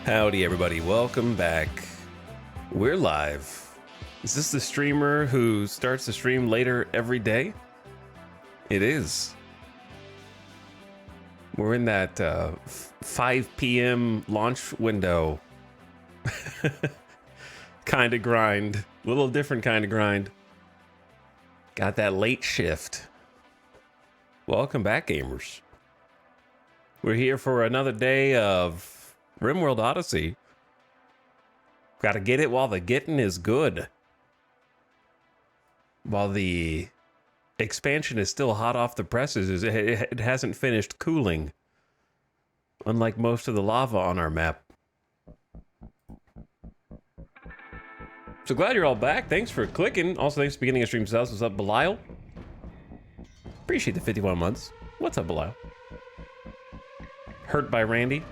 Howdy everybody, welcome back. We're live. Is this the streamer who starts the stream later every day? It is. We're in that 5 p.m. launch window. Kind of grind. A little different kind of grind. Got that late shift. Welcome back, gamers. We're here for another day of RimWorld Odyssey. Gotta get it while the getting is good. While the expansion is still hot off the presses, it hasn't finished cooling. Unlike most of the lava on our map. So glad you're all back. Thanks for clicking. Also, thanks for beginning of stream sales. What's up, Belial? Appreciate the 51 months. What's up, Belial? Hurt by Randy.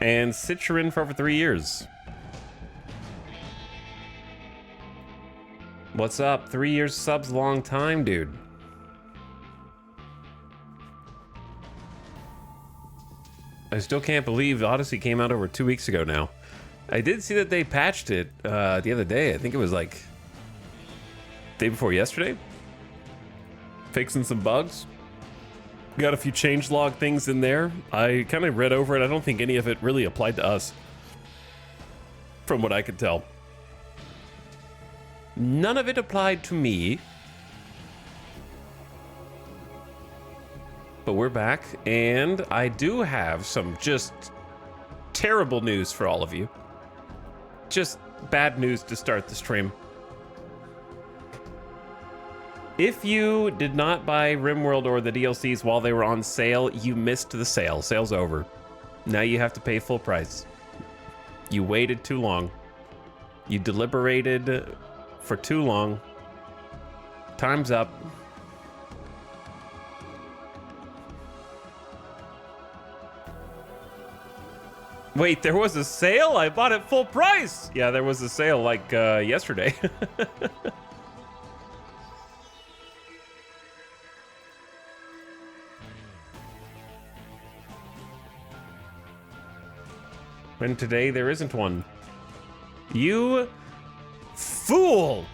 And Citroen for over 3 years. What's up? 3 years subs, long time, dude. I still can't believe Odyssey came out over 2 weeks ago now. I did see that they patched it the other day. I think it was like day before yesterday. Fixing some bugs. Got a few changelog things in there. I kind of read over it. I don't think any of it really applied to us, from what I could tell. None of it applied to me. But we're back, and I do have some just terrible news for all of you. Just bad news to start the stream. If you did not buy RimWorld or the DLCs while they were on sale, you missed the sale. Sale's over. Now you have to pay full price. You waited too long. You deliberated for too long. Time's up. Wait, there was a sale? I bought it full price! Yeah, there was a sale like yesterday. And today there isn't one. You fool!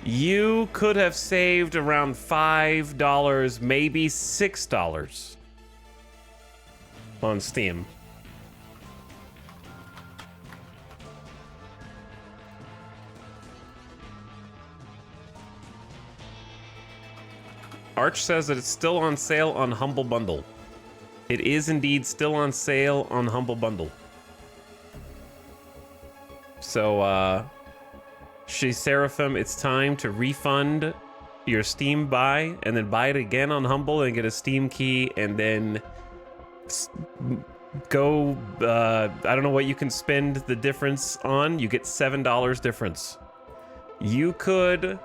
You could have saved around $5, maybe $6 on Steam. Arch says that it's still on sale on Humble Bundle. It is indeed still on sale on Humble Bundle. So, She's Seraphim, it's time to refund your Steam buy and then buy it again on Humble and get a Steam key and then go, I don't know what you can spend the difference on. You get $7 difference. You could,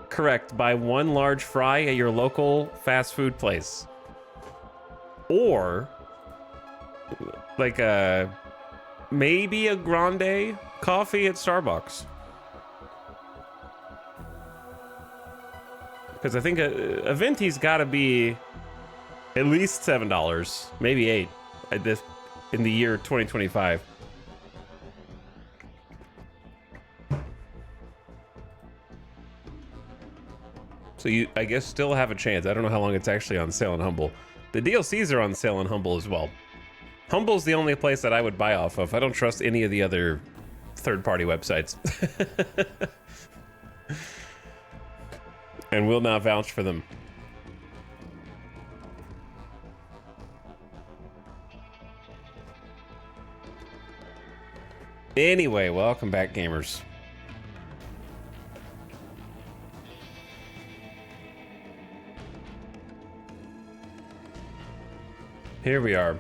correct, buy one large fry at your local fast food place. Or, like maybe a grande coffee at Starbucks. Because I think a venti's got to be at least $7, maybe $8 at this in the year 2025. So you, I guess, still have a chance. I don't know how long it's actually on sale on Humble. The DLCs are on sale on Humble as well. Humble's the only place that I would buy off of. I don't trust any of the other third-party websites. And will not vouch for them. Anyway, welcome back, gamers. Here we are.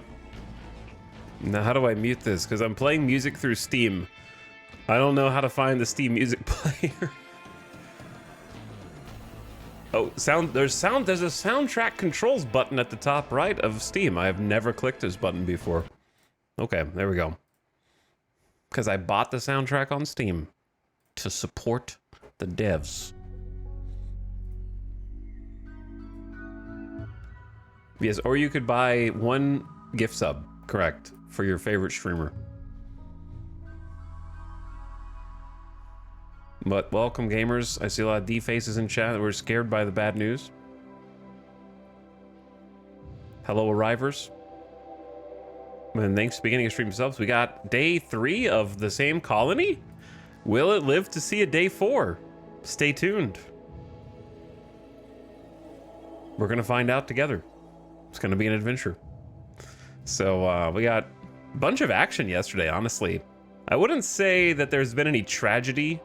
Now, how do I mute this? Because I'm playing music through Steam. I don't know how to find the Steam music player. Oh, there's a soundtrack controls button at the top right of Steam. I have never clicked this button before. Okay, there we go. Because I bought the soundtrack on Steam to support the devs. Yes, or you could buy one gift sub, correct, for your favorite streamer. But welcome, gamers. I see a lot of D faces in chat that were scared by the bad news. Hello, arrivers. And thanks for beginning of stream subs. We got day 3 of the same colony. Will it live to see a day 4? Stay tuned. We're gonna find out together. It's gonna be an adventure. So we got a bunch of action yesterday, honestly. I wouldn't say that there's been any tragedy,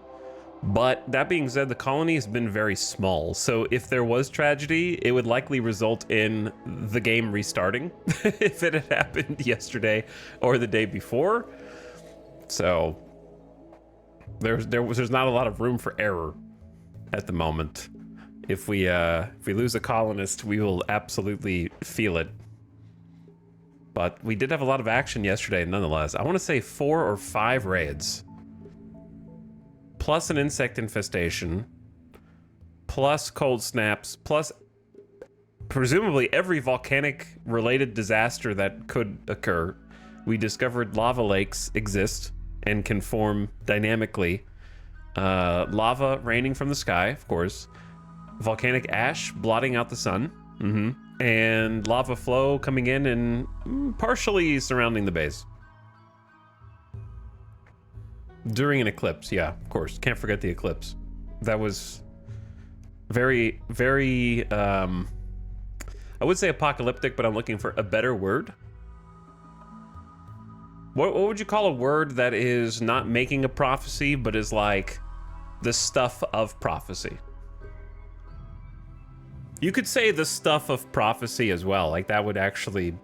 but that being said, the colony has been very small. So if there was tragedy, it would likely result in the game restarting if it had happened yesterday or the day before. So there's not a lot of room for error at the moment. If we lose a colonist, we will absolutely feel it. But we did have a lot of action yesterday nonetheless. I want to say 4 or 5 raids. Plus an insect infestation. Plus cold snaps. Plus presumably every volcanic related disaster that could occur. We discovered lava lakes exist and can form dynamically. Lava raining from the sky, of course. Volcanic ash blotting out the sun. And lava flow coming in and partially surrounding the base. During an eclipse, yeah, of course. Can't forget the eclipse. That was very, very, I would say apocalyptic, but I'm looking for a better word. What would you call a word that is not making a prophecy, but is like the stuff of prophecy? You could say the stuff of prophecy as well. Like that would actually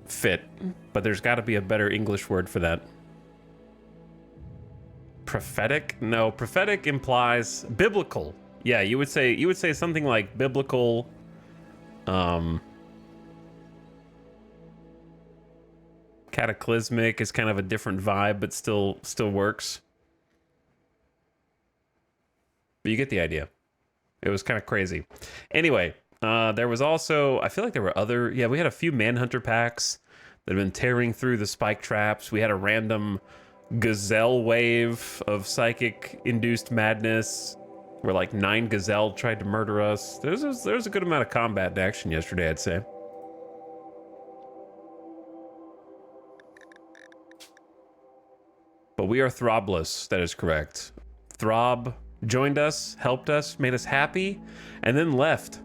fit, but there's got to be a better English word for that. Prophetic? No, prophetic implies biblical. Yeah, you would say something like biblical. Cataclysmic is kind of a different vibe, but still works. But you get the idea. It was kind of crazy. Anyway, there was also, I feel like there were other, yeah, we had a few Manhunter packs that have been tearing through the spike traps. We had a random gazelle wave of psychic-induced madness where like 9 gazelle tried to murder us. There was a good amount of combat and action yesterday, I'd say. But we are throbless, that is correct. Throb joined us, helped us, made us happy, and then left.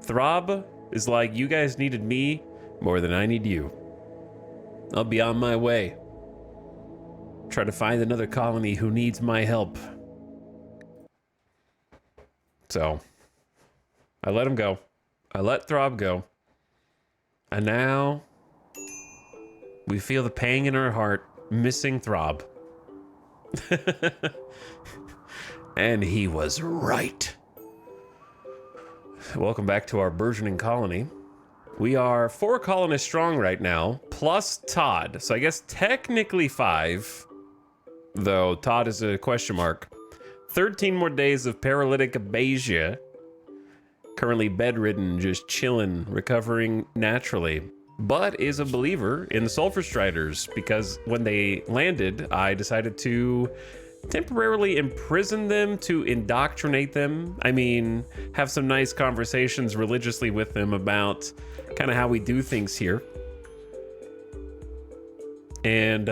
Throb is like, you guys needed me more than I need you. I'll be on my way. Try to find another colony who needs my help. So, I let him go. I let Throb go. And now, we feel the pang in our heart, missing Throb. And he was right. Welcome back to our burgeoning colony. We are 4 colonists strong right now, plus Todd. So I guess technically 5, though Todd is a question mark. 13 more days of paralytic abasia. Currently bedridden, just chilling, recovering naturally. But is a believer in the Sulfurstriders because when they landed, I decided to temporarily imprison them to indoctrinate them. I mean, have some nice conversations religiously with them about kind of how we do things here. And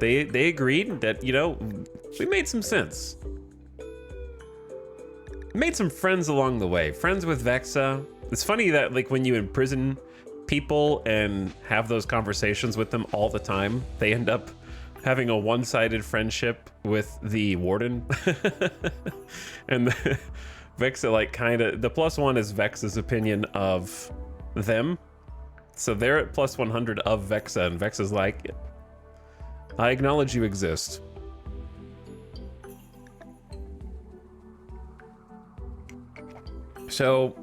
they agreed that, you know, we made some sense. Made some friends along the way. Friends with Vexa. It's funny that like when you imprison people and have those conversations with them all the time, they end up having a one-sided friendship with the warden. And Vexa like kind of, the +1 is Vexa's opinion of them. So they're at +100 of Vexa, and Vexa's like, I acknowledge you exist. So,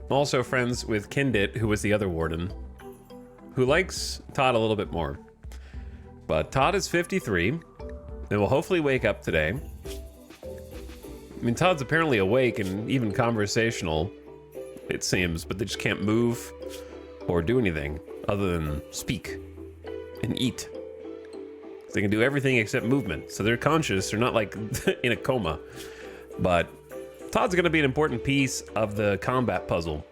also friends with Kindit, who was the other warden, who likes Todd a little bit more. But Todd is 53, and will hopefully wake up today. I mean, Todd's apparently awake and even conversational, it seems, but they just can't move or do anything other than speak and eat. They can do everything except movement, so they're conscious. They're not like in a coma. But Todd's going to be an important piece of the combat puzzle,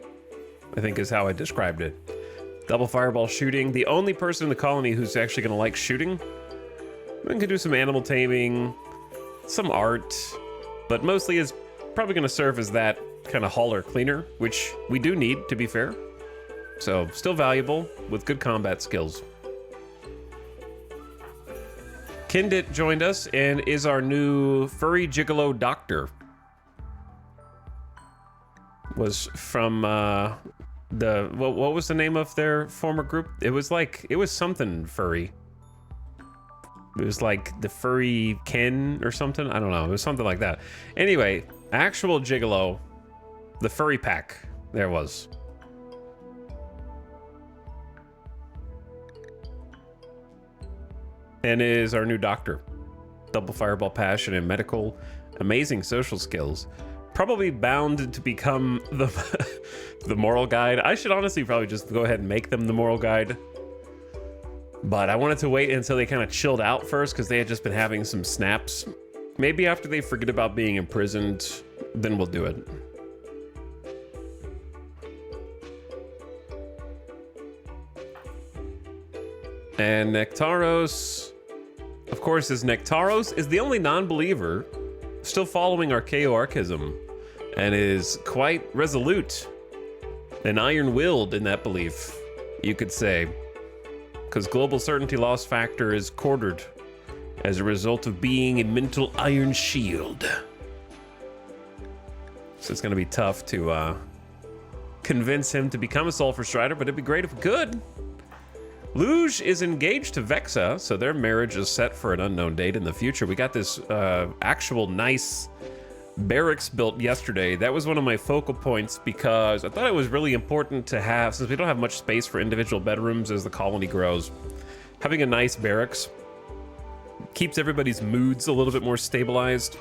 I think is how I described it. Double fireball shooting. The only person in the colony who's actually going to like shooting. We can do some animal taming, some art, but mostly is probably going to serve as that kind of hauler cleaner, which we do need, to be fair. So still valuable with good combat skills. Kindit joined us and is our new furry gigolo doctor. Was from what was the name of their former group? It was something furry. It was like the furry Ken or something. I don't know. It was something like that. Anyway, actual gigolo, the furry pack. There was. And is our new doctor. Double fireball passion and medical, amazing social skills. Probably bound to become the moral guide. I should honestly probably just go ahead and make them the moral guide. But I wanted to wait until they kind of chilled out first because they had just been having some snaps. Maybe after they forget about being imprisoned, then we'll do it. And Nectaros, of course, Nectaros is the only non-believer still following Archaeoarchism and is quite resolute and iron-willed in that belief, you could say. Because global certainty loss factor is quartered as a result of being a mental iron shield. So it's going to be tough to convince him to become a Sulfurstrider, but it'd be great if we could. Luge is engaged to Vexa, so their marriage is set for an unknown date in the future. We got this actual nice barracks built yesterday. That was one of my focal points because I thought it was really important to have, since we don't have much space for individual bedrooms as the colony grows, having a nice barracks keeps everybody's moods a little bit more stabilized.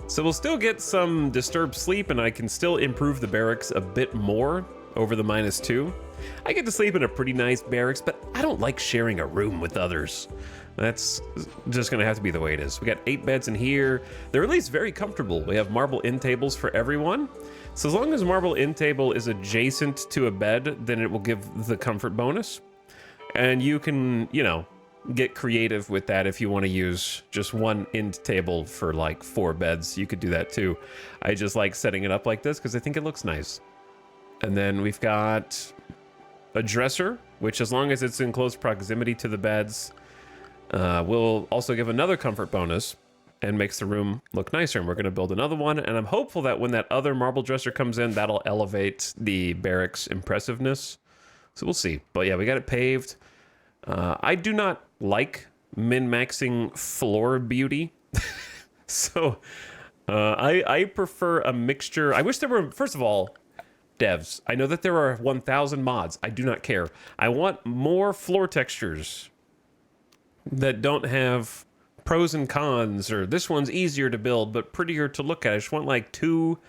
So we'll still get some disturbed sleep, and I can still improve the barracks a bit more over the -2. I get to sleep in a pretty nice barracks, but I don't like sharing a room with others. That's just gonna have to be the way it is. We got 8 beds in here. They're at least very comfortable. We have marble end tables for everyone. So as long as marble end table is adjacent to a bed, then it will give the comfort bonus. And you can, you know, get creative with that if you want to use just one end table for like 4 beds. You could do that too. I just like setting it up like this because I think it looks nice. And then we've got a dresser, which as long as it's in close proximity to the beds, will also give another comfort bonus and makes the room look nicer. And we're going to build another one. And I'm hopeful that when that other marble dresser comes in, that'll elevate the barracks impressiveness. So we'll see. But yeah, we got it paved. I do not like min-maxing floor beauty. So I prefer a mixture. I wish there were, first of all, devs, I know that there are 1,000 mods. I do not care. I want more floor textures that don't have pros and cons, or this one's easier to build but prettier to look at. I just want like 2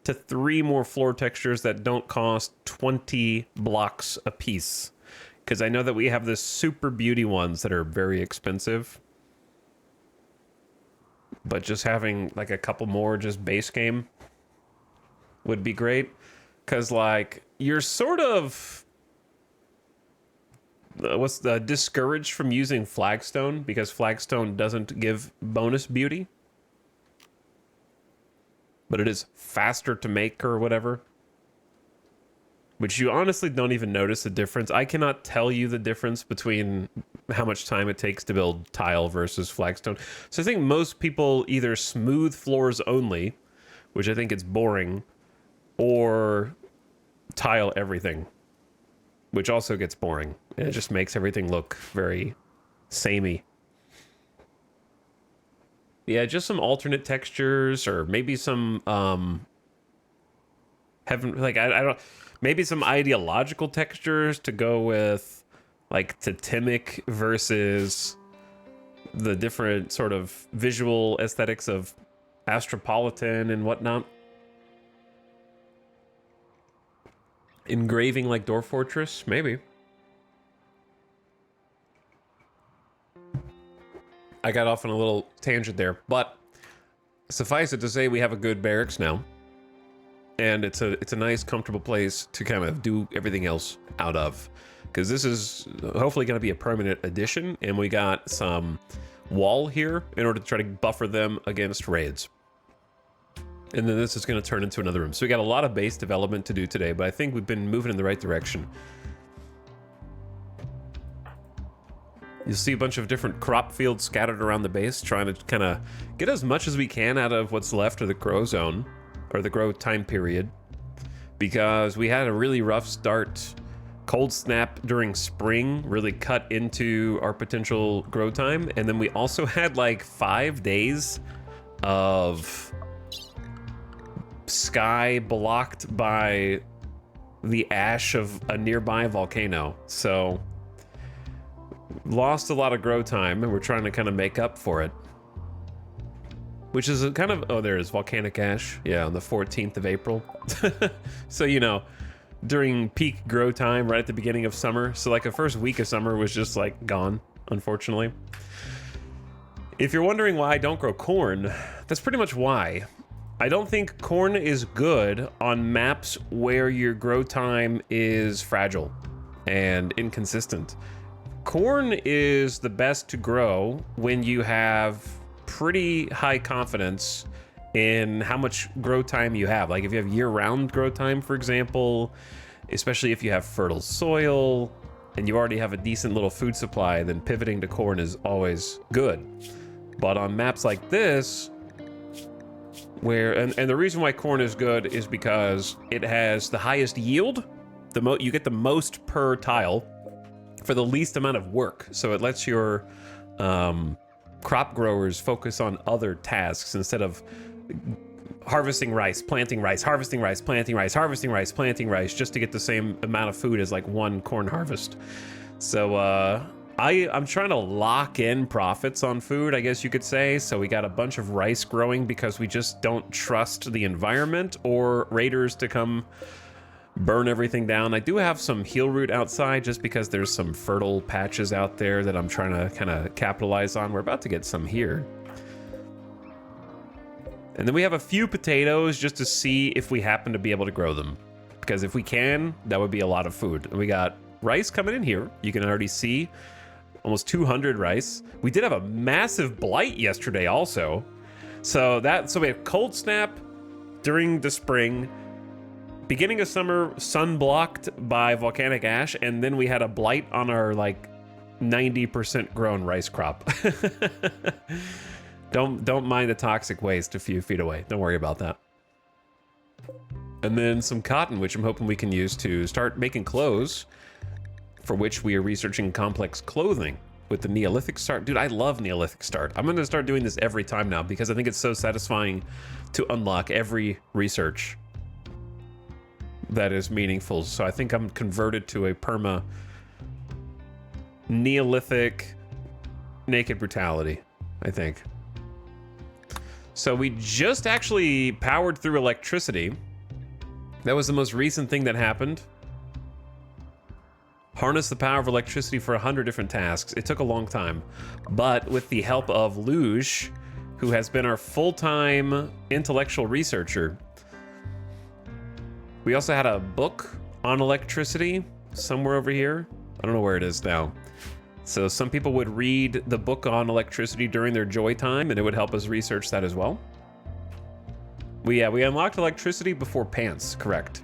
to 3 more floor textures that don't cost 20 blocks a piece. Because I know that we have the super beauty ones that are very expensive. But just having like a couple more just base game would be great. Because like you're sort of discouraged from using flagstone because flagstone doesn't give bonus beauty. But it is faster to make or whatever. Which you honestly don't even notice the difference. I cannot tell you the difference between how much time it takes to build tile versus flagstone. So I think most people either smooth floors only, which I think it's boring, or tile everything, which also gets boring. And it just makes everything look very samey. Yeah, just some alternate textures, or maybe some I don't, maybe some ideological textures to go with like totemic versus the different sort of visual aesthetics of Astropolitan and whatnot. Engraving like Dwarf Fortress, maybe. I got off on a little tangent there, but suffice it to say we have a good barracks now. And it's a nice, comfortable place to kind of do everything else out of. Because this is hopefully going to be a permanent addition, and we got some wall here in order to try to buffer them against raids. And then this is going to turn into another room. So we got a lot of base development to do today, but I think we've been moving in the right direction. You'll see a bunch of different crop fields scattered around the base, trying to kind of get as much as we can out of what's left of the grow zone, or the grow time period, because we had a really rough start. Cold snap during spring really cut into our potential grow time, and then we also had like 5 days of sky blocked by the ash of a nearby volcano. So lost a lot of grow time, and we're trying to kind of make up for it. Which is a kind of, oh, there is volcanic ash. Yeah, on the 14th of April. So, you know, during peak grow time, right at the beginning of summer. So like the first week of summer was just like gone, unfortunately. If you're wondering why I don't grow corn, that's pretty much why. I don't think corn is good on maps where your grow time is fragile and inconsistent. Corn is the best to grow when you have pretty high confidence in how much grow time you have. Like if you have year-round grow time, for example, especially if you have fertile soil and you already have a decent little food supply, then pivoting to corn is always good. But on maps like this, where, and the reason why corn is good is because it has the highest yield, you get the most per tile for the least amount of work. So it lets your crop growers focus on other tasks instead of harvesting rice, planting rice, harvesting rice, planting rice, harvesting rice, planting rice, just to get the same amount of food as like one corn harvest. So I'm trying to lock in profits on food, I guess you could say. So we got a bunch of rice growing because we just don't trust the environment or raiders to come burn everything down. I do have some heel root outside just because there's some fertile patches out there that I'm trying to kind of capitalize on. We're about to get some here. And then we have a few potatoes just to see if we happen to be able to grow them. Because if we can, that would be a lot of food. And we got rice coming in here. You can already see almost 200 rice. We did have a massive blight yesterday also. So we had cold snap during the spring. Beginning of summer, sun blocked by volcanic ash, and then we had a blight on our like 90% grown rice crop. Don't mind the toxic waste a few feet away. Don't worry about that. And then some cotton, which I'm hoping we can use to start making clothes, for which we are researching complex clothing with the Neolithic start. Dude, I love Neolithic start. I'm gonna start doing this every time now because I think it's so satisfying to unlock every research that is meaningful. So I think I'm converted to a perma Neolithic naked brutality, I think. So we just actually powered through electricity. That was the most recent thing that happened. Harness the power of electricity for 100 different tasks. It took a long time, but with the help of Luge, who has been our full-time intellectual researcher. We also had a book on electricity somewhere over here. I don't know where it is now. So some people would read the book on electricity during their joy time, and it would help us research that as well. We unlocked electricity before pants, correct.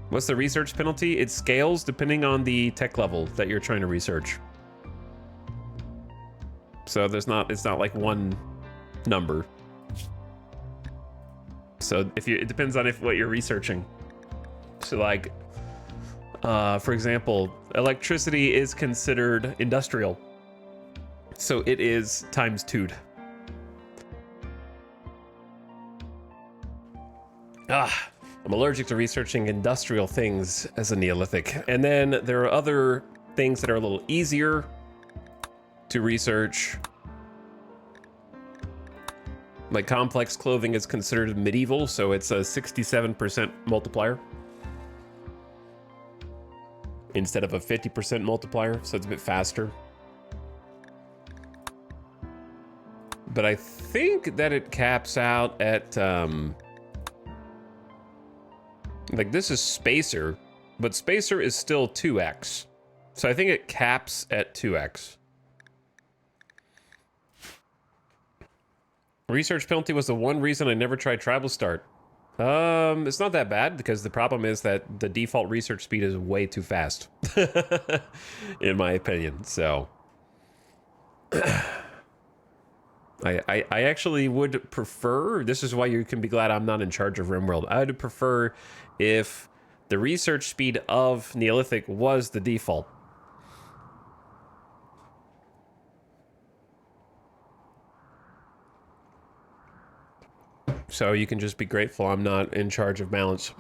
What's the research penalty? It scales depending on the tech level that you're trying to research. So it's not like one number. So it depends on what you're researching. So like, for example, electricity is considered industrial. So it is times 2'd. I'm allergic to researching industrial things as a Neolithic. And then there are other things that are a little easier to research. Like complex clothing is considered medieval, so it's a 67% multiplier instead of a 50% multiplier, so it's a bit faster. But I think that it caps out at, like this is Spacer, but Spacer is still 2x. So I think it caps at 2x. Research penalty was the one reason I never tried Tribal Start. It's not that bad because the problem is that the default research speed is way too fast, in my opinion. So I actually would prefer, this is why you can be glad I'm not in charge of RimWorld. I would prefer if the research speed of Neolithic was the default. So you can just be grateful I'm not in charge of balance.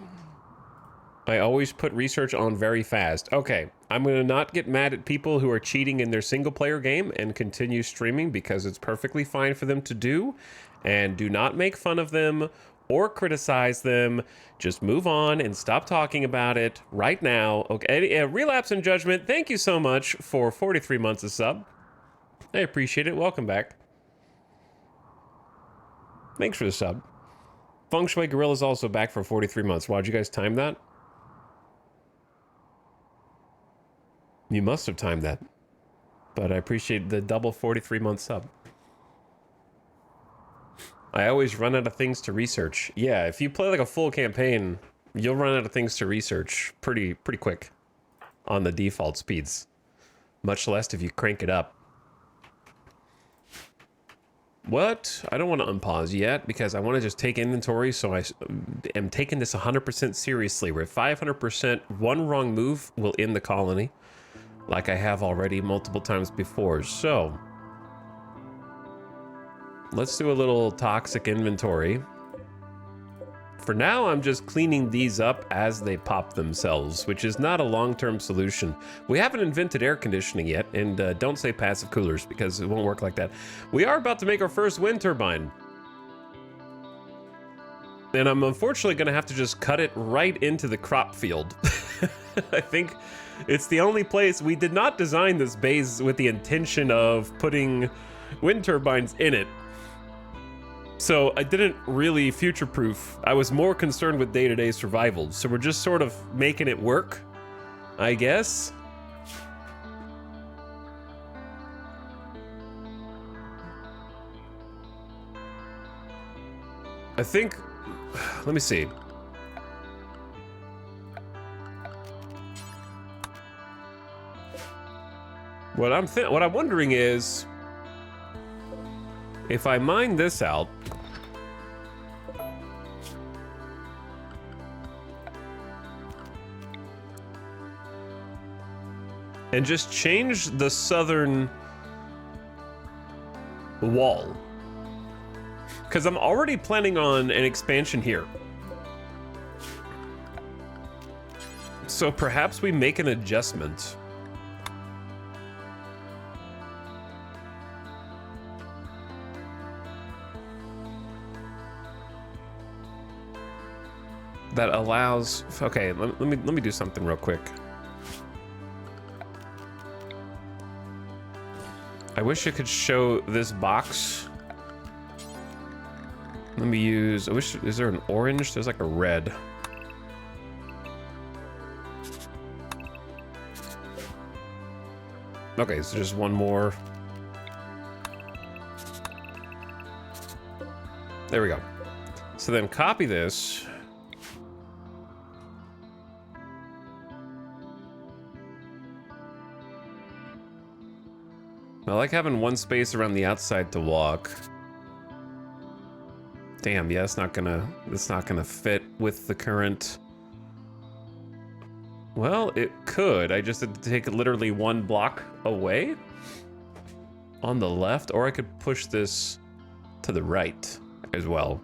I always put research on very fast. Okay, I'm going to not get mad at people who are cheating in their single-player game and continue streaming because it's perfectly fine for them to do. And do not make fun of them or criticize them. Just move on and stop talking about it right now. Okay, Relapse and Judgment, thank you so much for 43 months of sub. I appreciate it. Welcome back. Thanks for the sub. Feng Shui Gorilla's also back for 43 months. Wow, did you guys time that? You must have timed that. But I appreciate the double 43-month sub. I always run out of things to research. Yeah, if you play like a full campaign, you'll run out of things to research pretty quick on the default speeds. Much less if you crank it up. What? I don't want to unpause yet because I want to just take inventory, so I am taking this 100% seriously. We're at 500%. One wrong move will end the colony, like I have already multiple times before. So let's do a little toxic inventory. For now, I'm just cleaning these up as they pop themselves, which is not a long-term solution. We haven't invented air conditioning yet, and don't say passive coolers because it won't work like that. We are about to make our first wind turbine. And I'm unfortunately going to have to just cut it right into the crop field. I think it's the only place. We did not design this base with the intention of putting wind turbines in it. So I didn't really future-proof. I was more concerned with day-to-day survival. So we're just sort of making it work, I guess. I think, let me see. What I'm wondering is, if I mine this out, and just change the southern wall, because I'm already planning on an expansion here. So perhaps we make an adjustment. That allows, okay, let me do something real quick. I wish I could show this box. Let me use, is there an orange? There's like a red. Okay, so just one more. There we go. So then copy this. I like having one space around the outside to walk. Damn, yeah, it's not gonna fit with the current. Well, it could. I just had to take literally one block away on the left, or I could push this to the right as well.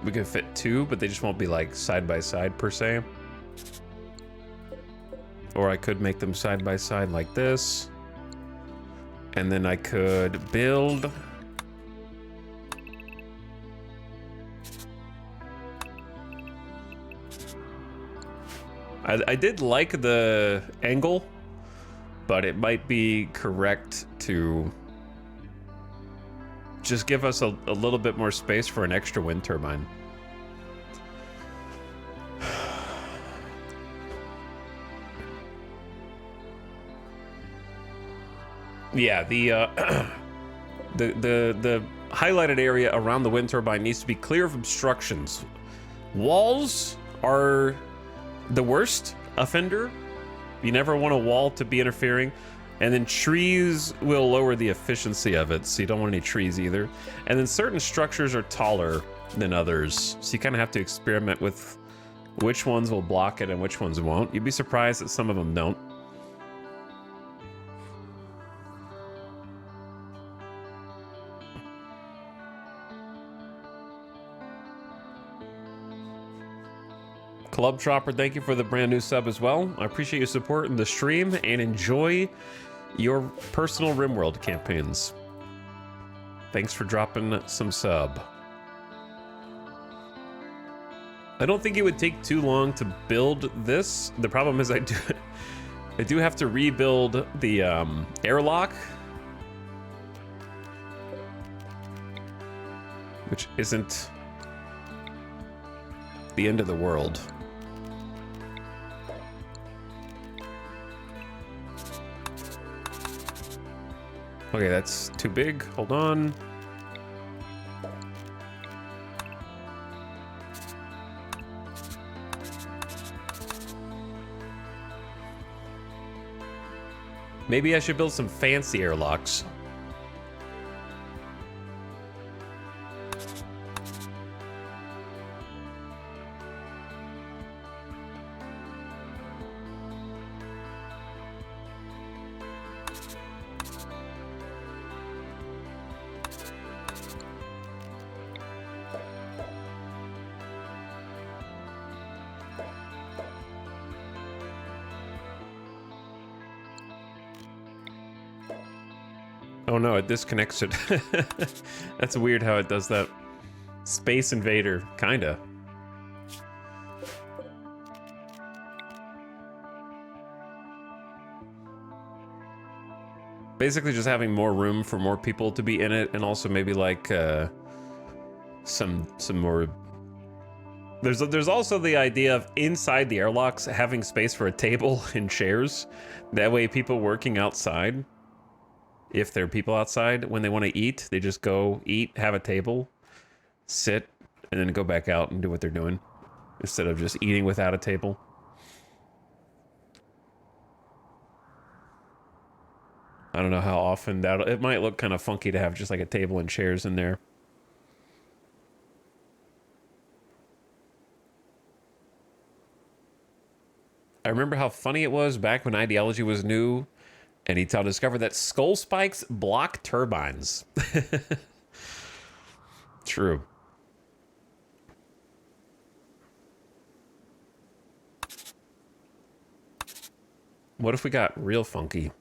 We could fit two, but they just won't be like side by side per se. Or I could make them side by side like this. And then I could build. I did like the angle, but it might be correct to just give us a little bit more space for an extra wind turbine. Yeah, the highlighted area around the wind turbine needs to be clear of obstructions. Walls are the worst offender. You never want a wall to be interfering. And then trees will lower the efficiency of it, so you don't want any trees either. And then certain structures are taller than others, so you kind of have to experiment with which ones will block it and which ones won't. You'd be surprised that some of them don't. Club Chopper, thank you for the brand new sub as well. I appreciate your support in the stream and enjoy your personal RimWorld campaigns. Thanks for dropping some sub. I don't think it would take too long to build this. The problem is I do have to rebuild the airlock, which isn't the end of the world. Okay, that's too big. Hold on. Maybe I should build some fancy airlocks. Oh no, it disconnects it. That's weird how it does that. Space Invader, kinda. Basically just having more room for more people to be in it, and also maybe like some more. There's also the idea of inside the airlocks having space for a table and chairs. That way people working outside, if there are people outside, when they want to eat, they just go eat, have a table, sit, and then go back out and do what they're doing, instead of just eating without a table. I don't know how often it might look kind of funky to have just like a table and chairs in there. I remember how funny it was back when ideology was new, and Etal discovered that skull spikes block turbines. True. What if we got real funky?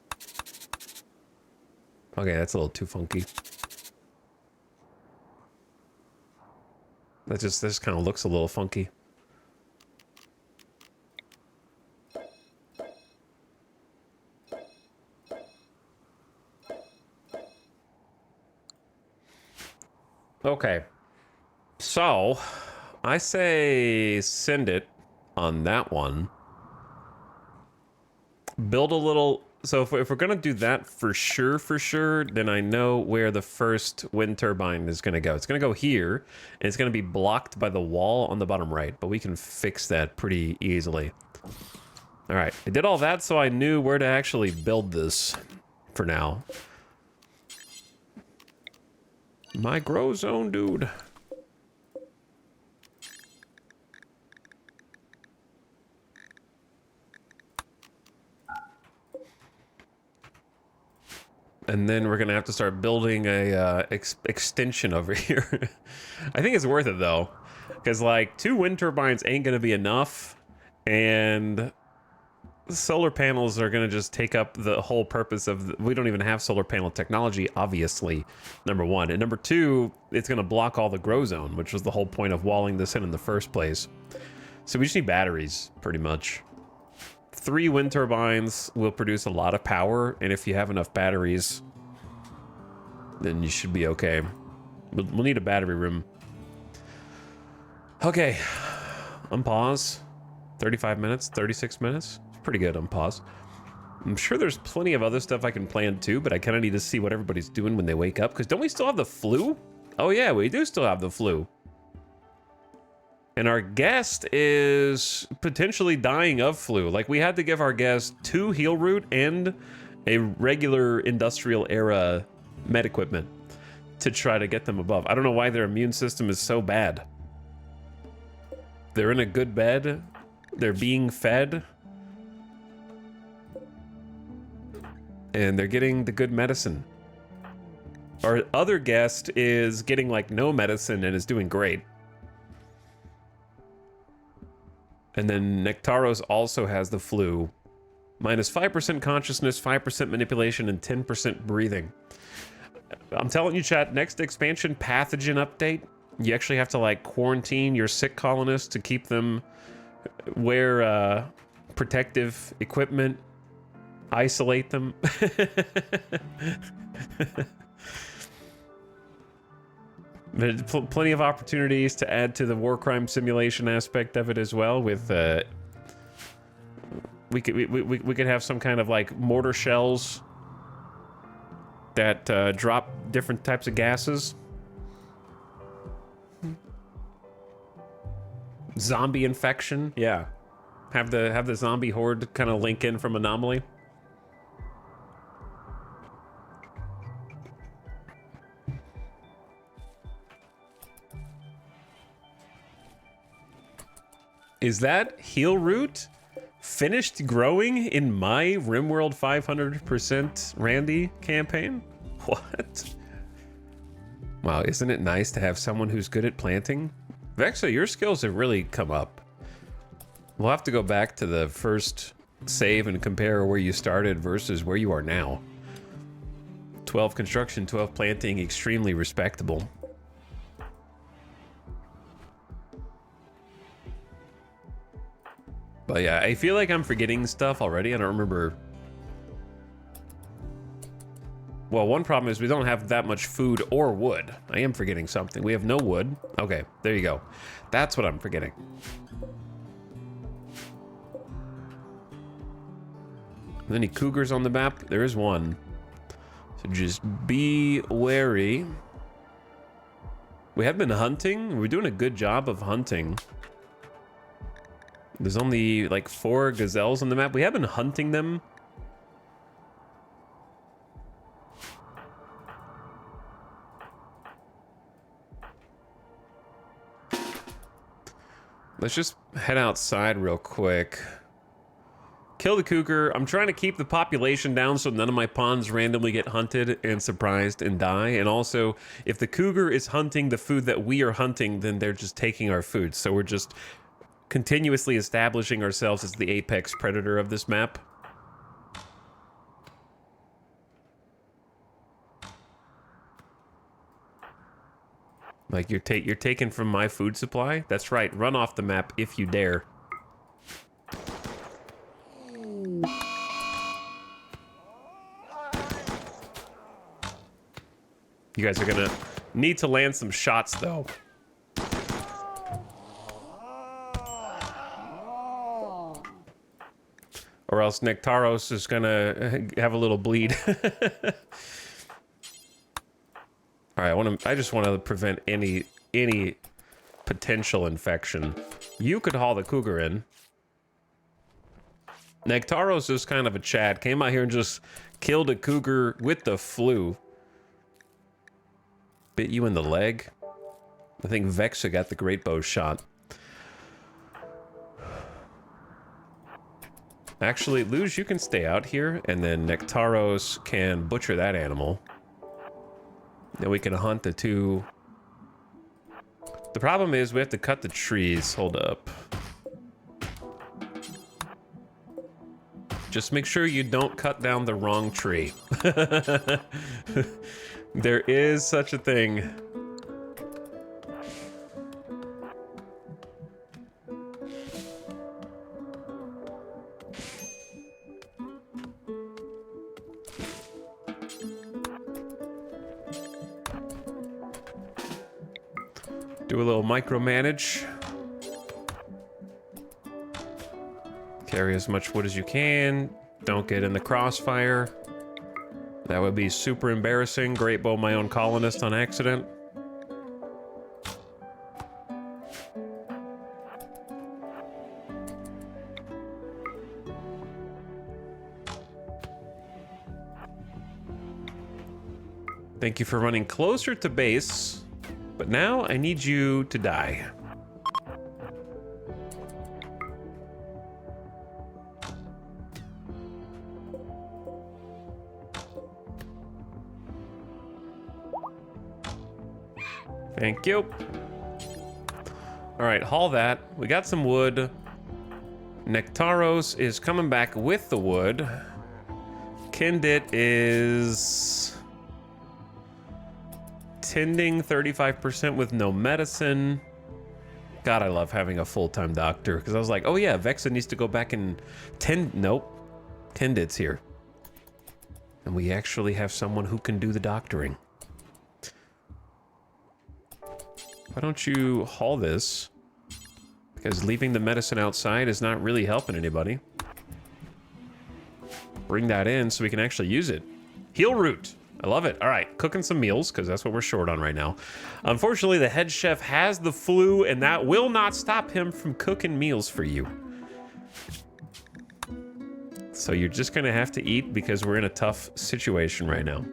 Okay, that's a little too funky. This kind of looks a little funky. Okay, so I say send it on that one. Build a little. So if we're gonna do that for sure, then I know where the first wind turbine is gonna go. It's gonna go here, and it's gonna be blocked by the wall on the bottom right. But we can fix that pretty easily. All right, I did all that so I knew where to actually build this. For now. My grow zone, dude. And then we're gonna have to start building a extension over here. I think it's worth it though, because like 2 wind turbines ain't gonna be enough, and solar panels are gonna just take up the whole purpose of. We don't even have solar panel technology, obviously. Number 1, and number 2, it's gonna block all the grow zone, which was the whole point of walling this in the first place. So we just need batteries, pretty much. 3 wind turbines will produce a lot of power, and if you have enough batteries, then you should be okay. We'll need a battery room. Okay, unpause. 35 minutes, 36 minutes. It's pretty good unpause. I'm sure there's plenty of other stuff I can plan too, but I kind of need to see what everybody's doing when they wake up. Because don't we still have the flu? Oh yeah, we do still have the flu. And our guest is potentially dying of flu. Like, we had to give our guest 2 heal root and a regular industrial era med equipment to try to get them above. I don't know why their immune system is so bad. They're in a good bed. They're being fed. And they're getting the good medicine. Our other guest is getting like no medicine and is doing great. And then Nectaros also has the flu. Minus 5% consciousness, 5% manipulation, and 10% breathing. I'm telling you, chat, next expansion pathogen update, you actually have to like quarantine your sick colonists to keep them, wear protective equipment, isolate them. Plenty of opportunities to add to the war crime simulation aspect of it as well. With we could have some kind of like mortar shells that drop different types of gases. Zombie infection, yeah. Have the zombie horde kind of link in from Anomaly. Is that heal root finished growing in my RimWorld 500% Randy campaign? What? Wow, isn't it nice to have someone who's good at planting? Vexa, your skills have really come up. We'll have to go back to the first save and compare where you started versus where you are now. 12 construction, 12 planting, extremely respectable. But yeah, I feel like I'm forgetting stuff already. I don't remember. Well, one problem is we don't have that much food or wood. I am forgetting something. We have no wood. Okay, there you go. That's what I'm forgetting. Any cougars on the map? There is one. So just be wary. We have been hunting. We're doing a good job of hunting. There's only like 4 gazelles on the map. We have been hunting them. Let's just head outside real quick. Kill the cougar. I'm trying to keep the population down so none of my pawns randomly get hunted and surprised and die. And also, if the cougar is hunting the food that we are hunting, then they're just taking our food. So we're just continuously establishing ourselves as the apex predator of this map. Like, you're taken from my food supply? That's right, run off the map if you dare. You guys are gonna need to land some shots, though. Or else Nectaros is gonna have a little bleed. All right, I just want to prevent any potential infection. You could haul the cougar in. Nectaros is kind of a Chad. Came out here and just killed a cougar with the flu. Bit you in the leg. I think Vexa got the great bow shot. Actually, Luge, you can stay out here, and then Nectaros can butcher that animal. Then we can hunt the 2. The problem is we have to cut the trees. Hold up. Just make sure you don't cut down the wrong tree. There is such a thing. Do a little micromanage. Carry as much wood as you can. Don't get in the crossfire. That would be super embarrassing. Great bow my own colonist on accident. Thank you for running closer to base, but now I need you to die. Thank you. All right, haul that. We got some wood. Nectaros is coming back with the wood. Kindit is tending 35% with no medicine. God, I love having a full-time doctor, because I was like, oh yeah, Vexa needs to go back and tend. Nope. Kindit's here. And we actually have someone who can do the doctoring. Why don't you haul this? Because leaving the medicine outside is not really helping anybody. Bring that in so we can actually use it. Heal root. I love it. All right, cooking some meals, because that's what we're short on right now. Unfortunately, the head chef has the flu, and that will not stop him from cooking meals for you. So you're just going to have to eat, because we're in a tough situation right now.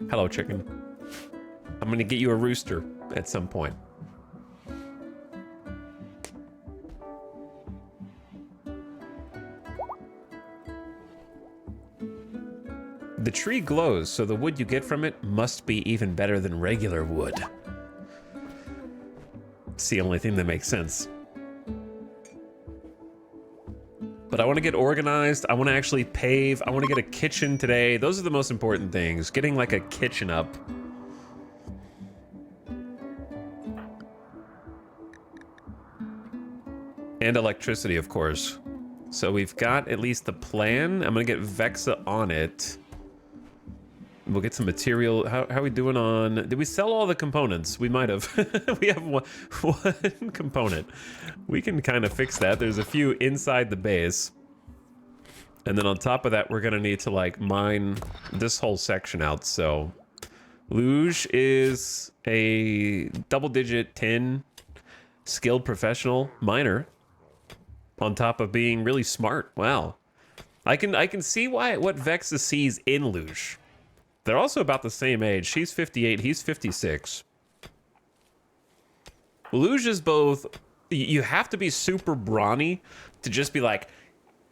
Hello, chicken. I'm going to get you a rooster at some point. The tree glows, so the wood you get from it must be even better than regular wood. It's the only thing that makes sense. But I want to get organized. I want to actually pave. I want to get a kitchen today. Those are the most important things. Getting like a kitchen up. And electricity, of course. So we've got at least the plan. I'm going to get Vexa on it. We'll get some material. How are we doing on... Did we sell all the components? We might have. We have one component. We can kind of fix that. There's a few inside the base. And then on top of that, we're going to need to, like, mine this whole section out. So Luge is a double-digit 10 skilled professional miner. On top of being really smart. Wow. I can see what Vexa sees in Luge. They're also about the same age. She's 58, he's 56. Luge is both... You have to be super brawny to just be like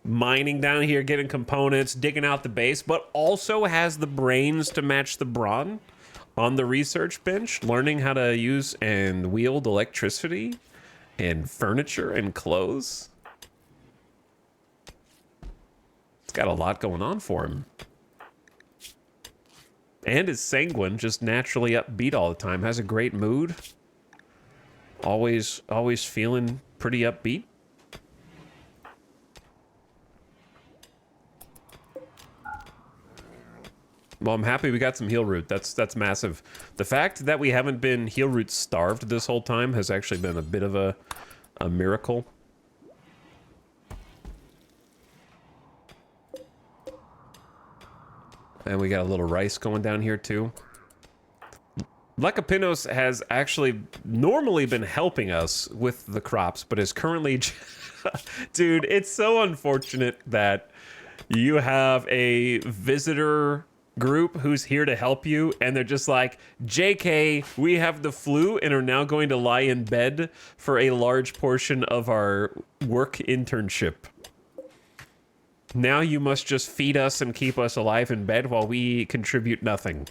mining down here, getting components, digging out the base, but also has the brains to match the brawn on the research bench, learning how to use and wield electricity and furniture and clothes. It's got a lot going on for him. And is sanguine, just naturally upbeat all the time. Has a great mood. Always feeling pretty upbeat. Well, I'm happy we got some heal root. That's massive. The fact that we haven't been heal root starved this whole time has actually been a bit of a miracle. And we got a little rice going down here too. Lekapinos has actually normally been helping us with the crops, but is currently... Dude, it's so unfortunate that you have a visitor group who's here to help you, and they're just like, JK, we have the flu and are now going to lie in bed for a large portion of our work internship. Now you must just feed us and keep us alive in bed while we contribute nothing.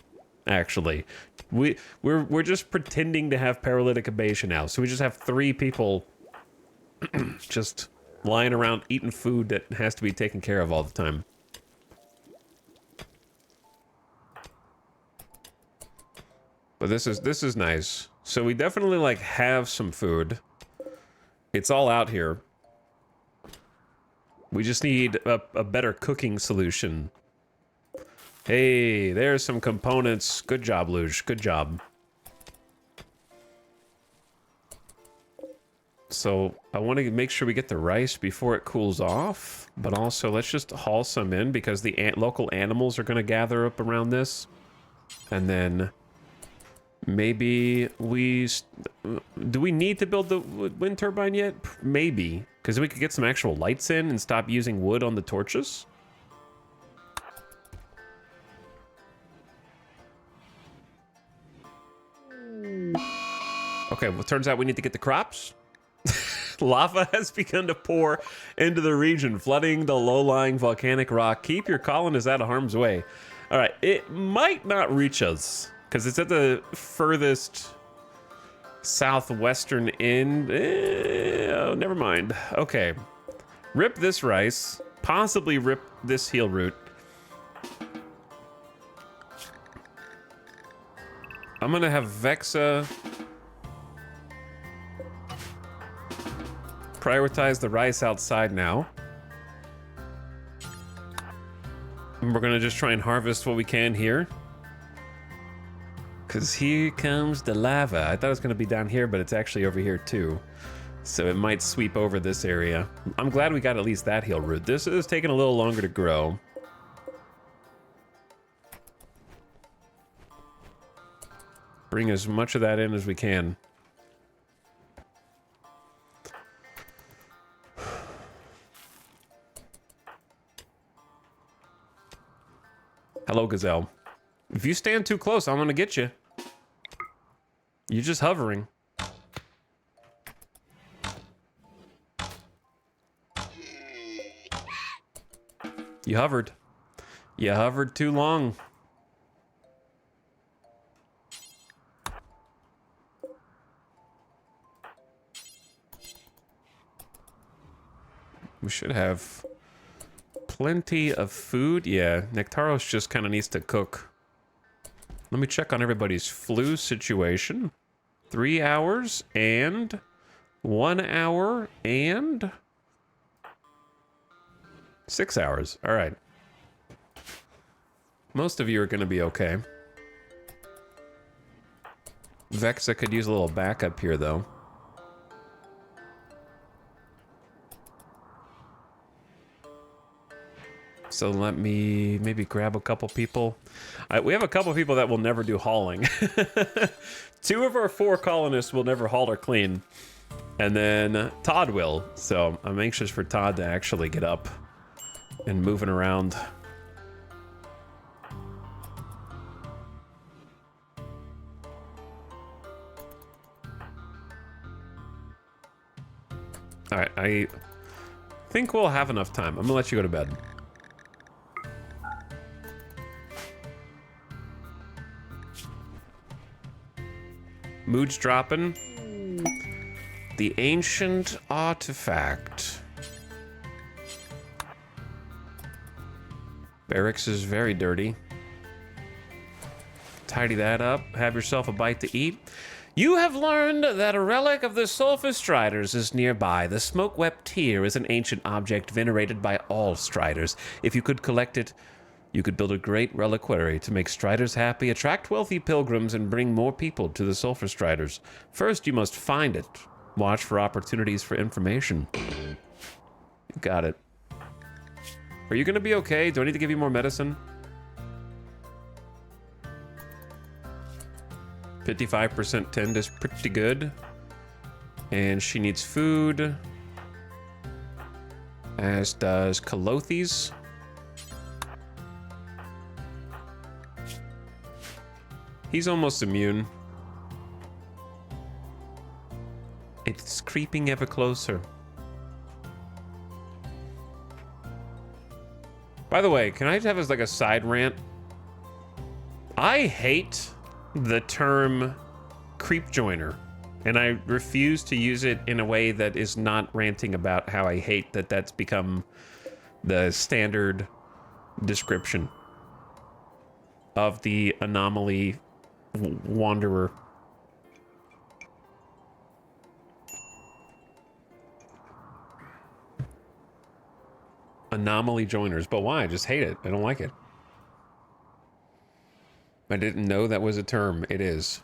Actually, we're just pretending to have paralytic abation now. So we just have 3 people just lying around eating food that has to be taken care of all the time. But this is nice. So we definitely like have some food. It's all out here. We just need a better cooking solution. Hey, there's some components. Good job, Luge. Good job. So I want to make sure we get the rice before it cools off, but also let's just haul some in because the local animals are going to gather up around this. And then maybe do we need to build the wind turbine yet? Maybe, because we could get some actual lights in and stop using wood on the torches. Okay, well, turns out we need to get the crops. Lava has begun to pour into the region, flooding the low-lying volcanic rock. Keep your colonists out of harm's way. All right, it might not reach us because it's at the furthest southwestern end. Oh, never mind. Okay, rip this rice, possibly rip this heel root. I'm gonna have Vexa prioritize the rice outside now. And we're gonna just try and harvest what we can here. Cause here comes the lava. I thought it was gonna be down here, but it's actually over here too. So it might sweep over this area. I'm glad we got at least that heel root. This is taking a little longer to grow. Bring as much of that in as we can. Hello, Gazelle. If you stand too close, I'm gonna get you. You're just hovering. You hovered. You hovered too long. We should have plenty of food. Yeah, Nectaros just kind of needs to cook. Let me check on everybody's flu situation. 3 hours and 1 hour and 6 hours. All right. Most of you are going to be okay. Vexa could use a little backup here, though. So let me maybe grab a couple people. We have a couple people that will never do hauling. 2 of our 4 colonists will never haul or clean. And then Todd will. So I'm anxious for Todd to actually get up and moving around. All right, I think we'll have enough time. I'm gonna let you go to bed. Mood's dropping. The ancient artifact. Barracks is very dirty. Tidy that up. Have yourself a bite to eat. You have learned that a relic of the Sulfurstriders is nearby. The smoke-wept tear is an ancient object venerated by all Striders. If you could collect it, you could build a great reliquary to make Striders happy, attract wealthy pilgrims, and bring more people to the Sulfurstriders. First, you must find it. Watch for opportunities for information. You got it. Are you going to be okay? Do I need to give you more medicine? 55% tend is pretty good. And she needs food. As does Kalothes. He's almost immune. It's creeping ever closer. By the way, can I have as like a side rant? I hate the term creep joiner, and I refuse to use it in a way that is not ranting about how I hate that that's become the standard description of the anomaly wanderer. Anomaly joiners, but why? I just hate it. I don't like it. I didn't know that was a term. It is.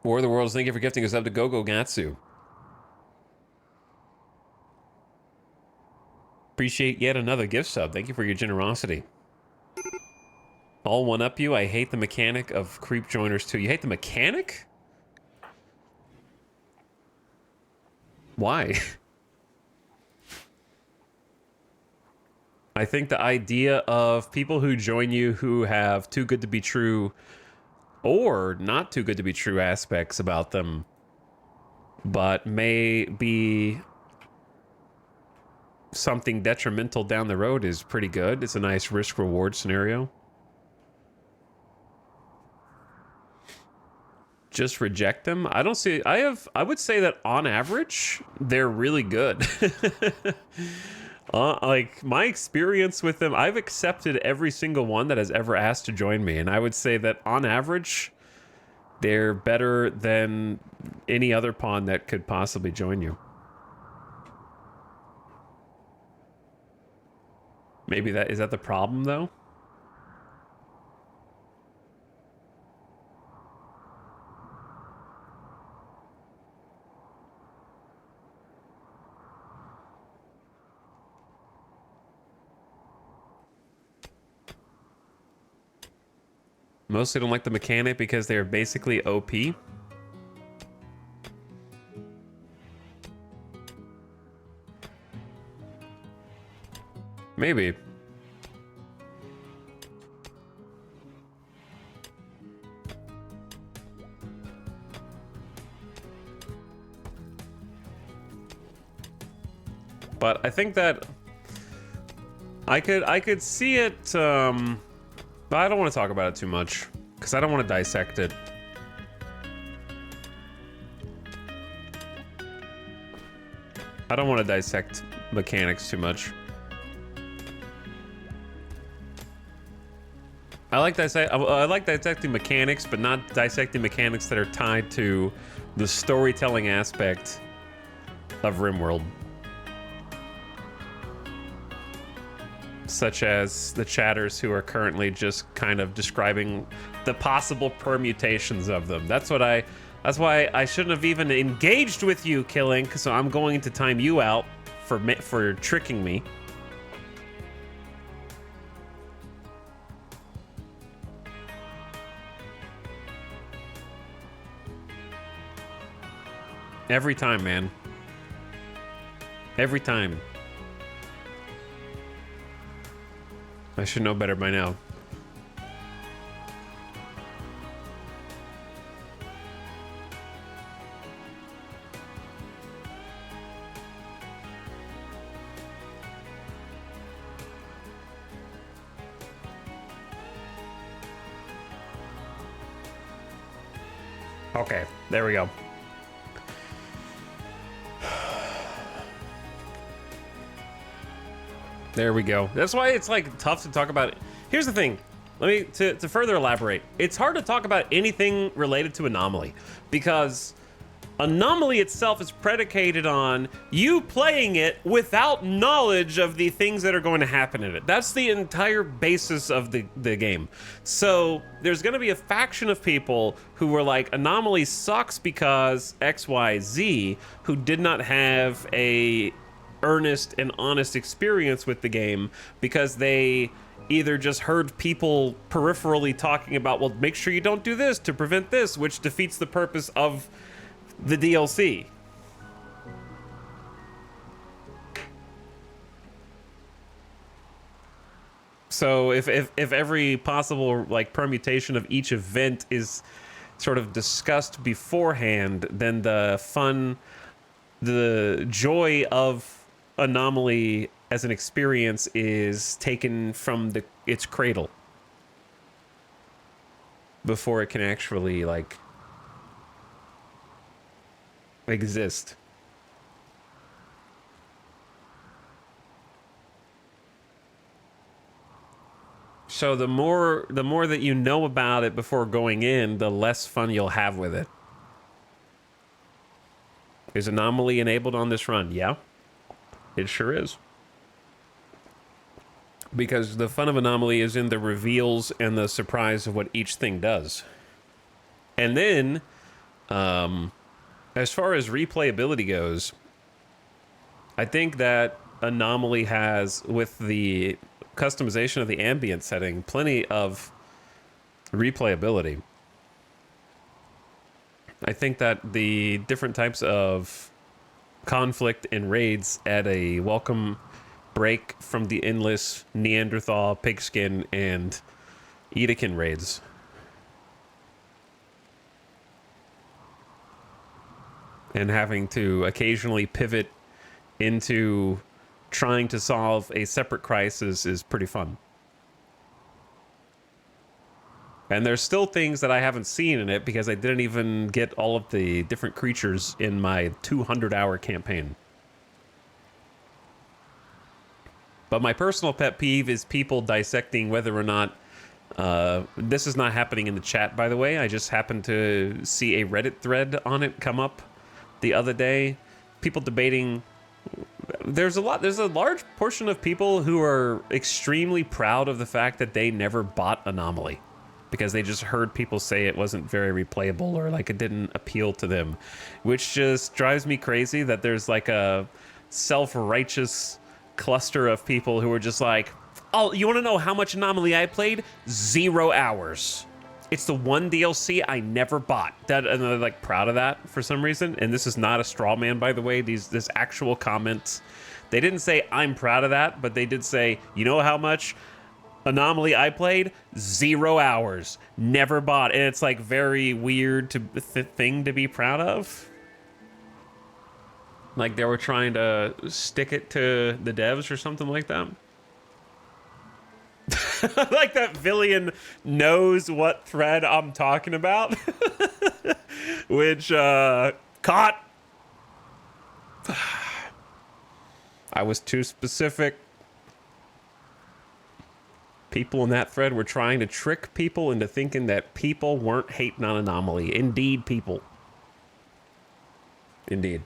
War of the Worlds, thank you for gifting us up to Gogo Gatsu. Appreciate yet another gift sub. Thank you for your generosity. All one up you. I hate the mechanic of creep joiners too. You hate the mechanic? Why? I think the idea of people who join you who have too good to be true or not too good to be true aspects about them, but may be something detrimental down the road is pretty good. It's a nice risk-reward scenario. Just reject them. I don't see. I would say that on average, they're really good. Like my experience with them, I've accepted every single one that has ever asked to join me, and I would say that on average, they're better than any other pawn that could possibly join you. Maybe that is that the problem though? Mostly don't like the mechanic because they're basically OP. Maybe. But I think that I could see it, but I don't want to talk about it too much because I don't want to dissect it. I don't want to dissect mechanics too much. I like dissecting mechanics, but not dissecting mechanics that are tied to the storytelling aspect of RimWorld. Such as the chatters who are currently just kind of describing the possible permutations of them. That's why I shouldn't have even engaged with you, Killing, so I'm going to time you out for tricking me. Every time, man. Every time. I should know better by now. Okay, there we go. There we go. That's why it's like tough to talk about it. Here's the thing. To further elaborate, it's hard to talk about anything related to Anomaly because Anomaly itself is predicated on you playing it without knowledge of the things that are going to happen in it. That's the entire basis of the game. So there's going to be a faction of people who were like, Anomaly sucks because XYZ, who did not have a earnest and honest experience with the game because they either just heard people peripherally talking about, well, make sure you don't do this to prevent this, which defeats the purpose of the DLC. So if every possible like permutation of each event is sort of discussed beforehand, then the joy of Anomaly as an experience is taken from its cradle before it can actually like exist. So the more that you know about it before going in, the less fun you'll have with it. Is Anomaly enabled on this run? Yeah. It sure is. Because the fun of Anomaly is in the reveals and the surprise of what each thing does. And then As far as replayability goes, I think that Anomaly has, with the customization of the ambient setting, plenty of replayability. I think that the different types of conflict and raids add a welcome break from the endless Neanderthal, Pigskin, and Edekin raids. And having to occasionally pivot into trying to solve a separate crisis is pretty fun. And there's still things that I haven't seen in it because I didn't even get all of the different creatures in my 200-hour campaign. But my personal pet peeve is people dissecting whether or not... this is not happening in the chat, by the way. I just happened to see a Reddit thread on it come up the other day. People debating... There's a large portion of people who are extremely proud of the fact that they never bought Anomaly, because they just heard people say it wasn't very replayable or like it didn't appeal to them, which just drives me crazy that there's like a self-righteous cluster of people who are just like, oh, you want to know how much Anomaly I played? 0 hours. It's the one DLC I never bought. And they're like proud of that for some reason. And this is not a straw man, by the way. This actual comments. They didn't say I'm proud of that, but they did say, you know how much Anomaly I played? 0 hours. Never bought. And it's like very weird thing to be proud of. Like they were trying to stick it to the devs or something like that. Like that Villian knows what thread I'm talking about. Which, caught. I was too specific. People in that thread were trying to trick people into thinking that people weren't hating on Anomaly. Indeed, people. Indeed.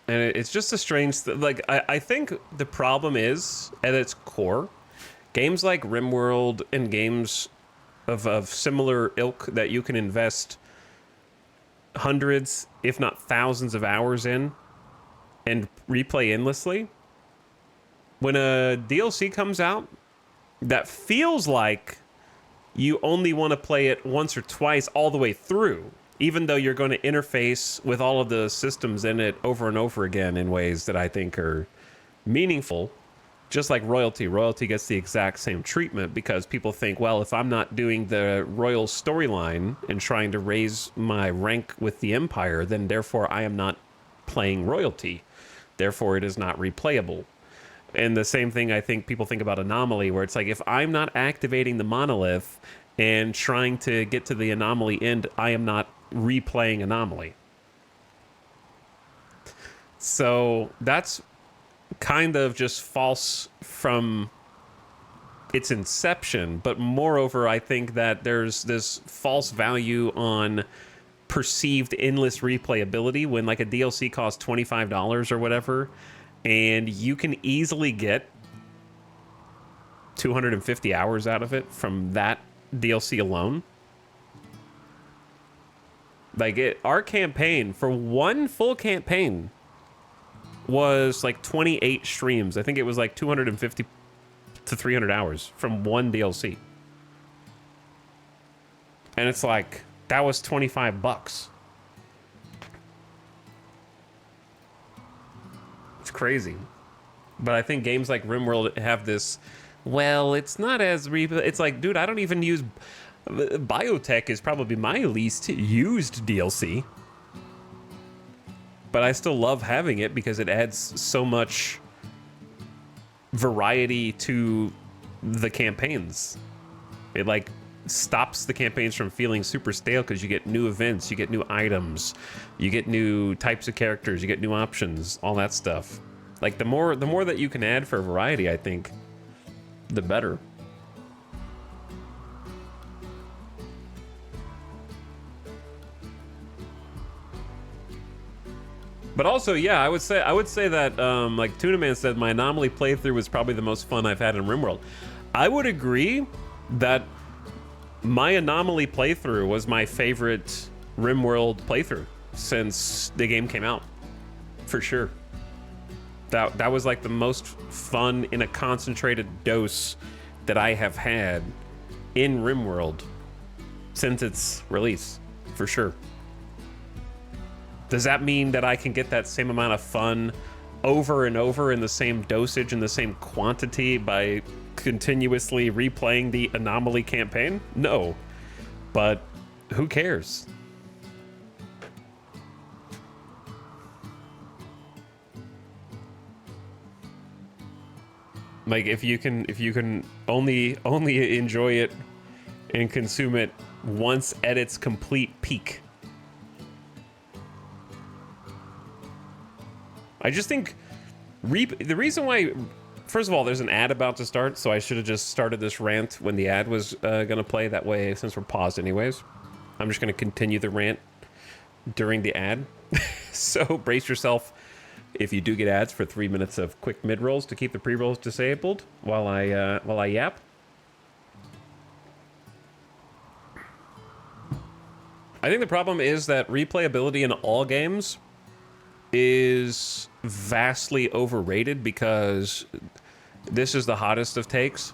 And it's just a strange... Like, I think the problem is, at its core, games like RimWorld and games of similar ilk that you can invest hundreds, if not thousands of hours in and replay endlessly, when a DLC comes out that feels like you only want to play it once or twice all the way through, even though you're going to interface with all of the systems in it over and over again in ways that I think are meaningful, just like Royalty. Royalty gets the exact same treatment because people think, well, if I'm not doing the Royal storyline and trying to raise my rank with the Empire, then therefore I am not playing Royalty. Therefore, it is not replayable. And the same thing I think people think about Anomaly, where it's like, if I'm not activating the monolith and trying to get to the Anomaly end, I am not replaying Anomaly. So that's kind of just false from its inception, but moreover, I think that there's this false value on perceived endless replayability when like a DLC costs $25 or whatever, and you can easily get 250 hours out of it from that DLC alone. Like our campaign, for one full campaign, was like 28 streams. I think it was like 250 to 300 hours from one DLC. And it's like, that was $25. It's crazy. But I think games like RimWorld have this, well, it's not as it's like, dude, I don't even use... Biotech is probably my least used DLC. But I still love having it because it adds so much variety to the campaigns. It like stops the campaigns from feeling super stale because you get new events, you get new items, you get new types of characters, you get new options, all that stuff. Like the more that you can add for variety, I think, the better. But also, yeah, I would say that like Tuna Man said, my Anomaly playthrough was probably the most fun I've had in RimWorld. I would agree that my Anomaly playthrough was my favorite RimWorld playthrough since the game came out, for sure. That was like the most fun in a concentrated dose that I have had in RimWorld since its release, for sure. Does that mean that I can get that same amount of fun over and over in the same dosage and the same quantity by continuously replaying the Anomaly campaign? No, but who cares? Like if you can only enjoy it and consume it once at its complete peak. I just think the reason why, first of all, there's an ad about to start, so I should have just started this rant when the ad was gonna play. That way, since we're paused anyways, I'm just gonna continue the rant during the ad. So brace yourself if you do get ads for 3 minutes of quick mid rolls to keep the pre rolls disabled while I yap. I think the problem is that replayability in all games is vastly overrated because this is the hottest of takes.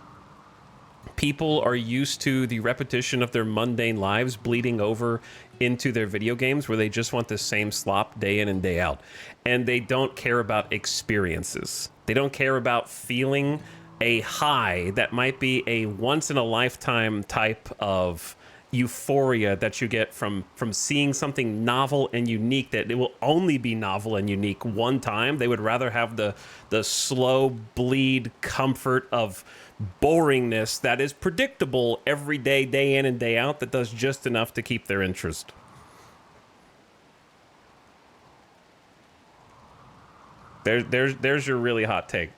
People are used to the repetition of their mundane lives bleeding over into their video games where they just want the same slop day in and day out. And they don't care about experiences. They don't care about feeling a high that might be a once-in-a-lifetime type of euphoria that you get from seeing something novel and unique, that it will only be novel and unique one time. They would rather have the slow bleed comfort of boringness that is predictable every day, day in and day out, that does just enough to keep their interest. There's your really hot take.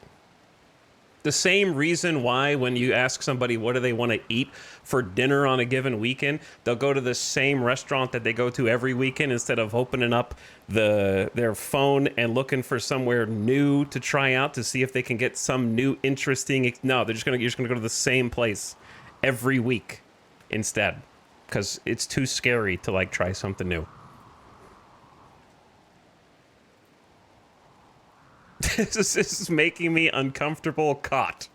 The same reason why when you ask somebody what do they want to eat for dinner on a given weekend, they'll go to the same restaurant that they go to every weekend instead of opening up their phone and looking for somewhere new to try out to see if they can get some new interesting. No, you're just gonna go to the same place every week instead because it's too scary to like try something new. This is making me uncomfortable, caught.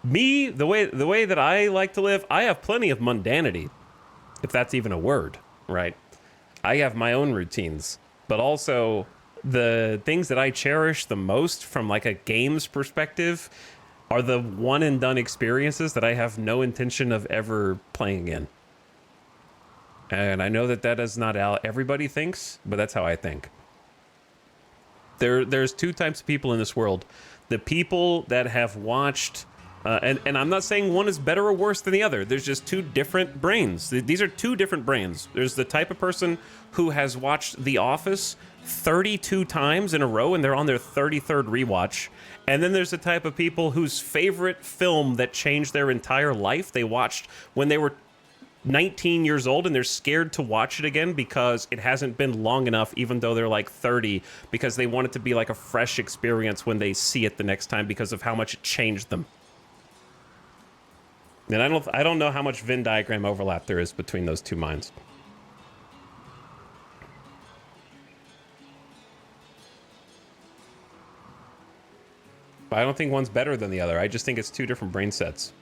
Me, the way that I like to live, I have plenty of mundanity, if that's even a word, right? I have my own routines, but also the things that I cherish the most from like a game's perspective are the one and done experiences that I have no intention of ever playing again. And I know that is not how everybody thinks, but that's how I think. There's two types of people in this world. The people that have watched, and I'm not saying one is better or worse than the other. There's just two different brains. These are two different brains. There's the type of person who has watched The Office 32 times in a row and they're on their 33rd rewatch. And then there's the type of people whose favorite film that changed their entire life they watched when they were 19 years old and they're scared to watch it again because it hasn't been long enough, even though they're like 30, because they want it to be like a fresh experience when they see it the next time because of how much it changed them. And I don't know how much Venn diagram overlap there is between those two minds. But I don't think one's better than the other. I just think it's two different brain sets.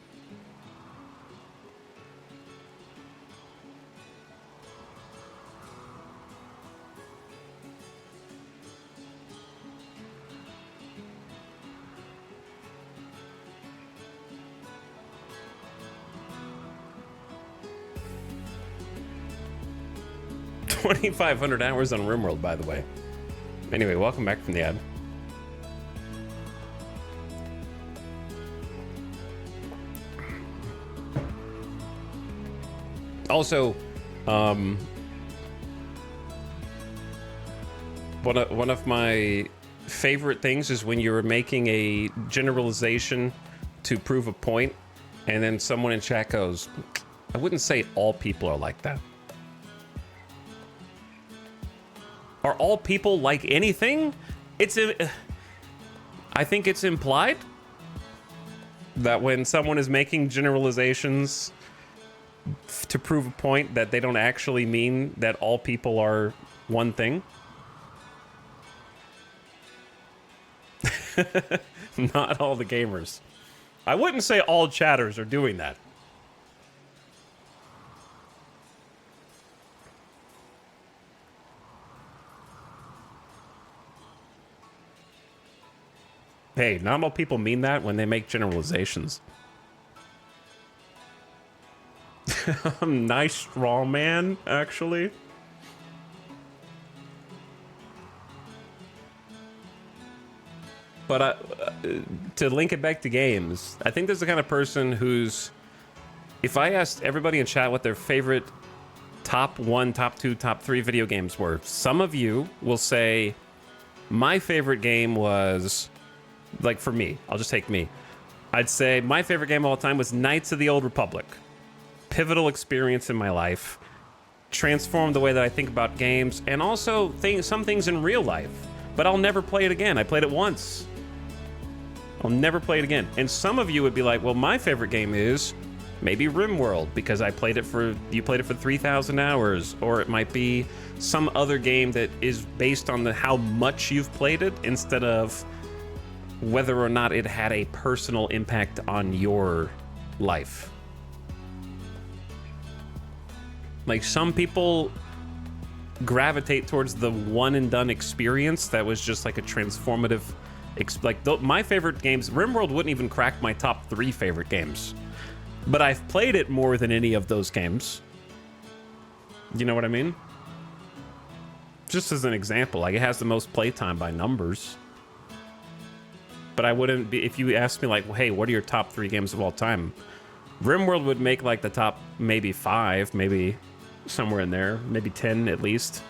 $2,500 hours on RimWorld, by the way. Anyway, welcome back from the ad. Also, one of my favorite things is when you're making a generalization to prove a point, and then someone in chat goes, I wouldn't say all people are like that. Are all people like anything? I think it's implied that when someone is making generalizations to prove a point, that they don't actually mean that all people are one thing. Not all the gamers. I wouldn't say all chatters are doing that. Hey, not all people mean that when they make generalizations. Nice straw man, actually. But to link it back to games, I think there's the kind of person who's... If I asked everybody in chat what their favorite top 1, top 2, top 3 video games were, some of you will say, my favorite game was... Like, for me, I'll just take me. I'd say my favorite game of all time was Knights of the Old Republic. Pivotal experience in my life. Transformed the way that I think about games, and also some things in real life. But I'll never play it again. I played it once. I'll never play it again. And some of you would be like, well, my favorite game is maybe RimWorld, because you played it for 3,000 hours. Or it might be some other game that is based on how much you've played it, instead of whether or not it had a personal impact on your life. Like, some people gravitate towards the one and done experience that was just like a transformative, my favorite games, RimWorld wouldn't even crack my top 3 favorite games, but I've played it more than any of those games. You know what I mean? Just as an example, like, it has the most playtime by numbers. But I wouldn't be, if you asked me like, well, hey, what are your top 3 games of all time? RimWorld would make like the top maybe 5, maybe somewhere in there, maybe 10 at least.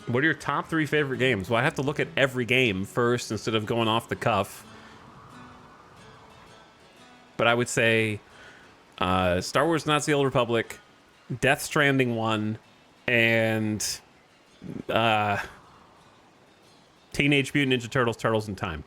What are your top 3 favorite games? Well, I have to look at every game first instead of going off the cuff. But I would say Star Wars Knights of the Old Republic, Death Stranding 1, and Teenage Mutant Ninja Turtles, Turtles in Time.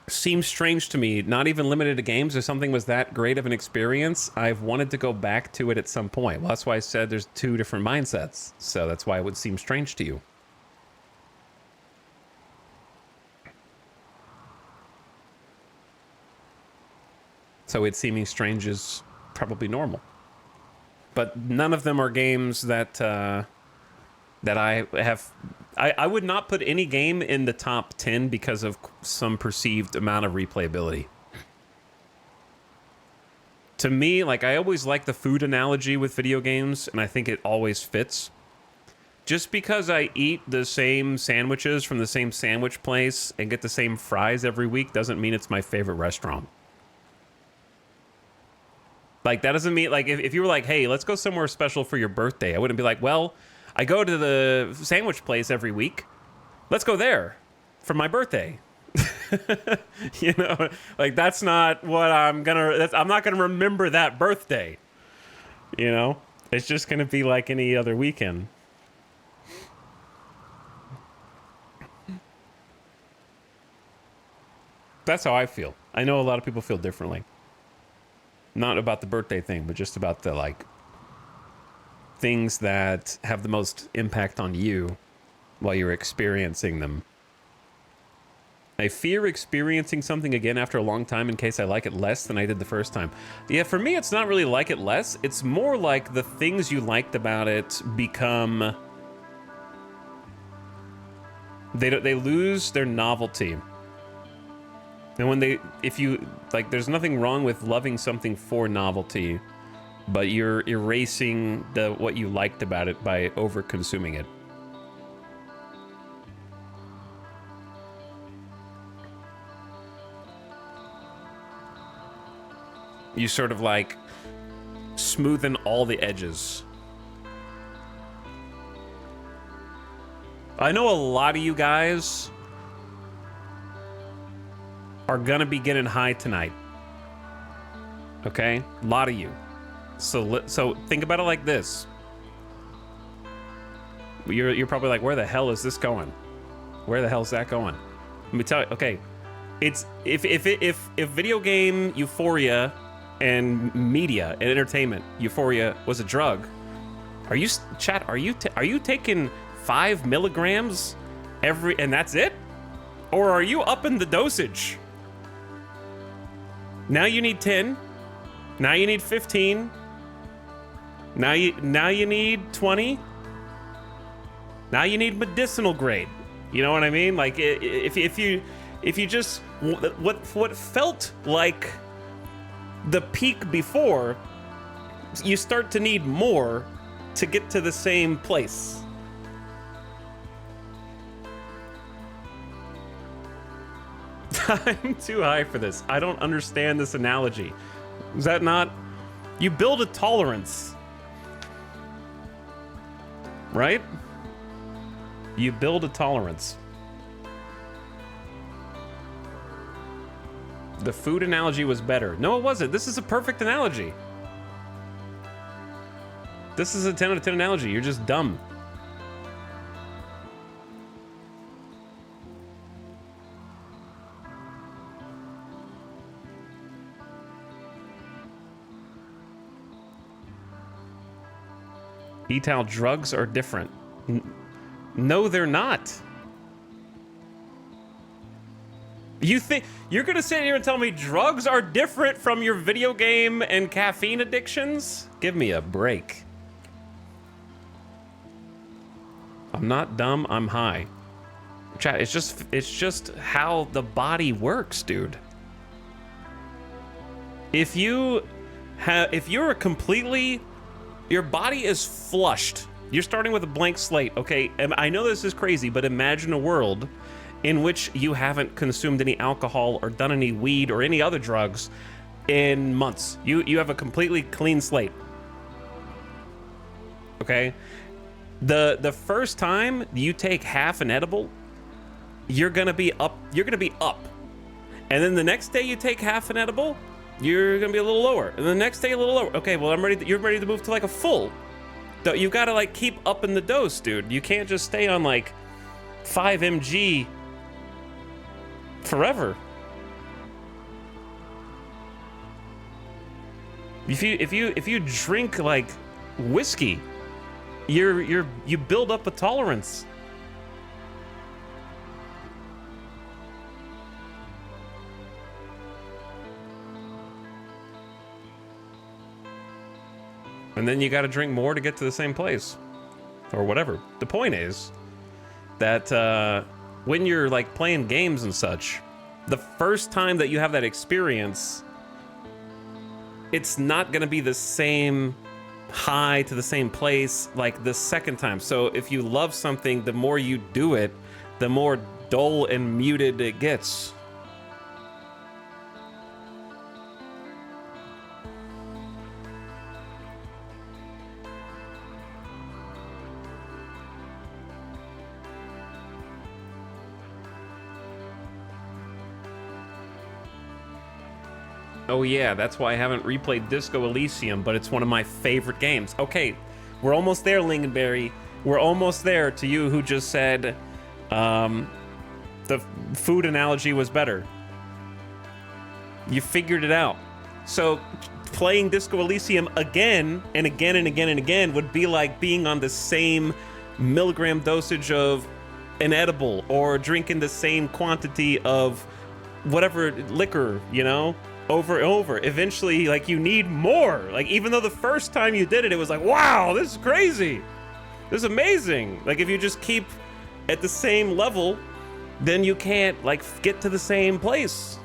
Seems strange to me, not even limited to games. If something was that great of an experience, I've wanted to go back to it at some point. Well, that's why I said there's 2 different mindsets. So that's why it would seem strange to you. So it seeming strange is probably normal. But none of them are games that that I have... I would not put any game in the top 10 because of some perceived amount of replayability. To me, like, I always like the food analogy with video games, and I think it always fits. Just because I eat the same sandwiches from the same sandwich place and get the same fries every week doesn't mean it's my favorite restaurant. Like, that doesn't mean, like, if you were like, hey, let's go somewhere special for your birthday, I wouldn't be like, well, I go to the sandwich place every week. Let's go there for my birthday. You know, like, that's not what I'm not gonna remember that birthday. You know, it's just gonna be like any other weekend. That's how I feel. I know a lot of people feel differently. Not about the birthday thing, but just about the, like, things that have the most impact on you while you're experiencing them. I fear experiencing something again after a long time in case I like it less than I did the first time. Yeah, for me, it's not really like it less. It's more like the things you liked about it become... They lose their novelty. And when there's nothing wrong with loving something for novelty, but you're erasing what you liked about it by over-consuming it. You sort of like smoothen all the edges. I know a lot of you guys are gonna be getting high tonight. Okay? A lot of you. So think about it like this. You're probably like, where the hell is this going? Where the hell is that going? Let me tell you. Okay, it's if video game euphoria and media and entertainment euphoria was a drug, are you taking 5 milligrams and that's it, or are you upping the dosage? Now you need 10. Now you need 15. Now you need 20. Now you need medicinal grade. You know what I mean? Like if you just what felt like the peak before, you start to need more to get to the same place. I'm too high for this. I don't understand this analogy. Is that not? You build a tolerance, right? You build a tolerance. The food analogy was better. No, it wasn't. This is a perfect analogy. This is a 10 out of 10 analogy. You're just dumb. Etal, drugs are different. No, they're not. You think you're gonna sit here and tell me drugs are different from your video game and caffeine addictions? Give me a break. I'm not dumb, I'm high. Chat, it's just how the body works, dude. If you're a completely, your body is flushed. You're starting with a blank slate, okay? And I know this is crazy, but imagine a world in which you haven't consumed any alcohol or done any weed or any other drugs in months. You have a completely clean slate. Okay? The first time you take half an edible, you're gonna be up. And then the next day you take half an edible, you're gonna be a little lower. And the next day a little lower. Okay, well you're ready to move to like a full. You gotta like keep upping the dose, dude. You can't just stay on like 5 mg forever. If you drink like whiskey, you build up a tolerance. And then you got to drink more to get to the same place, or whatever. The point is that when you're like playing games and such, the first time that you have that experience, it's not going to be the same high to the same place like the second time. So if you love something, the more you do it, the more dull and muted it gets. Oh yeah, that's why I haven't replayed Disco Elysium, but it's one of my favorite games. Okay, we're almost there, Lingonberry. We're almost there to you who just said the food analogy was better. You figured it out. So playing Disco Elysium again and again and again and again would be like being on the same milligram dosage of an edible or drinking the same quantity of whatever liquor, you know? Over and over. Eventually, like, you need more. Like, even though the first time you did it, it was like, wow, this is crazy. This is amazing. Like, if you just keep at the same level, then you can't, like, get to the same place.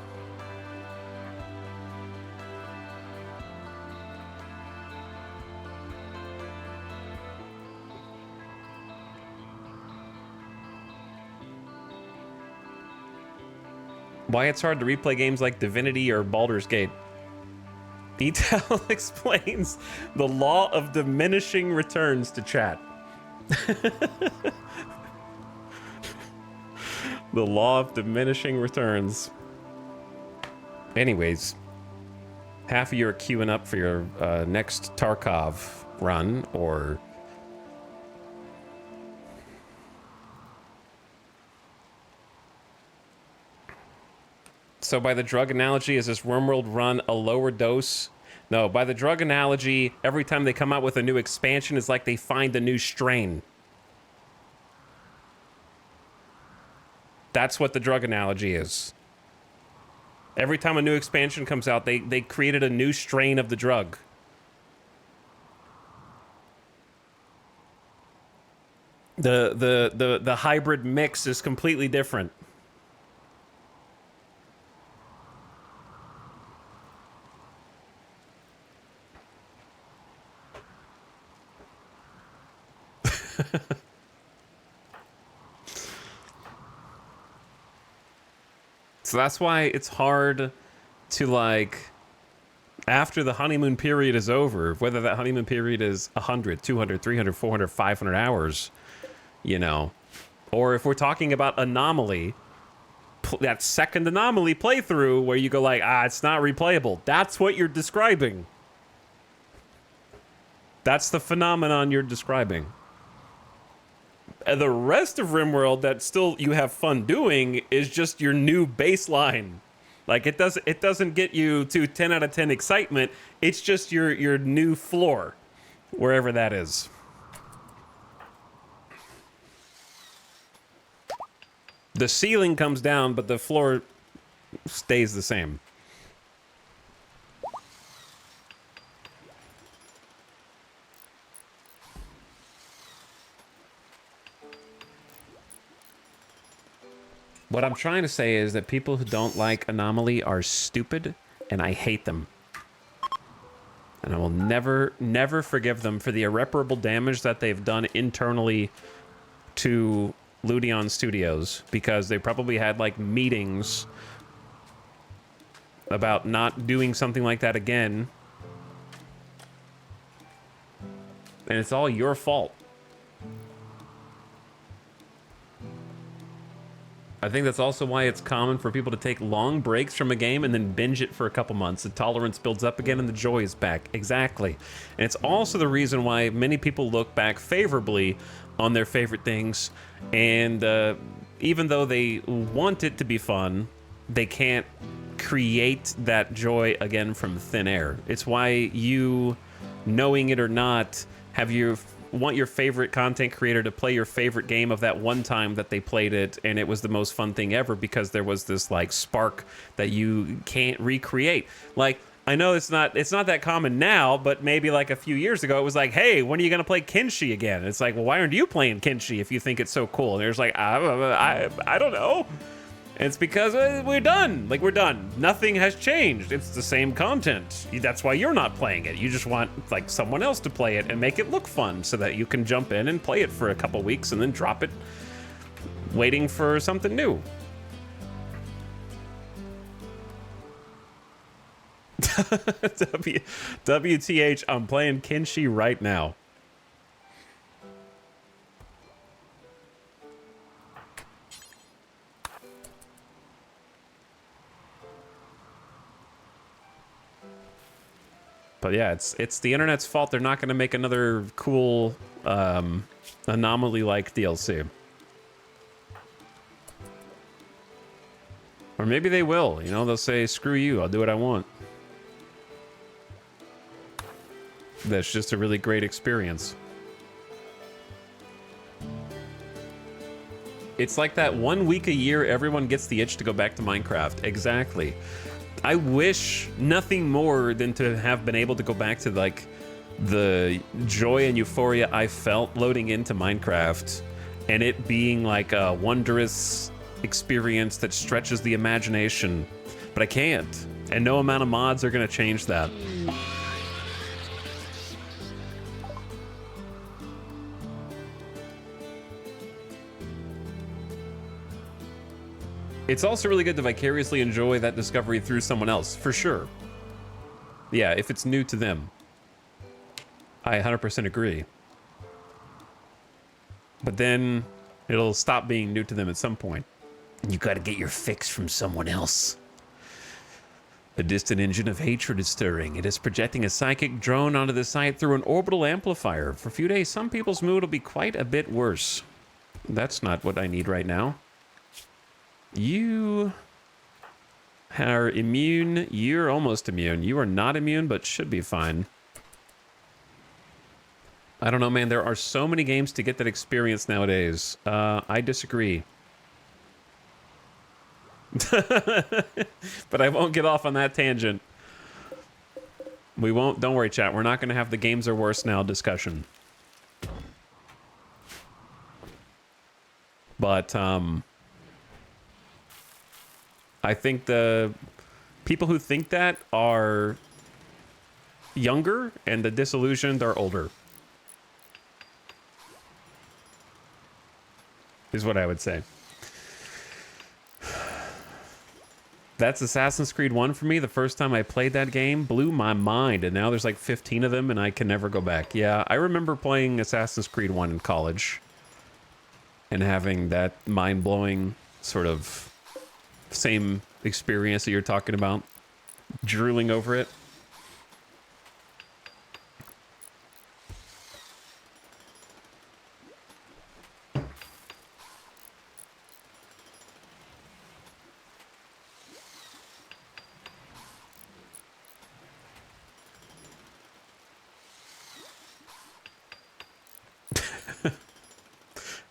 Why it's hard to replay games like Divinity or Baldur's Gate. Etal explains the law of diminishing returns to chat. The law of diminishing returns. Anyways, half of you are queuing up for your next Tarkov run, or... So by the drug analogy, is this RimWorld run a lower dose? No, by the drug analogy, every time they come out with a new expansion, it's like they find a new strain. That's what the drug analogy is. Every time a new expansion comes out, they created a new strain of the drug. The hybrid mix is completely different. So that's why it's hard to, like, after the honeymoon period is over, whether that honeymoon period is 100, 200, 300, 400, 500 hours, you know, or if we're talking about Anomaly, that second Anomaly playthrough where you go like, it's not replayable. That's what you're describing. That's the phenomenon you're describing. The rest of RimWorld that still you have fun doing is just your new baseline. Like, it doesn't get you to 10 out of 10 excitement. It's just your new floor, wherever that is. The ceiling comes down, but the floor stays the same. What I'm trying to say is that people who don't like Anomaly are stupid, and I hate them. And I will never, never forgive them for the irreparable damage that they've done internally to Ludion Studios, because they probably had, like, meetings about not doing something like that again. And it's all your fault. I think that's also why it's common for people to take long breaks from a game and then binge it for a couple months. The tolerance builds up again and the joy is back. Exactly. And it's also the reason why many people look back favorably on their favorite things. And even though they want it to be fun, they can't create that joy again from thin air. It's why you, knowing it or not, want your favorite content creator to play your favorite game of that one time that they played it and it was the most fun thing ever, because there was this, like, spark that you can't recreate. Like, I know it's not that common now, but maybe like a few years ago it was like, hey, when are you gonna play Kenshi again? And it's like, well, why aren't you playing Kenshi if you think it's so cool? And there's like, I don't know. And it's because we're done. Like, we're done. Nothing has changed. It's the same content. That's why you're not playing it. You just want, like, someone else to play it and make it look fun so that you can jump in and play it for a couple weeks and then drop it, waiting for something new. WTH, I'm playing Kenshi right now. But yeah, it's the internet's fault. They're not going to make another cool Anomaly-like DLC. Or maybe they will. You know, they'll say, screw you, I'll do what I want. That's just a really great experience. It's like that 1 week a year everyone gets the itch to go back to Minecraft. Exactly. I wish nothing more than to have been able to go back to, like, the joy and euphoria I felt loading into Minecraft, and it being like a wondrous experience that stretches the imagination. But I can't, and no amount of mods are going to change that. It's also really good to vicariously enjoy that discovery through someone else, for sure. Yeah, if it's new to them. I 100% agree. But then it'll stop being new to them at some point. You gotta get your fix from someone else. A distant engine of hatred is stirring. It is projecting a psychic drone onto the site through an orbital amplifier. For a few days, some people's mood will be quite a bit worse. That's not what I need right now. You are immune. You're almost immune. You are not immune, but should be fine. I don't know, man. There are so many games to get that experience nowadays. I disagree. But I won't get off on that tangent. We won't. Don't worry, chat. We're not going to have the games are worse now discussion. But I think the people who think that are younger and the disillusioned are older. Is what I would say. That's Assassin's Creed 1 for me. The first time I played that game blew my mind, and now there's like 15 of them and I can never go back. Yeah, I remember playing Assassin's Creed 1 in college and having that mind-blowing sort of same experience that you're talking about, drooling over it.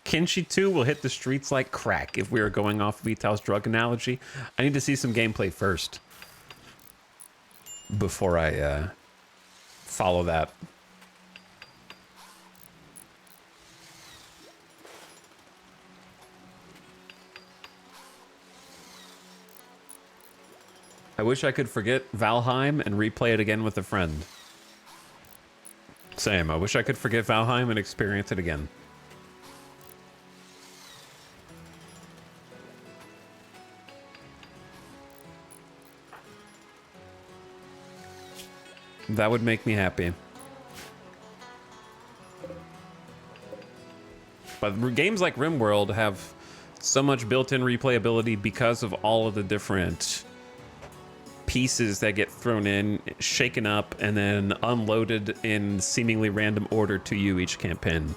Kenshi 2 will hit the streets like crack if we are going off of Etal's drug analogy. I need to see some gameplay first before I follow that. I wish I could forget Valheim and replay it again with a friend. Same. I wish I could forget Valheim and experience it again. That would make me happy. But games like RimWorld have so much built-in replayability because of all of the different pieces that get thrown in, shaken up, and then unloaded in seemingly random order to you each campaign.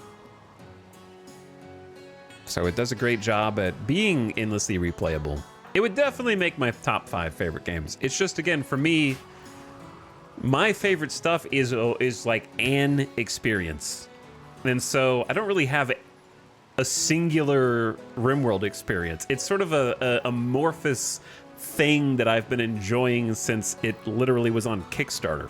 So it does a great job at being endlessly replayable. It would definitely make my top 5 favorite games. It's just, again, for me, my favorite stuff is like an experience. And so I don't really have a singular RimWorld experience. It's sort of a amorphous thing that I've been enjoying since it literally was on Kickstarter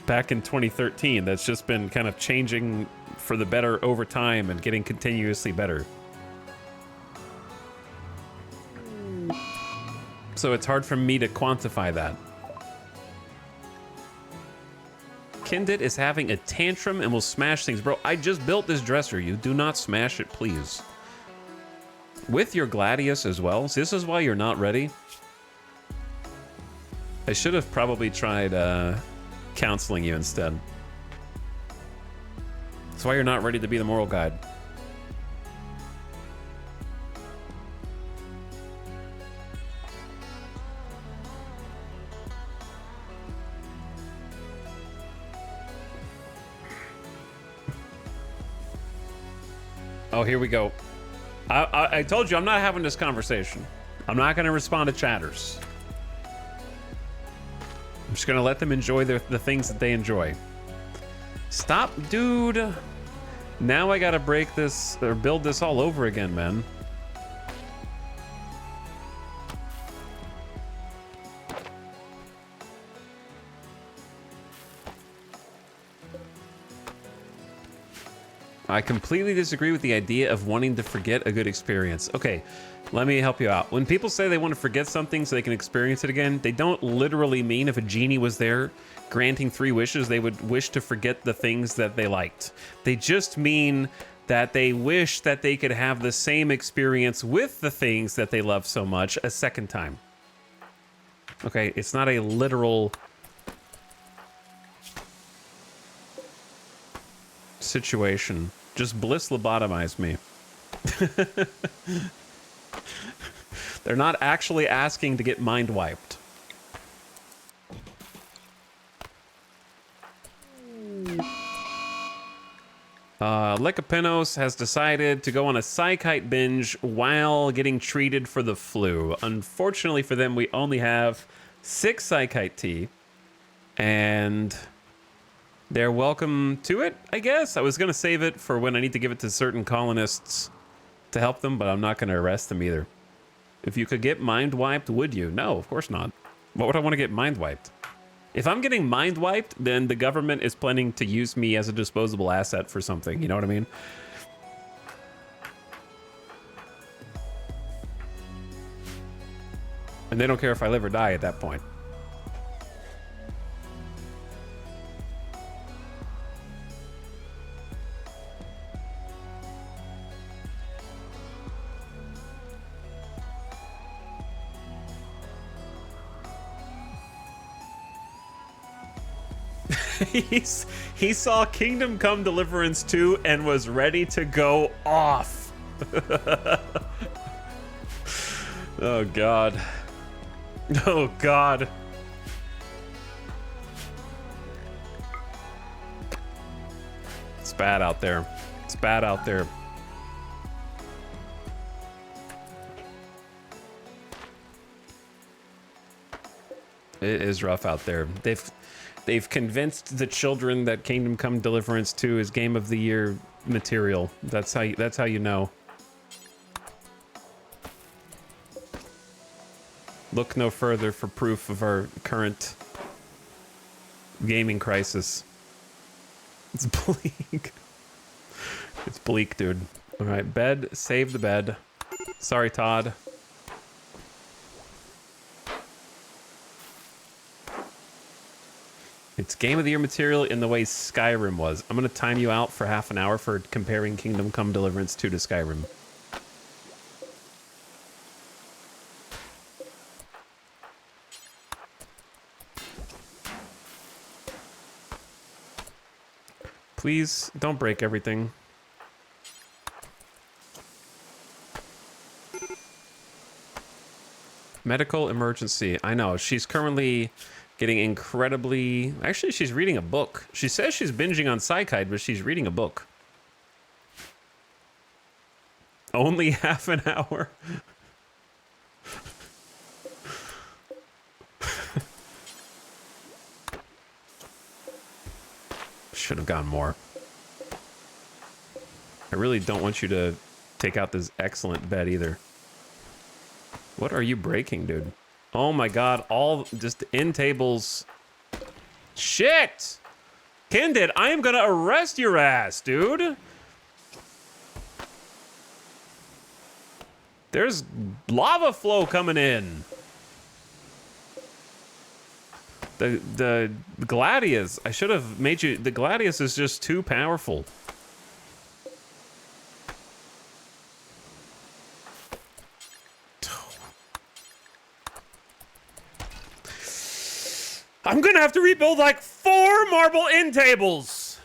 back in 2013. That's just been kind of changing for the better over time and getting continuously better. So it's hard for me to quantify that. Kindit is having a tantrum and will smash things. Bro, I just built this dresser. You do not smash it, please. With your Gladius as well. So this is why you're not ready. I should have probably tried counseling you instead. That's why you're not ready to be the moral guide. Oh, here we go. I told you I'm not having this conversation. I'm not going to respond to chatters. I'm just going to let them enjoy the things that they enjoy. Stop, dude. Now I got to break this or build this all over again, man. I completely disagree with the idea of wanting to forget a good experience. Okay, let me help you out. When people say they want to forget something so they can experience it again, they don't literally mean if a genie was there granting 3 wishes, they would wish to forget the things that they liked. They just mean that they wish that they could have the same experience with the things that they love so much a second time. Okay, it's not a literal situation. Just bliss lobotomize me. They're not actually asking to get mind wiped. Lycopenos has decided to go on a psychite binge while getting treated for the flu. Unfortunately for them, we only have 6 psychite tea, and they're welcome to it, I guess. I was going to save it for when I need to give it to certain colonists to help them, but I'm not going to arrest them either. If you could get mind wiped, would you? No, of course not. Why would I want to get mind wiped? If I'm getting mind wiped, then the government is planning to use me as a disposable asset for something. You know what I mean? And they don't care if I live or die at that point. He saw Kingdom Come Deliverance 2 and was ready to go off. Oh god. Oh god. It's bad out there. It's bad out there. It is rough out there. They've convinced the children that Kingdom Come Deliverance 2 is Game of the Year material. That's how you know. Look no further for proof of our current gaming crisis. It's bleak. It's bleak, dude. All right, bed. Save the bed. Sorry, Todd. It's Game of the Year material in the way Skyrim was. I'm going to time you out for half an hour for comparing Kingdom Come Deliverance 2 to Skyrim. Please, don't break everything. Medical emergency. I know, she's currently getting incredibly... Actually, she's reading a book. She says she's binging on Psychite, but she's reading a book. Only half an hour. Should have gotten more. I really don't want you to take out this excellent bed either. What are you breaking, dude? Oh my god, all just end tables. Shit! Kinded, I am gonna arrest your ass, dude. There's lava flow coming in. The Gladius, I should have made you, the Gladius is just too powerful. I'm gonna have to rebuild like 4 marble end tables.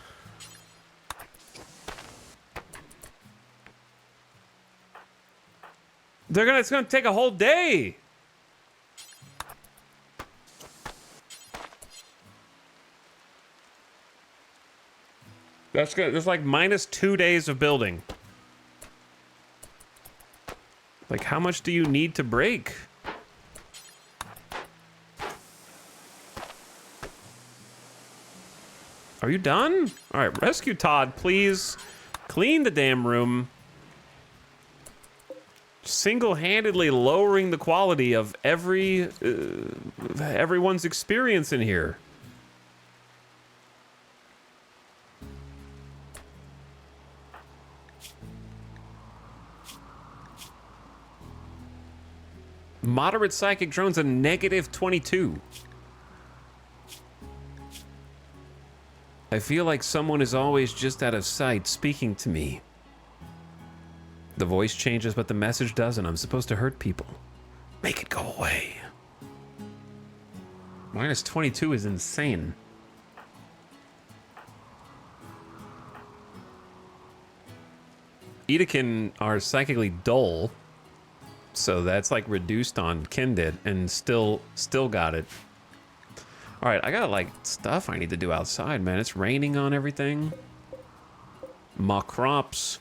It's gonna take a whole day. That's good. There's like minus 2 days of building. Like, how much do you need to break? Are you done? All right, rescue Todd, please. Clean the damn room. Single-handedly lowering the quality of everyone's experience in here. Moderate psychic drones a -22. I feel like someone is always just out of sight speaking to me. The voice changes, but the message doesn't. I'm supposed to hurt people. Make it go away. Minus 22 is insane. Edakin are psychically dull, so that's like reduced on Kinded, and still got it. All right, I got like stuff I need to do outside, man. It's raining on everything. My crops.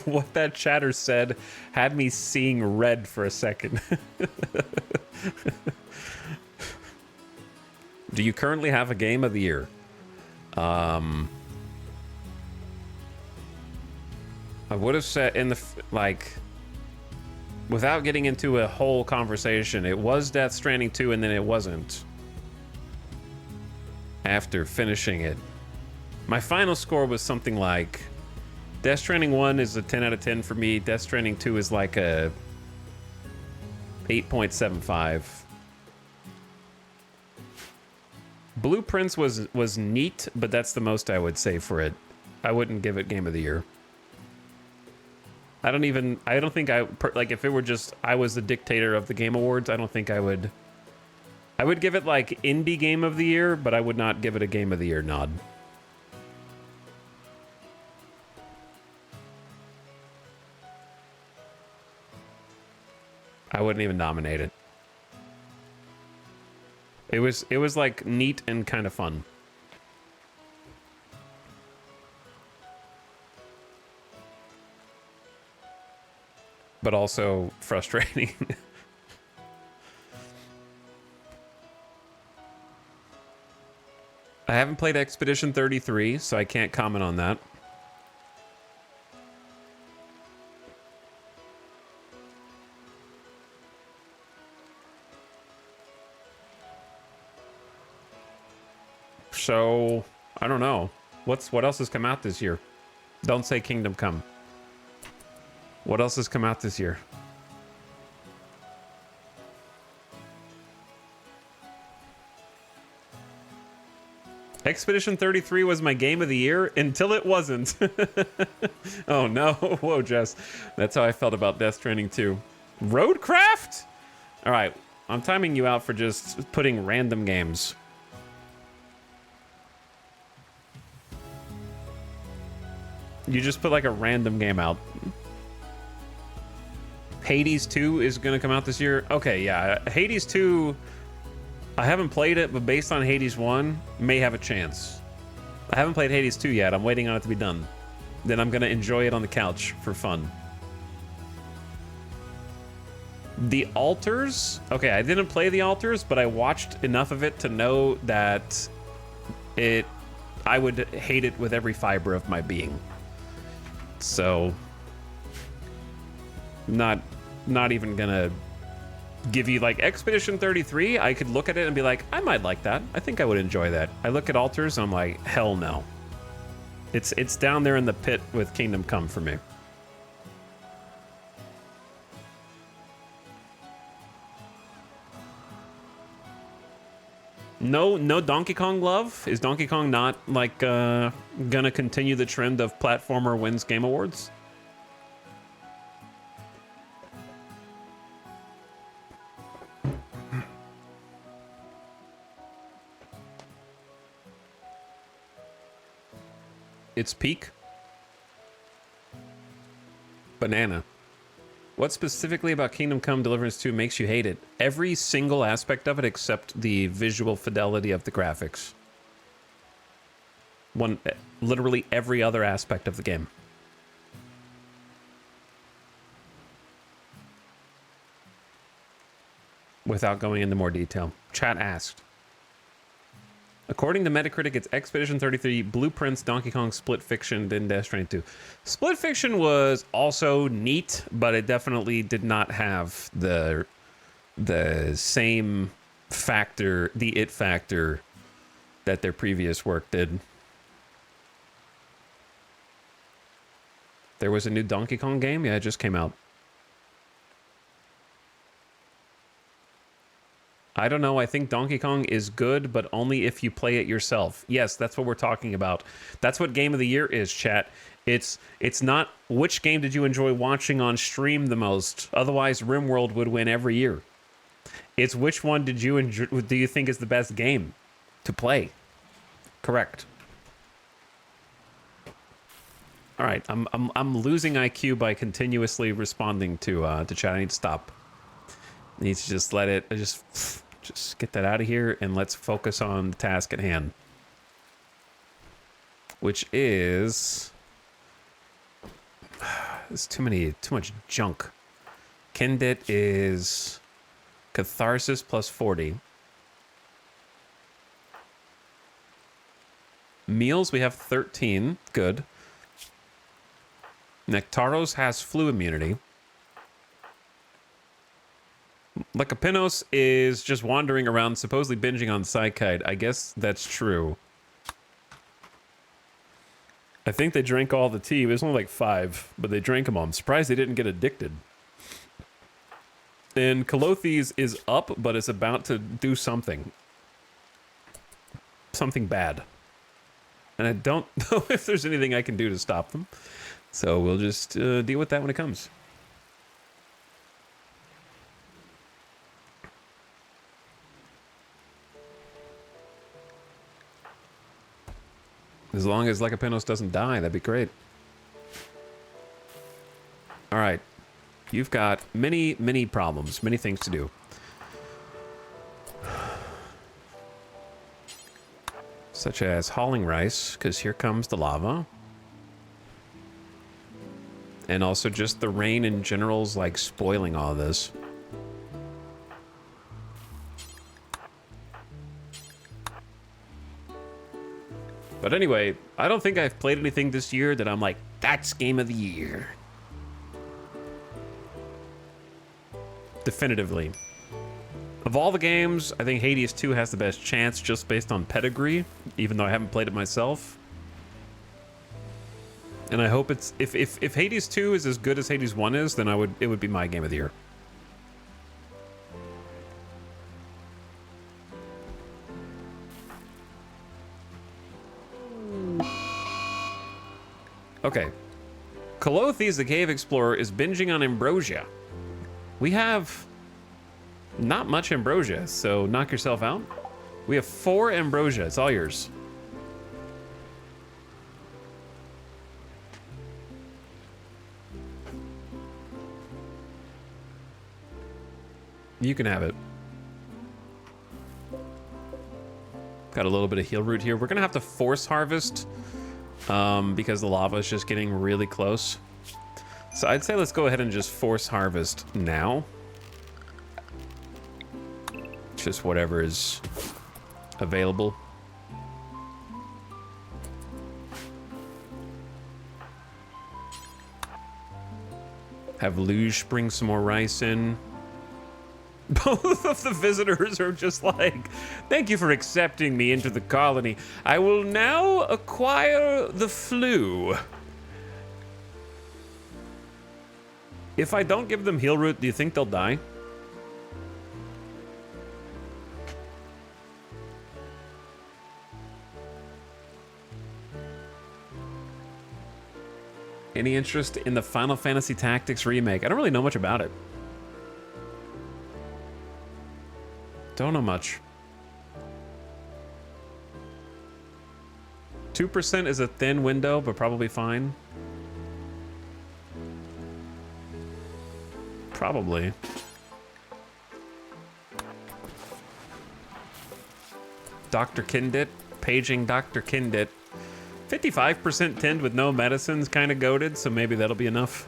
What that chatter said had me seeing red for a second. Do you currently have a game of the year? I would have said in the, like, without getting into a whole conversation, it was Death Stranding 2 and then it wasn't. After finishing it. My final score was something like, Death Stranding 1 is a 10 out of 10 for me. Death Stranding 2 is like a 8.75. Blueprints was neat, but that's the most I would say for it. I wouldn't give it Game of the Year. I don't think like if it were just I was the dictator of the Game Awards, I don't think I would give it like Indie Game of the Year, but I would not give it a Game of the Year nod. I wouldn't even nominate it. It was like neat and kind of fun. But also frustrating. I haven't played Expedition 33, so I can't comment on that. So, I don't know. What else has come out this year? Don't say Kingdom Come. What else has come out this year? Expedition 33 was my game of the year until it wasn't. Oh no. Whoa, Jess. That's how I felt about Death Stranding 2. Roadcraft? All right. I'm timing you out for just putting random games. You just put like a random game out. Hades 2 is going to come out this year. Okay, yeah. Hades 2, I haven't played it, but based on Hades 1, may have a chance. I haven't played Hades 2 yet. I'm waiting on it to be done. Then I'm going to enjoy it on the couch for fun. The Altars. Okay, I didn't play The Altars, but I watched enough of it to know that I would hate it with every fiber of my being. So, not even gonna give you like Expedition 33. I could look at it and be like, I might like that. I think I would enjoy that. I look at Altars and I'm like, hell no. It's down there in the pit with Kingdom Come for me. No Donkey Kong love? Is Donkey Kong not like gonna continue the trend of platformer wins Game Awards? Its peak? Banana. What specifically about Kingdom Come Deliverance 2 makes you hate it? Every single aspect of it except the visual fidelity of the graphics. Literally every other aspect of the game. Without going into more detail. Chat asked. According to Metacritic, it's Expedition 33, Blueprints, Donkey Kong, Split Fiction, then Death Stranding 2. Split Fiction was also neat, but it definitely did not have the same factor, the it factor, that their previous work did. There was a new Donkey Kong game? Yeah, it just came out. I don't know. I think Donkey Kong is good, but only if you play it yourself. Yes, that's what we're talking about. That's what Game of the Year is, chat. It's not which game did you enjoy watching on stream the most. Otherwise, RimWorld would win every year. It's which one did you enjoy, do you think is the best game to play? Correct. All right, I'm losing IQ by continuously responding to chat. I need to stop. I need to just let it just get that out of here, and let's focus on the task at hand, which is there's too much junk. Kindit is Catharsis plus 40. Meals, we have 13. Good. Nectaros has flu immunity. Lycopinos is just wandering around, supposedly binging on Psykite. I guess that's true. I think they drank all the tea. It was only like 5, but they drank them all. I'm surprised they didn't get addicted. And Colothes is up, but it's about to do something. Something bad. And I don't know if there's anything I can do to stop them. So we'll just deal with that when it comes. As long as Lycopinos doesn't die, that'd be great. All right. You've got many, many problems, many things to do. Such as hauling rice, because here comes the lava. And also just the rain in general's like spoiling all this. But anyway, I don't think I've played anything this year that I'm like, that's game of the year. Definitively. Of all the games, I think Hades 2 has the best chance just based on pedigree, even though I haven't played it myself. And I hope it's if Hades 2 is as good as Hades 1 is, then it would be my game of the year. Okay. Colothes, the cave explorer, is binging on ambrosia. We have not much ambrosia, so knock yourself out. We have 4 ambrosia. It's all yours. You can have it. Got a little bit of heal root here. We're gonna have to force harvest because the lava is just getting really close. So I'd say let's go ahead and just force harvest now. Just whatever is available. Have Luge bring some more rice in. Both of the visitors are just like, thank you for accepting me into the colony. I will now acquire the flu. If I don't give them heal root, do you think they'll die? Any interest in the Final Fantasy Tactics remake? I don't really know much about it. Don't know much. 2% is a thin window, but probably fine. Probably. Dr. Kindit, paging Dr. Kindit. 55% tinned with no medicines, kind of goated, so maybe that'll be enough.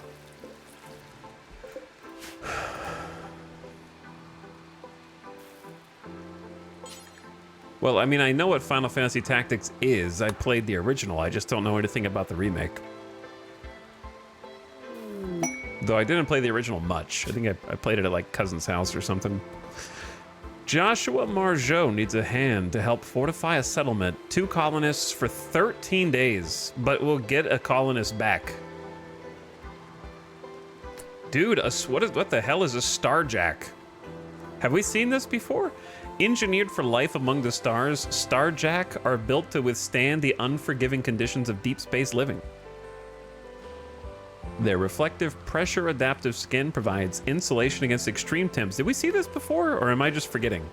Well, I mean, I know what Final Fantasy Tactics is. I played the original. I just don't know anything about the remake. Though I didn't play the original much. I think I played it at like cousin's house or something. Joshua Margeau needs a hand to help fortify a settlement. 2 colonists for 13 days, but we'll get a colonist back. Dude, what the hell is a Starjack? Have we seen this before? Engineered for life among the stars, Starjack are built to withstand the unforgiving conditions of deep space living. Their reflective, pressure-adaptive skin provides insulation against extreme temps. Did we see this before, or am I just forgetting?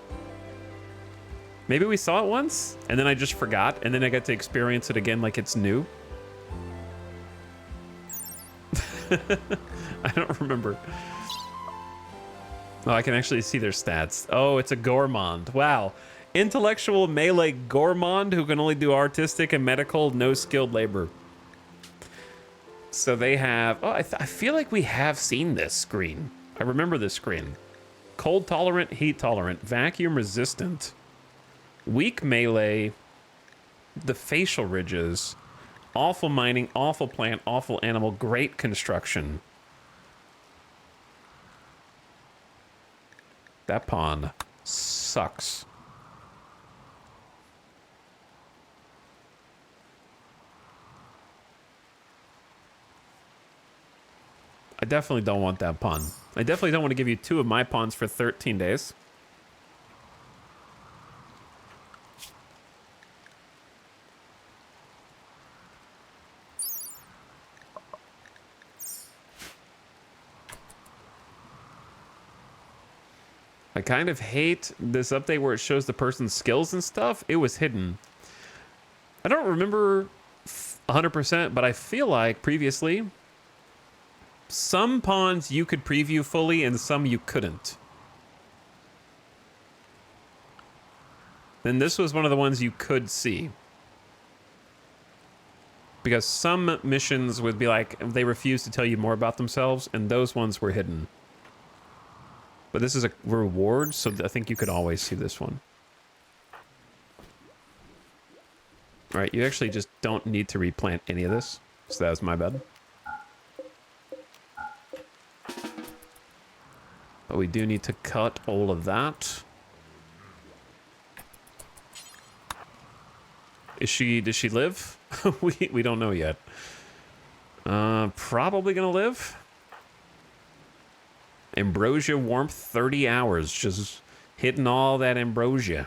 Maybe we saw it once, and then I just forgot, and then I got to experience it again like it's new. I don't remember. Oh, I can actually see their stats. Oh, it's a gourmand. Wow. Intellectual melee gourmand who can only do artistic and medical, no skilled labor. So they have... Oh, I feel like we have seen this screen. I remember this screen. Cold tolerant, heat tolerant, vacuum resistant, weak melee, the facial ridges, awful mining, awful plant, awful animal, great construction. That pawn sucks. I definitely don't want that pawn. I definitely don't want to give you 2 of my pawns for 13 days. I kind of hate this update where it shows the person's skills and stuff. It was hidden. I don't remember 100%, but I feel like previously, some pawns you could preview fully and some you couldn't. And this was one of the ones you could see. Because some missions would be like, they refuse to tell you more about themselves, and those ones were hidden. But this is a reward, so I think you could always see this one. All right, you actually just don't need to replant any of this, so that was my bad. But we do need to cut all of that. Does she live? we don't know yet. Probably gonna live. Ambrosia warmth 30 hours, just hitting all that ambrosia.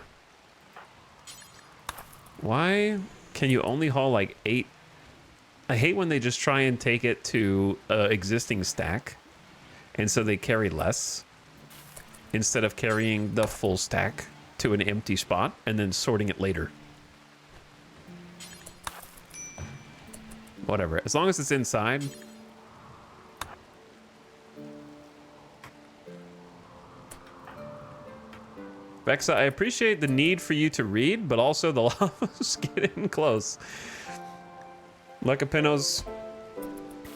Why can you only haul like 8? I hate when they just try and take it to existing stack, and so they carry less instead of carrying the full stack to an empty spot and then sorting it later. Whatever, as long as it's inside. Vexa, I appreciate the need for you to read, but also the lava's getting close. Lecapinos,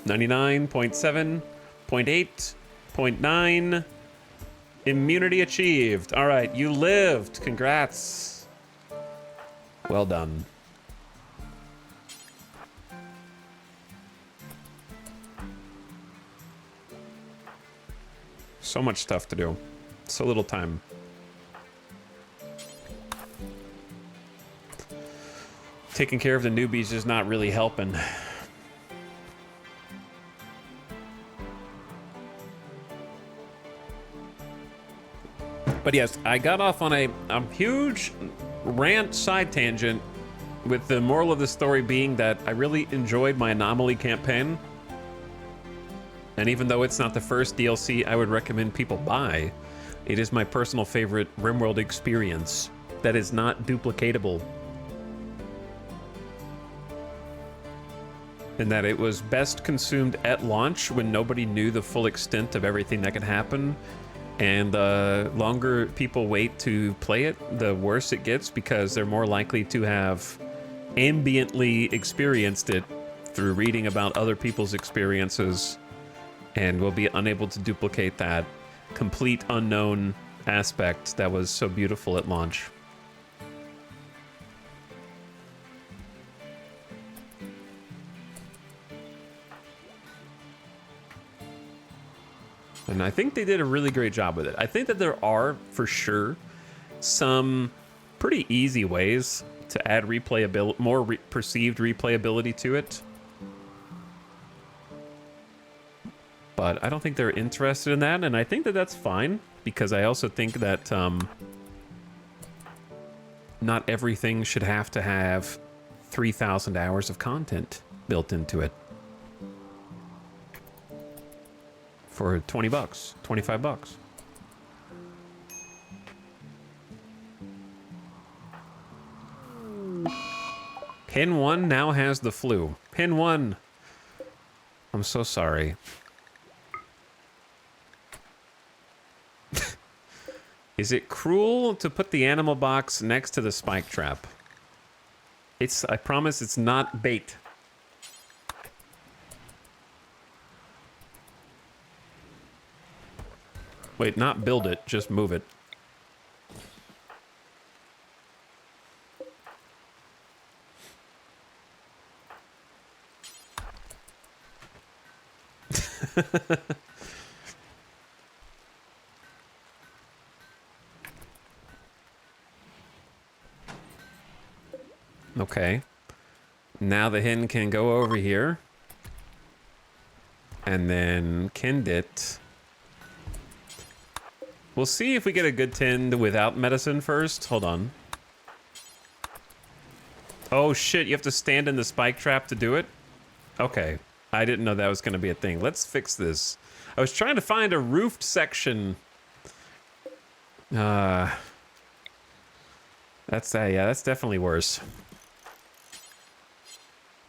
99.7, 0.8, 0.9. Immunity achieved. All right, you lived. Congrats. Well done. So much stuff to do. So little time. Taking care of the newbies is not really helping. But yes, I got off on a huge rant side tangent with the moral of the story being that I really enjoyed my Anomaly campaign. And even though it's not the first DLC I would recommend people buy, it is my personal favorite RimWorld experience that is not duplicatable. And that it was best consumed at launch when nobody knew the full extent of everything that could happen. And the longer people wait to play it, the worse it gets because they're more likely to have ambiently experienced it through reading about other people's experiences and will be unable to duplicate that complete unknown aspect that was so beautiful at launch. And I think they did a really great job with it. I think that there are, for sure, some pretty easy ways to add replayability, more perceived replayability to it. But I don't think they're interested in that, and I think that that's fine. because I also think that not everything should have to have 3,000 hours of content built into it. For 20 bucks, 25 bucks. Pin 1 now has the flu. Pin 1. I'm so sorry. Is it cruel to put the animal box next to the spike trap? I promise it's not bait. Wait, not build it, just move it. Okay. Now the hen can go over here. And then kend it. We'll see if we get a good tend without medicine first. Hold on. Oh shit, you have to stand in the spike trap to do it? Okay. I didn't know that was going to be a thing. Let's fix this. I was trying to find a roofed section. Yeah, that's definitely worse.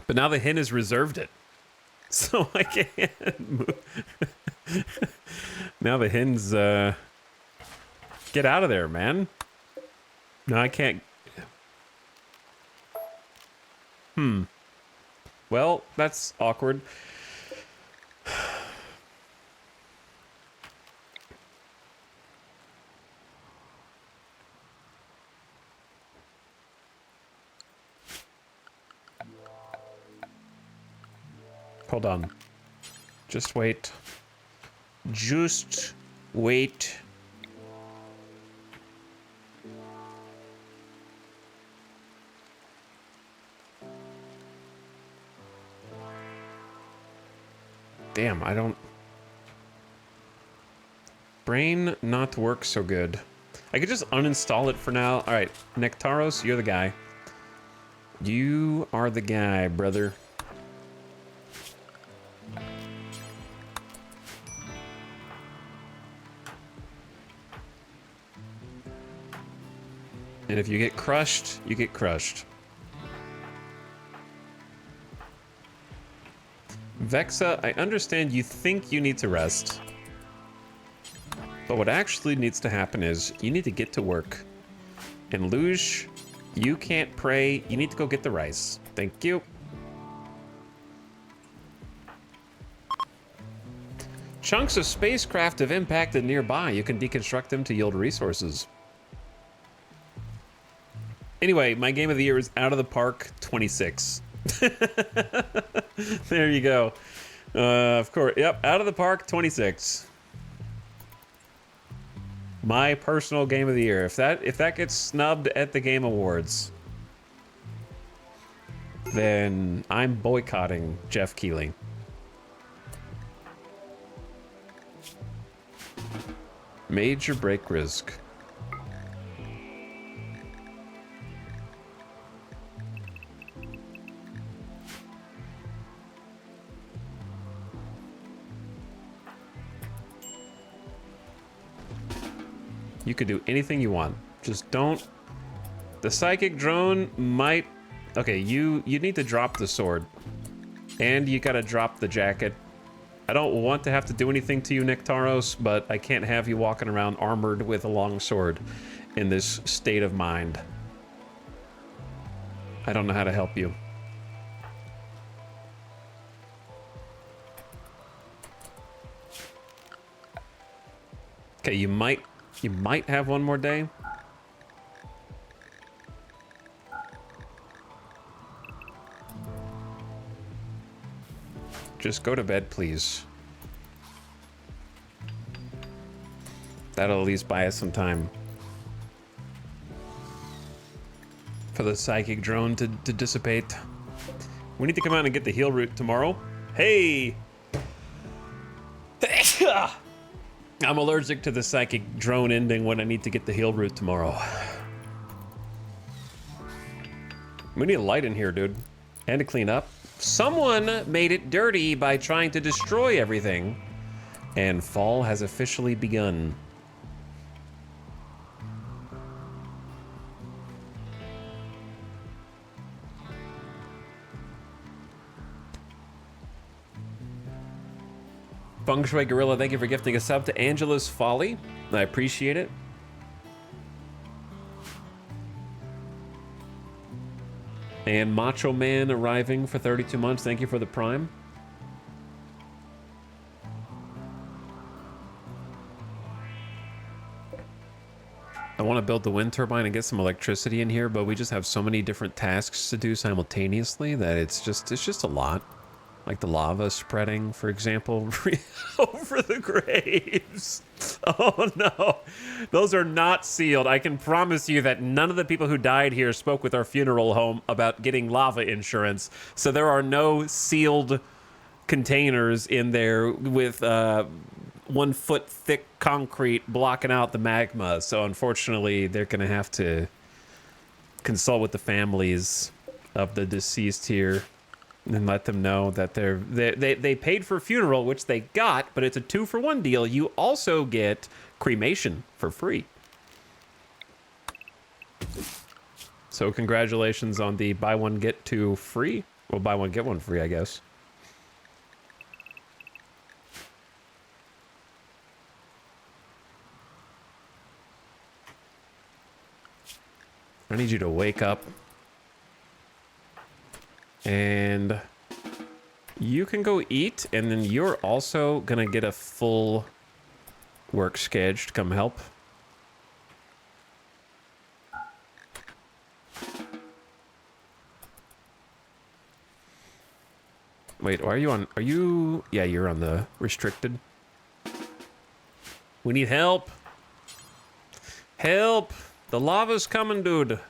But now the hen has reserved it. So I can't move. Now the hen's, get out of there, man. No, I can't. Well, that's awkward. Hold on. Just wait. Just wait. Damn, I don't... Brain not work so good. I could just uninstall it for now. All right, Nectaros, you're the guy. You are the guy, brother. And if you get crushed, you get crushed. Vexa, I understand you think you need to rest. But what actually needs to happen is you need to get to work. And Luge, you can't pray. You need to go get the rice. Thank you. Chunks of spacecraft have impacted nearby. You can deconstruct them to yield resources. Anyway, my game of the year is Out of the Park 26. There you go. Of course. Yep, Out of the Park 26. My personal game of the year. If that gets snubbed at the Game Awards, then I'm boycotting Jeff Keighley. Major break risk. You could do anything you want. Just don't. The psychic drone might. Okay, you need to drop the sword, and you gotta drop the jacket. I don't want to have to do anything to you, Nectaros, but I can't have you walking around armored with a long sword in this state of mind. I don't know how to help you. Okay, you might have one more day. Just go to bed, please. That'll at least buy us some time for the psychic drone to dissipate. We need to come out and get the heal route tomorrow. Hey! I'm allergic to the psychic drone ending when I need to get the heal route tomorrow. We need a light in here, dude. And to clean up. Someone made it dirty by trying to destroy everything. And fall has officially begun. Feng Shui Gorilla, thank you for gifting a sub to Angela's Folly. I appreciate it. And Macho Man arriving for 32 months. Thank you for the Prime. I want to build the wind turbine and get some electricity in here, but we just have so many different tasks to do simultaneously that it's just a lot. Like the lava spreading, for example, over the graves. Oh no, those are not sealed. I can promise you that none of the people who died here spoke with our funeral home about getting lava insurance. So there are no sealed containers in there with 1 foot thick concrete blocking out the magma. So unfortunately, they're gonna have to consult with the families of the deceased here. And let them know that they paid for a funeral, which they got, but it's a 2-for-1 deal. You also get cremation for free. So congratulations on the buy one get two free. Well, buy one get one free, I guess. I need you to wake up. And you can go eat, and then you're also gonna get a full work schedule to come help. Wait, are you, yeah, you're on the restricted. We need help. Help! The lava's coming, dude.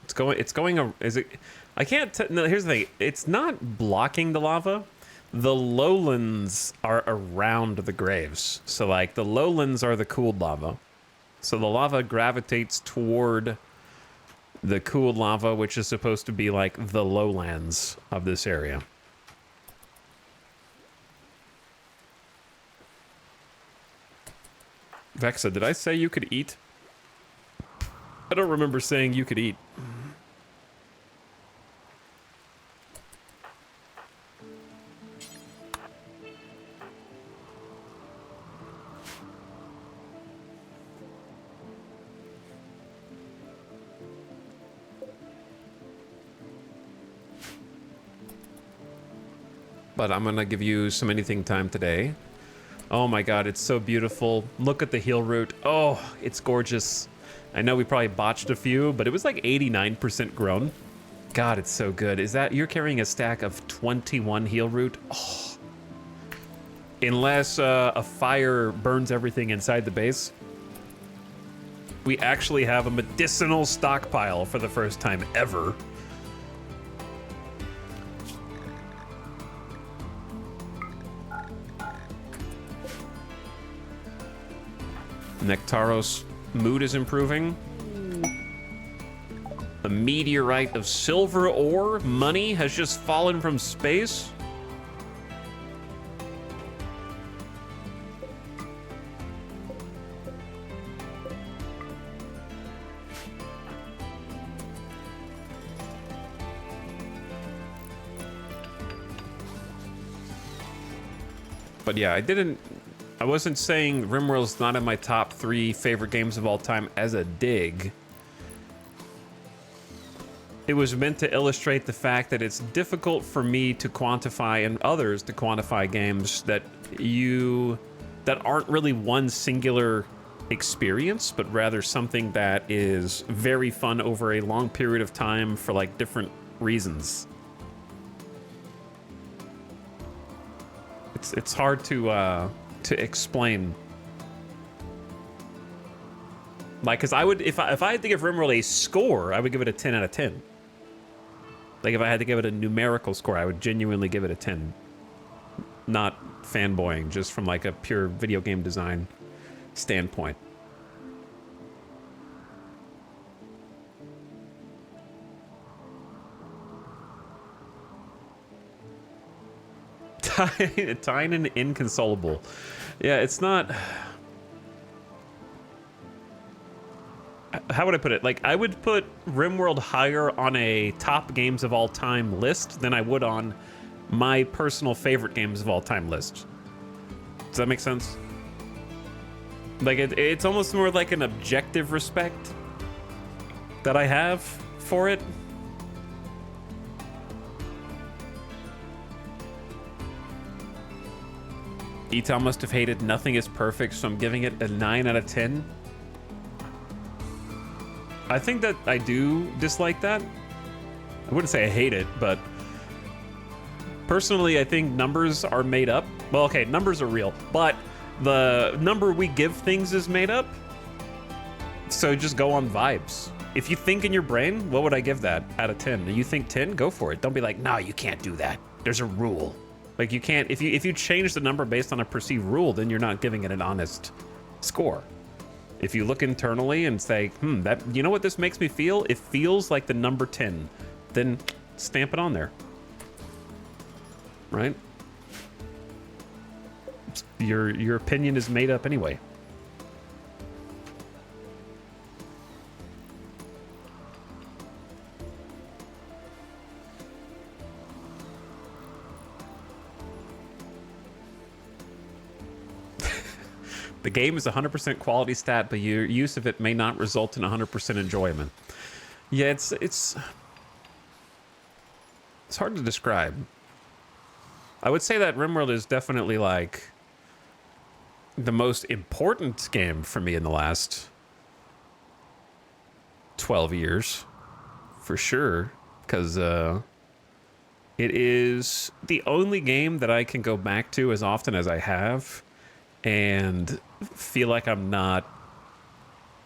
It's going, is it, I can't, no, here's the thing. It's not blocking the lava. The lowlands are around the graves. So like the lowlands are the cooled lava. So the lava gravitates toward the cooled lava, which is supposed to be like the lowlands of this area. Vexa, did I say you could eat? I don't remember saying you could eat. But I'm gonna give you some anything time today. Oh my god, it's so beautiful. Look at the heal route. Oh, it's gorgeous. I know we probably botched a few, but it was like 89% grown. God, it's so good. Is that, you're carrying a stack of 21 heal root? Oh. Unless a fire burns everything inside the base. We actually have a medicinal stockpile for the first time ever. Nectaros' mood is improving. A meteorite of silver ore money has just fallen from space. But yeah, I wasn't saying RimWorld's not in my top 3 favorite games of all time as a dig. It was meant to illustrate the fact that it's difficult for me to quantify and others to quantify games that aren't really one singular experience, but rather something that is very fun over a long period of time for like different reasons. It's hard to explain. Like, cause I would, if I had to give RimWorld a score, I would give it a 10 out of 10. Like if I had to give it a numerical score, I would genuinely give it a 10. not fanboying, just from like a pure video game design standpoint. Tying and inconsolable. Yeah, it's not... How would I put it? Like, I would put RimWorld higher on a top games of all time list than I would on my personal favorite games of all time list. Does that make sense? Like, it's almost more like an objective respect that I have for it. Etal must have hated Nothing is Perfect, so I'm giving it a 9 out of 10. I think that I do dislike that. I wouldn't say I hate it, but personally, I think numbers are made up. Well, okay, numbers are real, but the number we give things is made up. So just go on vibes. If you think in your brain, what would I give that out of 10? And you think 10, go for it. Don't be like, no, you can't do that. There's a rule. Like, you can't, if you change the number based on a perceived rule, then you're not giving it an honest score. If you look internally and say, that, you know what this makes me feel? It feels like the number 10. Then stamp it on there. Right? Your opinion is made up anyway. The game is 100% quality stat, but your use of it may not result in 100% enjoyment. Yeah, it's hard to describe. I would say that RimWorld is definitely like the most important game for me in the last 12 years, for sure, because it is the only game that I can go back to as often as I have and feel like I'm not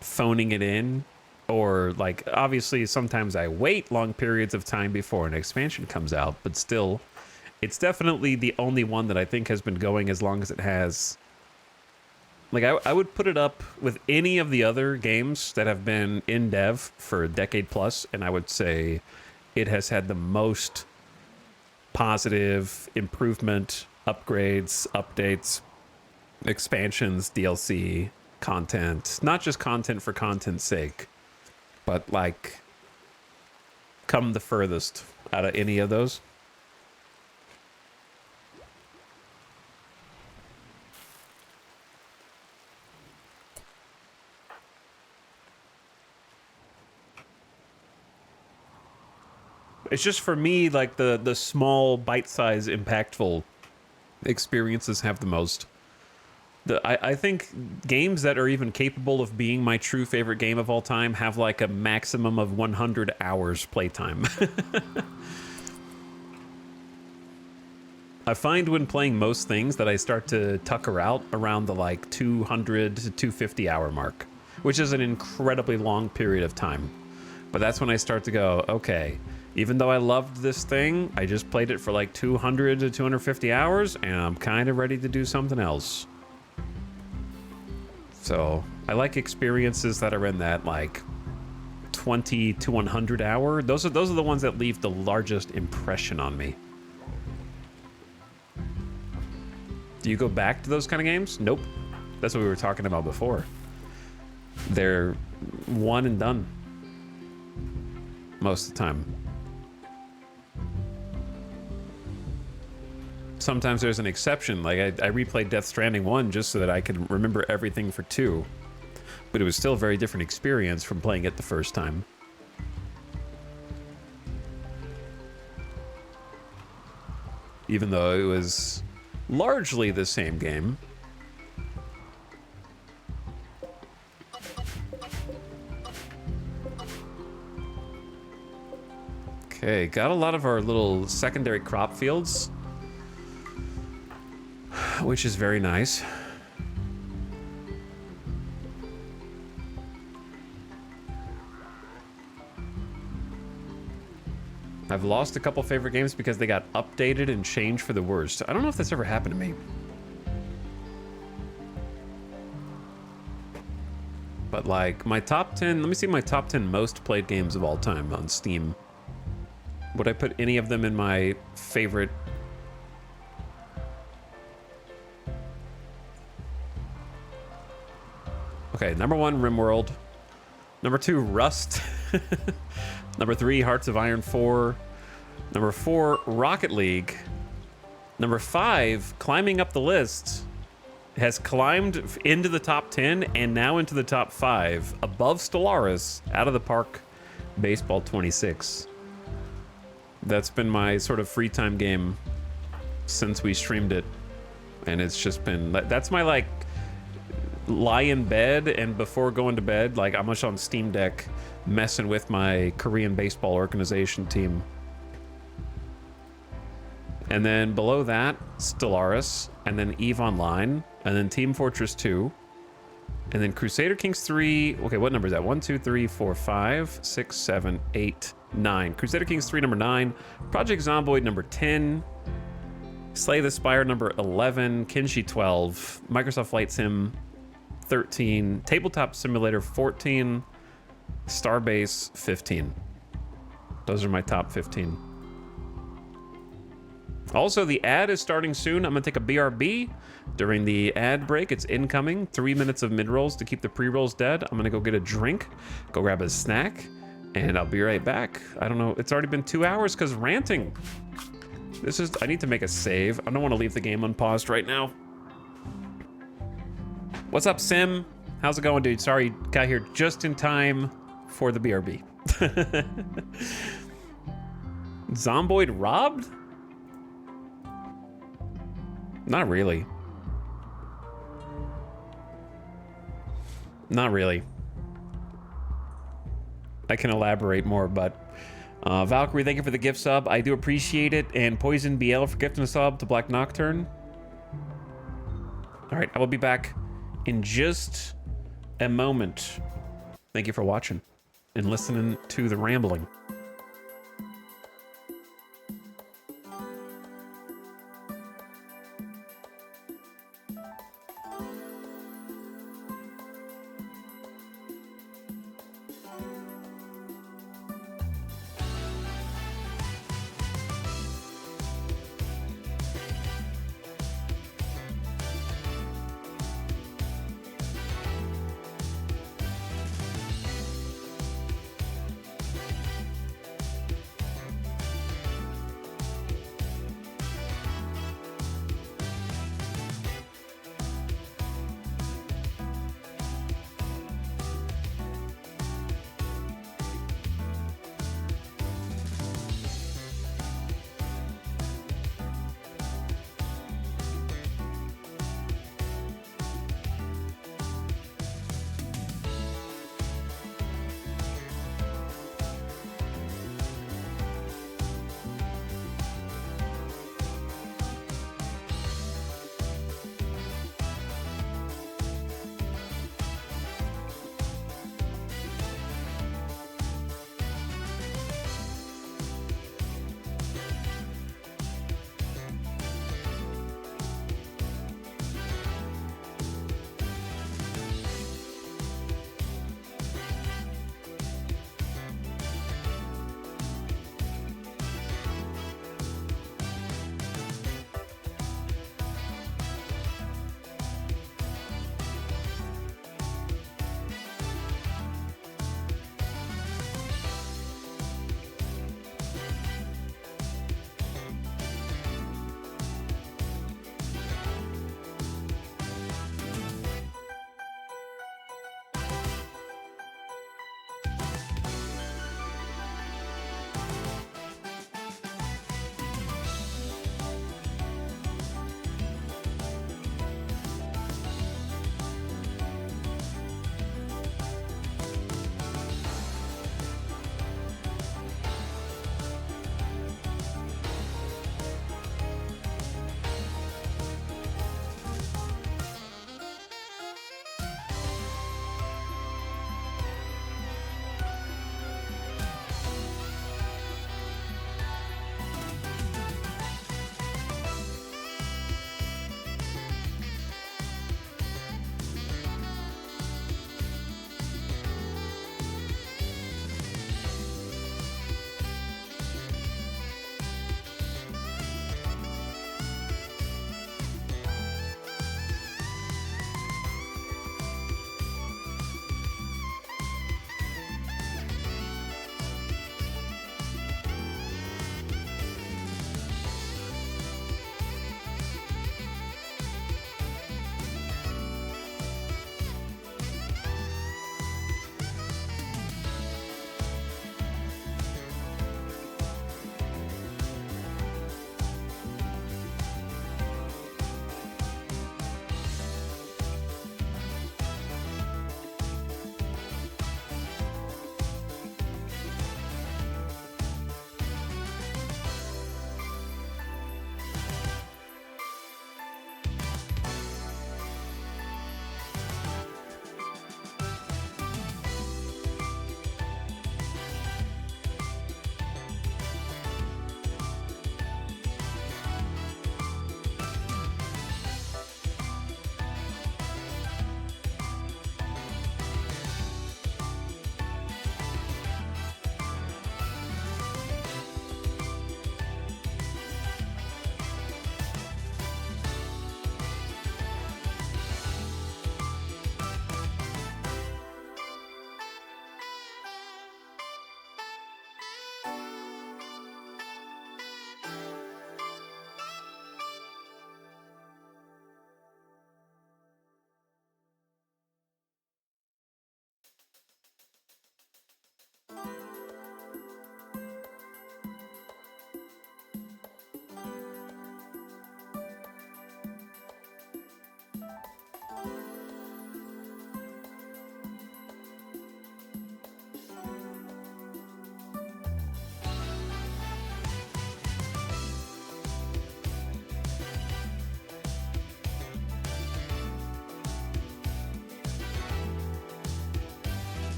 phoning it in, or like, obviously sometimes I wait long periods of time before an expansion comes out, but still, it's definitely the only one that I think has been going as long as it has. Like, I would put it up with any of the other games that have been in dev for a decade plus, and I would say it has had the most positive improvement, upgrades, updates, expansions, DLC, content. Not just content for content's sake, but like come the furthest out of any of those. It's just, for me, like the small, bite-sized, impactful experiences have the most. I think games that are even capable of being my true favorite game of all time have like a maximum of 100 hours playtime. I find when playing most things that I start to tucker out around the like 200 to 250 hour mark, which is an incredibly long period of time. But that's when I start to go, okay, even though I loved this thing, I just played it for like 200 to 250 hours, and I'm kind of ready to do something else. So I like experiences that are in that like 20 to 100 hour. Those are the ones that leave the largest impression on me. Do you go back to those kind of games? Nope. That's what we were talking about before. They're one and done most of the time. Sometimes there's an exception. Like I replayed Death Stranding 1 just so that I could remember everything for 2. But it was still a very different experience from playing it the first time. Even though it was largely the same game. Okay, got a lot of our little secondary crop fields, which is very nice. I've lost a couple favorite games because they got updated and changed for the worst. I don't know if that's ever happened to me. But like my top 10, let me see my top 10 most played games of all time on Steam. Would I put any of them in my favorite? Okay, number 1, RimWorld. Number 2, Rust. Number 3, Hearts of Iron 4. Number 4, Rocket League. Number 5, climbing up the list, has climbed into the top 10 and now into the top 5, above Stellaris, Out of the Park Baseball 26. That's been my sort of free time game since we streamed it. And it's just been, that's my like, lie in bed and before going to bed, like I'm much on Steam Deck messing with my Korean baseball organization team. And then below that, Stellaris, and then EVE Online, and then Team Fortress 2, and then Crusader Kings 3. Okay, what number is that? 1, 2, 3, 4, 5, 6, 7, 8, 9. Crusader Kings 3, number 9. Project Zomboid, number 10. Slay the Spire, number 11. Kenshi, 12. Microsoft Flight Sim, 13. Tabletop Simulator, 14. Starbase, 15. Those are my top 15. Also, the ad is starting soon. I'm gonna take a BRB during the ad break. It's incoming. 3 minutes of mid-rolls to keep the pre-rolls dead. I'm gonna go get a drink, go grab a snack, and I'll be right back. I don't know, it's already been 2 hours because ranting. I need to make a save. I don't want to leave the game unpaused right now. What's up, Sim? How's it going, dude? Sorry, got here just in time for the BRB. Zomboid robbed? Not really. Not really. I can elaborate more, but Valkyrie, thank you for the gift sub. I do appreciate it. And Poison BL for gifting a sub to Black Nocturne. All right, I will be back in just a moment. Thank you for watching and listening to the rambling.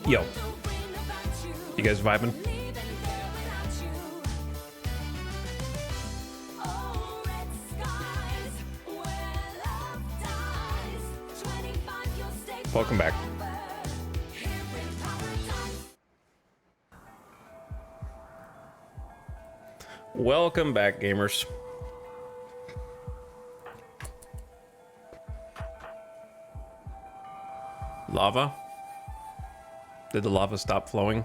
Yo. You guys vibing? Welcome back. Welcome back, gamers. Lava? Did the lava stop flowing?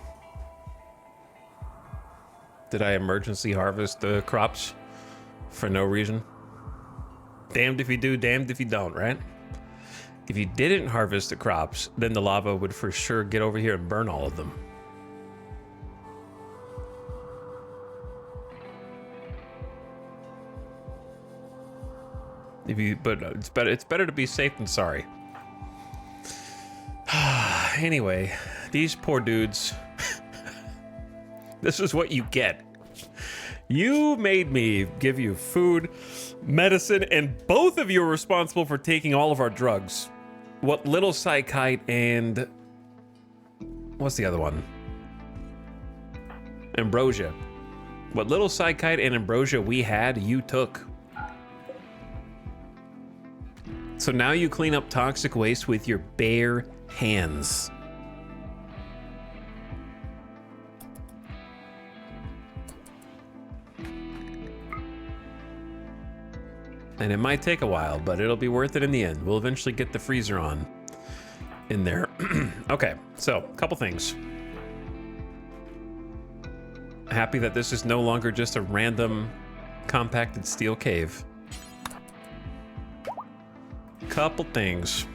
Did I emergency harvest the crops for no reason? Damned if you do, damned if you don't, right? If you didn't harvest the crops, then the lava would for sure get over here and burn all of them. But it's better to be safe than sorry. Anyway, these poor dudes. This is what you get. You made me give you food, medicine, and both of you are responsible for taking all of our drugs. What little psychite and... what's the other one? Ambrosia. What little psychite and ambrosia we had, you took. So now you clean up toxic waste with your bare hands. And it might take a while, but it'll be worth it in the end. We'll eventually get the freezer on in there. Okay, so a couple things. Happy that this is no longer just a random compacted steel cave. Couple things.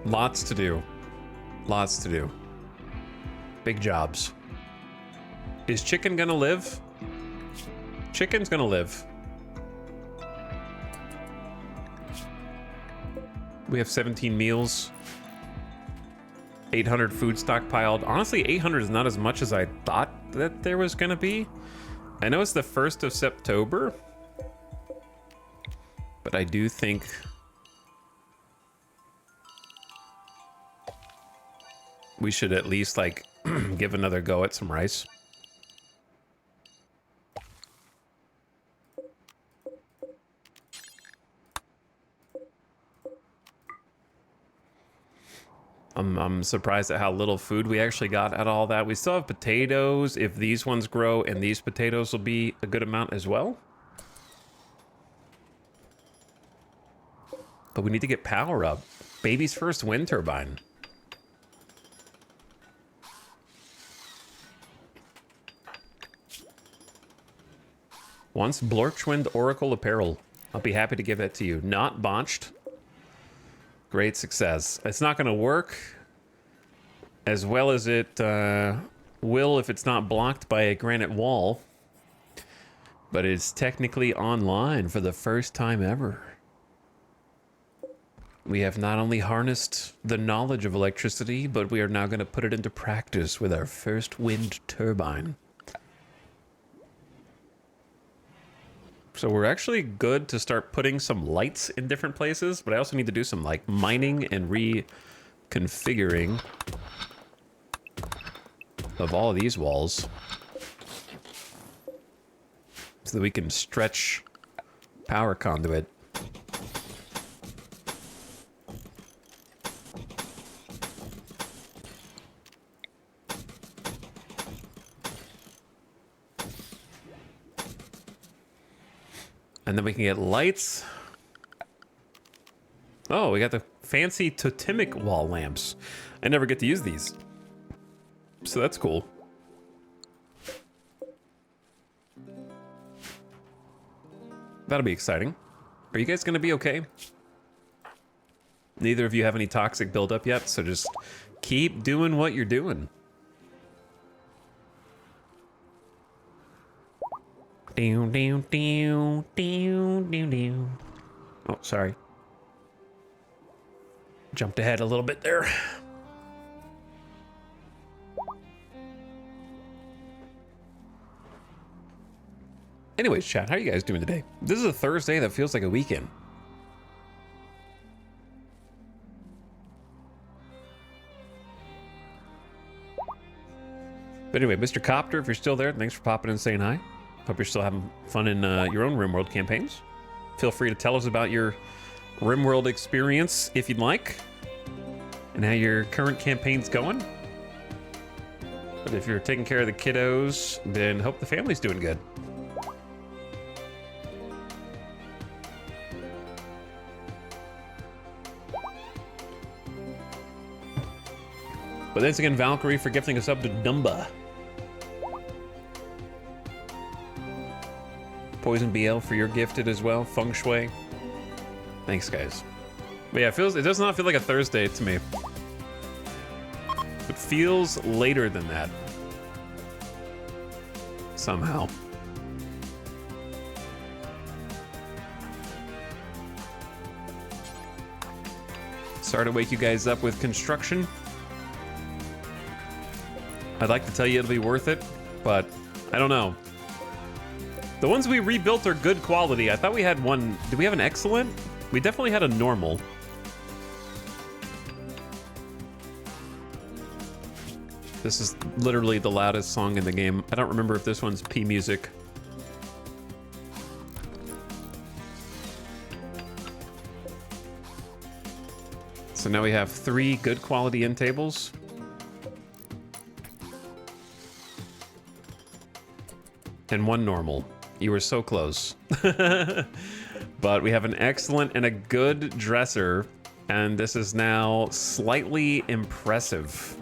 Lots to do. Lots to do. Big jobs. Is chicken gonna live? Chicken's gonna live. We have 17 meals. 800 food stockpiled. Honestly, 800 is not as much as I thought that there was gonna be. I know it's the 1st of September, but I do think we should at least like give another go at some rice. I'm surprised at how little food we actually got out of all that. We still have potatoes. If these ones grow, and these potatoes will be a good amount as well. But we need to get power up. Baby's first wind turbine. Once Blorchwind Oracle Apparel. I'll be happy to give that to you. Not botched. Great success. It's not going to work as well as it will if it's not blocked by a granite wall. But it's technically online for the first time ever. We have not only harnessed the knowledge of electricity, but we are now going to put it into practice with our first wind turbine. So we're actually good to start putting some lights in different places, but I also need to do some like mining and reconfiguring of all of these walls so that we can stretch power conduit. And then we can get lights. Oh, we got the fancy totemic wall lamps. I never get to use these. So that's cool. That'll be exciting. Are you guys gonna be okay? Neither of you have any toxic buildup yet, so just keep doing what you're doing. Oh, sorry. Jumped ahead a little bit there. Anyways, chat, how are you guys doing today? This is a Thursday that feels like a weekend. But anyway, Mr. Copter, if you're still there, thanks for popping in and saying hi. Hope you're still having fun in your own RimWorld campaigns. Feel free to tell us about your RimWorld experience if you'd like, and how your current campaign's going. But if you're taking care of the kiddos, then hope the family's doing good. But thanks again, Valkyrie, for gifting us up to Dumba. Poison BL for your gifted as well. Feng Shui. Thanks, guys. But yeah, it does not feel like a Thursday to me. It feels later than that. Somehow. Sorry to wake you guys up with construction. I'd like to tell you it'll be worth it, but I don't know. The ones we rebuilt are good quality. I thought we had one. Did we have an excellent? We definitely had a normal. This is literally the loudest song in the game. I don't remember if this one's P music. So now we have 3 good quality end tables. And 1 normal. You were so close. But we have an excellent and a good dresser, and this is now slightly impressive.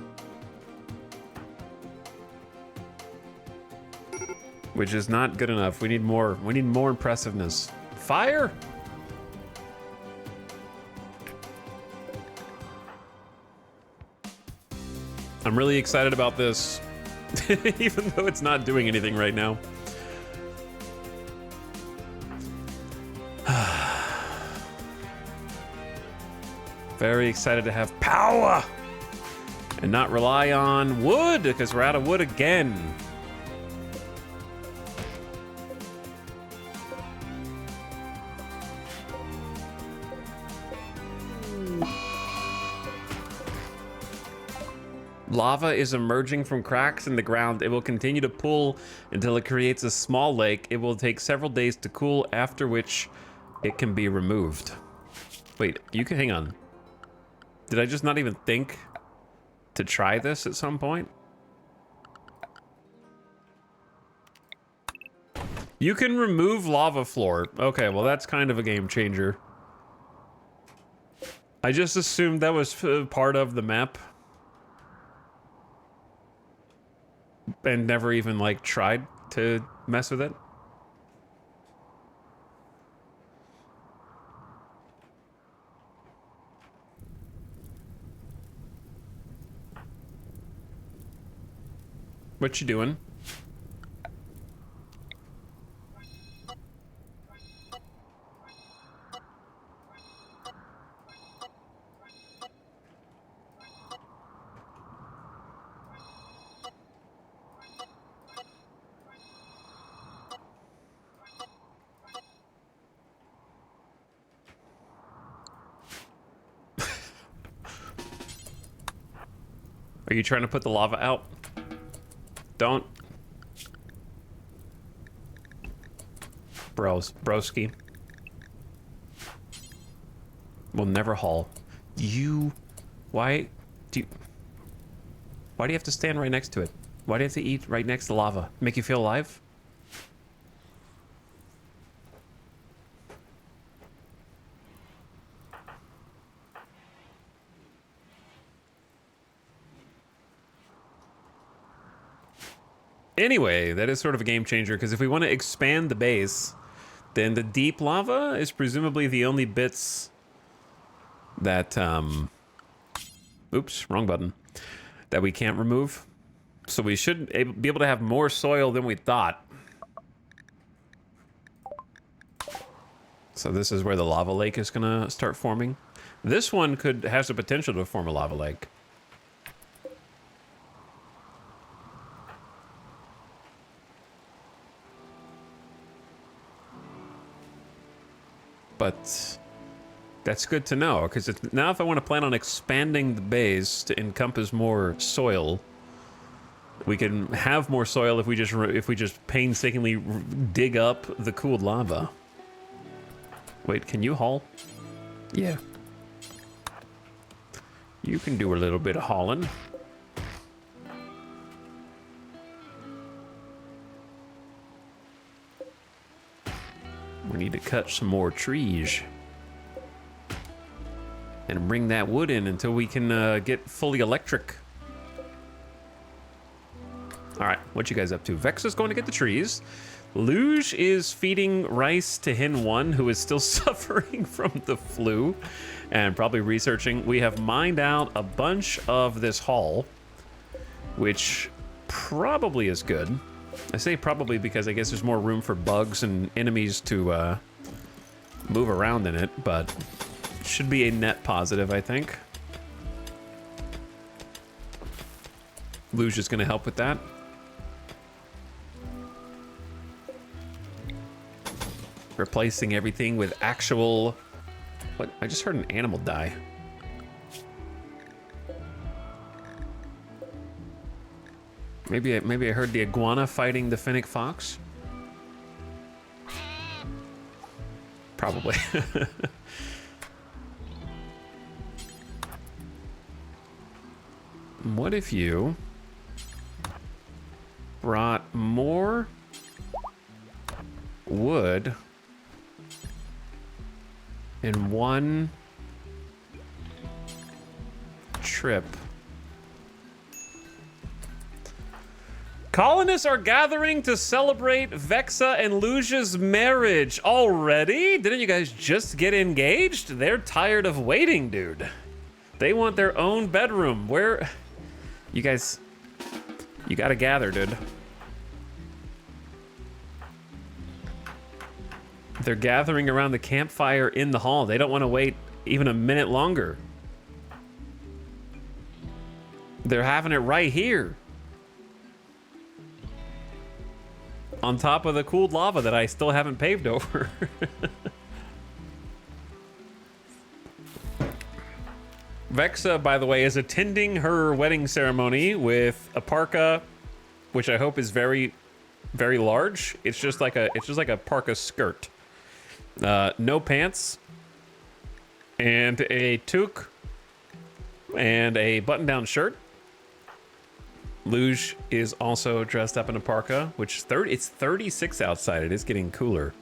Which is not good enough. We need more. We need more impressiveness. Fire! I'm really excited about this, even though it's not doing anything right now. Very excited to have power and not rely on wood, because we're out of wood again. Lava is emerging from cracks in the ground. It will continue to pool until it creates a small lake. It will take several days to cool, after which it can be removed. Wait, you can hang on. Did I just not even think to try this at some point? You can remove lava floor. Okay, well that's kind of a game changer. I just assumed that was part of the map. And never even, like, tried to mess with it. What you doing? Are you trying to put the lava out? Don't. Broski. We'll never haul. Why do you have to stand right next to it? Why do you have to eat right next to lava? Make you feel alive? Anyway, that is sort of a game changer, because if we want to expand the base, then the deep lava is presumably the only bits that, oops, wrong button, that we can't remove. So we should be able to have more soil than we thought. So this is where the lava lake is going to start forming. This one has the potential to form a lava lake. But that's good to know, because now if I want to plan on expanding the base to encompass more soil, We can have more soil if we just painstakingly dig up the cooled lava. Wait, can you haul? Yeah. You can do a little bit of hauling. We need to cut some more trees. And bring that wood in until we can get fully electric. All right, what you guys up to? Vexa's going to get the trees. Luge is feeding rice to Hin 1, who is still suffering from the flu and probably researching. We have mined out a bunch of this hall, which probably is good. I say probably because I guess there's more room for bugs and enemies to move around in it, but should be a net positive, I think. Luge is going to help with that. Replacing everything with actual... What? I just heard an animal die. Maybe I heard the iguana fighting the fennec fox. Probably. What if you brought more wood in one trip? Colonists are gathering to celebrate Vexa and Luge's marriage already? Didn't you guys just get engaged? They're tired of waiting, dude. They want their own bedroom. Where... You guys... You gotta gather, dude. They're gathering around the campfire in the hall. They don't want to wait even a minute longer. They're having it right here. On top of the cooled lava that I still haven't paved over. Vexa, by the way, is attending her wedding ceremony with a parka, which I hope is very, very large. It's just like a parka skirt. No pants, and a toque, and a button-down shirt. Luge is also dressed up in a parka, which it's 36 outside. It is getting cooler.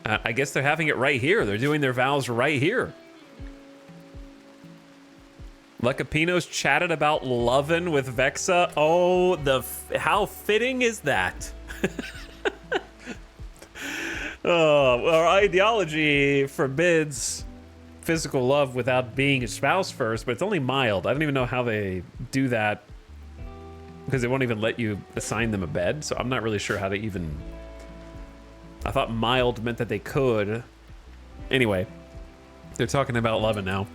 I guess they're having it right here. They're doing their vows right here. Lecapino's chatted about lovin' with Vexa. Oh, how fitting is that? Our ideology forbids physical love without being a spouse first, but it's only mild. I don't even know how they do that because they won't even let you assign them a bed, so I'm not really sure how to even... I thought mild meant that they could. Anyway, they're talking about loving now.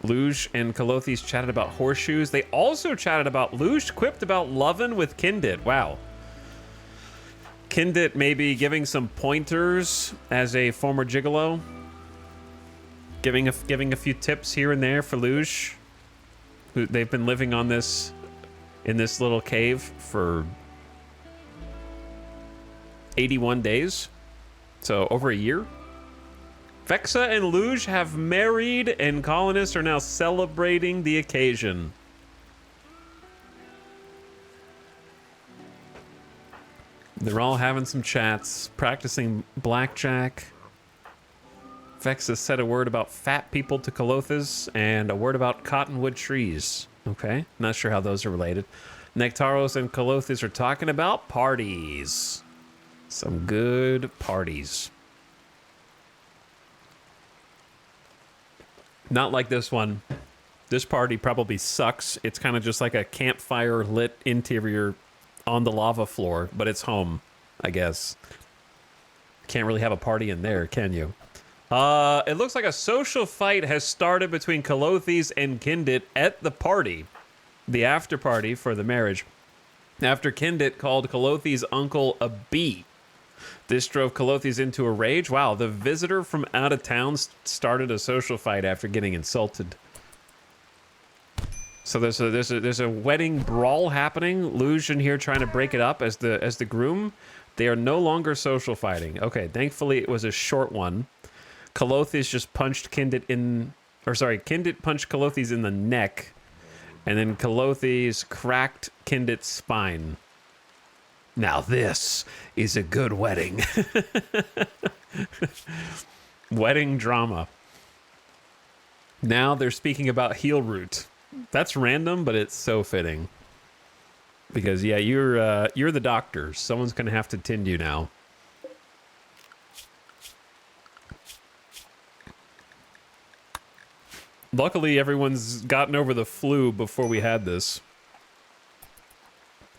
Luge and Kalothes chatted about horseshoes. They also chatted about... Luge quipped about lovin' with Kindit. Wow. Kindit maybe giving some pointers as a former gigolo. Giving a few tips here and there for Luge. They've been living on this... in this little cave for... 81 days. So over a year. Vexa and Luge have married, and colonists are now celebrating the occasion. They're all having some chats, practicing blackjack. Vexa said a word about fat people to Kalothes, and a word about cottonwood trees. Okay, not sure how those are related. Nectaros and Kalothes are talking about parties. Some good parties. Not like this one. This party probably sucks. It's kind of just like a campfire lit interior on the lava floor, but it's home, I guess. Can't really have a party in there, can you? It looks like a social fight has started between Kalothes and Kindit at the party. The after party for the marriage. After Kindit called Kalothes' uncle a bee. This drove Calothis into a rage. Wow, the visitor from out of town started a social fight after getting insulted. So there's a wedding brawl happening. Luge in here trying to break it up as the groom. They are no longer social fighting. Okay, thankfully it was a short one. Calothis just punched Kindit in, or sorry, Kindit punched Calothis in the neck, and then Calothis cracked Kindit's spine. Now this is a good wedding. Wedding drama. Now they're speaking about heel root. That's random, but it's so fitting. Because yeah, you're the doctor. Someone's gonna have to tend you now. Luckily, everyone's gotten over the flu before we had this.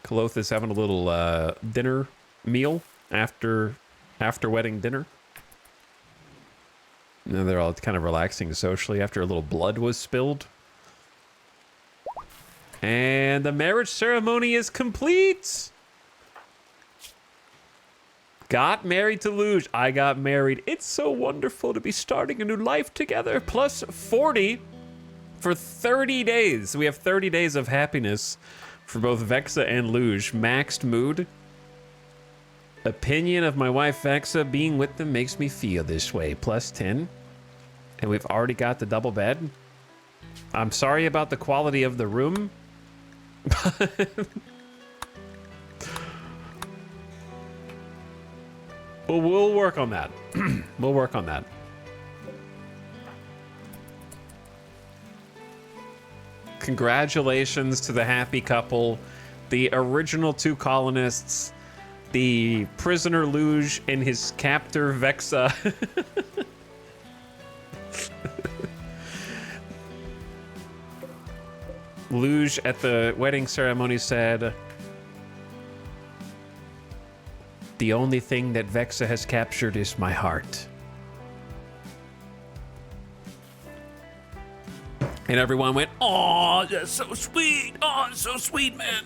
Calothis having a little dinner meal after wedding dinner. And they're all kind of relaxing socially after a little blood was spilled. And the marriage ceremony is complete. Got married to Luge. I got married. It's so wonderful to be starting a new life together. Plus 40 for 30 days. We have 30 days of happiness for both Vexa and Luge. Maxed mood. Opinion of my wife Vexa. Being with them makes me feel this way. Plus 10. And we've already got the double bed. I'm sorry about the quality of the room. Well, we'll work on that. We'll work on that. Congratulations to the happy couple, the original 2 colonists, the prisoner Luge and his captor Vexa. Luge at the wedding ceremony said, "The only thing that Vexa has captured is my heart." And everyone went, "Oh, that's so sweet. Oh, it's so sweet, man."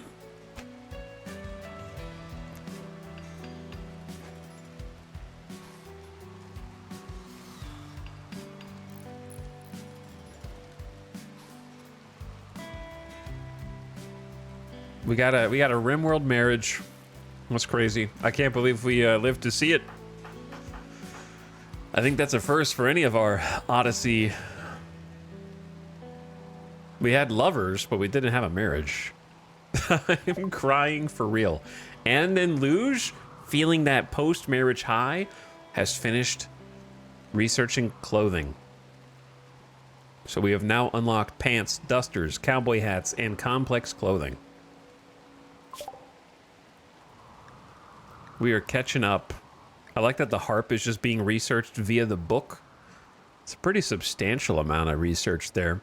We got a RimWorld marriage. That's crazy. I can't believe we lived to see it. I think that's a first for any of our Odyssey. We had lovers, but we didn't have a marriage. I'm crying for real. And then Luge, feeling that post-marriage high, has finished researching clothing. So we have now unlocked pants, dusters, cowboy hats, and complex clothing. We are catching up. I like that the harp is just being researched via the book. It's a pretty substantial amount of research there.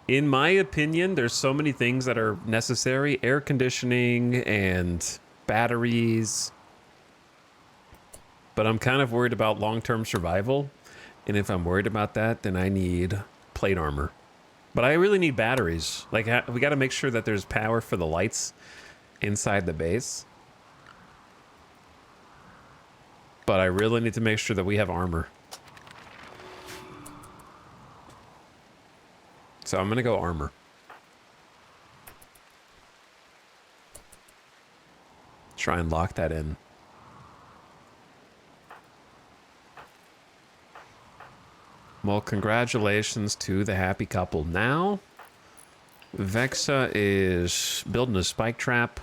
In my opinion, there's so many things that are necessary. Air conditioning and batteries. But I'm kind of worried about long-term survival. And if I'm worried about that, then I need plate armor. But I really need batteries. Like, we got to make sure that there's power for the lights inside the base. But I really need to make sure that we have armor. So I'm going to go armor. Try and lock that in. Well, congratulations to the happy couple. Now, Vexa is building a spike trap.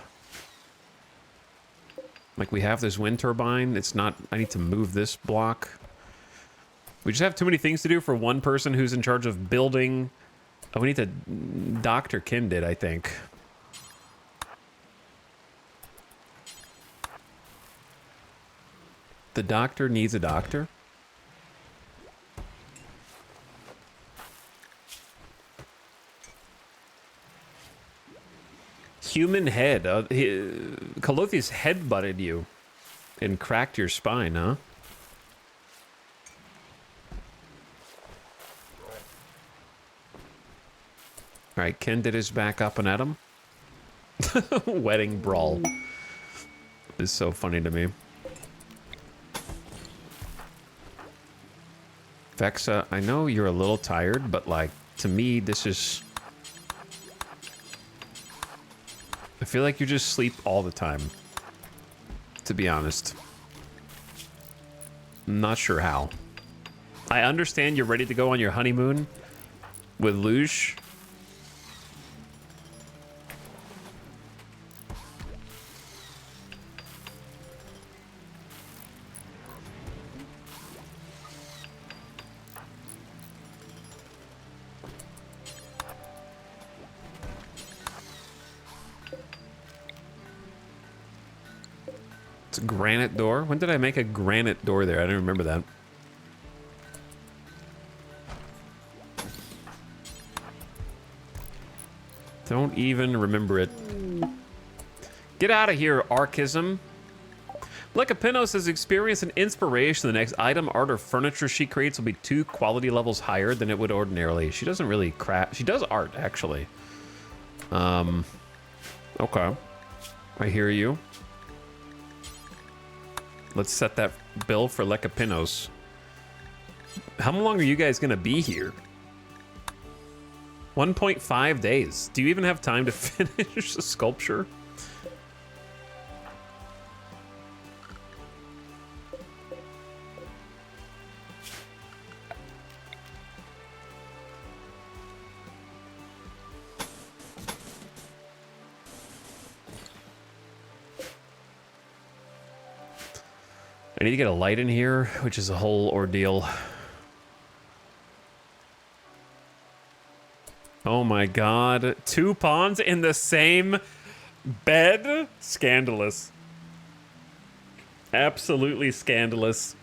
Like, we have this wind turbine. It's not... I need to move this block. We just have too many things to do for one person who's in charge of building... Oh, we need to... Dr. Kindit, I think. The doctor needs a doctor? Human head. Calothis head-butted you and cracked your spine, huh? Alright, Kindit is back up and at him. Wedding brawl. is so funny to me. Vexa, I know you're a little tired, but like, to me, this is... I feel like you just sleep all the time, to be honest. I'm not sure how. I understand you're ready to go on your honeymoon with Luge. It's a granite door. When did I make a granite door there? I don't remember that. Don't even remember it. Get out of here, Archism. Lekapinos has experienced an inspiration. The next item, art, or furniture she creates will be 2 quality levels higher than it would ordinarily. She doesn't really craft. She does art, actually. Okay. I hear you. Let's set that bill for Lekapinos. How long are you guys gonna be here? 1.5 days. Do you even have time to finish the sculpture? I need to get a light in here, which is a whole ordeal. Oh my god. 2 pawns in the same bed? Scandalous. Absolutely scandalous.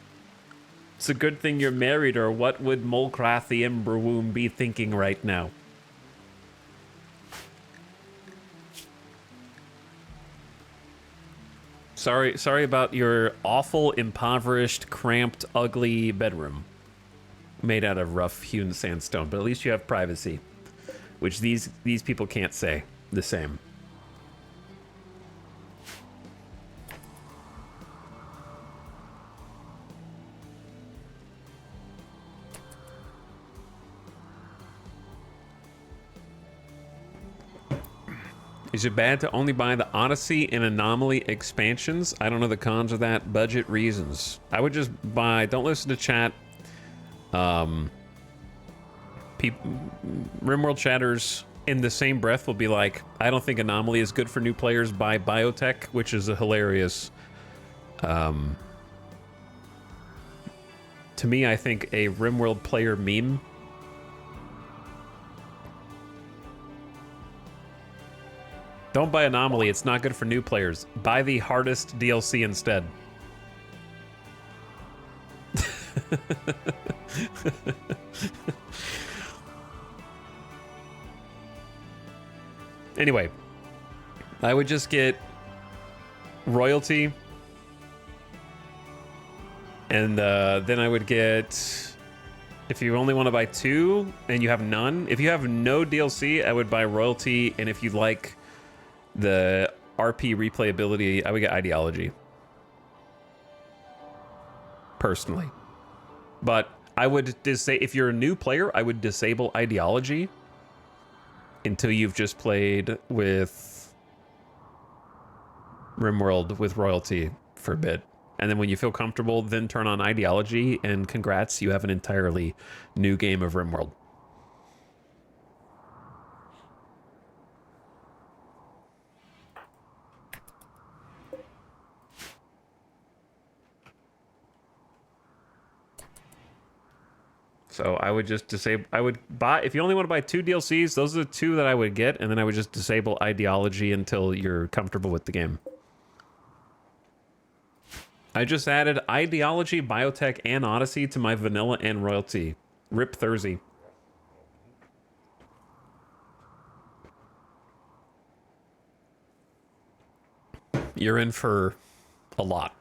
It's a good thing you're married, or what would Molkrath the Emberwomb be thinking right now? Sorry about your awful, impoverished, cramped, ugly bedroom. Made out of rough hewn sandstone, but at least you have privacy. Which these people can't say the same. Is it bad to only buy the Odyssey and Anomaly expansions? I don't know the cons of that. Budget reasons. I would just buy... Don't listen to chat. RimWorld chatters in the same breath will be like, I don't think Anomaly is good for new players. Buy Biotech, which is a hilarious... to me, I think a RimWorld player meme. Don't buy Anomaly, it's not good for new players. Buy the hardest DLC instead. Anyway, I would just get royalty. And then I would get... If you only want to buy 2 and you have none, if you have no DLC, I would buy royalty. And if you like the RP replayability, I would get ideology. Personally. But I would say if you're a new player, I would disable ideology until you've just played with RimWorld with royalty for a bit. And then when you feel comfortable, then turn on ideology, and congrats, you have an entirely new game of RimWorld. So I would just disable... I would buy... If you only want to buy 2 DLCs, those are the 2 that I would get, and then I would just disable ideology until you're comfortable with the game. I just added ideology, biotech, and Odyssey to my vanilla and royalty. Rip Thursday. You're in for a lot.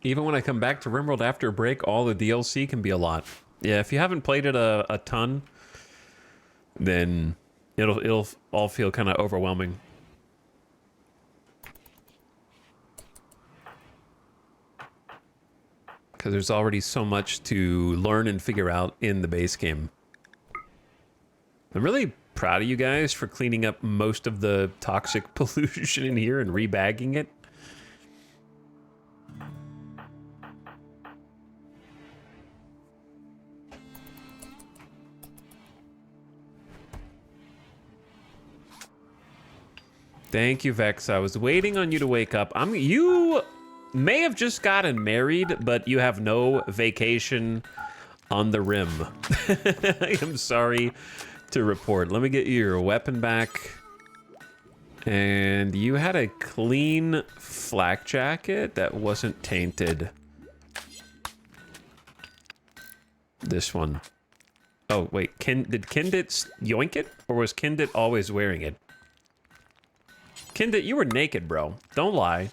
Even when I come back to RimWorld after a break, all the DLC can be a lot. Yeah, if you haven't played it a ton, then it'll all feel kind of overwhelming. Because there's already so much to learn and figure out in the base game. I'm really proud of you guys for cleaning up most of the toxic pollution in here and rebagging it. Thank you, Vex. I was waiting on you to wake up. You may have just gotten married, but you have no vacation on the rim. I am sorry to report. Let me get your weapon back. And you had a clean flak jacket that wasn't tainted. This one. Oh, wait. Did Kindit yoink it? Or was Kindit always wearing it? Kindit, you were naked, bro. Don't lie.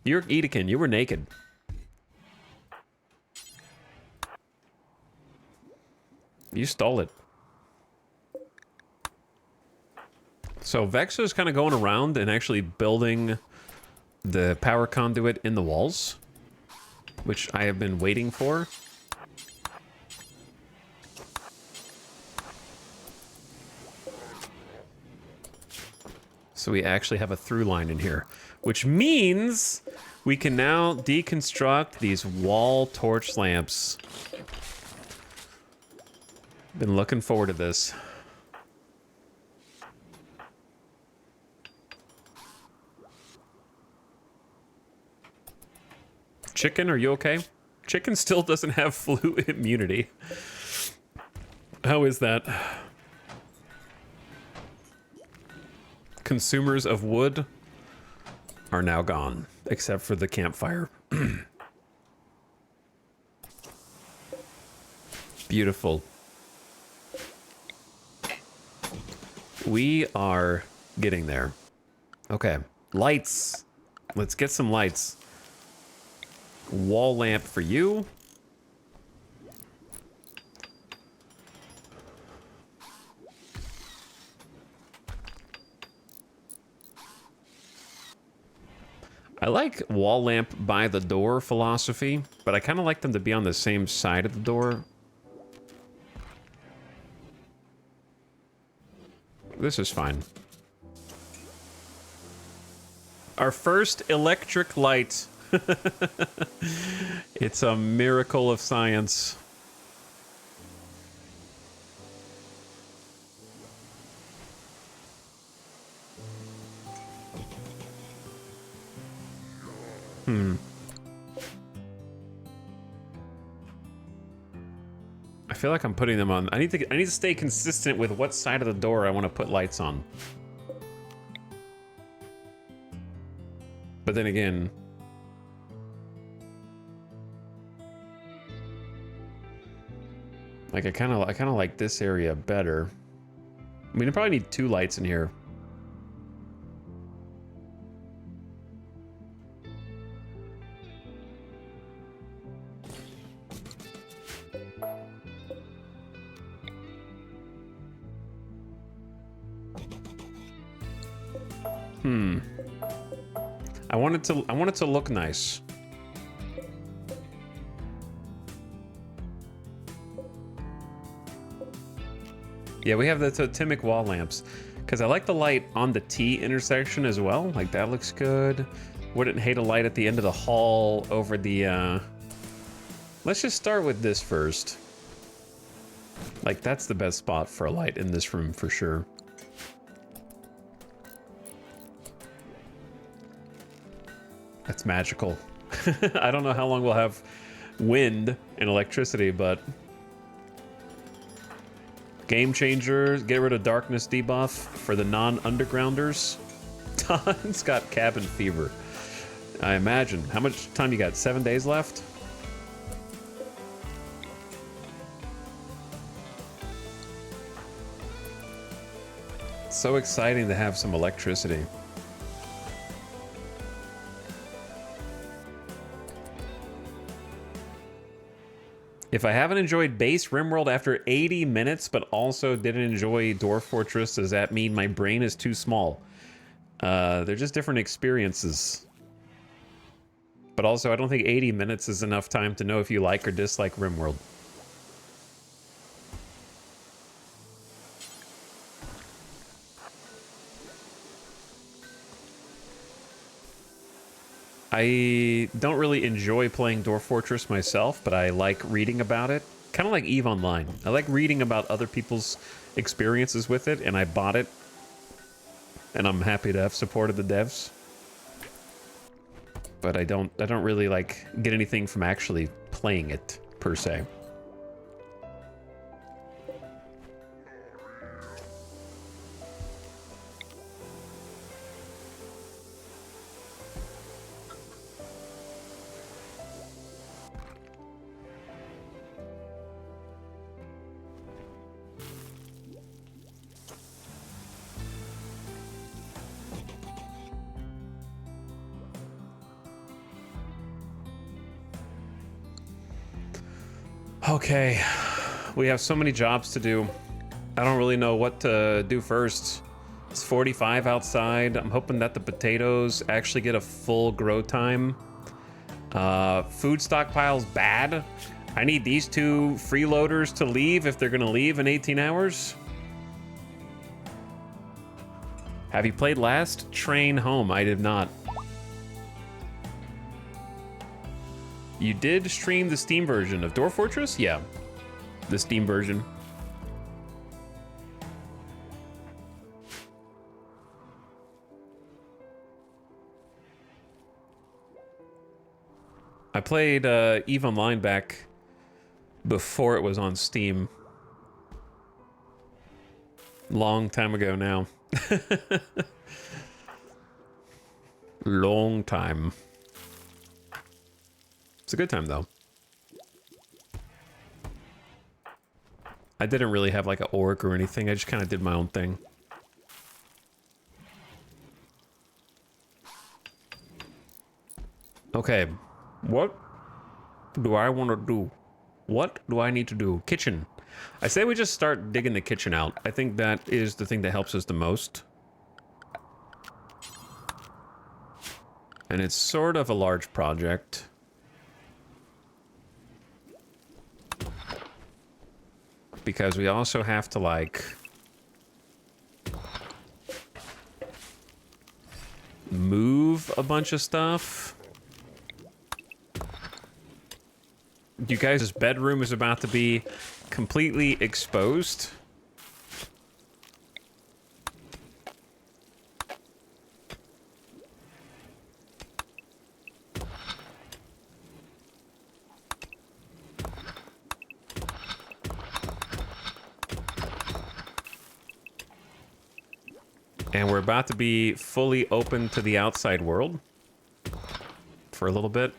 You're Edekin, you were naked. You stole it. So Vex is kind of going around and actually building the power conduit in the walls, which I have been waiting for. So we actually have a through line in here, which means we can now deconstruct these wall torch lamps. Been looking forward to this. Chicken, are you okay? Chicken still doesn't have flu immunity. How is that? Consumers of wood are now gone, except for the campfire. Beautiful. We are getting there. Okay, lights. Let's get some lights. Wall lamp for you. I like wall lamp by the door philosophy, but I kind of like them to be on the same side of the door. This is fine. Our first electric light. It's a miracle of science. I feel like I'm putting them on. I need to stay consistent with what side of the door I want to put lights on. But then again, like I kind of like this area better. I mean, I probably need 2 lights in here. I want it to look nice. Yeah, we have the totemic wall lamps. Because I like the light on the T intersection as well. Like, that looks good. Wouldn't hate a light at the end of the hall over the, Let's just start with this first. Like, that's the best spot for a light in this room for sure. That's magical. I don't know how long we'll have wind and electricity, but game changers, get rid of darkness debuff for the non-undergrounders. Don's got cabin fever. I imagine. How much time you got? 7 days left? So exciting to have some electricity. If I haven't enjoyed base RimWorld after 80 minutes, but also didn't enjoy Dwarf Fortress, does that mean my brain is too small? They're just different experiences. But also, I don't think 80 minutes is enough time to know if you like or dislike RimWorld. I don't really enjoy playing Dwarf Fortress myself, but I like reading about it. Kind of like EVE Online. I like reading about other people's experiences with it, and I bought it. And I'm happy to have supported the devs. But I don't really like get anything from actually playing it per se. Okay, we have so many jobs to do. I don't really know what to do first. It's 45 outside. I'm hoping that the potatoes actually get a full grow time. Food stockpile's bad. I need these two freeloaders to leave if they're gonna leave in 18 hours. Have you played Last Train Home? I did not. You did stream the Steam version of Dwarf Fortress? Yeah, the Steam version. I played EVE Online back before it was on Steam. Long time ago now. Long time. It's a good time, though. I didn't really have, like, an orc or anything. I just kind of did my own thing. Okay. What do I want to do? What do I need to do? Kitchen. I say we just start digging the kitchen out. I think that is the thing that helps us the most. And it's sort of a large project. Because we also have to, like, move a bunch of stuff. You guys' bedroom is about to be completely exposed. And we're about to be fully open to the outside world for a little bit.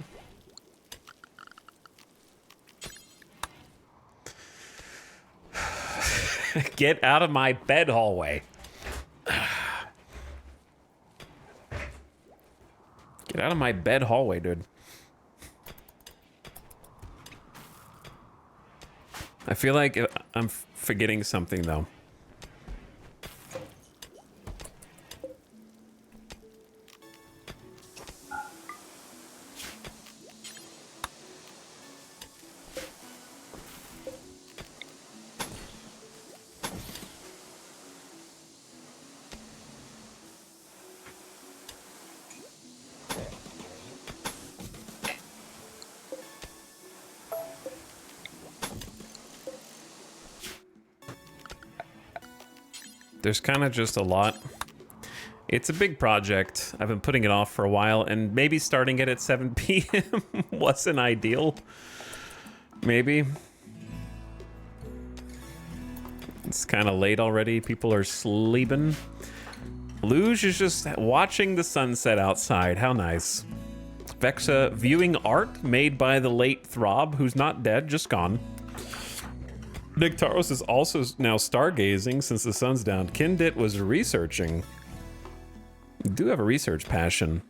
Get out of my bed hallway. Get out of my bed hallway, dude. I feel like I'm forgetting something, though. There's kind of just a lot. It's a big project. I've been putting it off for a while, and maybe starting it at 7 p.m. wasn't ideal. Maybe. It's kind of late already. People are sleeping. Luge is just watching the sunset outside. How nice. Vexa viewing art made by the late Throb, who's not dead, just gone. Nick Taros is also now stargazing since the sun's down. Kindit was researching. You do have a research passion.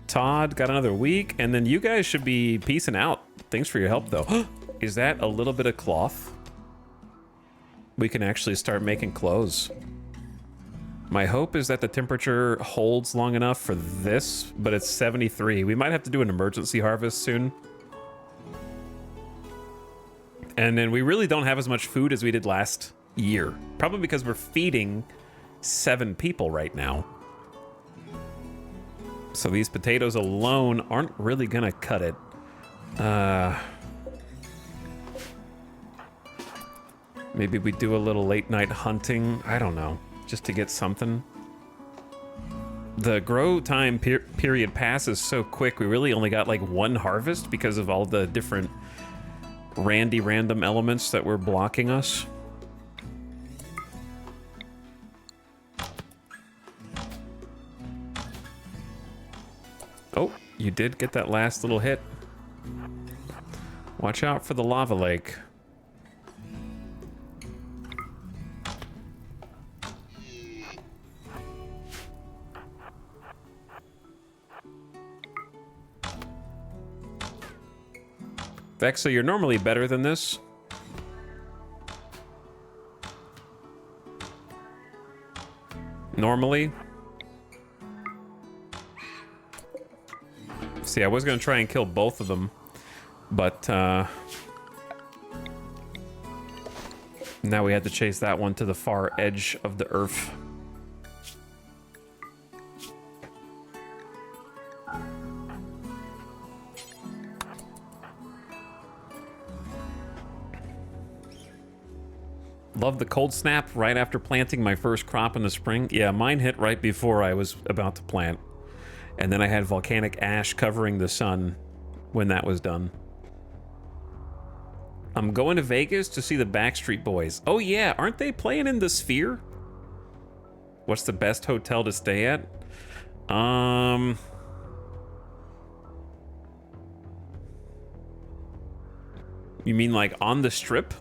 Todd got another week, and then you guys should be peacing out. Thanks for your help, though. is that a little bit of cloth? We can actually start making clothes. My hope is that the temperature holds long enough for this, but it's 73. We might have to do an emergency harvest soon. And then we really don't have as much food as we did last year. Probably because we're feeding 7 people right now. So these potatoes alone aren't really gonna cut it. Maybe we do a little late night hunting. I don't know, just to get something. The grow time period passes so quick. We really only got like 1 harvest because of all the different random elements that were blocking us. Oh, you did get that last little hit. Watch out for the lava lake. Vexa, you're normally better than this. Normally. See, I was going to try and kill both of them, but now we had to chase that one to the far edge of the earth. Love the cold snap right after planting my first crop in the spring. Yeah, mine hit right before I was about to plant. And then I had volcanic ash covering the sun when that was done. I'm going to Vegas to see the Backstreet Boys. Oh yeah, aren't they playing in the Sphere? What's the best hotel to stay at? You mean like on the Strip?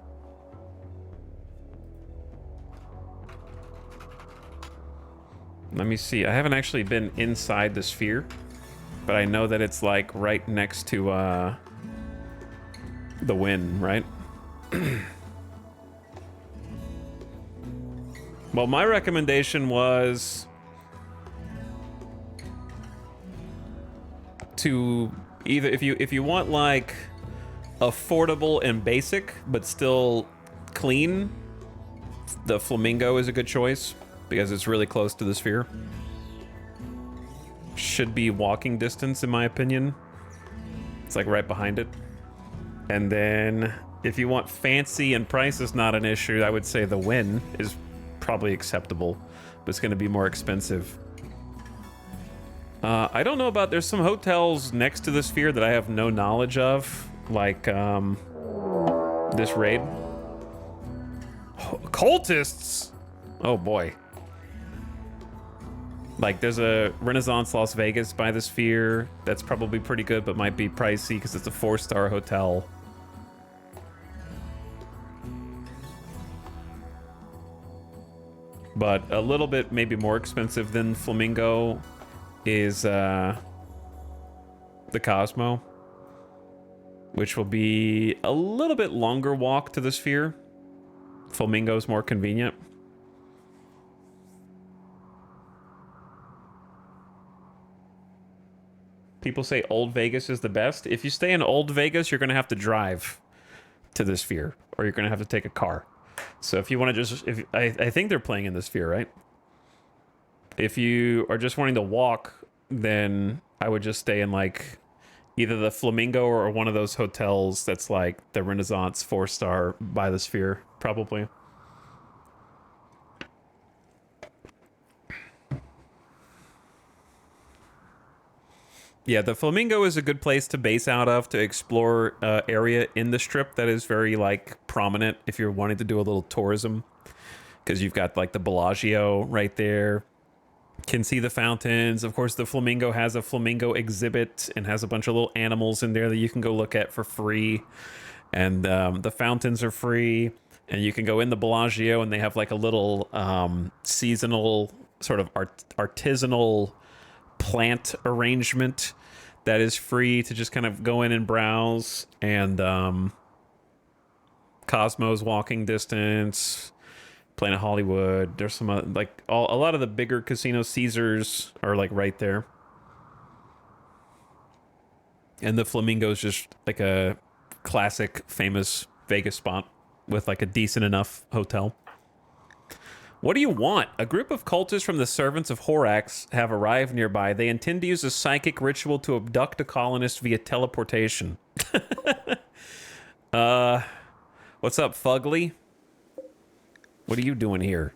Let me see. I haven't actually been inside the Sphere, but I know that it's like right next to the Wynn, right? Well, my recommendation was to either if you want like affordable and basic but still clean, the Flamingo is a good choice. Because it's really close to the Sphere. Should be walking distance, in my opinion. It's like right behind it. And then, if you want fancy and price is not an issue, I would say the Wynn is probably acceptable. But it's going to be more expensive. I don't know about... There's some hotels next to the Sphere that I have no knowledge of. Like, this raid. Cultists! Oh, boy. Like, there's a Renaissance Las Vegas by the Sphere that's probably pretty good, but might be pricey because it's a 4-star hotel. But a little bit maybe more expensive than Flamingo is the Cosmo, which will be a little bit longer walk to the Sphere. Flamingo's more convenient. People say Old Vegas is the best. If you stay in Old Vegas, you're going to have to drive to the Sphere, or you're going to have to take a car. So if you want to just... I think they're playing in the Sphere, right? If you are just wanting to walk, then I would just stay in, like, either the Flamingo or one of those hotels that's, like, the Renaissance 4-star by the Sphere, probably. Yeah, the Flamingo is a good place to base out of to explore area in the Strip that is very, like, prominent if you're wanting to do a little tourism. Because you've got, like, the Bellagio right there. Can see the fountains. Of course, the Flamingo has a Flamingo exhibit and has a bunch of little animals in there that you can go look at for free. And the fountains are free. And you can go in the Bellagio and they have, like, a little seasonal sort of artisanal plant arrangement that is free to just kind of go in and browse. And Cosmos walking distance. Planet Hollywood. There's some like a lot of the bigger casinos. Caesars are like right there. And the Flamingo's just like a classic, famous Vegas spot with like a decent enough hotel. What do you want? A group of cultists from the servants of Horax have arrived nearby. They intend to use a psychic ritual to abduct a colonist via teleportation. What's up, Fugly? What are you doing here?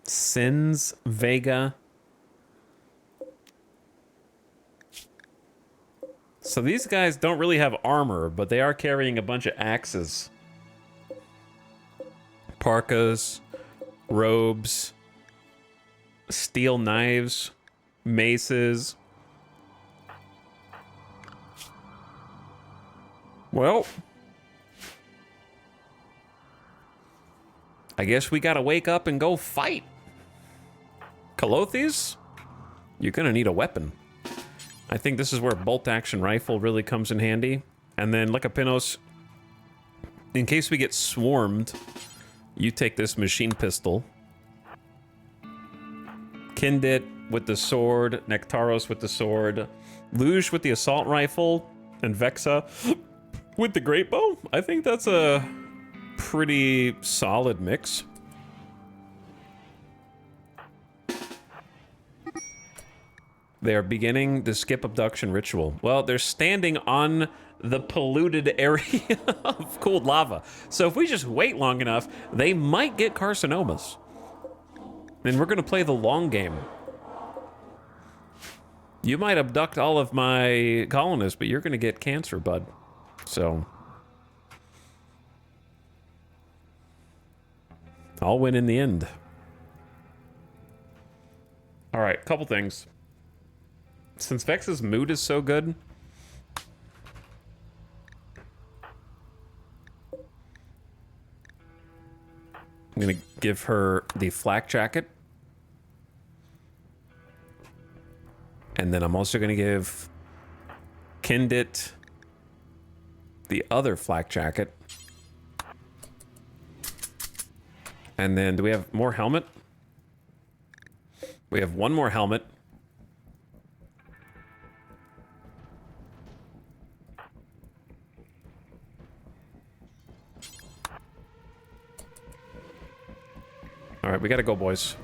Sins Vega. So these guys don't really have armor, but they are carrying a bunch of axes. Parkas, robes, steel knives, maces. Well, I guess we gotta wake up and go fight. Colothes, you're gonna need a weapon. I think this is where bolt-action rifle really comes in handy. And then Lekapinos, in case we get swarmed, you take this machine pistol. Kindit with the sword, Nectaros with the sword, Luge with the assault rifle, and Vexa with the great bow. I think that's a pretty solid mix. They are beginning the skip abduction ritual. Well, they're standing on the polluted area of cooled lava. So if we just wait long enough, they might get carcinomas. And we're gonna play the long game. You might abduct all of my colonists, but you're gonna get cancer, bud. So I'll win in the end. All right, couple things. Since Vex's mood is so good, I'm gonna give her the flak jacket. And then I'm also gonna give Kindit the other flak jacket. And then do we have more helmet? We have one more helmet. All right, we gotta go, boys.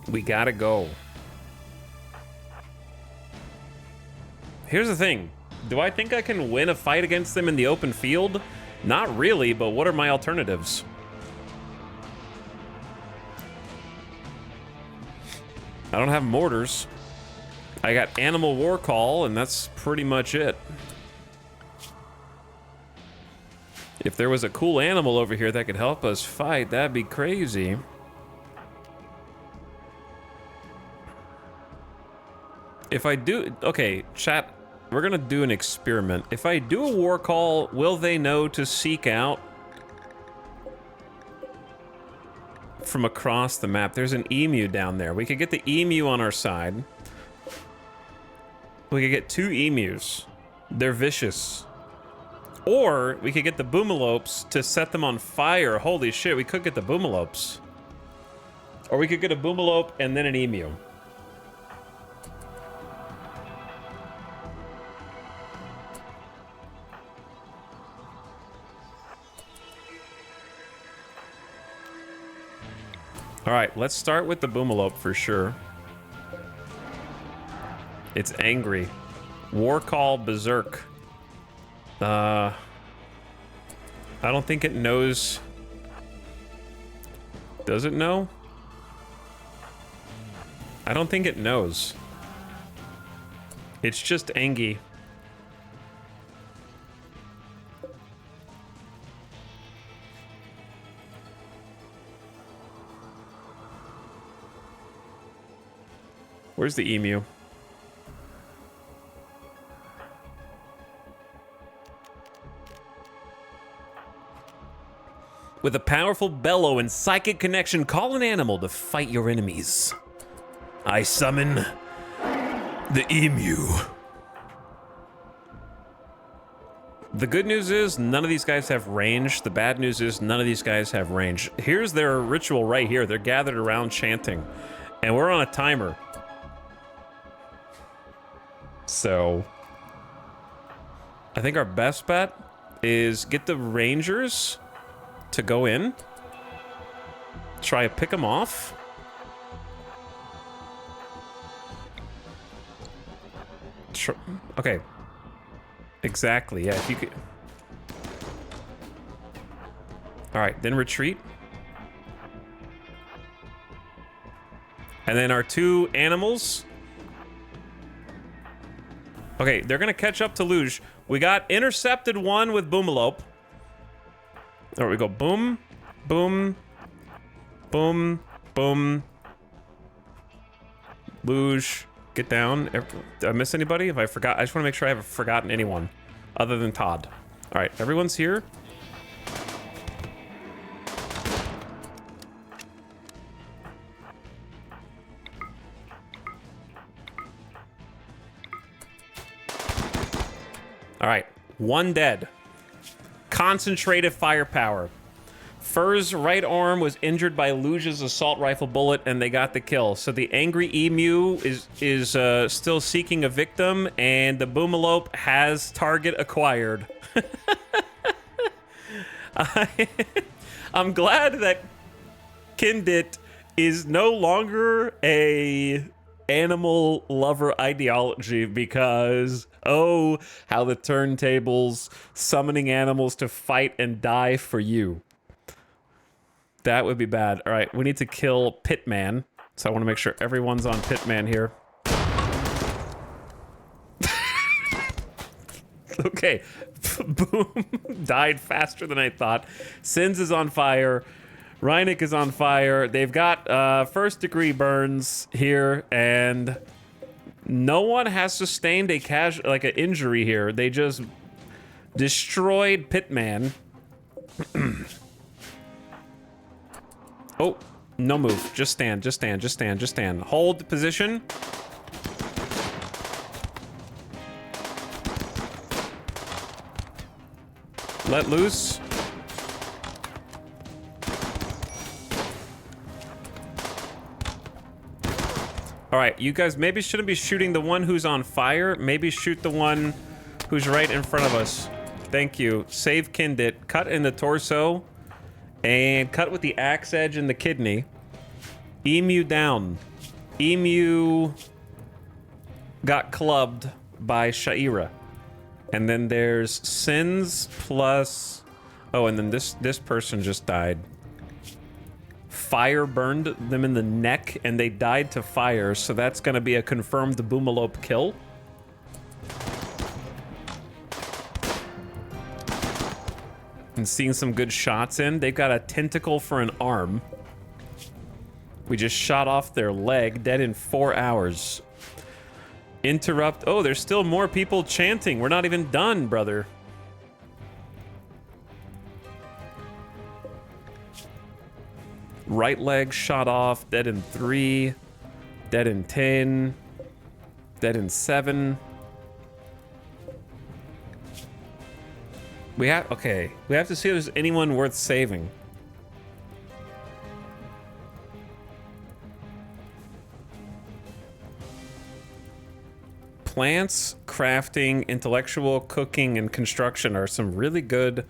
We gotta go. Here's the thing. Do I think I can win a fight against them in the open field? Not really, but what are my alternatives? I don't have mortars. I got animal war call, and that's pretty much it. If there was a cool animal over here that could help us fight, that'd be crazy. If I do... Okay, chat, we're gonna do an experiment. If I do a war call, will they know to seek out from across the map? There's an emu down there. We could get the emu on our side. We could get 2 emus. They're vicious. Or we could get the boomalopes to set them on fire. Holy shit, we could get the boomalopes. Or we could get a boomalope and then an emu. All right, let's start with the boomalope for sure. It's angry. War call berserk. I don't think it knows. Does it know? I don't think it knows. It's just angry. Where's the emu? With a powerful bellow and psychic connection, call an animal to fight your enemies. I summon the emu. The good news is none of these guys have range. The bad news is none of these guys have range. Here's their ritual right here. They're gathered around chanting, and we're on a timer. So I think our best bet is get the rangers to go in, try to pick them off. Okay. Exactly, yeah, if you could. All right, then retreat. And then our 2 animals. Okay, they're gonna catch up to Luge. We got intercepted 1 with Boomalope. There we go, boom, boom, boom, boom. Luge, get down. Did I miss anybody? If I forgot, I just want to make sure I haven't forgotten anyone other than Todd. All right, everyone's here. All right, 1 dead. Concentrated firepower. Fur's right arm was injured by Luge's assault rifle bullet, and they got the kill. So the angry emu is still seeking a victim, and the Boomalope has target acquired. I'm glad that Kindit is no longer a animal lover ideology, because oh, how the turntables summoning animals to fight and die for you. That would be bad. All right, we need to kill Pitman. So I want to make sure everyone's on Pitman here. Okay, Boom died faster than I thought. Sins is on fire. Reinik is on fire. They've got first-degree burns here, and no one has sustained a an injury here. They just destroyed Pitman. Oh, no move. Just stand, just stand, just stand, just stand. Hold position. Let loose. All right, you guys maybe shouldn't be shooting the one who's on fire. Maybe shoot the one who's right in front of us. Thank you. Save Kindit. Cut in the torso. And cut with the axe edge in the kidney. Emu down. Emu got clubbed by Shaira. And then there's Sins plus... Oh, and then this person just died. Fire burned them in the neck, and they died to fire, so that's going to be a confirmed Boomalope kill. And seeing some good shots in. They've got a tentacle for an arm. We just shot off their leg, dead in 4 hours. Interrupt. Oh, there's still more people chanting. We're not even done, brother. Right leg shot off, dead in 3, dead in 10, dead in 7. We have to see if there's anyone worth saving. Plants, crafting, intellectual, cooking, and construction are some really good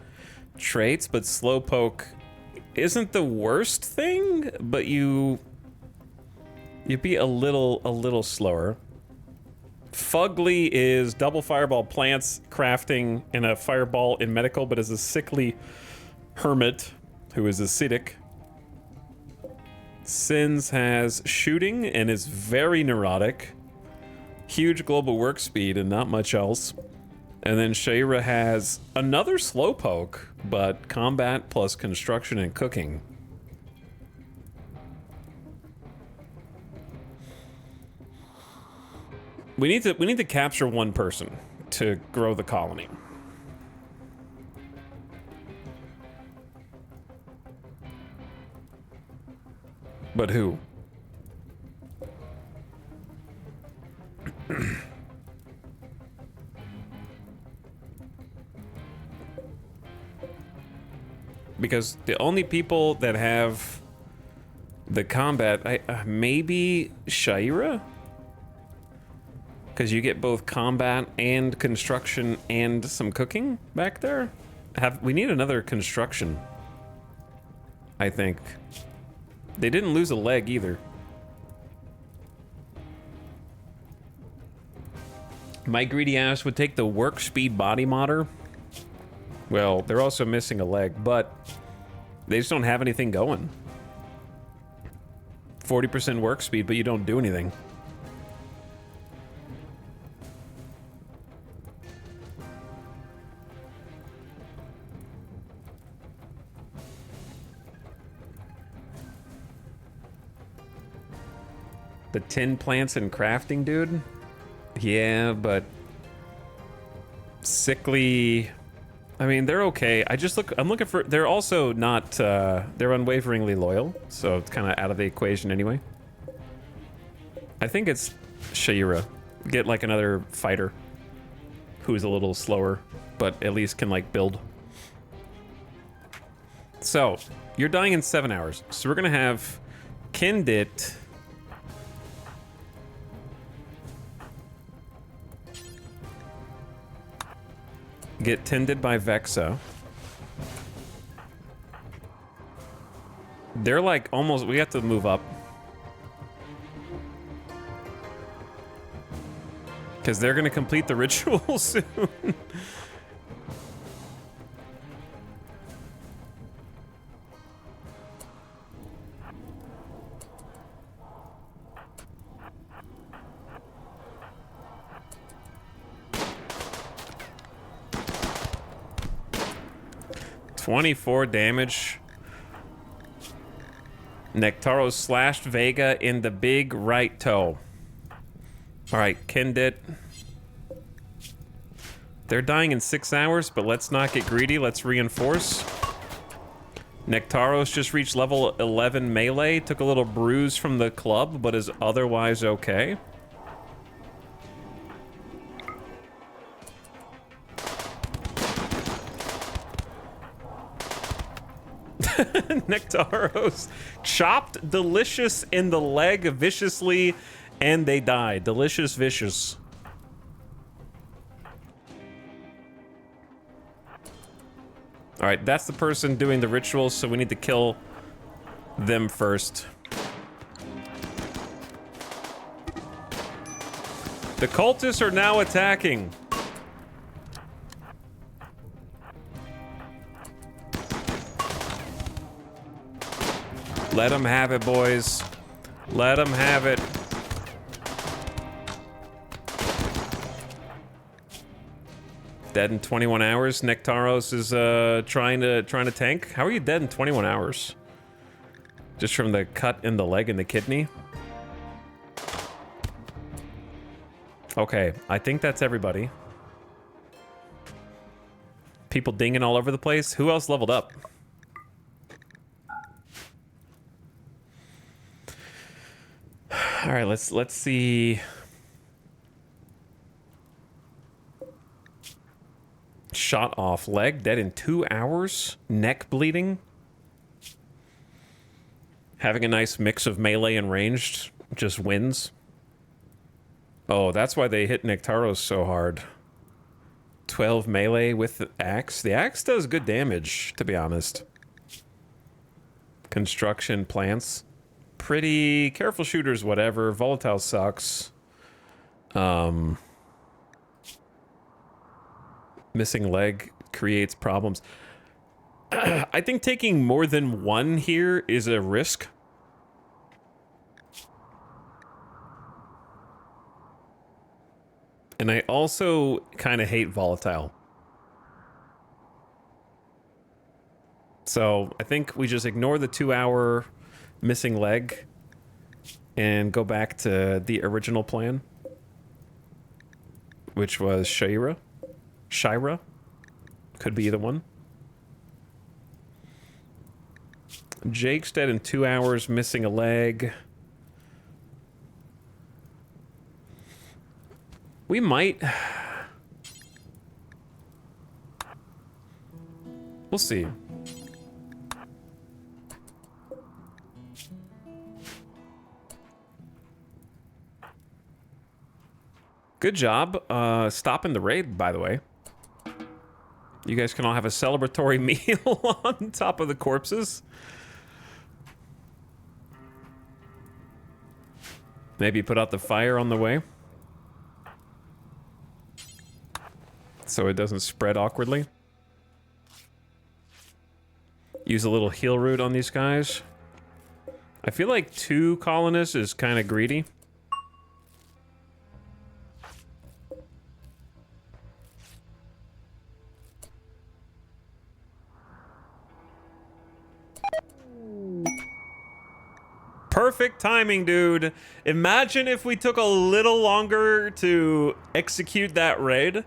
traits, but slowpoke isn't the worst thing, but you'd be a little slower. Fugly is double fireball plants, crafting, and a fireball in medical, but is a sickly hermit who is acidic. Sins has shooting and is very neurotic. Huge global work speed and not much else. And then Shaira has another slowpoke, but combat plus construction and cooking. We need to capture one person to grow the colony. But who? Because the only people that have the combat, maybe Shaira? Because you get both combat and construction and some cooking back there? We need another construction, I think. They didn't lose a leg either. My greedy ass would take the work speed body modder. Well, they're also missing a leg, but they just don't have anything going. 40% work speed, but you don't do anything. The tin plants and crafting, dude? Yeah, but sickly. I mean, they're okay. I'm looking for, they're also not, they're unwaveringly loyal, so it's kind of out of the equation anyway. I think it's Shaira. Get like another fighter who's a little slower, but at least can like build. So, you're dying in 7 hours. So we're gonna have Kindit. Get tended by Vexa. They're like almost, we have to move up. Because they're gonna complete the ritual soon. $24 damage. Nectaro slashed Vega in the big right toe. Alright, Kendit. They're dying in 6 hours, but let's not get greedy. Let's reinforce. Nectaros just reached level 11 melee. Took a little bruise from the club, but is otherwise okay. Nectaros chopped Delicious in the leg viciously, and they die. Delicious vicious. All right, that's the person doing the rituals, so we need to kill them first. The cultists are now attacking. Let them have it, boys. Let them have it. Dead in 21 hours. Nectaros is trying to tank. How are you dead in 21 hours? Just from the cut in the leg and the kidney? Okay, I think that's everybody. People dinging all over the place. Who else leveled up? All right, let's see. Shot off leg, dead in 2 hours. Neck bleeding. Having a nice mix of melee and ranged just wins. Oh, that's why they hit Nectaros so hard. 12 melee with the axe. The axe does good damage, to be honest. Construction plants. Pretty careful shooters, whatever. Volatile sucks. Missing leg creates problems. I think taking more than one here is a risk. And I also kind of hate volatile. So I think we just ignore the 2 hour missing leg and go back to the original plan, which was Shaira. Could be either one. Jake's dead in 2 hours, missing a leg. We might... We'll see. Good job stopping the raid, by the way. You guys can all have a celebratory meal on top of the corpses. Maybe put out the fire on the way, so it doesn't spread awkwardly. Use a little heal root on these guys. I feel like 2 colonists is kind of greedy. Perfect timing, dude. Imagine if we took a little longer to execute that raid.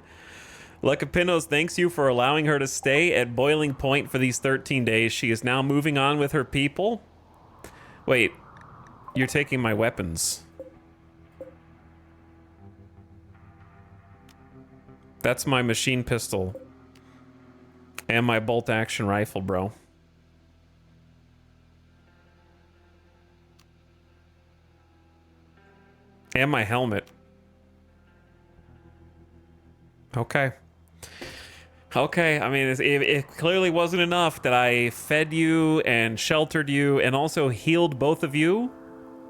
Lecapinos thanks you for allowing her to stay at boiling point for these 13 days. She is now moving on with her people. Wait, you're taking my weapons. That's my machine pistol. And my bolt action rifle, bro. And my helmet. Okay. Okay, I mean, it clearly wasn't enough that I fed you and sheltered you and also healed both of you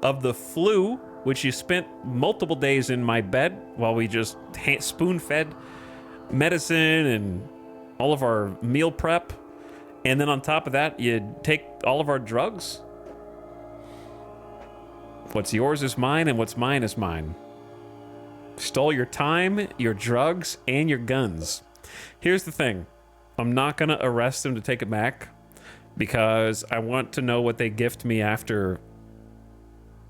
of the flu, which you spent multiple days in my bed while we just spoon-fed medicine and all of our meal prep. And then on top of that, you take all of our drugs. What's yours is mine, and what's mine is mine. Stole your time, your drugs, and your guns. Here's the thing. I'm not going to arrest them to take it back because I want to know what they gift me after.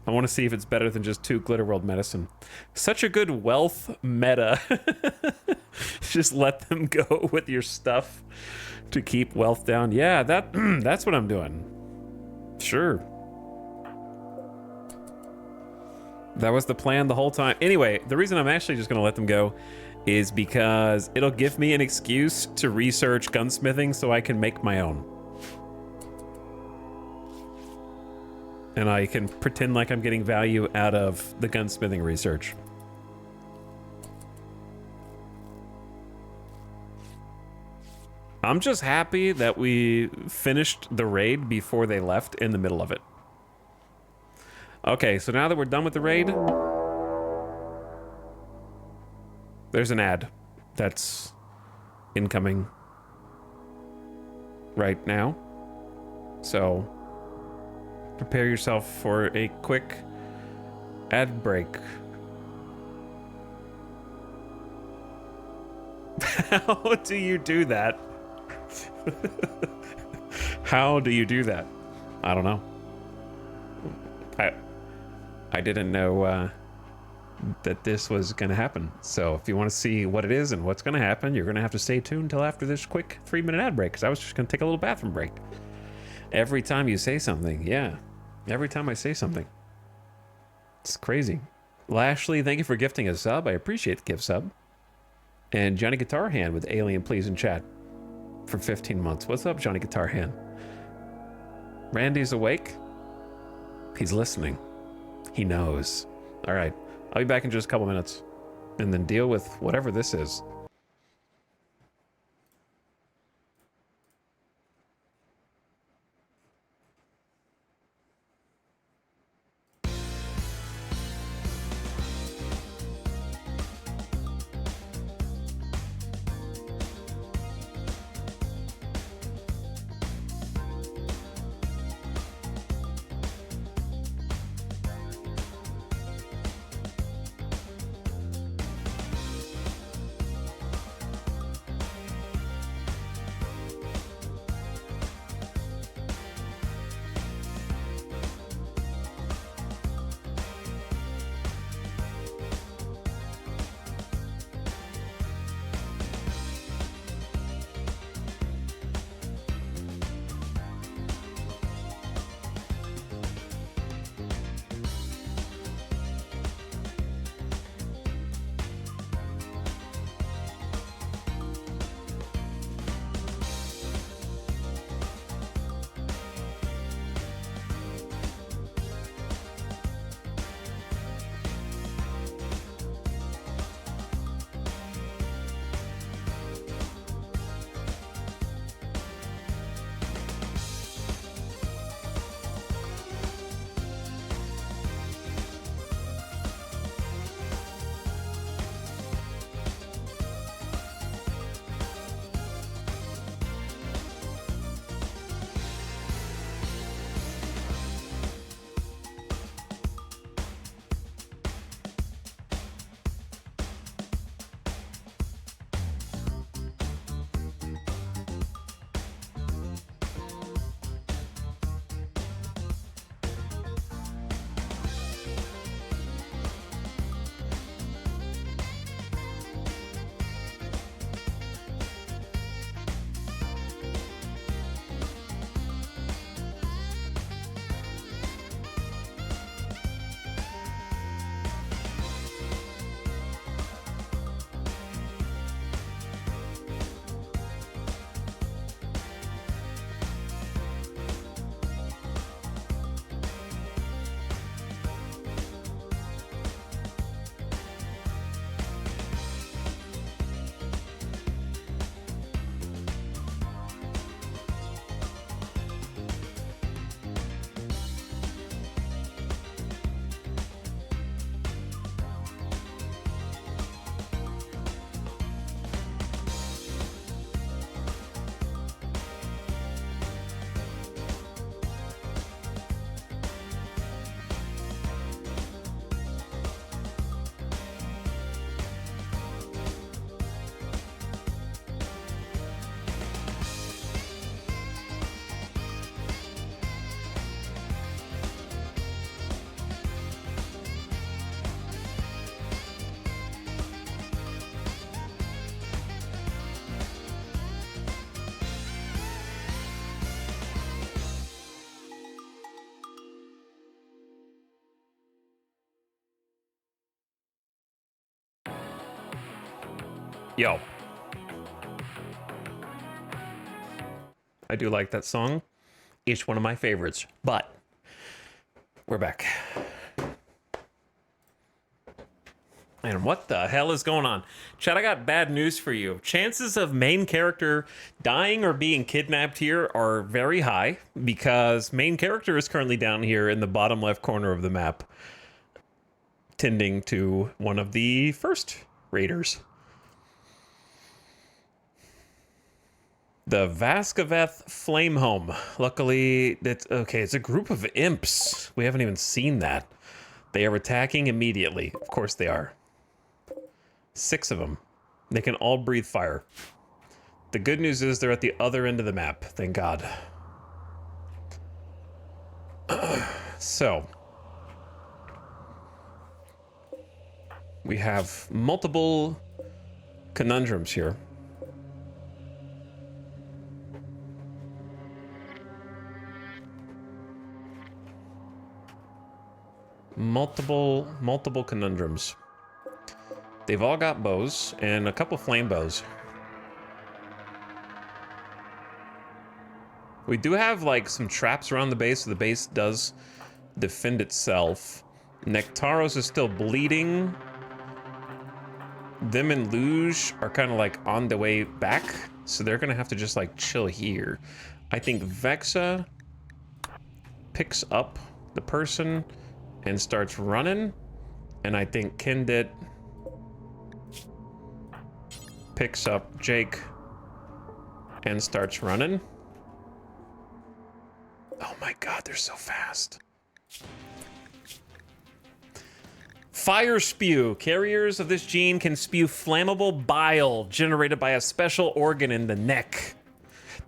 I want to see if it's better than just 2 Glitter World medicine. Such a good wealth meta. Just let them go with your stuff to keep wealth down. Yeah, that's what I'm doing. Sure. That was the plan the whole time. Anyway, the reason I'm actually just going to let them go is because it'll give me an excuse to research gunsmithing so I can make my own. And I can pretend like I'm getting value out of the gunsmithing research. I'm just happy that we finished the raid before they left in the middle of it. Okay, so now that we're done with the raid, there's an ad that's incoming right now. So prepare yourself for a quick ad break. How do you do that? How do you do that? I don't know. I didn't know that this was going to happen. So if you want to see what it is and what's going to happen, you're going to have to stay tuned until after this quick 3-minute ad break, because I was just going to take a little bathroom break. Every time you say something, yeah. Every time I say something. It's crazy. Lashley, thank you for gifting a sub. I appreciate the gift sub. And Johnny Guitar Hand with Alien Please in chat for 15 months. What's up, Johnny Guitar Hand? Randy's awake. He's listening. He knows. All right. I'll be back in just a couple minutes and then deal with whatever this is. Yo. I do like that song. It's one of my favorites, but we're back. And what the hell is going on? Chat, I got bad news for you. Chances of main character dying or being kidnapped here are very high because main character is currently down here in the bottom left corner of the map, tending to one of the first raiders. The Vaskaveth Flamehome. Luckily, it's okay. It's a group of imps. We haven't even seen that. They are attacking immediately. Of course they are. 6 of them. They can all breathe fire. The good news is they're at the other end of the map. Thank God. So. We have multiple conundrums here. Multiple conundrums. They've all got bows and a couple flame bows. We do have like some traps around the base, so the base does defend itself. Nectaros is still bleeding. Them and Luge are kind of like on the way back, so they're gonna have to just like chill here. I think Vexa picks up the person and starts running, and I think Kindit picks up Jake and starts running. Oh my God, they're so fast. Fire spew. Carriers of this gene can spew flammable bile generated by a special organ in the neck.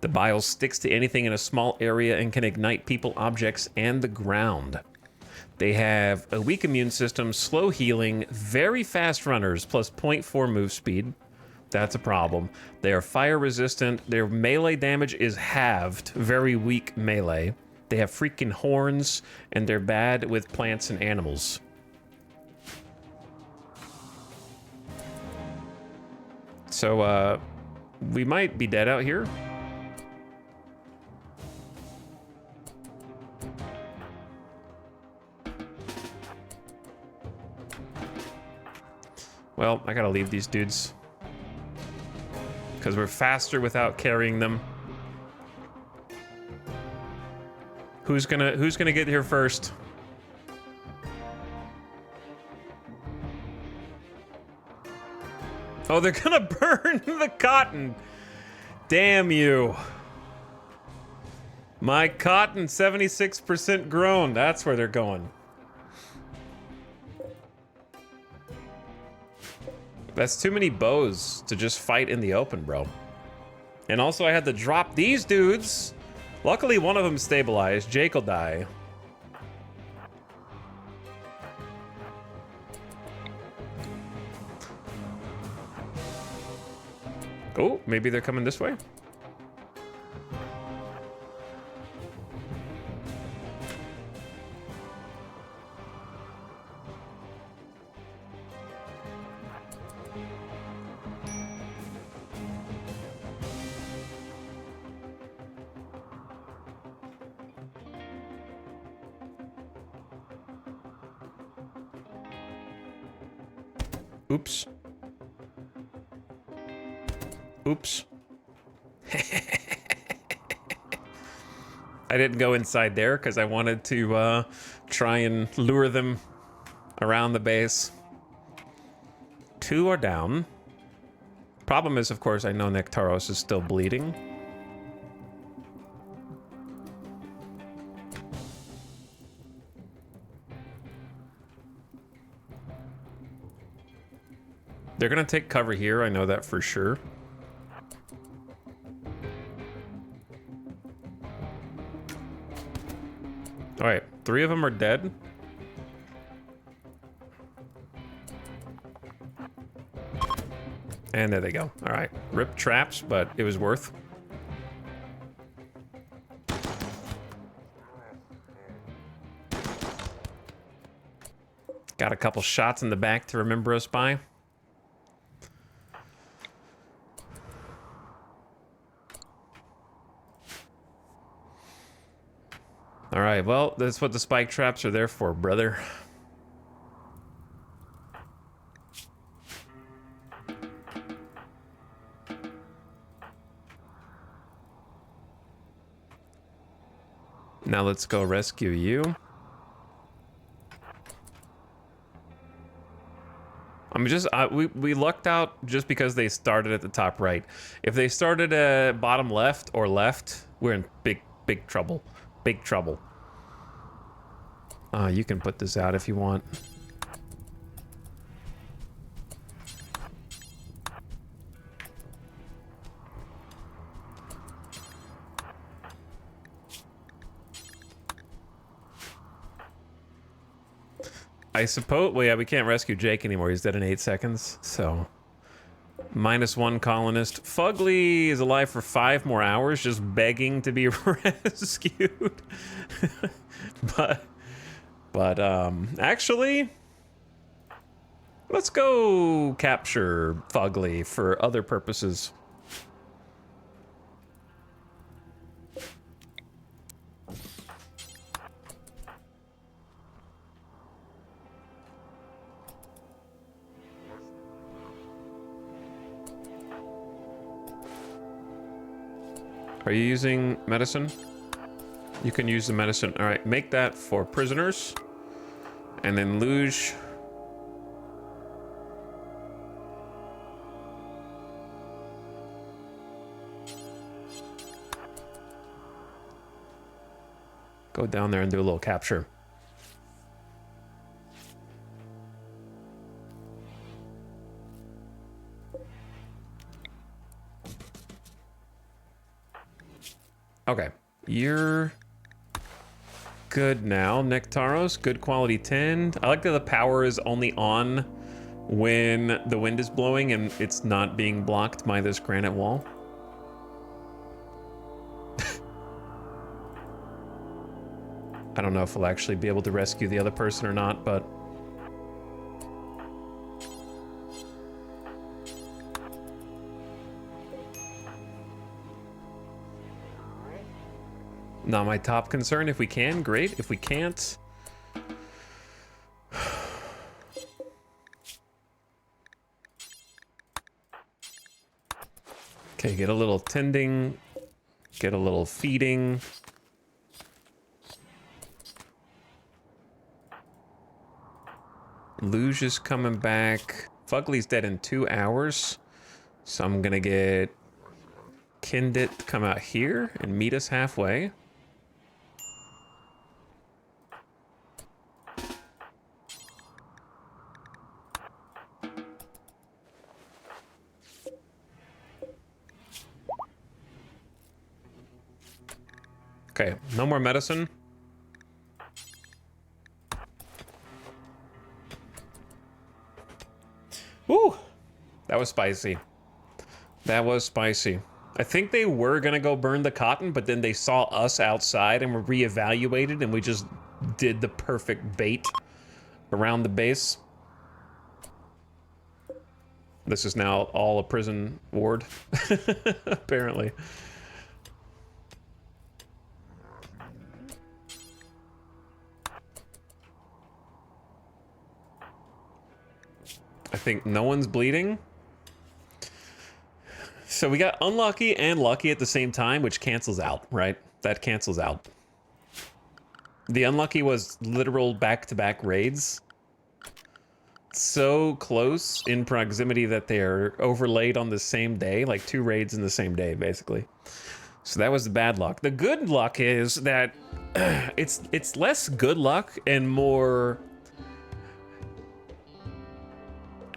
The bile sticks to anything in a small area and can ignite people, objects, and the ground. They have a weak immune system, slow healing, very fast runners, plus 0.4 move speed. That's a problem. They are fire resistant. Their melee damage is halved, very weak melee. They have freaking horns, and they're bad with plants and animals. So, we might be dead out here. Well, I gotta leave these dudes. Because we're faster without carrying them. Who's gonna get here first? Oh, they're gonna burn the cotton. Damn you. My cotton, 76% grown. That's where they're going. That's too many bows to just fight in the open, bro. And also I had to drop these dudes. Luckily, one of them stabilized. Jake will die. Oh, maybe they're coming this way. Oops. Oops. I didn't go inside there because I wanted to try and lure them around the base. 2 are down. Problem is, of course, I know Nectaros is still bleeding. They're gonna take cover here, I know that for sure. All right, 3 of them are dead. And there they go. All right, rip traps, but it was worth. Got a couple shots in the back to remember us by. All right, well, that's what the spike traps are there for, brother. Now let's go rescue you. I'm just, we lucked out just because they started at the top right. If they started at bottom left or left, we're in big trouble. Big trouble. You can put this out if you want. I suppose, well, yeah, we can't rescue Jake anymore. He's dead in 8 seconds, so. -1 colonist. Fugly is alive for 5 more hours, just begging to be rescued. but, actually, let's go capture Fugly for other purposes. Are you using medicine? You can use the medicine. All right, make that for prisoners. And then luge. Go down there and do a little capture. Okay, you're good now. Nectaros, good quality 10. I like that the power is only on when the wind is blowing and it's not being blocked by this granite wall. I don't know if we'll actually be able to rescue the other person or not, but... Not my top concern. If we can, great. If we can't... Okay, get a little tending. Get a little feeding. Luge is coming back. Fugly's dead in 2 hours. So I'm gonna get Kindit to come out here and meet us halfway. Okay, no more medicine. Woo! That was spicy. That was spicy. I think they were gonna go burn the cotton, but then they saw us outside and were reevaluated, and we just did the perfect bait around the base. This is now all a prison ward, apparently. I think no one's bleeding. So we got unlucky and lucky at the same time, which cancels out, right? That cancels out. The unlucky was literal back-to-back raids. So close in proximity that they're overlaid on the same day, like 2 raids in the same day, basically. So that was the bad luck. The good luck is that it's less good luck and more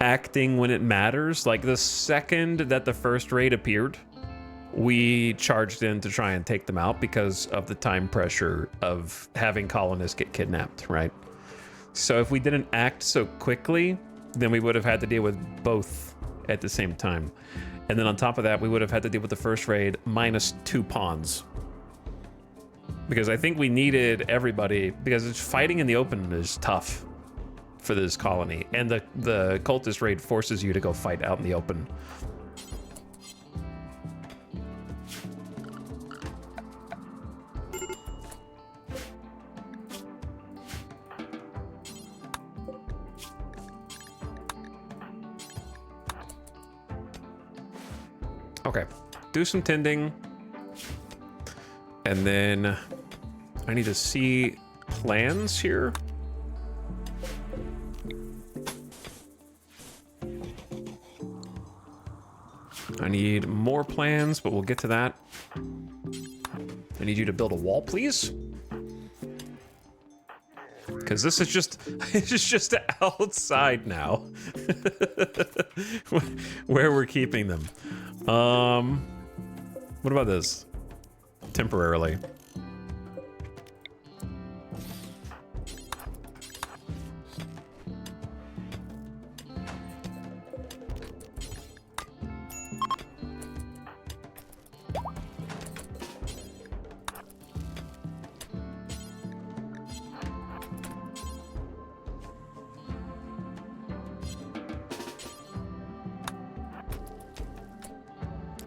acting when it matters. Like the second that the first raid appeared, we charged in to try and take them out because of the time pressure of having colonists get kidnapped, right? So if we didn't act so quickly, then we would have had to deal with both at the same time. And then on top of that, we would have had to deal with the first raid minus 2 pawns. Because I think we needed everybody, because fighting in the open is tough for this colony, and the cultist raid forces you to go fight out in the open. Okay, do some tending. And then I need to see plans here. I need more plans, but we'll get to that. I need you to build a wall, please. Because this is just, it's just outside now. Where we're keeping them. What about this? Temporarily.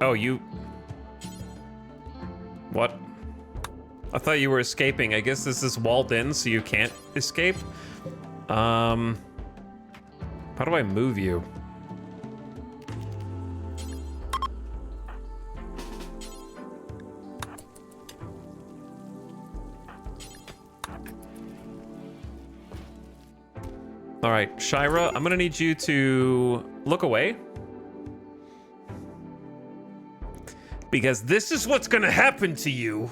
Oh, you... What? I thought you were escaping. I guess this is walled in, so you can't escape. How do I move you? All right, Shira, I'm gonna need you to look away. Because this is what's gonna happen to you.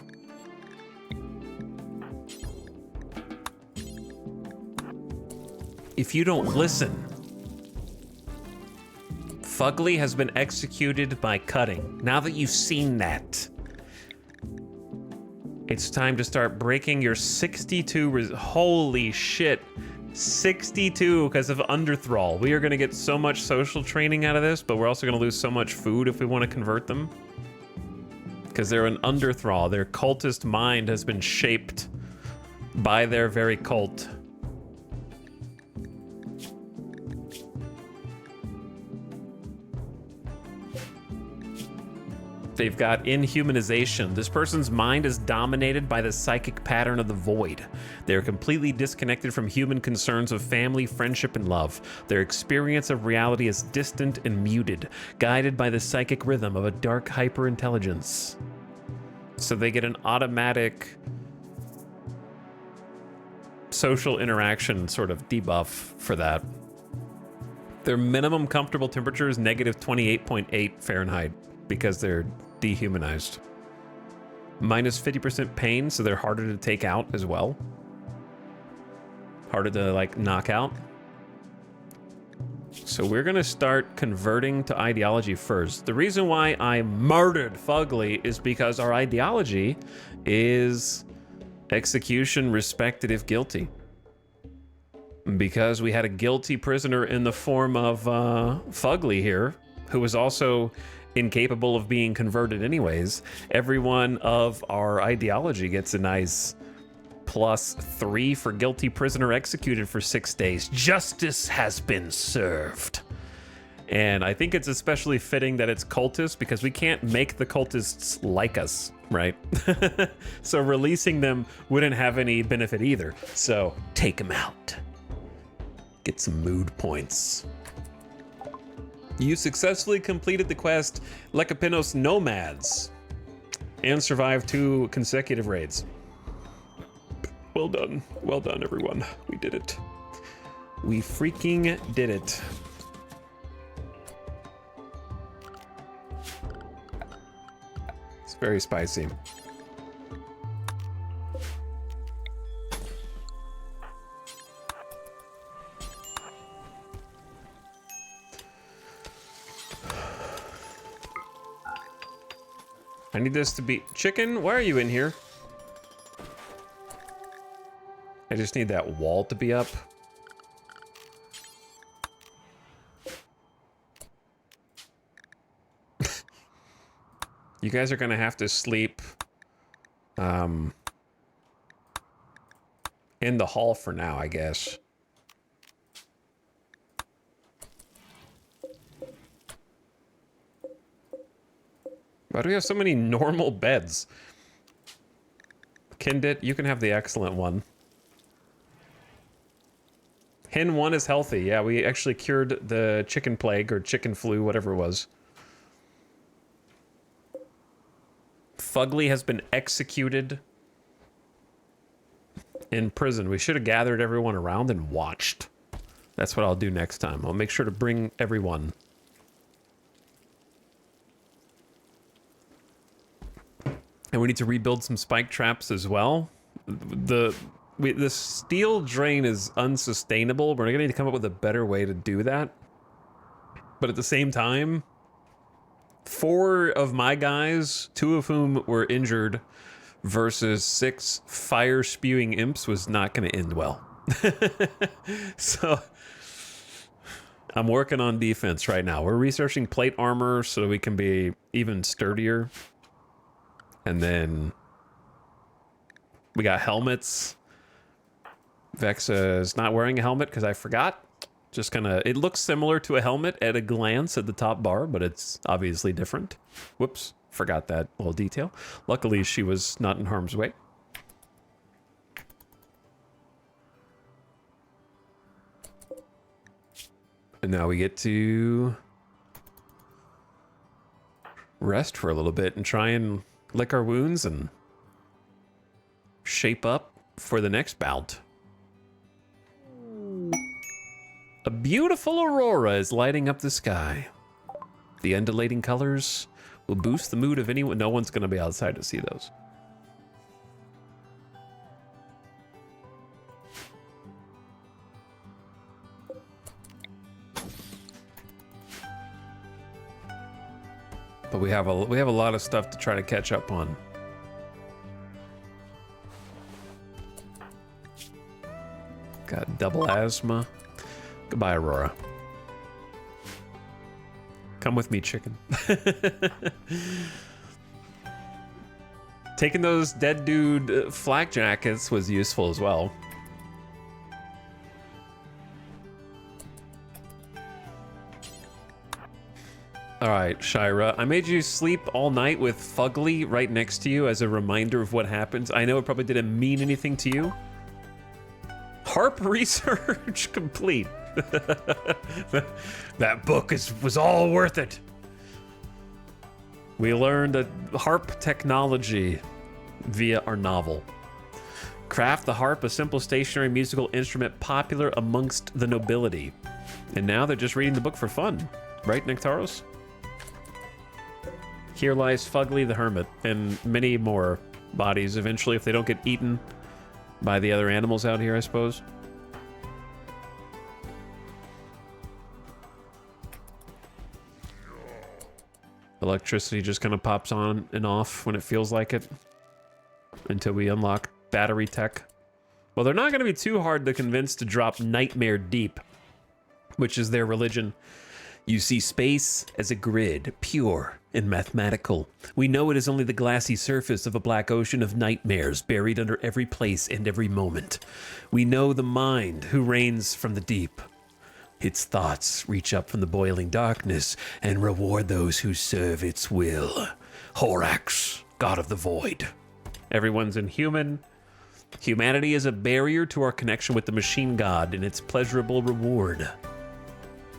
If you don't listen. Fugly has been executed by cutting. Now that you've seen that, it's time to start breaking your 62 holy shit. 62 because of underthrall. We are gonna get so much social training out of this, but we're also gonna lose so much food if we want to convert them. Because they're an underthrall. Their cultist mind has been shaped by their very cult. They've got inhumanization. This person's mind is dominated by the psychic pattern of the void. They're completely disconnected from human concerns of family, friendship, and love. Their experience of reality is distant and muted, guided by the psychic rhythm of a dark hyper-intelligence. So they get an automatic social interaction sort of debuff for that. Their minimum comfortable temperature is negative 28.8 Fahrenheit because they're dehumanized. Minus 50% pain, so they're harder to take out as well. Harder to like knock out. So we're gonna start converting to ideology first. The reason why I murdered Fugly is because our ideology is execution respected if guilty. Because we had a guilty prisoner in the form of Fugly here, who was also incapable of being converted anyways. Everyone of our ideology gets a nice +3 for guilty prisoner executed for 6 days. Justice has been served. And I think it's especially fitting that it's cultists because we can't make the cultists like us, right? So releasing them wouldn't have any benefit either. So take them out. Get some mood points. You successfully completed the quest Lekapinos Nomads and survived 2 consecutive raids. Well done. Well done, everyone. We did it. We freaking did it. It's very spicy. I need this to be... Chicken, why are you in here? I just need that wall to be up. You guys are gonna have to sleep in the hall for now, I guess. Why do we have so many normal beds? Kindit, you can have the excellent one. Hen 1 is healthy. Yeah, we actually cured the chicken plague or chicken flu, whatever it was. Fugly has been executed in prison. We should have gathered everyone around and watched. That's what I'll do next time. I'll make sure to bring everyone. And we need to rebuild some spike traps as well. The steel drain is unsustainable. We're going to need to come up with a better way to do that. But at the same time, 4 of my guys, 2 of whom were injured, versus 6 fire-spewing imps was not going to end well. So I'm working on defense right now. We're researching plate armor so we can be even sturdier. And then we got helmets. Vexa is not wearing a helmet because I forgot. Just kind of, it looks similar to a helmet at a glance at the top bar, but it's obviously different. Whoops, forgot that little detail. Luckily, she was not in harm's way. And now we get to rest for a little bit and try and lick our wounds and shape up for the next bout. A beautiful aurora is lighting up the sky. The undulating colors will boost the mood of anyone. No one's going to be outside to see those. But we have a lot of stuff to try to catch up on. Got double asthma. Goodbye, Aurora. Come with me, chicken. Taking those dead dude flak jackets was useful as well. All right, Shira, I made you sleep all night with Fugly right next to you as a reminder of what happens. I know it probably didn't mean anything to you. Harp research complete. That book was all worth it. We learned a harp technology via our novel. Craft the harp, a simple stationary musical instrument popular amongst the nobility. And now they're just reading the book for fun. Right, Nectaros? Here lies Fugly the Hermit, and many more bodies eventually if they don't get eaten by the other animals out here, I suppose. Electricity just kind of pops on and off when it feels like it until we unlock battery tech. Well, they're not going to be too hard to convince to drop Nightmare Deep, which is their religion. You see space as a grid, pure and mathematical. We know it is only the glassy surface of a black ocean of nightmares buried under every place and every moment. We know the mind who reigns from the deep. Its thoughts reach up from the boiling darkness and reward those who serve its will. Horax, god of the void. Everyone's inhuman. Humanity is a barrier to our connection with the machine god and its pleasurable reward.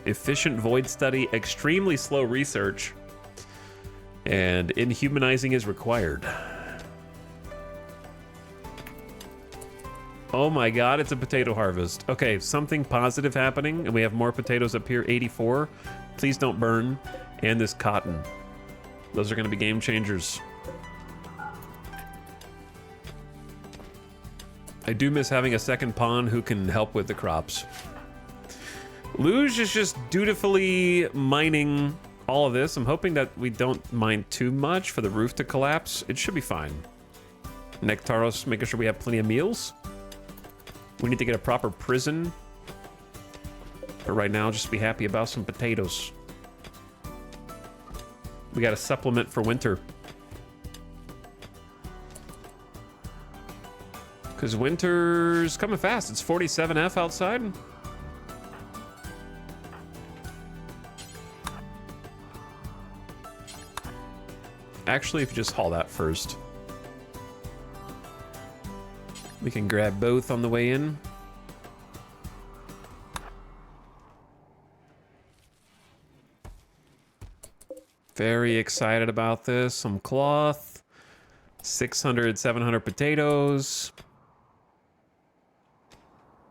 Efficient void study, extremely slow research, and inhumanizing is required. Oh my god, it's a potato harvest. Okay, something positive happening, and we have more potatoes up here, 84. Please don't burn. And this cotton. Those are going to be game changers. I do miss having a second pawn who can help with the crops. Luge is just dutifully mining all of this. I'm hoping that we don't mine too much for the roof to collapse. It should be fine. Nectaros making sure we have plenty of meals. We need to get a proper prison. But right now, just be happy about some potatoes. We got a supplement for winter. Because winter's coming fast. It's 47F outside. Actually, if you just haul that first. We can grab both on the way in. Very excited about this. Some cloth. 600, 700 potatoes.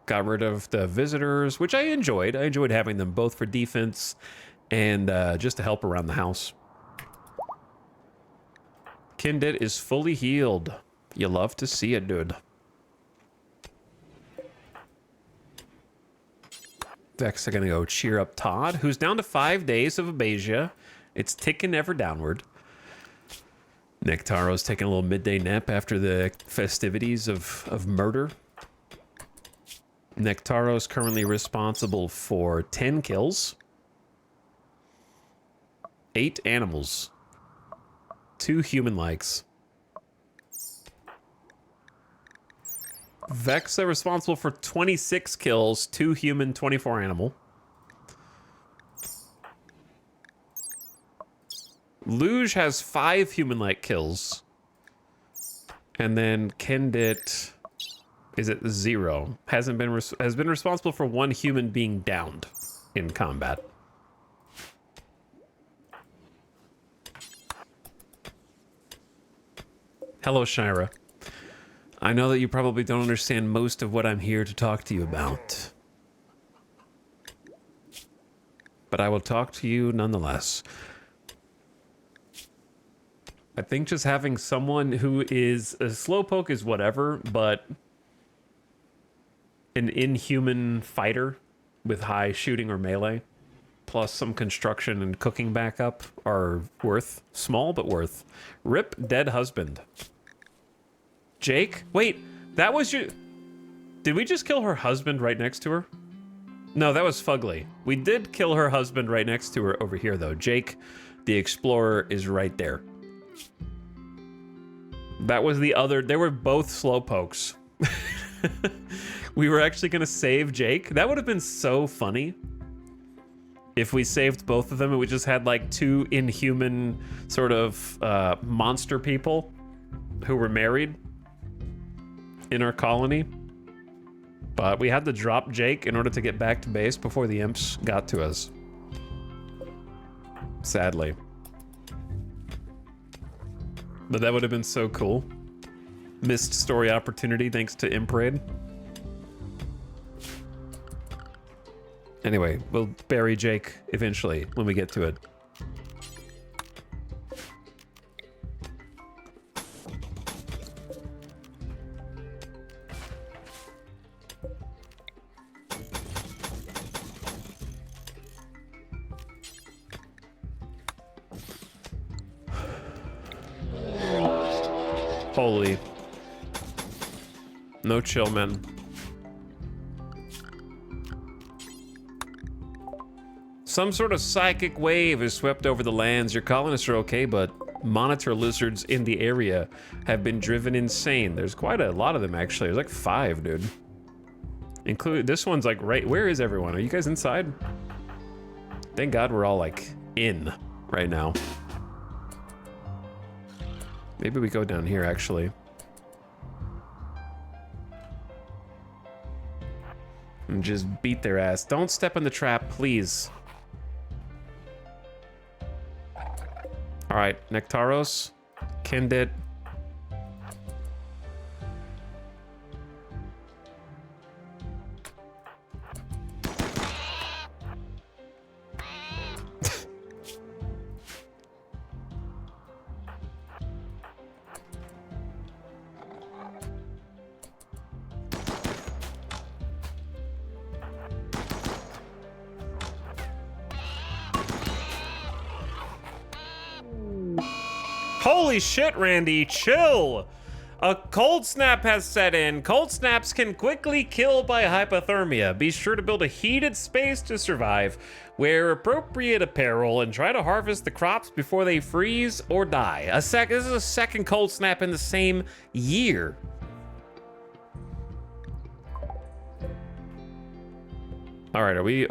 Got rid of the visitors, which I enjoyed. I enjoyed having them both for defense and just to help around the house. Kindit is fully healed. You love to see it, dude. Vex are gonna go cheer up Todd, who's down to 5 days of Abasia. It's ticking ever downward. Nectaro's taking a little midday nap after the festivities of murder. Nectaro's currently responsible for 10 kills. 8 animals. 2 human likes. Vex are responsible for 26 kills, 2 human, 24 animal. Luge has 5 human-like kills. And then Kendit is at 0. Has been responsible for 1 human being downed in combat. Hello, Shira. I know that you probably don't understand most of what I'm here to talk to you about. But I will talk to you nonetheless. I think just having someone who is a slowpoke is whatever, but an inhuman fighter with high shooting or melee, plus some construction and cooking backup are worth. Small, but worth. Rip dead husband. Jake? Wait, that was your... Did we just kill her husband right next to her? No, that was Fugly. We did kill her husband right next to her over here, though. Jake, the explorer, is right there. That was the other... They were both slowpokes. We were actually going to save Jake. That would have been so funny if we saved both of them and we just had like 2 inhuman sort of monster people who were married in our colony. But we had to drop Jake in order to get back to base before the imps got to us. Sadly. But that would have been so cool. Missed story opportunity thanks to Imp Raid. Anyway, we'll bury Jake eventually when we get to it. Holy. No chill, man. Some sort of psychic wave has swept over the lands. Your colonists are okay, but monitor lizards in the area have been driven insane. There's quite a lot of them, actually. There's like 5, dude. Include this one's like right... Where is everyone? Are you guys inside? Thank God we're all like in right now. Maybe we go down here, actually. And just beat their ass. Don't step in the trap, please. All right, Nectaros, Kindit. Holy shit, Randy, chill! A cold snap has set in. Cold snaps can quickly kill by hypothermia. Be sure to build a heated space to survive. Wear appropriate apparel and try to harvest the crops before they freeze or die. This is a second cold snap in the same year. All right, are we...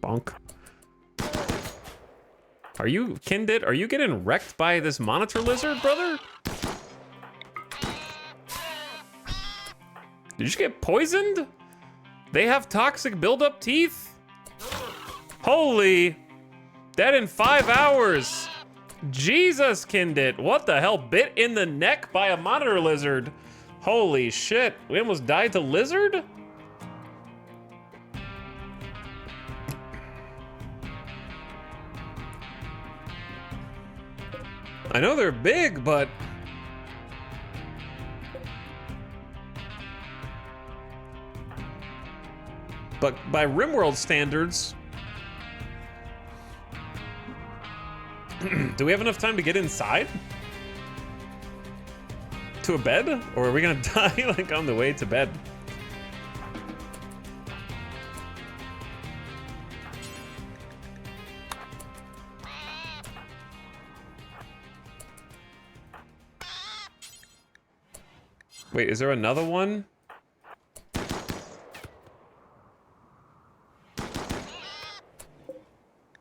Bonk. Are you, Kindit, are you getting wrecked by this monitor lizard, brother? Did you get poisoned? They have toxic buildup teeth? Holy, dead in 5 hours. Jesus, Kindit, what the hell? Bit in the neck by a monitor lizard. Holy shit, we almost died to lizard? I know they're big, but by RimWorld standards, do we have enough time to get inside? To a bed? Or are we gonna die like on the way to bed? Wait, is there another one?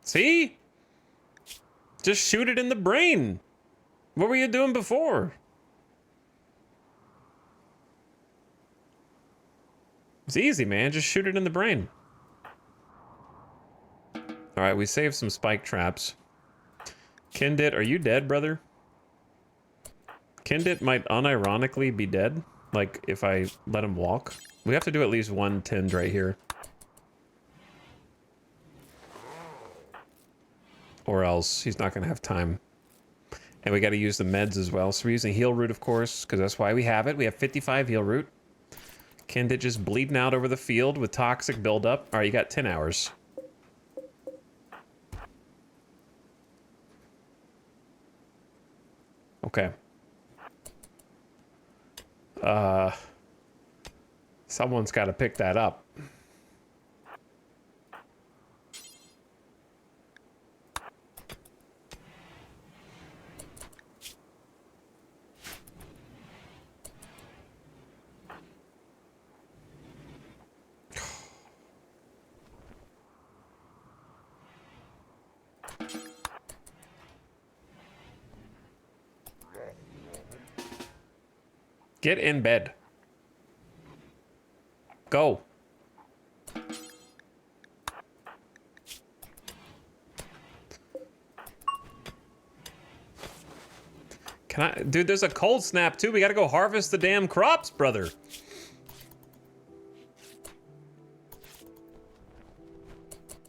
See? Just shoot it in the brain. What were you doing before? It's easy, man. Just shoot it in the brain. All right, we saved some spike traps. Kindit, are you dead, brother? Kindit might unironically be dead, like if I let him walk. We have to do at least one tind right here. Or else he's not gonna have time. And we gotta use the meds as well. So we're using heal root, of course, because that's why we have it. We have 55 heal root. Kindit just bleeding out over the field with toxic buildup. All right, you got 10 hours. Okay. Someone's got to pick that up. Get in bed. Go. Can I, dude, there's a cold snap too. We gotta go harvest the damn crops, brother.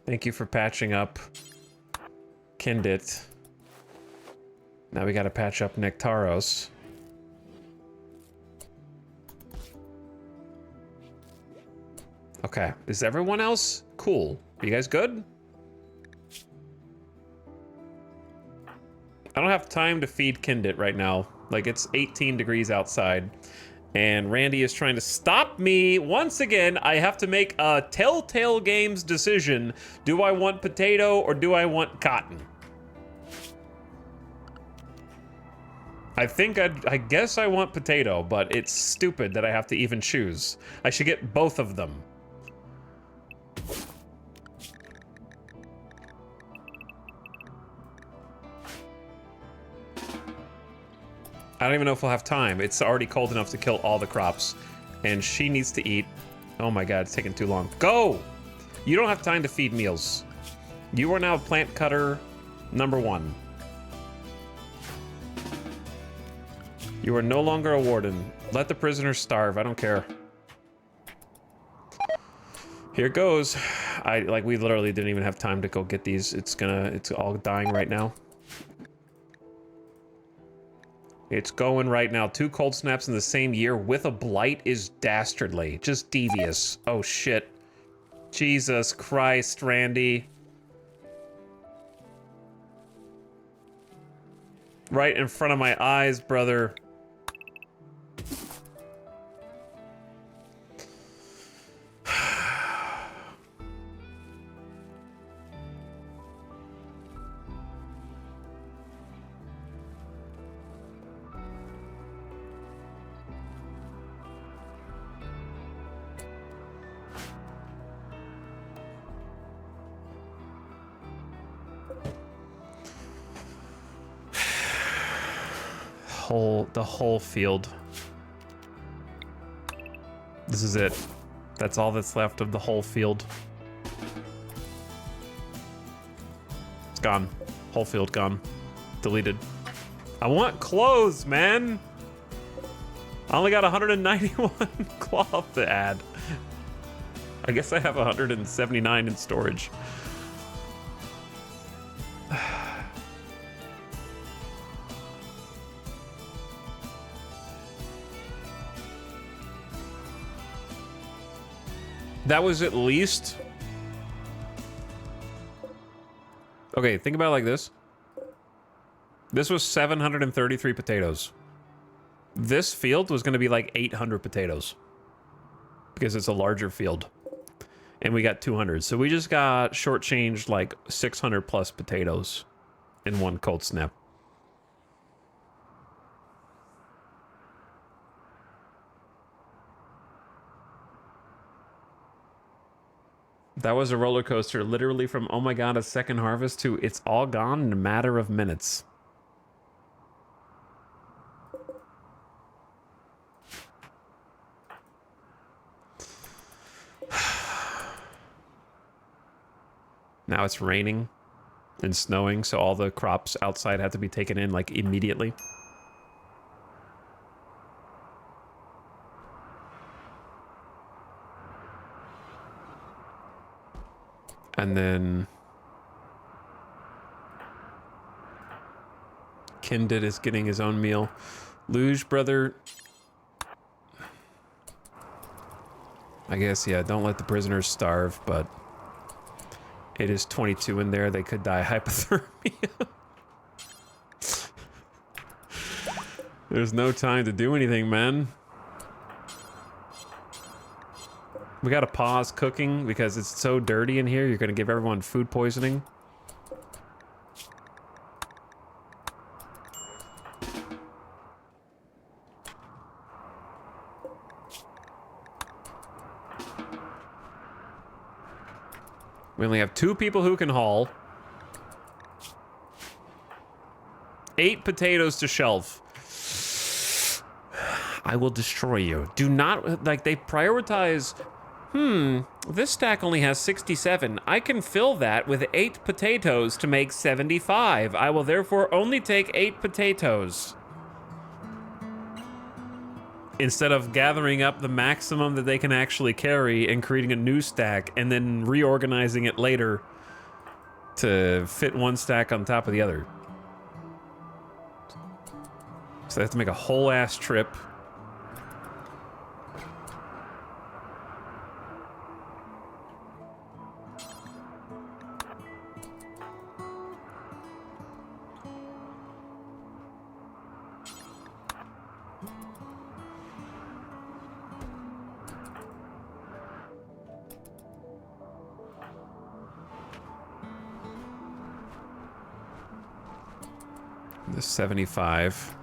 Thank you for patching up Kindit. Now we gotta patch up Nectaros. Okay, is everyone else cool? Are you guys good? I don't have time to feed Kindit right now. Like, it's 18 degrees outside. And Randy is trying to stop me. Once again, I have to make a Telltale Games decision. Do I want potato or do I want cotton? I guess I want potato, but it's stupid that I have to even choose. I should get both of them. I don't even know if we'll have time. It's already cold enough to kill all the crops. And she needs to eat. Oh my god, it's taking too long. Go! You don't have time to feed meals. You are now plant cutter number 1. You are no longer a warden. Let the prisoners starve. I don't care. Here it goes. We literally didn't even have time to go get these. It's all dying right now. It's going right now. 2 cold snaps in the same year with a blight is dastardly. Just devious. Oh, shit. Jesus Christ, Randy. Right in front of my eyes, brother. The whole field. This is it. That's all that's left of the whole field. It's gone. Whole field gone. Deleted. I want clothes, man. I only got 191 cloth to add. I guess I have 179 in storage. That was at least... Okay, think about it like this. This was 733 potatoes. This field was going to be like 800 potatoes. Because it's a larger field. And we got 200. So we just got shortchanged like 600 plus potatoes in one cold snap. That was a roller coaster, literally from, oh my god, a second harvest to it's all gone in a matter of minutes. Now it's raining and snowing, so all the crops outside have to be taken in like immediately. And then Kinded is getting his own meal. Luge, brother. I guess, yeah, don't let the prisoners starve, but it is 22 in there. They could die hypothermia. There's no time to do anything, man. We gotta pause cooking because it's so dirty in here. You're gonna give everyone food poisoning. We only have 2 people who can haul. 8 potatoes to shelf. I will destroy you. Do not, like, they prioritize... this stack only has 67. I can fill that with 8 potatoes to make 75. I will therefore only take 8 potatoes. Instead of gathering up the maximum that they can actually carry and creating a new stack and then reorganizing it later to fit one stack on top of the other. So they have to make a whole ass trip. The 75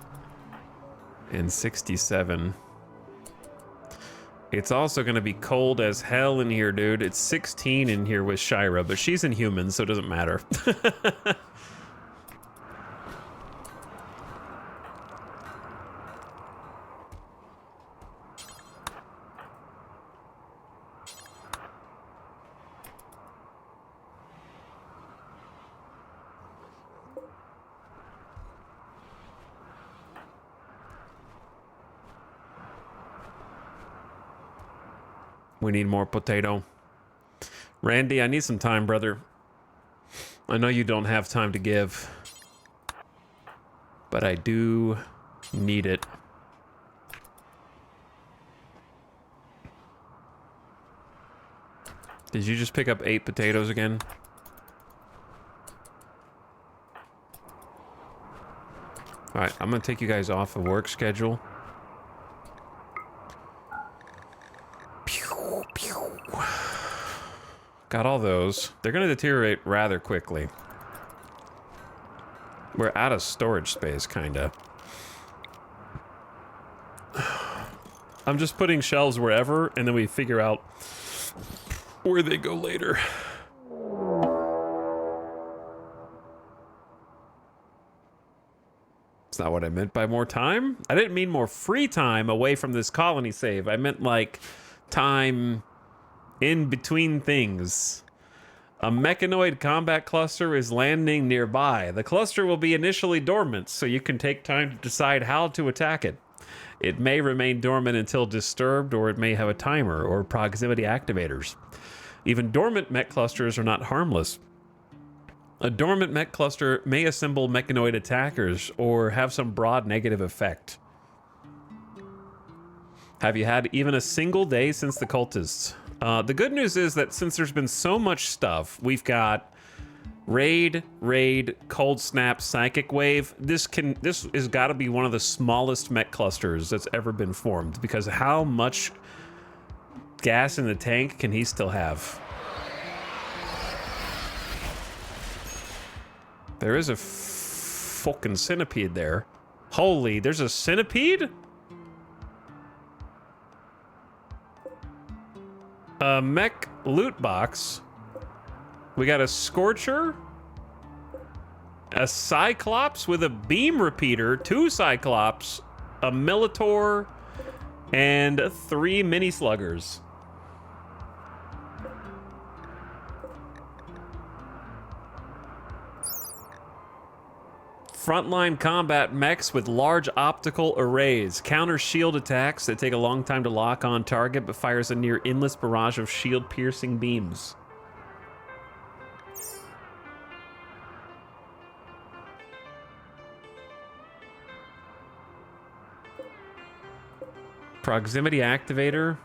and 67. It's also going to be cold as hell in here, dude. It's 16 in here with Shira, but she's inhuman, so it doesn't matter. We need more potato. Randy, I need some time, brother. I know you don't have time to give, but I do need it. Did you just pick up 8 potatoes again? All right, I'm gonna take you guys off of work schedule. Got all those. They're gonna deteriorate rather quickly. We're out of storage space, kinda. I'm just putting shelves wherever, and then we figure out where they go later. That's not what I meant by more time. I didn't mean more free time away from this colony save. I meant like time in between things. A mechanoid combat cluster is landing nearby. The cluster will be initially dormant, so you can take time to decide how to attack it. It may remain dormant until disturbed, or it may have a timer or proximity activators. Even dormant mech clusters are not harmless. A dormant mech cluster may assemble mechanoid attackers or have some broad negative effect. Have you had even a single day since the cultists? The good news is that since there's been so much stuff, we've got Raid, Cold Snap, Psychic Wave. This has got to be one of the smallest mech clusters that's ever been formed, because how much gas in the tank can he still have? There is a fucking centipede there. Holy, there's a centipede? A mech loot box. We got a Scorcher, a Cyclops with a beam repeater, 2 Cyclops, a Militor, and 3 mini sluggers. Frontline combat mechs with large optical arrays. Counter shield attacks that take a long time to lock on target, but fires a near endless barrage of shield-piercing beams. Proximity activator.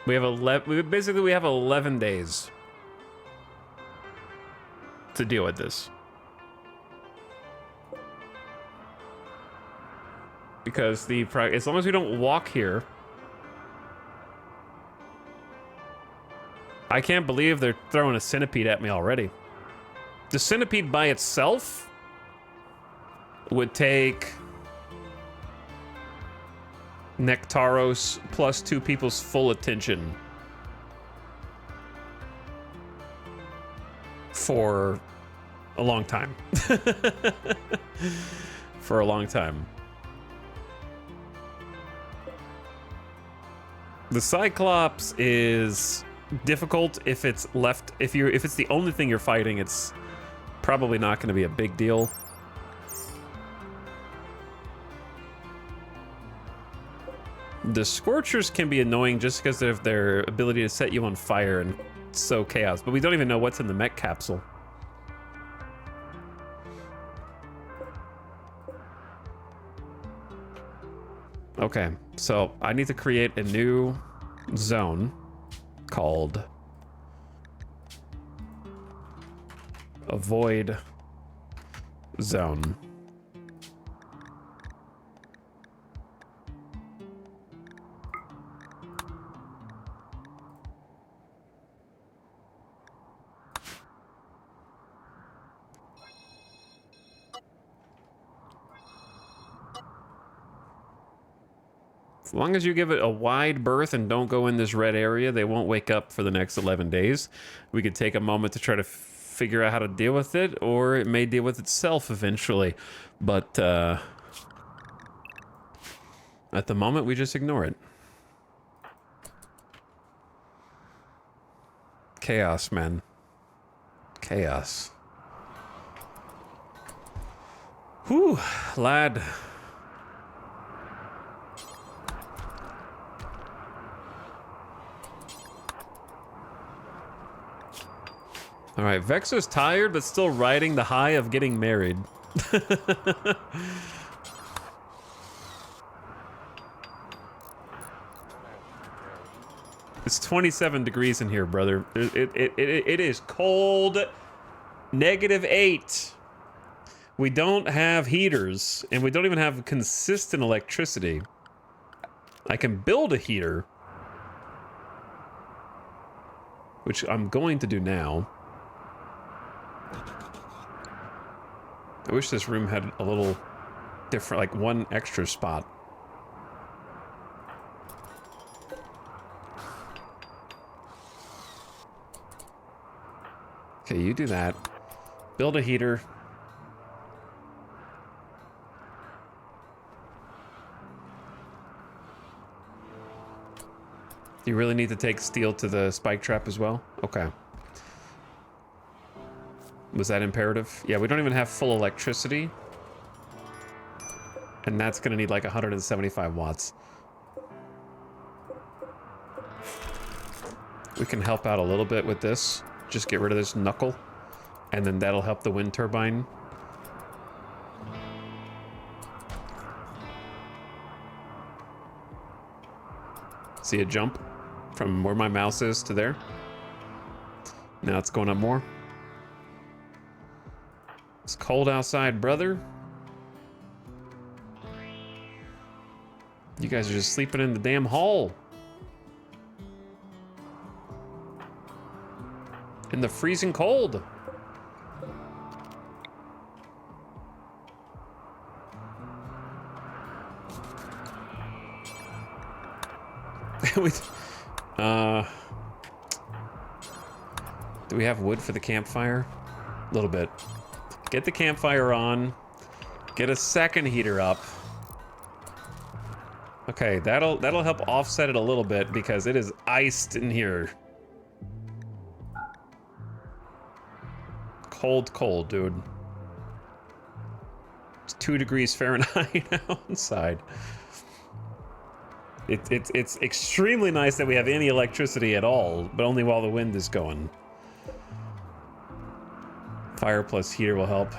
We have 11. Basically, we have 11 days to deal with this. Because as long as we don't walk here, I can't believe they're throwing a centipede at me already. The centipede by itself would take Nectaros plus 2 people's full attention for a long time. For a long time. The Cyclops is difficult if it's left. If it's the only thing you're fighting, it's probably not going to be a big deal. The Scorchers can be annoying just because of their ability to set you on fire and sow chaos, but we don't even know what's in the mech capsule. Okay, so I need to create a new zone called Avoid Zone. As long as you give it a wide berth and don't go in this red area, they won't wake up for the next 11 days. We could take a moment to try to figure out how to deal with it, or it may deal with itself eventually. But at the moment, we just ignore it. Chaos, man. Chaos. Whew, lad. All right, Vexo's tired, but still riding the high of getting married. It's 27 degrees in here, brother. It is cold. -8. We don't have heaters, and we don't even have consistent electricity. I can build a heater, which I'm going to do now. I wish this room had a little different, like one extra spot. Okay, you do that. Build a heater. You really need to take steel to the spike trap as well? Okay. Was that imperative? Yeah, we don't even have full electricity. And that's gonna need like 175 watts. We can help out a little bit with this. Just get rid of this knuckle. And then that'll help the wind turbine. See a jump from where my mouse is to there. Now it's going up more. It's cold outside, brother. You guys are just sleeping in the damn hall. In the freezing cold. Do we have wood for the campfire? A little bit. Get the campfire on. Get a second heater up. Okay, that'll help offset it a little bit because it is iced in here. Cold, cold, dude. It's 2 degrees Fahrenheit outside. It's extremely nice that we have any electricity at all, but only while the wind is going. Fire plus heater will help.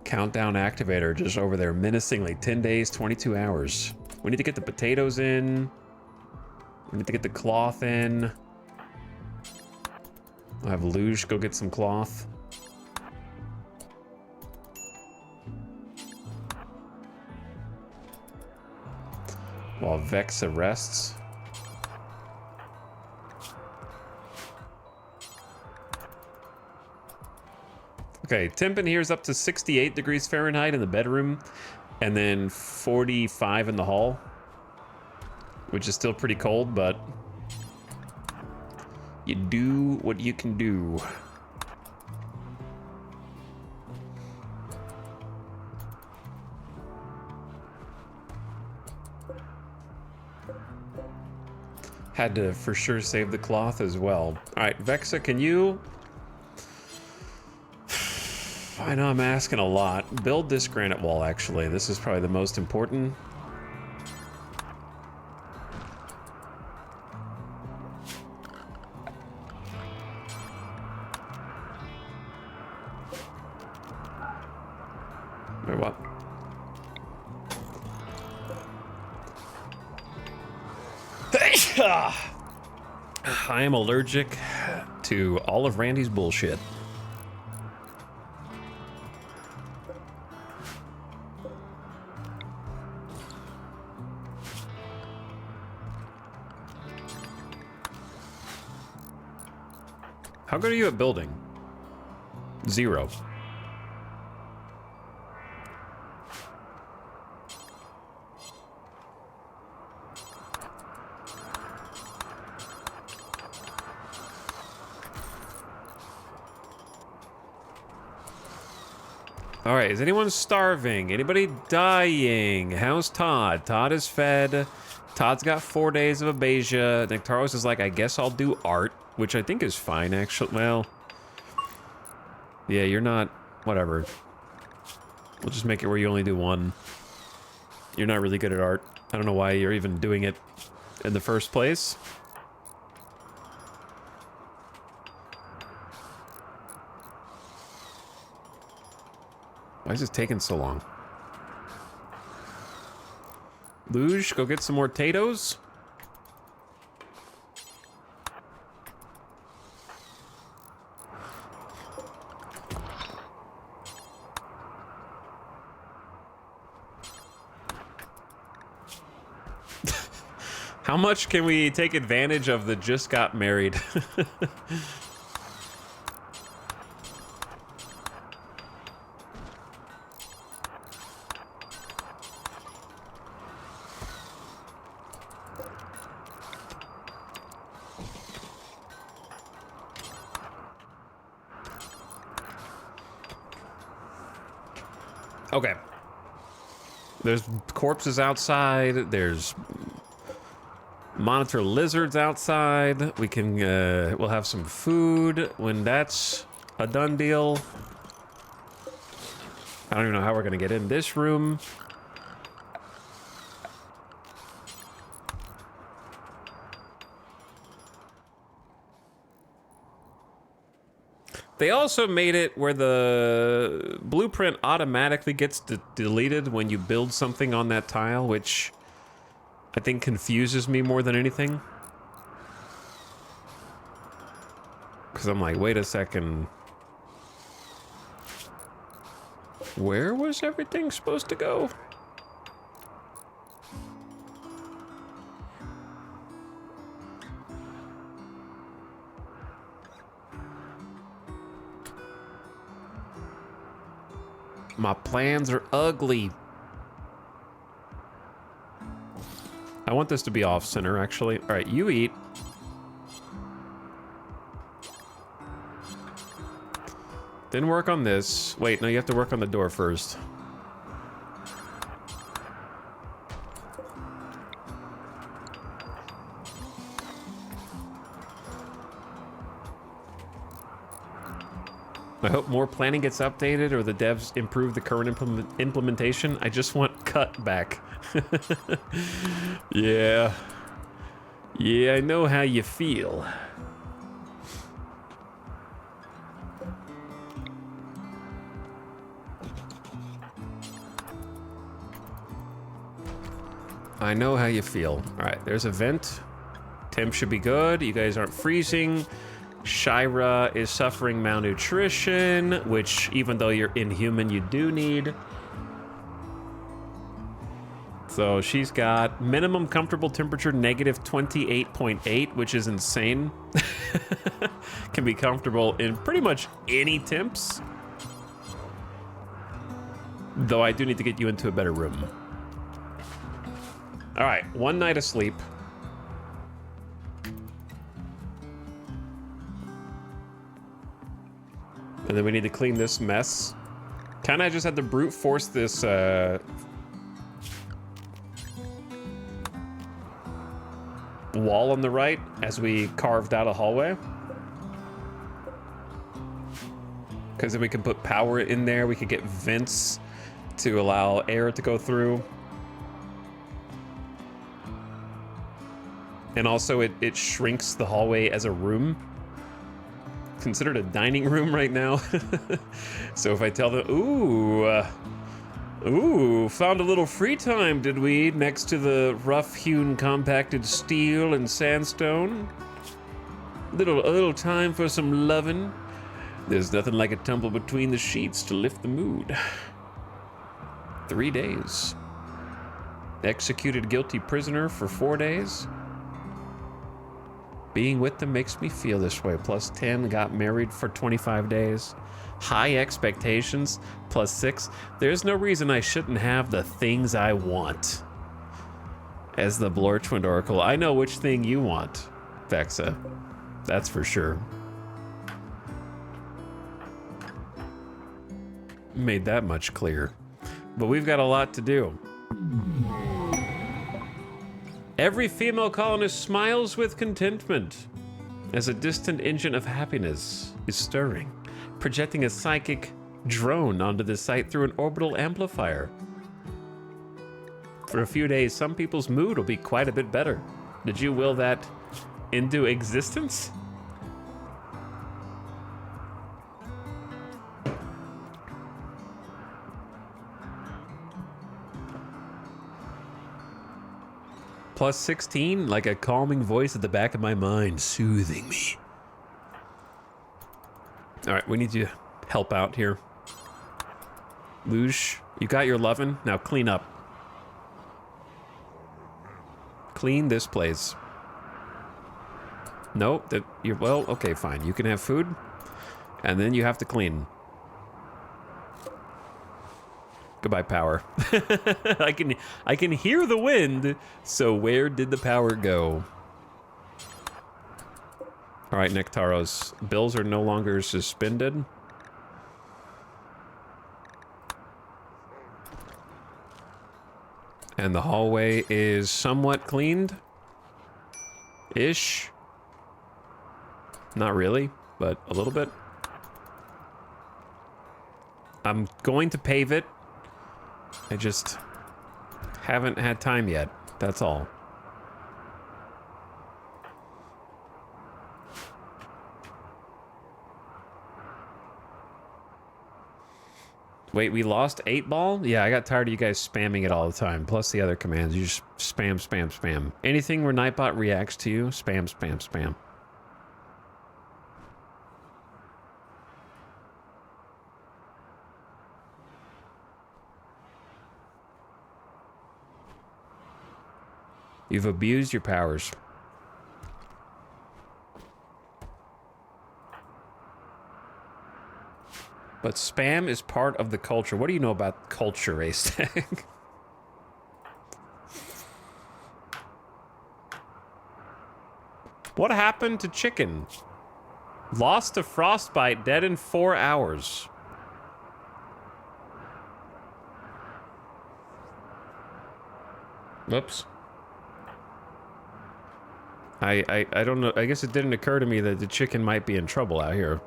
Countdown activator just over there menacingly. 10 days, 22 hours. We need to get the potatoes in. We need to get the cloth in. I'll have Luge go get some cloth. While Vexa rests. Okay, temp in here is up to 68 degrees Fahrenheit in the bedroom, and then 45 in the hall, which is still pretty cold, but you do what you can do. Had to for sure save the cloth as well. All right, Vexa, can you... I know I'm asking a lot. Build this granite wall, actually. This is probably the most important. Wait, what? I am allergic to all of Randy's bullshit. How good are you at building? 0. All right, is anyone starving? Anybody dying? How's Todd? Todd is fed. Todd's got 4 days of abasia. Nectaros is like, I guess I'll do art, which I think is fine, actually. Well, yeah, you're not, whatever. We'll just make it where you only do 1. You're not really good at art. I don't know why you're even doing it in the first place. Why is this taking so long? Luge, go get some more potatoes. How much can we take advantage of the just got married? Okay. There's corpses outside. There's monitor lizards outside. We can, we'll have some food when that's a done deal. I don't even know how we're gonna get in this room. They also made it where the blueprint automatically gets deleted when you build something on that tile, which I think confuses me more than anything. Because I'm like, wait a second. Where was everything supposed to go? My plans are ugly. I want this to be off center, actually. All right, you eat. Then work on this. Wait, no, you have to work on the door first. I hope more planning gets updated or the devs improve the current implementation. I just want cut back. Yeah. Yeah, I know how you feel. I know how you feel. All right, there's a vent. Temp should be good. You guys aren't freezing. Shira is suffering malnutrition, which even though you're inhuman, you do need. So she's got minimum comfortable temperature negative 28.8, which is insane. Can be comfortable in pretty much any temps. Though I do need to get you into a better room. All right, 1 night of sleep. And then we need to clean this mess. Kinda just had to brute force this, wall on the right as we carved out a hallway. Because then we can put power in there. We could get vents to allow air to go through. And also it shrinks the hallway as a room. Considered a dining room right now. So if I tell them, ooh, found a little free time, did we? Next to the rough-hewn compacted steel and sandstone. A little time for some lovin'. There's nothing like a tumble between the sheets to lift the mood. 3 days. Executed guilty prisoner for 4 days. Being with them makes me feel this way. Plus 10, got married for 25 days. High expectations, plus 6. There's no reason I shouldn't have the things I want. As the Blorchwind Oracle, I know which thing you want, Vexa. That's for sure. Made that much clear. But we've got a lot to do. Every female colonist smiles with contentment as a distant engine of happiness is stirring, projecting a psychic drone onto the site through an orbital amplifier. For a few days, some people's mood will be quite a bit better. Did you will that into existence? Plus 16, like a calming voice at the back of my mind, soothing me. All right, we need you to help out here. Luge, you got your lovin', now clean up. Clean this place. Nope, you're, well, okay, fine. You can have food, and then you have to clean. Goodbye, power. I can hear the wind, so where did the power go? All right, Nectaros, bills are no longer suspended. And the hallway is somewhat cleaned. Ish. Not really, but a little bit. I'm going to pave it. I just haven't had time yet. That's all. Wait, we lost 8-ball? Yeah, I got tired of you guys spamming it all the time. Plus the other commands. You just spam, spam, spam. Anything where Nightbot reacts to you, spam, spam, spam. You've abused your powers. But spam is part of the culture. What do you know about culture, Acetag? What happened to chicken? Lost to frostbite, dead in 4 hours. Whoops. I don't know. I guess it didn't occur to me that the chicken might be in trouble out here.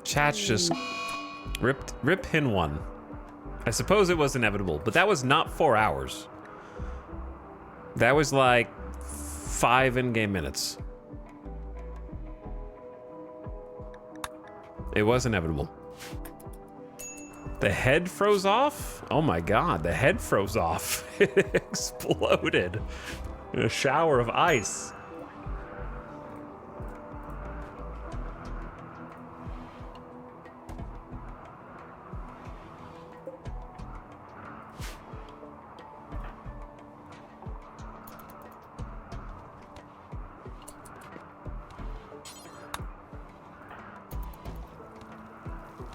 Chat's just rip hin one. I suppose it was inevitable, but that was not 4 hours. That was like 5 in-game minutes. It was inevitable. The head froze off? Oh my god, the head froze off. It exploded in a shower of ice.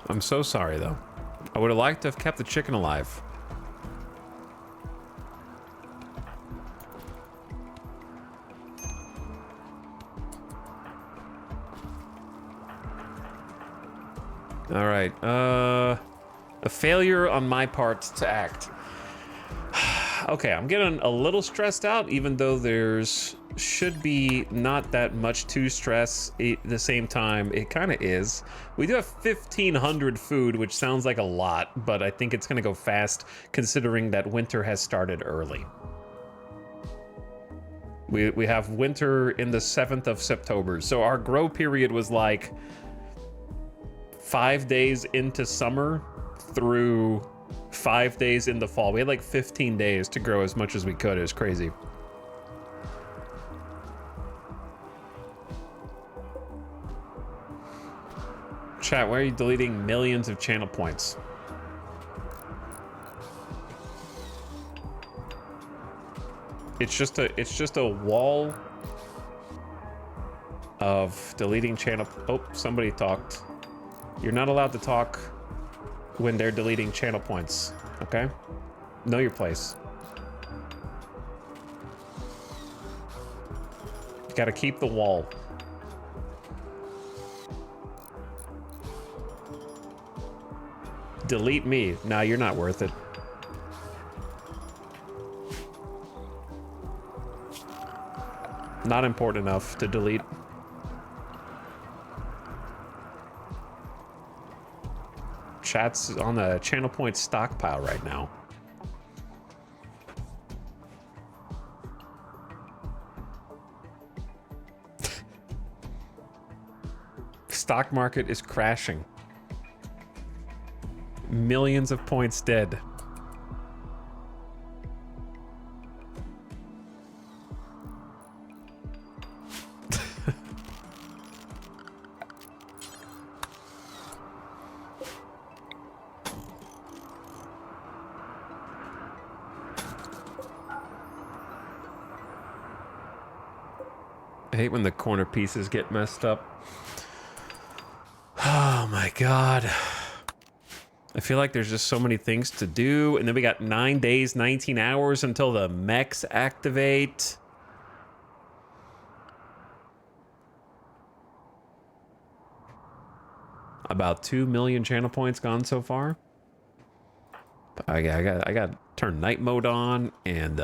I'm so sorry, though. I would have liked to have kept the chicken alive. All right. A failure on my part to act. Okay, I'm getting a little stressed out, even though there's should be not that much to stress. At the same time, it kind of is. We do have 1,500 food, which sounds like a lot, but I think it's going to go fast considering that winter has started early. We have winter in the 7th of September, so our grow period was like 5 days into summer through 5 days in the fall. We had like 15 days to grow as much as we could. It was crazy. Chat, why are you deleting millions of channel points? It's just a wall of deleting channel. Oh, somebody talked. You're not allowed to talk when they're deleting channel points, okay? Know your place. You gotta keep the wall. Delete me. Nah, you're not worth it. Not important enough to delete. Chat's on the channel point stockpile right now. Stock market is crashing. Millions of points dead. I hate when the corner pieces get messed up. Oh my god. I feel like there's just so many things to do, and then we got 9 days, 19 hours until the mechs activate. About 2 million channel points gone so far. I got to turn night mode on and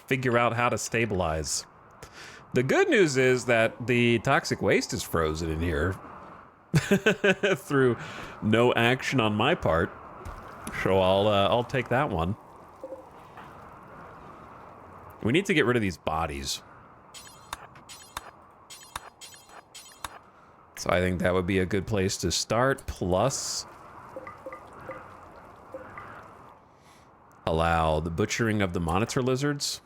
figure out how to stabilize. The good news is that the toxic waste is frozen in here through no action on my part. So I'll take that one. We need to get rid of these bodies. So I think that would be a good place to start. Plus, allow the butchering of the monitor lizards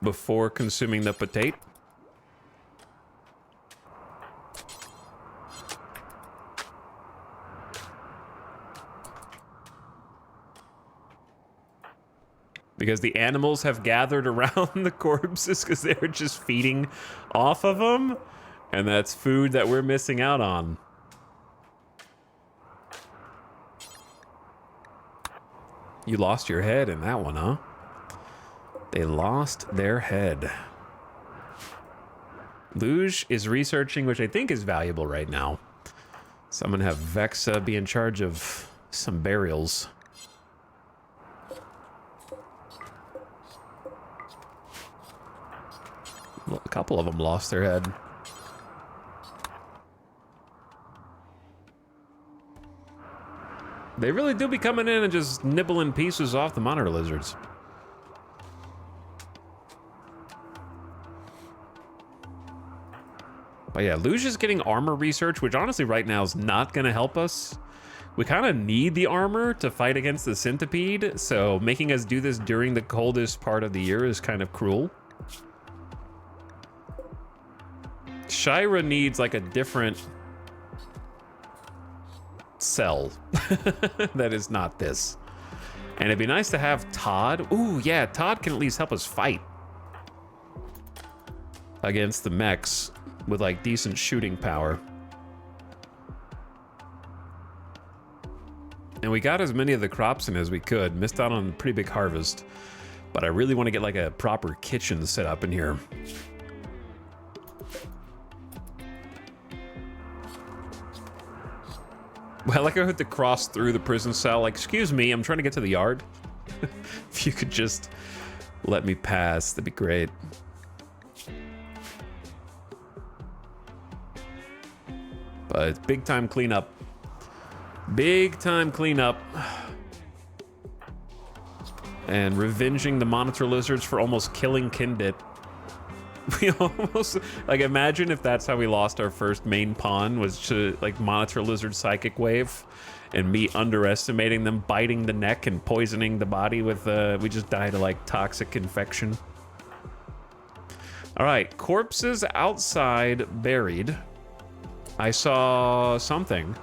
before consuming the potato. Because the animals have gathered around the corpses because they're just feeding off of them. And that's food that we're missing out on. You lost your head in that one, huh? They lost their head. Luge is researching, which I think is valuable right now. So I'm going to have Vexa be in charge of some burials. A couple of them lost their head. They really do be coming in and just nibbling pieces off the monitor lizards. But yeah, Luge is getting armor research, which honestly right now is not going to help us. We kind of need the armor to fight against the centipede, so making us do this during the coldest part of the year is kind of cruel. Shira needs like a different cell that is not this. And it'd be nice to have Todd. Ooh, yeah, Todd can at least help us fight against the mechs with like decent shooting power. And we got as many of the crops in as we could. Missed out on a pretty big harvest. But I really want to get like a proper kitchen set up in here. Well, like I had to cross through the prison cell. Like, excuse me, I'm trying to get to the yard. If you could just let me pass, that'd be great. But it's big time cleanup. Big time cleanup. And revenging the monitor lizards for almost killing Kindit. We almost, like, imagine if that's how we lost our first main pawn, was to, like, monitor lizard psychic wave, and me underestimating them, biting the neck and poisoning the body with, we just died of, like, toxic infection. All right, corpses outside buried. I saw something.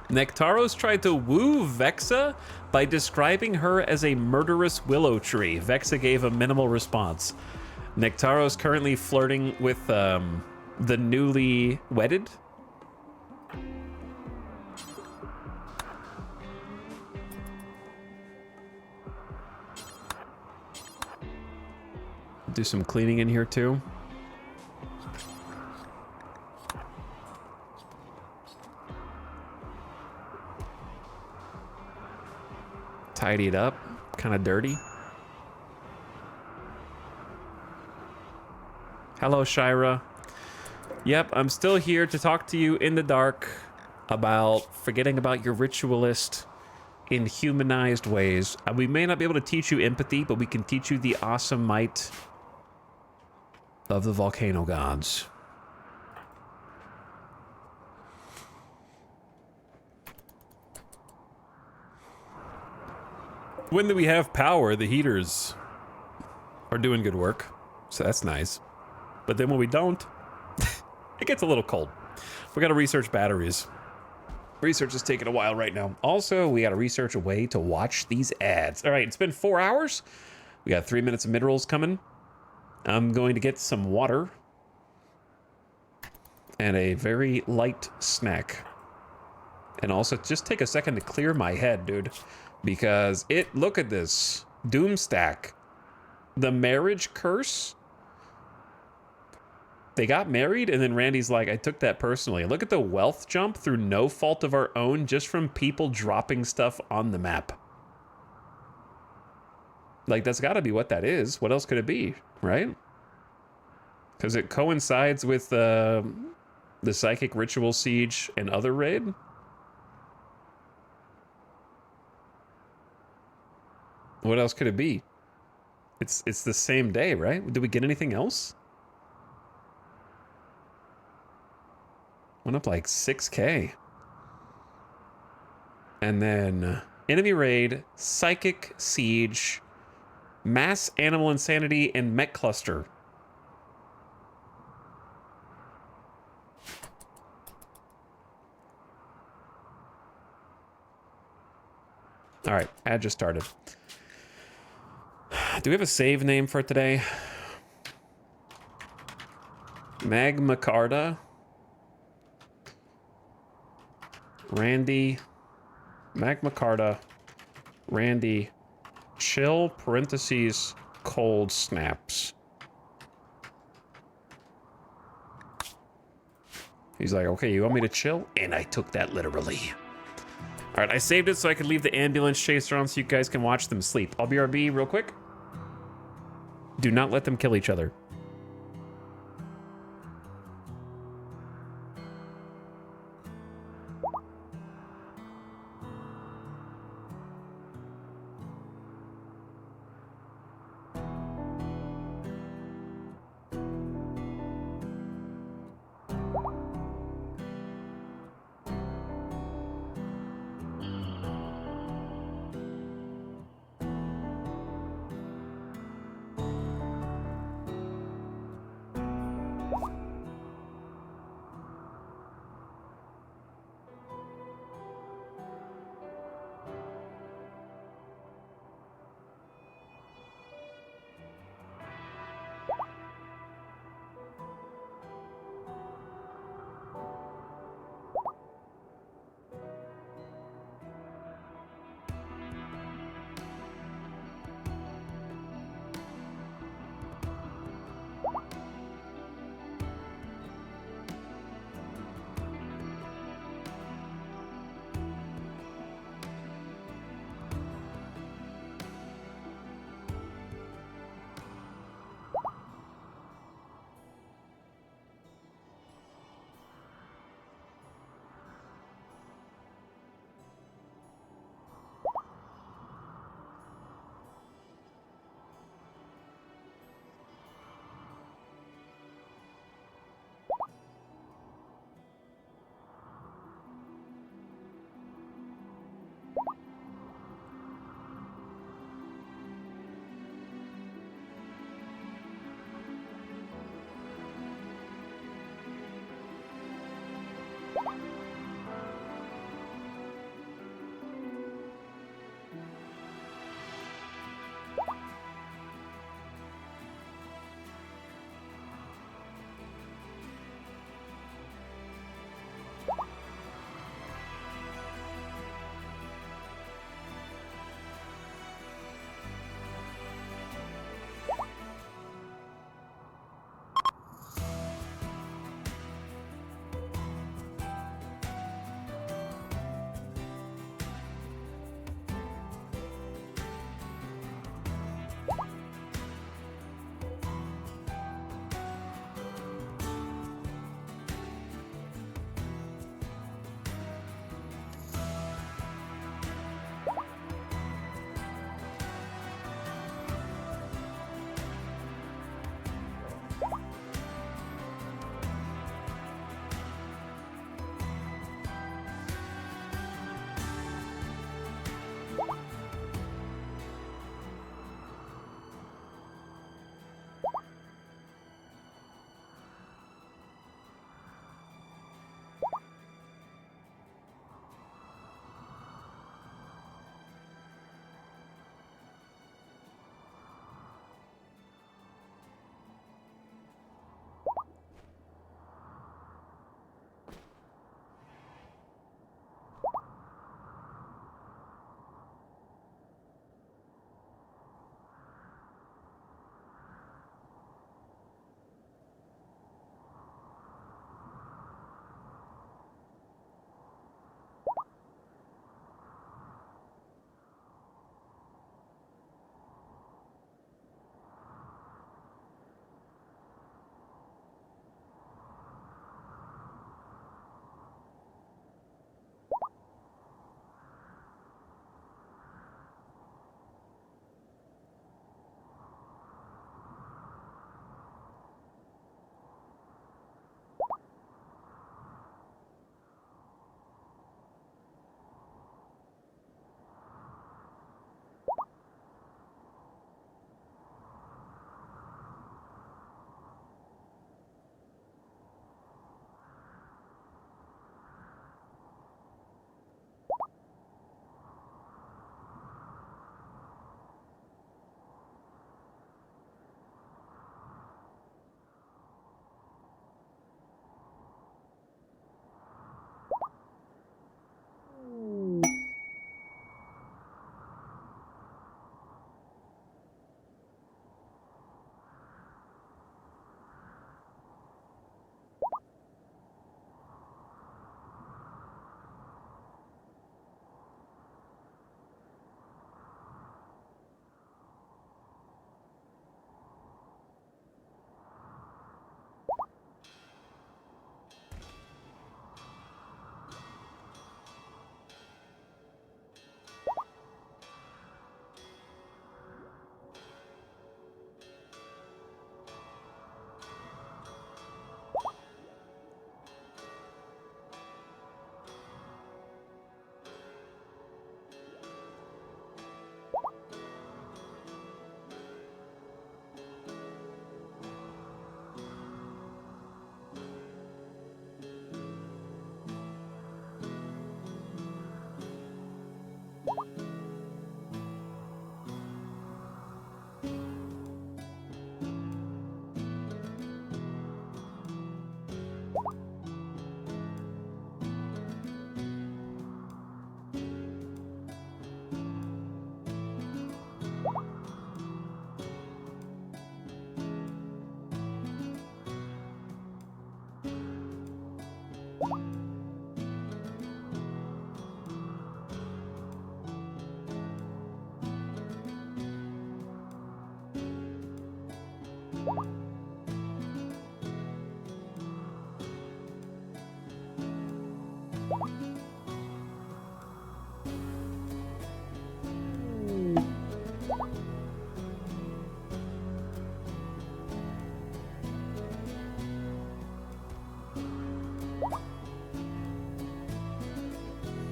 Nectaros tried to woo Vexa by describing her as a murderous willow tree. Vexa gave a minimal response. Nectaro's currently flirting with the newly wedded. Do some cleaning in here too. Tidy it up, kind of dirty. Hello, Shira. Yep, I'm still here to talk to you in the dark about forgetting about your ritualist in humanized ways. We may not be able to teach you empathy, but we can teach you the awesome might of the volcano gods. When we have power, the heaters are doing good work, so that's nice. But then when we don't, it gets a little cold. We gotta research batteries. Research is taking a while right now. Also, we gotta research a way to watch these ads. All right, it's been 4 hours. We got 3 minutes of mid-rolls coming. I'm going to get some water and a very light snack. And also just take a second to clear my head, dude. Because look at this. Doomstack. The marriage curse. They got married and then Randy's like, I took that personally. Look at the wealth jump through no fault of our own just from people dropping stuff on the map. Like, that's gotta be what that is. What else could it be, right? Because it coincides with the Psychic Ritual Siege and other raid. What else could it be? It's the same day, right? Did we get anything else? Went up like 6K. And then enemy raid, Psychic Siege, Mass Animal Insanity, and Mech Cluster. All right, ad just started. Do we have a save name for today? Magma Carta. Randy. Magma Carta. Randy. Chill, parentheses, cold snaps. He's like, okay, you want me to chill? And I took that literally. All right, I saved it so I could leave the ambulance chaser on so you guys can watch them sleep. I'll BRB real quick. Do not let them kill each other.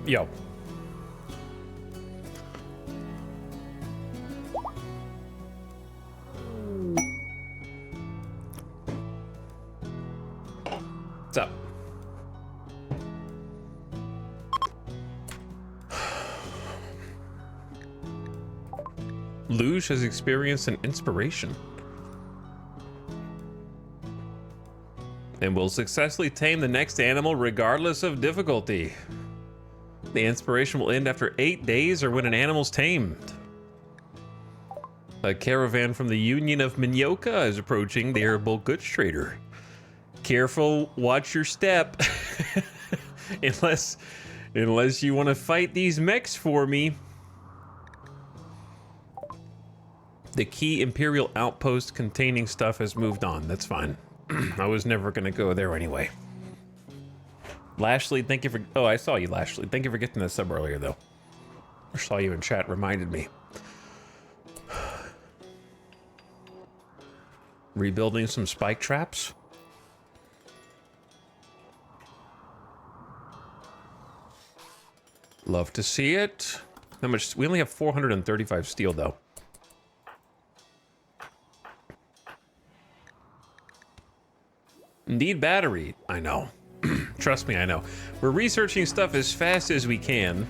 Yo. What's up? Luge has experienced an inspiration and will successfully tame the next animal regardless of difficulty. The inspiration will end after 8 days or when an animal's tamed. A caravan from the Union of Minyoka is approaching the herbal goods trader. Careful, watch your step. unless you want to fight these mechs for me. The key Imperial outpost containing stuff has moved on. That's fine. I was never gonna go there anyway. Lashley, thank you for... Oh, I saw you, Lashley. Thank you for getting that sub earlier, though. I saw you in chat, reminded me. Rebuilding some spike traps. Love to see it. How much? We only have 435 steel, though. Need battery. I know. Trust me, I know. We're researching stuff as fast as we can.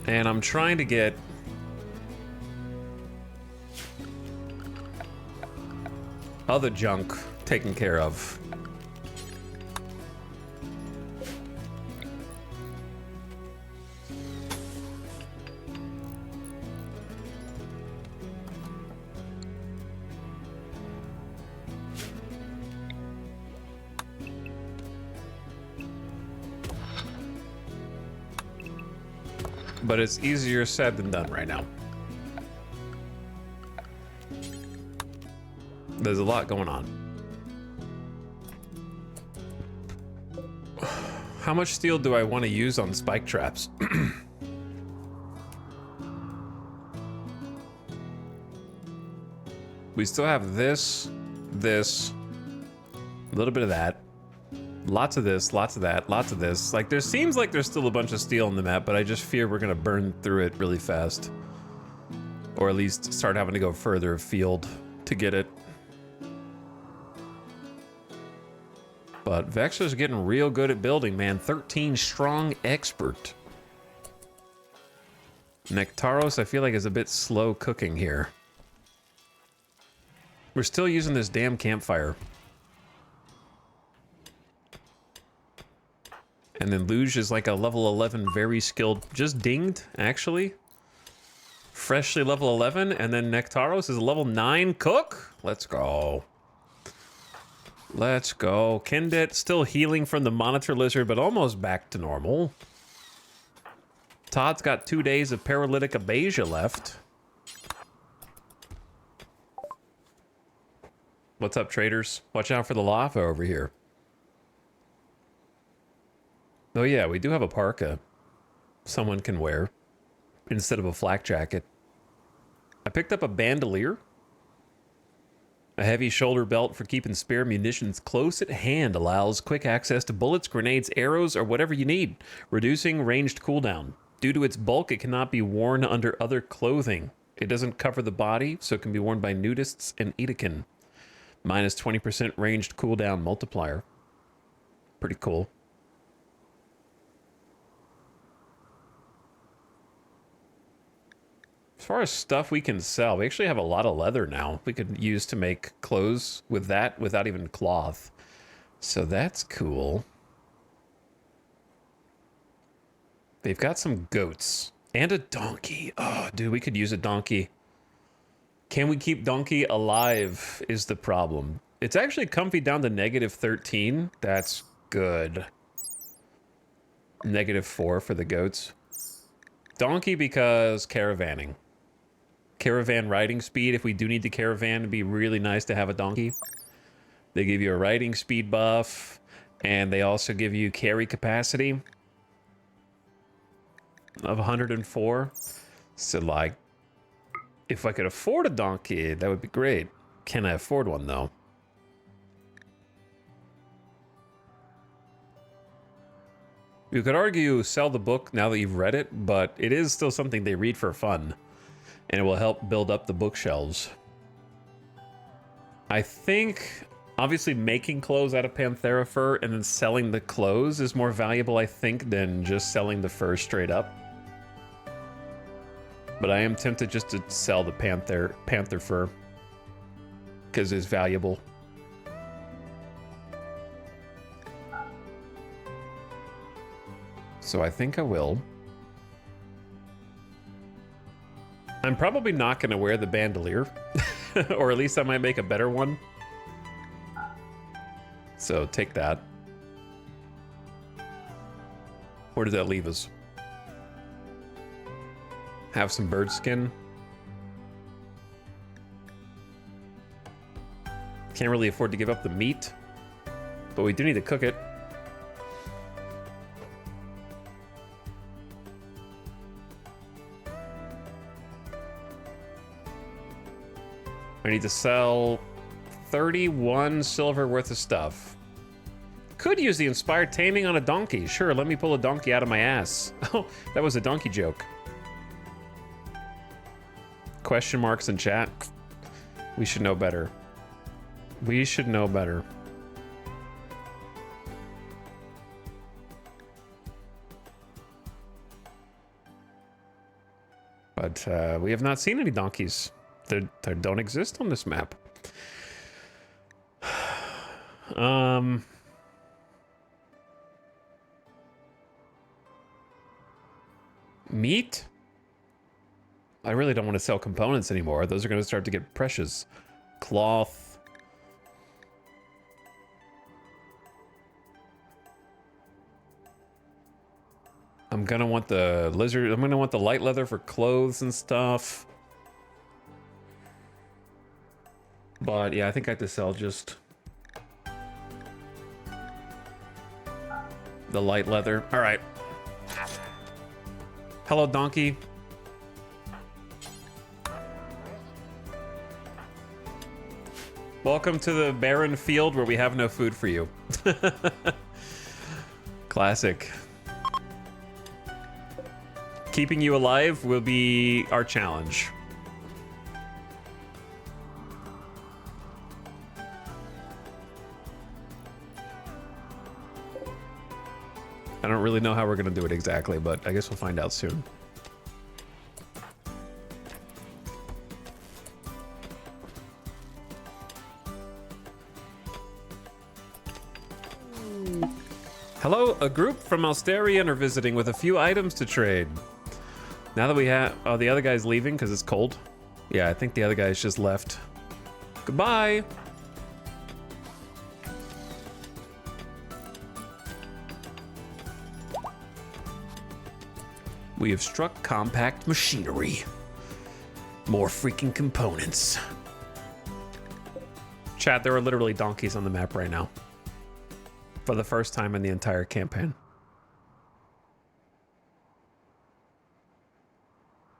And I'm trying to get... other junk taken care of. But it's easier said than done right now. There's a lot going on. How much steel do I want to use on spike traps? We still have this, a little bit of that. Lots of this, lots of that, lots of this. Like, there seems like there's still a bunch of steel on the map, but I just fear we're gonna burn through it really fast. Or at least start having to go further afield to get it. But Vexler's getting real good at building, man. 13 strong expert. Nectaros, I feel like, is a bit slow cooking here. We're still using this damn campfire. And then Luge is like a level 11, very skilled, just dinged, actually. Freshly level 11, and then Nectaros is a level 9 cook. Let's go. Let's go. Kendet still healing from the monitor lizard, but almost back to normal. Todd's got 2 days of paralytic abasia left. What's up, traders? Watch out for the lava over here. Oh yeah, we do have a parka someone can wear instead of a flak jacket. I picked up a bandolier. A heavy shoulder belt for keeping spare munitions close at hand allows quick access to bullets, grenades, arrows, or whatever you need, reducing ranged cooldown. Due to its bulk, it cannot be worn under other clothing. It doesn't cover the body, so it can be worn by nudists and Edakin. Minus 20% ranged cooldown multiplier. Pretty cool. As far as stuff we can sell, we actually have a lot of leather now we could use to make clothes with that without even cloth. So that's cool. They've got some goats and a donkey. Oh, dude, we could use a donkey. Can we keep donkey alive is the problem. It's actually comfy down to -13. That's good. -4 for the goats. Donkey because caravanning. Caravan riding speed. If we do need to caravan, it'd be really nice to have a donkey. They give you a riding speed buff, and they also give you carry capacity of 104. So, like, if I could afford a donkey, that would be great. Can I afford one, though? You could argue sell the book now that you've read it, but it is still something they read for fun, and it will help build up the bookshelves. I think, obviously, making clothes out of Panthera fur and then selling the clothes is more valuable, I think, than just selling the fur straight up. But I am tempted just to sell the panther fur, because it's valuable. So I think I will. I'm probably not going to wear the bandolier, or at least I might make a better one. So take that. Where does that leave us? Have some bird skin. Can't really afford to give up the meat, but we do need to cook it. I need to sell 31 silver worth of stuff. Could use the inspired taming on a donkey. Sure, let me pull a donkey out of my ass. Oh, that was a donkey joke. Question marks in chat. We should know better. We should know better. But we have not seen any donkeys. They don't exist on this map. Meat? I really don't want to sell components anymore. Those are going to start to get precious. Cloth. I'm going to want the lizard. I'm going to want the light leather for clothes and stuff. But yeah, I think I have to sell just the light leather. All right. Hello, donkey. Welcome to the barren field where we have no food for you. Classic. Keeping you alive will be our challenge. I don't really know how we're going to do it exactly, but I guess we'll find out soon. Hello, a group from Alsterian are visiting with a few items to trade. Now that we have... Oh, the other guy's leaving because it's cold. Yeah, I think the other guy's just left. Goodbye! We have struck compact machinery. More freaking components. Chat, there are literally donkeys on the map right now. For the first time in the entire campaign.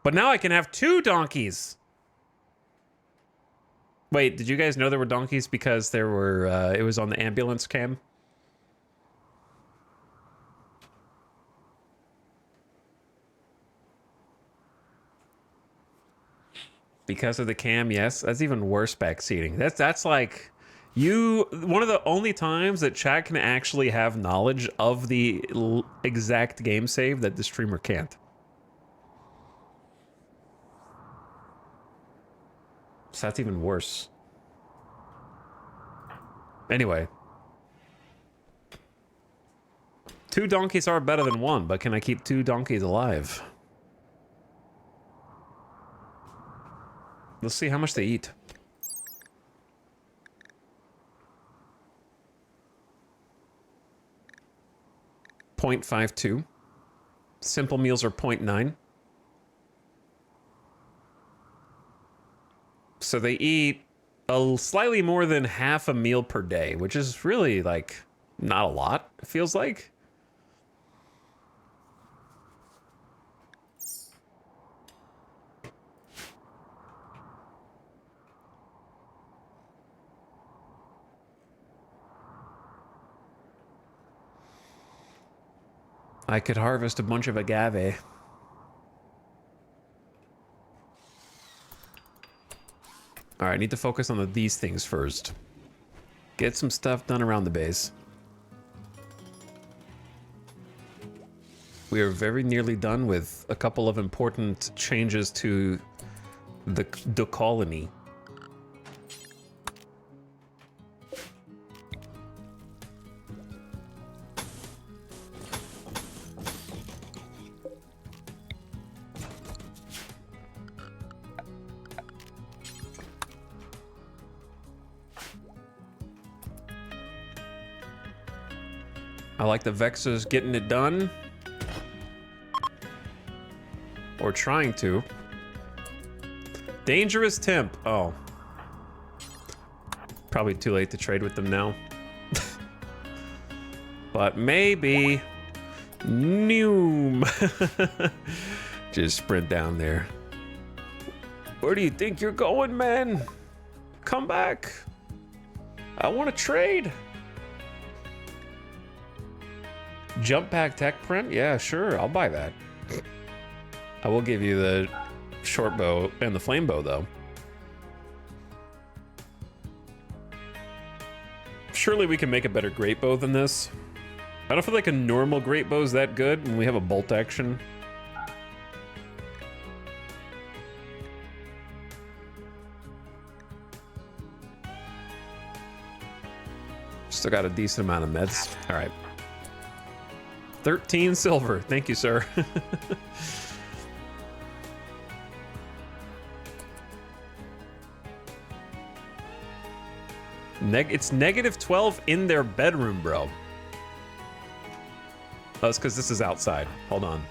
But now I can have 2 donkeys. Wait, did you guys know there were donkeys because there were, it was on the ambulance cam? Because of the cam, yes. That's even worse backseating. That's like one of the only times that chat can actually have knowledge of the exact game save that the streamer can't. So that's even worse. Anyway. 2 donkeys are better than 1, but can I keep 2 donkeys alive? Let's see how much they eat. .52. Simple meals are 0.9. So they eat slightly more than half a meal per day, which is really, like, not a lot, it feels like. I could harvest a bunch of agave. All right, I need to focus on these things first. Get some stuff done around the base. We are very nearly done with a couple of important changes to the colony. I like the Vexa's getting it done. Or trying to. Dangerous temp. Oh. Probably too late to trade with them now. But maybe. Noom. Just sprint down there. Where do you think you're going, man? Come back. I want to trade. Jump pack tech print? Yeah, sure. I'll buy that. I will give you the short bow and the flame bow, though. Surely we can make a better great bow than this. I don't feel like a normal great bow is that good when we have a bolt action. Still got a decent amount of meds. All right. 13 silver. Thank you, sir. It's -12 in their bedroom, bro. Oh, it's because this is outside. Hold on.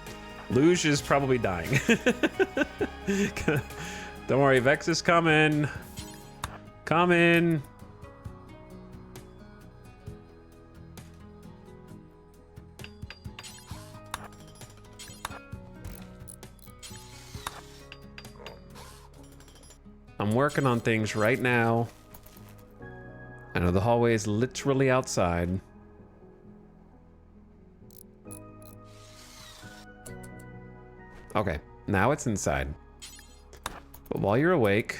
Luge is probably dying. Don't worry, Vex is coming. Coming. I'm working on things right now. I know the hallway is literally outside. Okay, now it's inside. But while you're awake...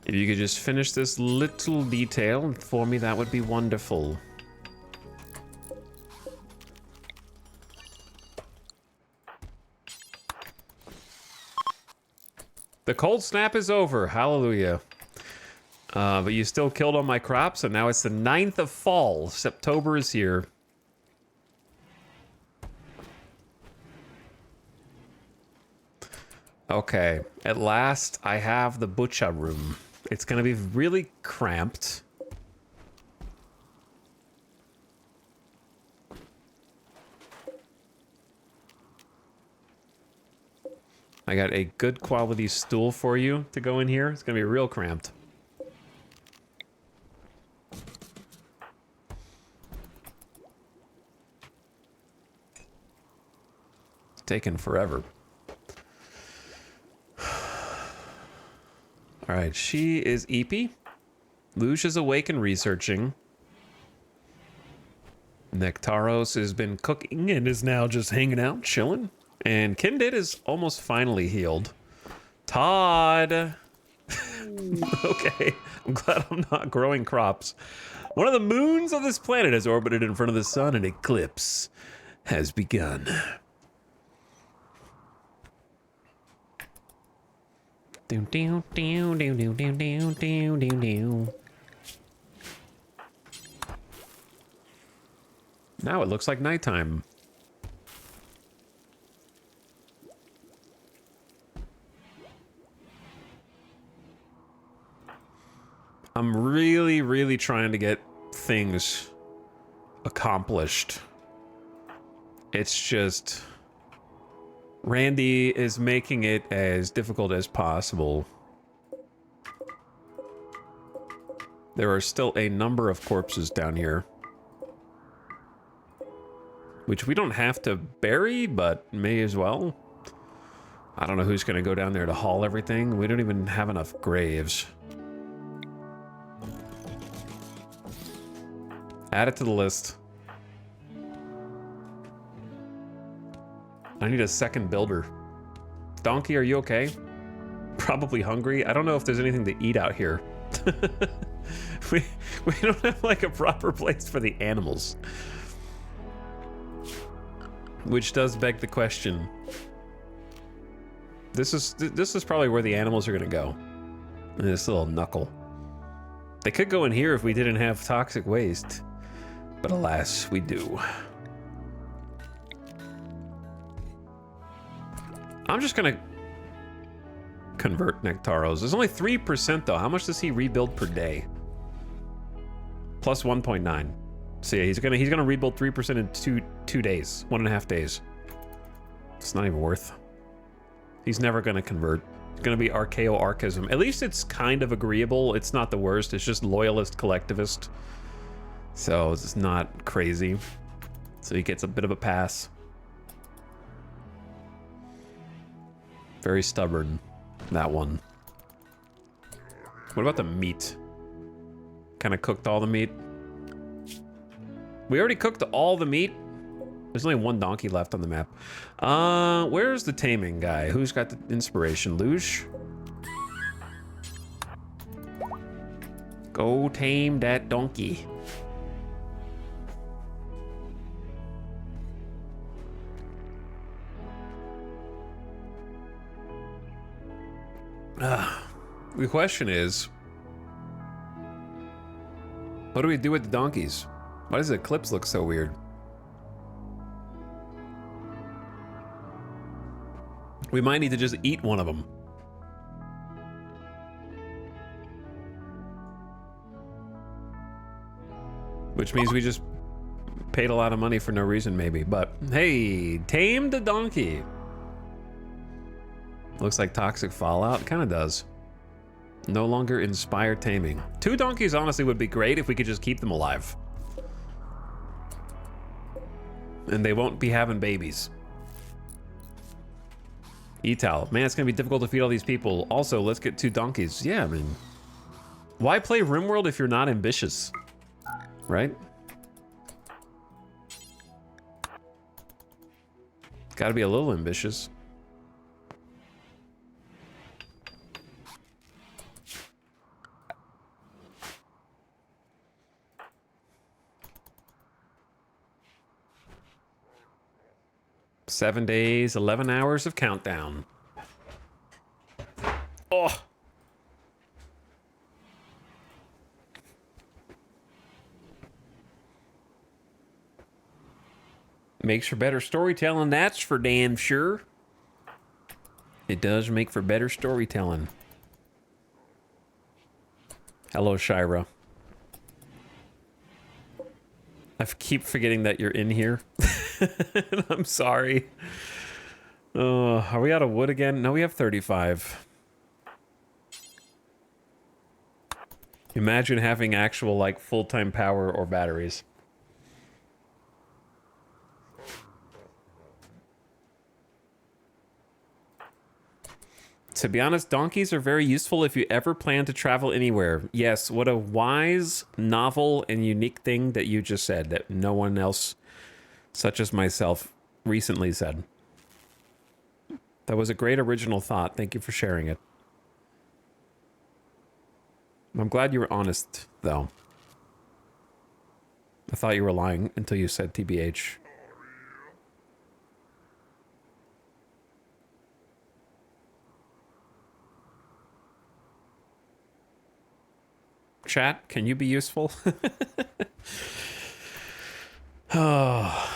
if you could just finish this little detail for me, that would be wonderful. The cold snap is over. Hallelujah. But you still killed all my crops, and now it's the 9th of fall. September is here. Okay. At last, I have the butcher room. It's going to be really cramped. I got a good quality stool for you to go in here. It's gonna be real cramped. It's taking forever. All right, she is Eepy. Luge is awake and researching. Nectaros has been cooking and is now just hanging out, chilling. And Kindid is almost finally healed. Todd! Okay, I'm glad I'm not growing crops. One of the moons of this planet has orbited in front of the sun, and eclipse has begun. Now it looks like nighttime. I'm really trying to get things accomplished. It's just... Randy is making it as difficult as possible. There are still a number of corpses down here. Which we don't have to bury, but may as well. I don't know who's going to go down there to haul everything. We don't even have enough graves. Add it to the list. I need a second builder. Donkey, are you okay? Probably hungry. I don't know if there's anything to eat out here. we don't have like a proper place for the animals. Which does beg the question. This is probably where the animals are gonna go. This little knuckle. They could go in here if we didn't have toxic waste. But alas, we do. I'm just gonna convert Nectaros. There's only 3% though. How much does he rebuild per day? Plus 1.9. So yeah, he's gonna rebuild 3% in two days, 1.5 days. It's not even worth. He's never gonna convert. It's gonna be Archaeoarchism. At least it's kind of agreeable. It's not the worst. It's just loyalist collectivist. So it's not crazy. So he gets a bit of a pass. Very stubborn, that one. What about the meat? Kind of cooked all the meat. We already cooked all the meat. There's only one donkey left on the map. Where's the taming guy? Who's got the inspiration? Luge? Go tame that donkey. The question is, what do we do with the donkeys? Why does the eclipse look so weird? We might need to just eat one of them. Which means we just paid a lot of money for no reason, maybe. But hey, tamed a donkey. Looks like toxic fallout. Kind of does. No longer inspire taming. 2 donkeys honestly would be great if we could just keep them alive. And they won't be having babies. Etal. Man, it's gonna be difficult to feed all these people. Also, let's get 2 donkeys. Yeah, I mean, why play RimWorld if you're not ambitious? Right? Gotta be a little ambitious. Seven days, 11 hours of countdown. Oh. Makes for better storytelling, that's for damn sure. It does make for better storytelling. Hello, Shira. I keep forgetting that you're in here. I'm sorry. Are we out of wood again? No, we have 35. Imagine having actual, like, full-time power or batteries. To be honest, donkeys are very useful if you ever plan to travel anywhere. Yes, what a wise, novel, and unique thing that you just said that no one else, such as myself, recently said. That was a great original thought. Thank you for sharing it. I'm glad you were honest, though. I thought you were lying until you said TBH. Chat, can you be useful? Oh.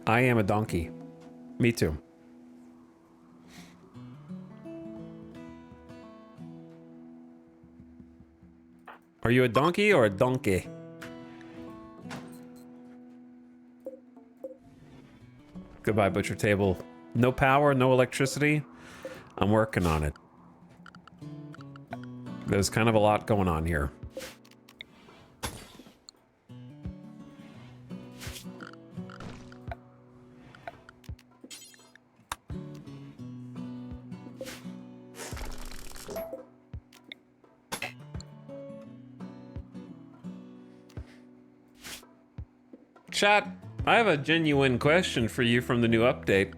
I am a donkey. Me too. Are you a donkey or a donkey? Goodbye, butcher table. No power, no electricity. I'm working on it. There's kind of a lot going on here. Chat, I have a genuine question for you from the new update.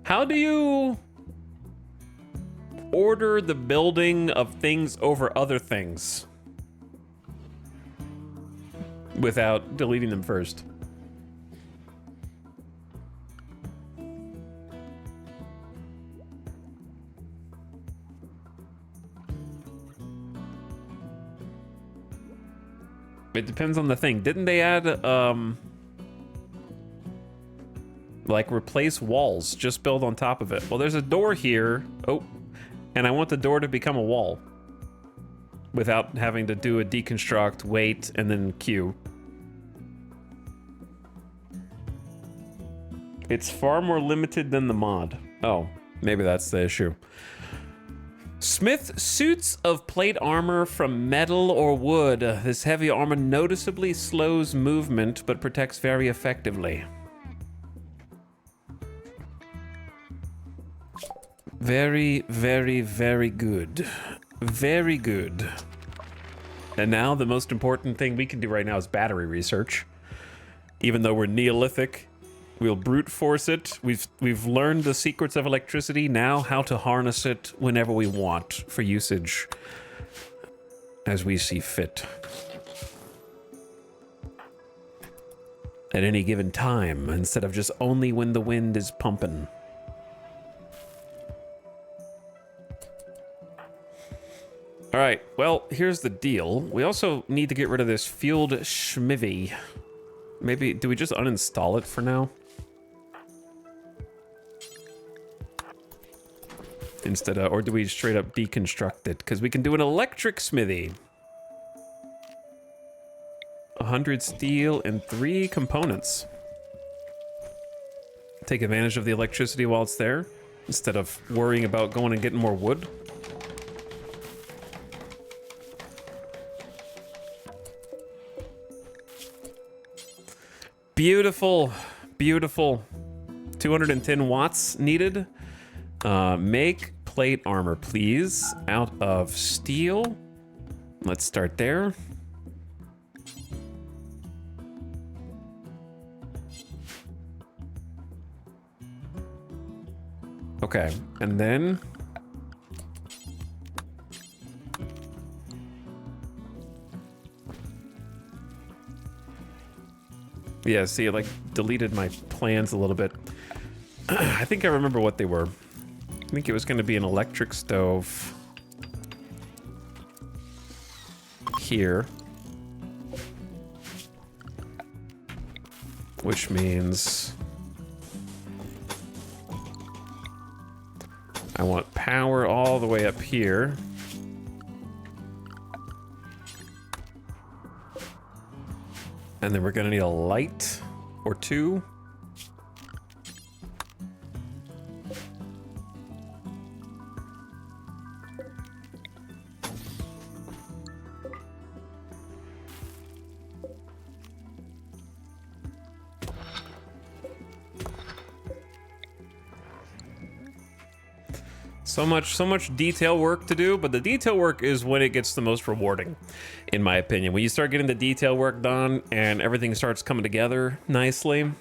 How do you order the building of things over other things without deleting them first? It depends on the thing. Didn't they add, like, replace walls? Just build on top of it. Well, there's a door here. Oh, and I want the door to become a wall without having to do a deconstruct, wait, and then queue. It's far more limited than the mod. Oh, maybe that's the issue. Smith suits of plate armor from metal or wood. This heavy armor noticeably slows movement, but protects very effectively. Very, very, very good. Very good. And now the most important thing we can do right now is battery research. Even though we're Neolithic, we'll brute force it. We've learned the secrets of electricity, now how to harness it whenever we want for usage as we see fit. At any given time, instead of just only when the wind is pumping. All right, well, here's the deal. We also need to get rid of this fueled schmivvy. Maybe, do we just uninstall it for now? Instead of, or do we straight up deconstruct it? Because we can do an electric smithy. 100 steel and 3 components. Take advantage of the electricity while it's there, instead of worrying about going and getting more wood. Beautiful, beautiful. 210 watts needed. Make plate armor, please, out of steel. Let's start there. Okay, and then yeah, see, it like deleted my plans a little bit. I think I remember what they were. I think it was going to be an electric stove here, which means I want power all the way up here. And then we're gonna need a light or two. So much detail work to do, but the detail work is when it gets the most rewarding, in my opinion. When you start getting the detail work done and everything starts coming together nicely.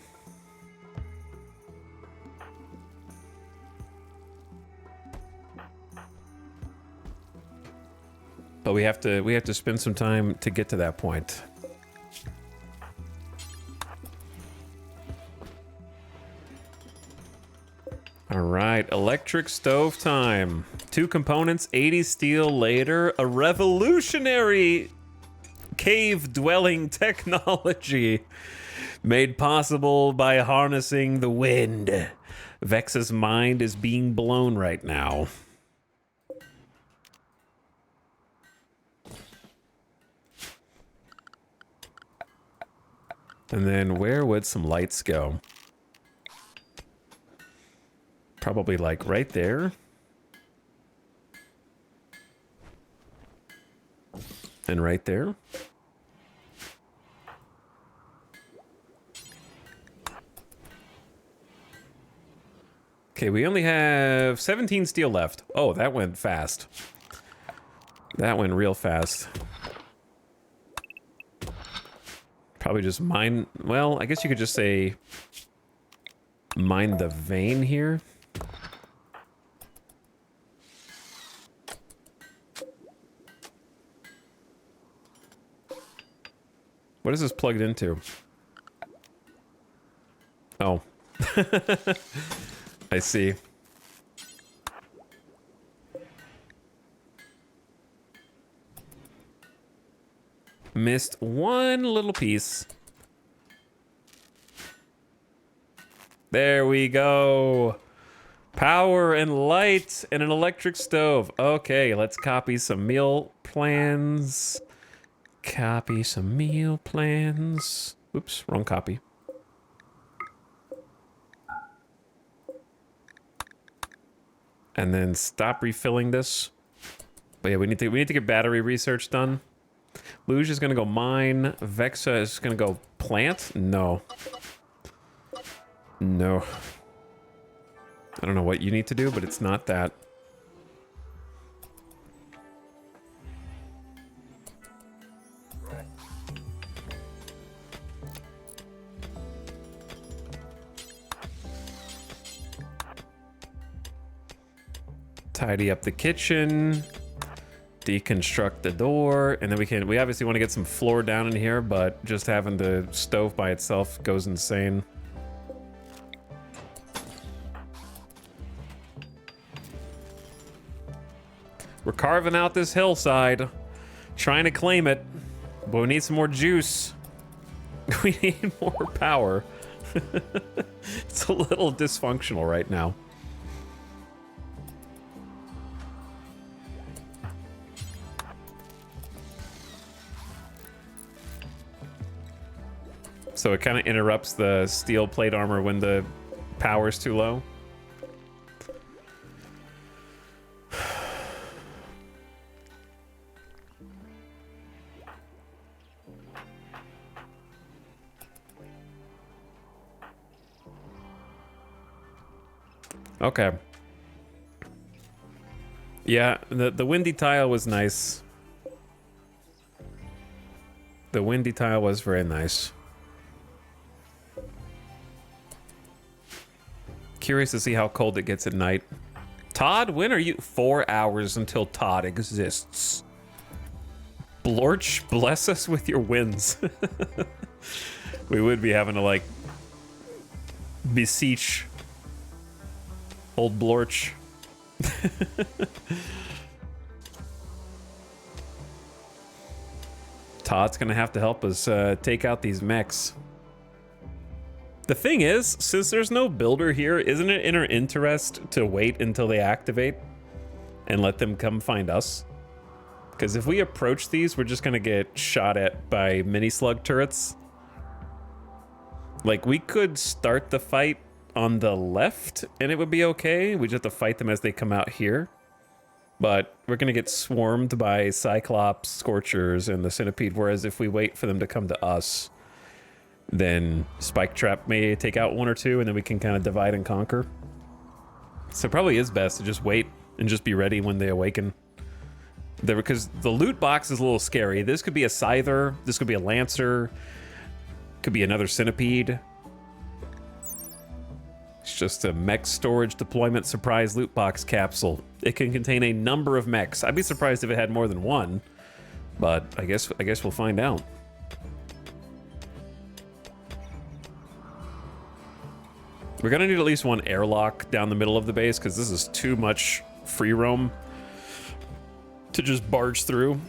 But we have to spend some time to get to that point. All right, electric stove time. 2 components, 80 steel later, a revolutionary cave dwelling technology made possible by harnessing the wind. Vex's mind is being blown right now. And then where would some lights go? Probably like right there. And right there. Okay, we only have 17 steel left. Oh, that went fast. That went real fast. Probably just mine... Well, I guess you could just say... mine the vein here. What is this plugged into? Oh. I see. Missed one little piece. There we go. Power and light and an electric stove. Okay, let's copy some meal plans. Copy some meal plans. Oops, wrong copy. And then stop refilling this. But yeah, we need to get battery research done. Luge is gonna go mine. Vexa is gonna go plant? No. No. I don't know what you need to do, but it's not that. Tidy up the kitchen. Deconstruct the door, and then we obviously want to get some floor down in here, but just having the stove by itself goes insane. We're carving out this hillside, trying to claim it, but we need some more juice. We need more power. It's a little dysfunctional right now. So it kind of interrupts the steel plate armor when the power's too low. Okay. Yeah, the windy tile was nice. The windy tile was very nice. Curious to see how cold it gets at night. Todd, when are you? 4 hours until Todd exists. Blorch, bless us with your wins. We would be having to, like, beseech old Blorch. Todd's gonna have to help us take out these mechs. The thing is, since there's no builder here, isn't it in our interest to wait until they activate and let them come find us? Because if we approach these, we're just gonna get shot at by mini slug turrets. Like, we could start the fight on the left and it would be okay. We just have to fight them as they come out here. But we're gonna get swarmed by Cyclops, Scorchers, and the Centipede, whereas if we wait for them to come to us, then Spike Trap may take out one or two, and then we can kind of divide and conquer. So it probably is best to just wait and just be ready when they awaken. Because the loot box is a little scary. This could be a Scyther, this could be a Lancer, could be another Centipede. It's just a mech storage deployment surprise loot box capsule. It can contain a number of mechs. I'd be surprised if it had more than one, but I guess we'll find out. We're gonna need at least one airlock down the middle of the base because this is too much free roam to just barge through.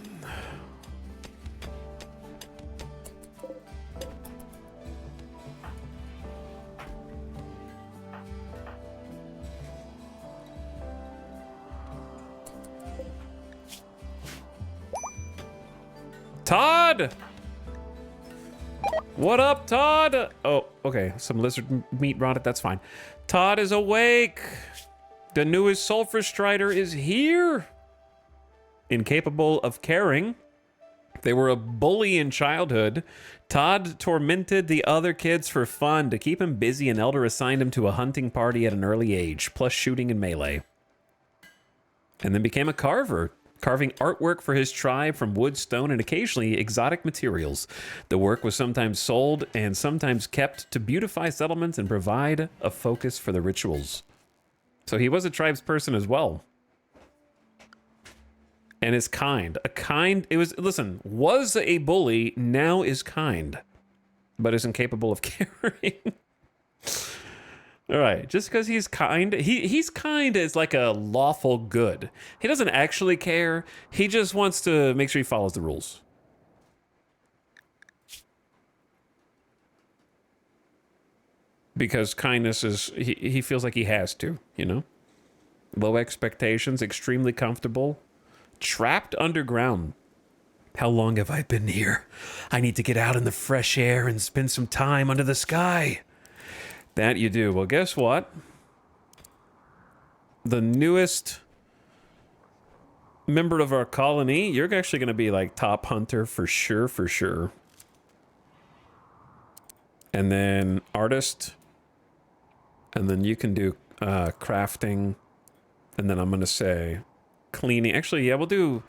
Todd! What up, Todd? Oh, okay. Some lizard meat rotted. That's fine. Todd is awake. The newest Sulfurstrider is here. Incapable of caring. They were a bully in childhood. Todd tormented the other kids for fun. To keep him busy, an elder assigned him to a hunting party at an early age, plus shooting and melee. And then became a carver. carving artwork for his tribe from wood, stone, and occasionally exotic materials. The work was sometimes sold and sometimes kept to beautify settlements and provide a focus for the rituals. So he was a tribes person as well. And is kind. Was a bully, now is kind. But is incapable of caring. All right, just because he's kind, he's kind as like a lawful good. He doesn't actually care. He just wants to make sure he follows the rules. Because kindness is, he feels like he has to, you know? Low expectations, extremely comfortable. Trapped underground. How long have I been here? I need to get out in the fresh air and spend some time under the sky. That you do. Well, guess what? The newest member of our colony, you're actually going to be like top hunter for sure, for sure. And then artist. And then you can do crafting. And then I'm going to say cleaning. Actually, yeah, we'll do...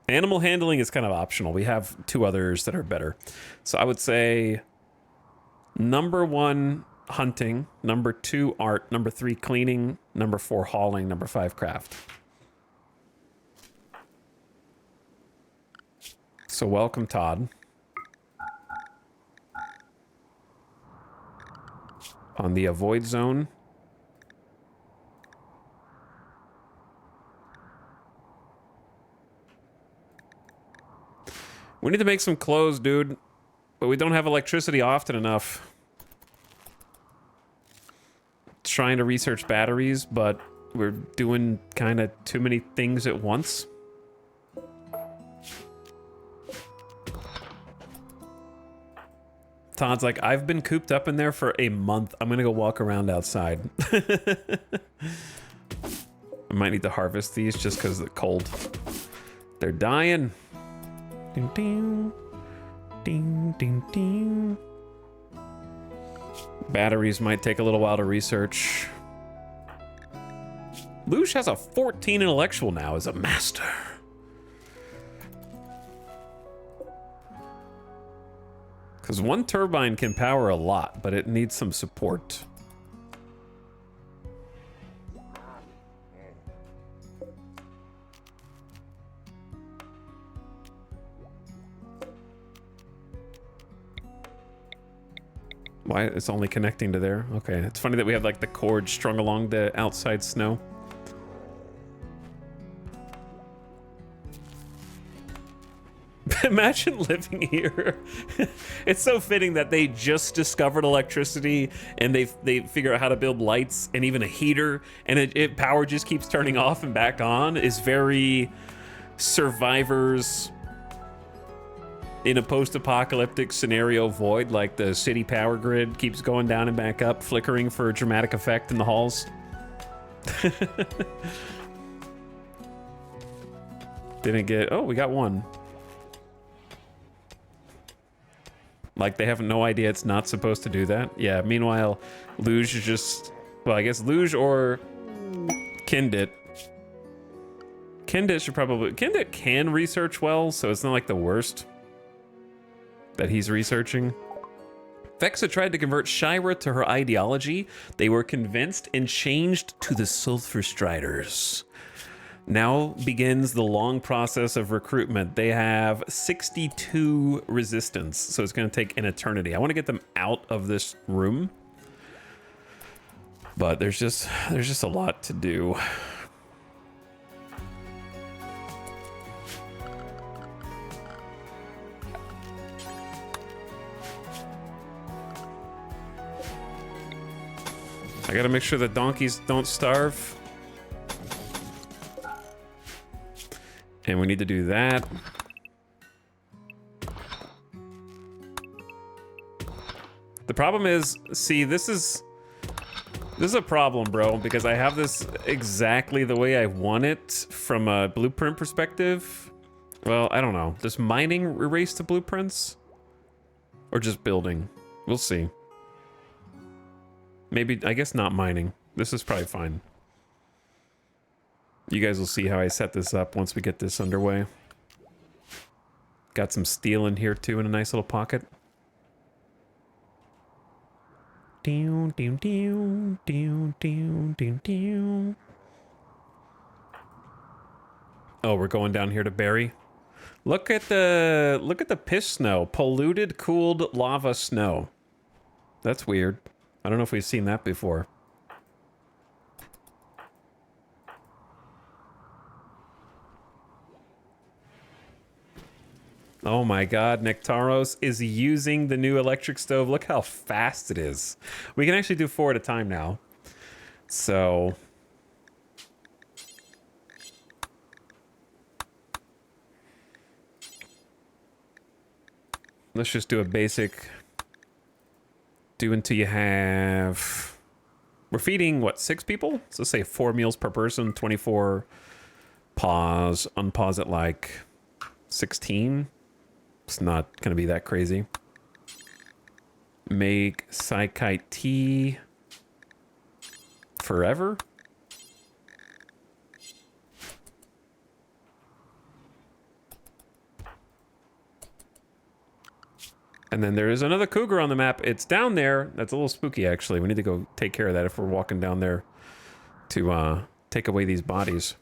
Animal handling is kind of optional. We have two others that are better. So I would say number 1, hunting. Number 2, art. Number 3, cleaning. Number 4, hauling. Number 5, craft. So welcome, Todd. On the avoid zone. We need to make some clothes, dude. But we don't have electricity often enough. Trying to research batteries, but we're doing kind of too many things at once. Todd's like, I've been cooped up in there for a month. I'm gonna go walk around outside. I might need to harvest these just because of the cold. They're dying. Ding, ding, ding, ding, ding. Batteries might take a little while to research. Luge has a 14 intellectual now as a master. Because one turbine can power a lot, but it needs some support. Why? It's only connecting to there? Okay, it's funny that we have like the cord strung along the outside snow. Imagine living here. It's so fitting that they just discovered electricity and they figure out how to build lights and even a heater, and power just keeps turning off and back on. Is very survivors in a post-apocalyptic scenario void, like the city power grid keeps going down and back up, flickering for dramatic effect in the halls. Didn't get... Oh, we got one. Like, they have no idea it's not supposed to do that. Yeah, meanwhile, Luge is just... Well, I guess Luge or Kindit. Kindit should probably... Kindit can research well, so it's not like the worst that he's researching. Vexa tried to convert Shira to her ideology. They were convinced and changed to the Sulfurstriders. Now begins the long process of recruitment. They have 62 resistance, so it's going to take an eternity. I want to get them out of this room, but there's just a lot to do. I gotta make sure the donkeys don't starve. And we need to do that. The problem is, see, this is a problem, bro, because I have this exactly the way I want it from a blueprint perspective. Well, I don't know. Does mining erase the blueprints? Or just building? We'll see. Maybe, I guess not mining. This is probably fine. You guys will see how I set this up once we get this underway. Got some steel in here too in a nice little pocket. Oh, we're going down here to bury. Look at the piss snow. Polluted, cooled lava snow. That's weird. I don't know if we've seen that before. Oh my god, Nectaros is using the new electric stove. Look how fast it is. We can actually do 4 at a time now. So... let's just do a basic... do until you have... we're feeding, what, 6 people? So let's say 4 meals per person, 24... pause, unpause at like 16. It's not going to be that crazy. Make Psychite tea forever. And then there is another cougar on the map. It's down there. That's a little spooky, actually. We need to go take care of that if we're walking down there to take away these bodies.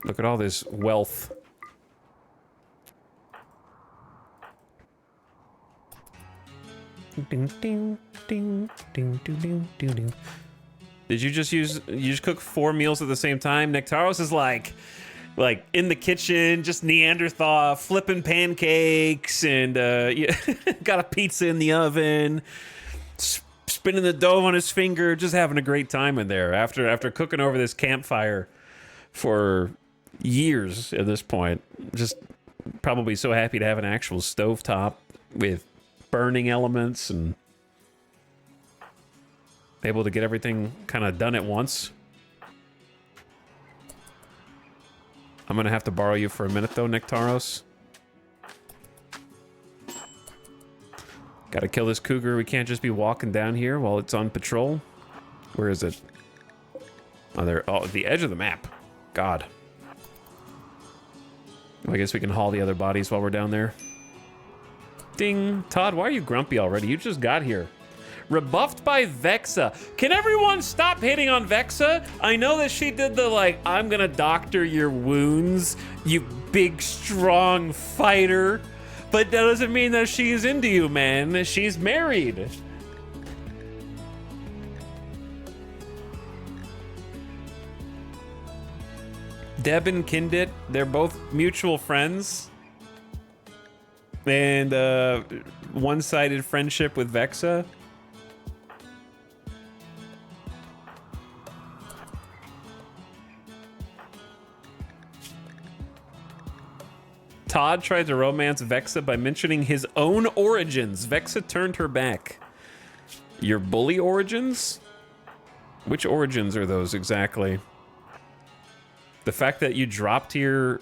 Look at all this wealth. Did you just cook 4 meals at the same time? Nectaros is like in the kitchen, just Neanderthal, flipping pancakes, and got a pizza in the oven, spinning the dough on his finger, just having a great time in there after cooking over this campfire for years at this point. Just probably so happy to have an actual stovetop with burning elements and able to get everything kind of done at once. I'm gonna have to borrow you for a minute though, Nectaros. Gotta kill this cougar. We can't just be walking down here while it's on patrol. Where is it? Oh, there. Oh, the edge of the map. God. Well, I guess we can haul the other bodies while we're down there. Ding. Todd, why are you grumpy already? You just got here. Rebuffed by Vexa. Can everyone stop hitting on Vexa? I know that she did the, like, I'm gonna doctor your wounds, you big, strong fighter. But that doesn't mean that she's into you, man. She's married. Deb and Kindit, they're both mutual friends. And one-sided friendship with Vexa. Todd tried to romance Vexa by mentioning his own origins. Vexa turned her back. Your bully origins? Which origins are those exactly? The fact that you dropped here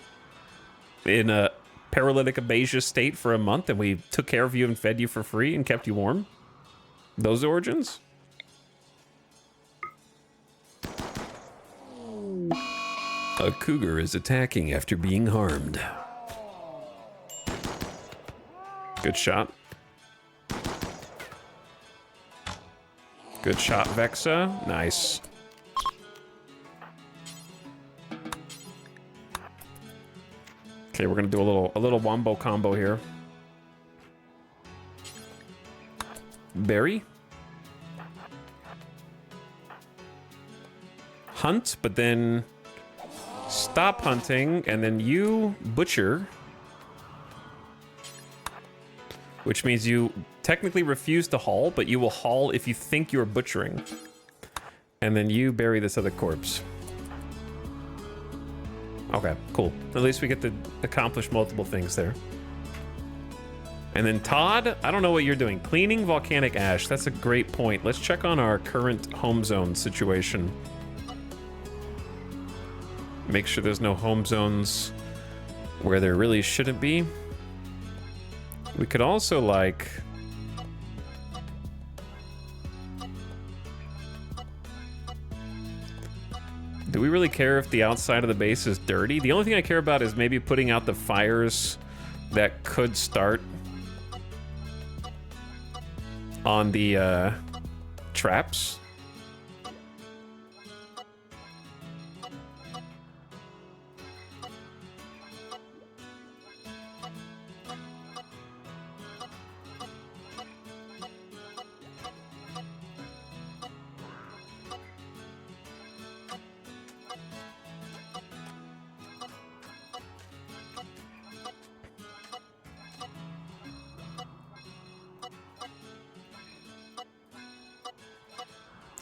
in a paralytic abasia state for a month and we took care of you and fed you for free and kept you warm? Those origins? A cougar is attacking after being harmed. Good shot. Good shot, Vexa. Nice. Okay, we're gonna do a little wombo combo here. Berry. Hunt, but then stop hunting, and then you butcher. Which means you technically refuse to haul, but you will haul if you think you're butchering. And then you bury this other corpse. Okay, cool. At least we get to accomplish multiple things there. And then Todd, I don't know what you're doing. Cleaning volcanic ash. That's a great point. Let's check on our current home zone situation. Make sure there's no home zones where there really shouldn't be. We could also, like... Do we really care if the outside of the base is dirty? The only thing I care about is maybe putting out the fires that could start on the traps.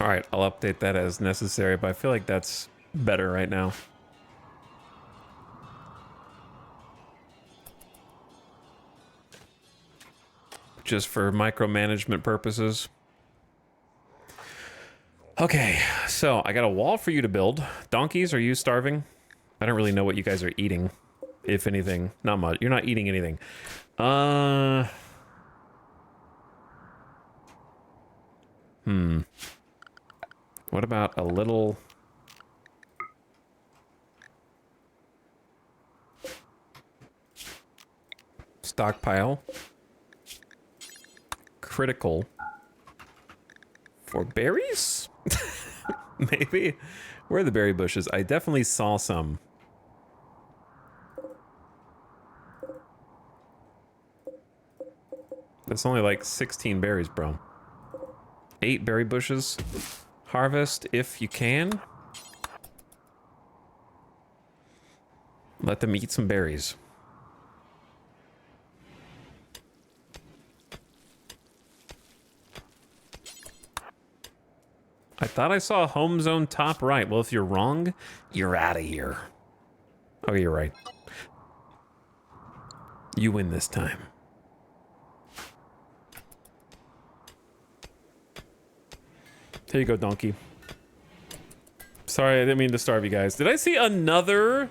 All right, I'll update that as necessary, but I feel like that's better right now. Just for micromanagement purposes. Okay, so I got a wall for you to build. Donkeys, are you starving? I don't really know what you guys are eating, if anything. Not much. You're not eating anything. What about a little... stockpile? Critical. For berries? Maybe? Where are the berry bushes? I definitely saw some. That's only like 16 berries, bro. 8 berry bushes. Harvest if you can. Let them eat some berries. I thought I saw a home zone top right. Well, if you're wrong, you're out of here. Oh, you're right. You win this time. Here you go, donkey. Sorry, I didn't mean to starve you guys. Did I see another?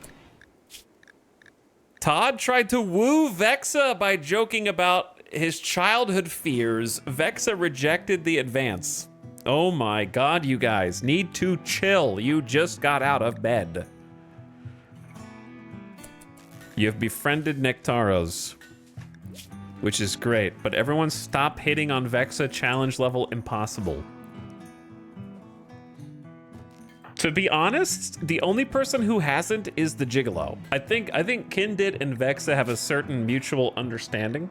Todd tried to woo Vexa by joking about his childhood fears. Vexa rejected the advance. Oh my god, you guys need to chill. You just got out of bed. You have befriended Nectaros, which is great, but everyone stop hitting on Vexa. Challenge level impossible. To be honest, the only person who hasn't is the Gigolo. I think Kindit and Vexa have a certain mutual understanding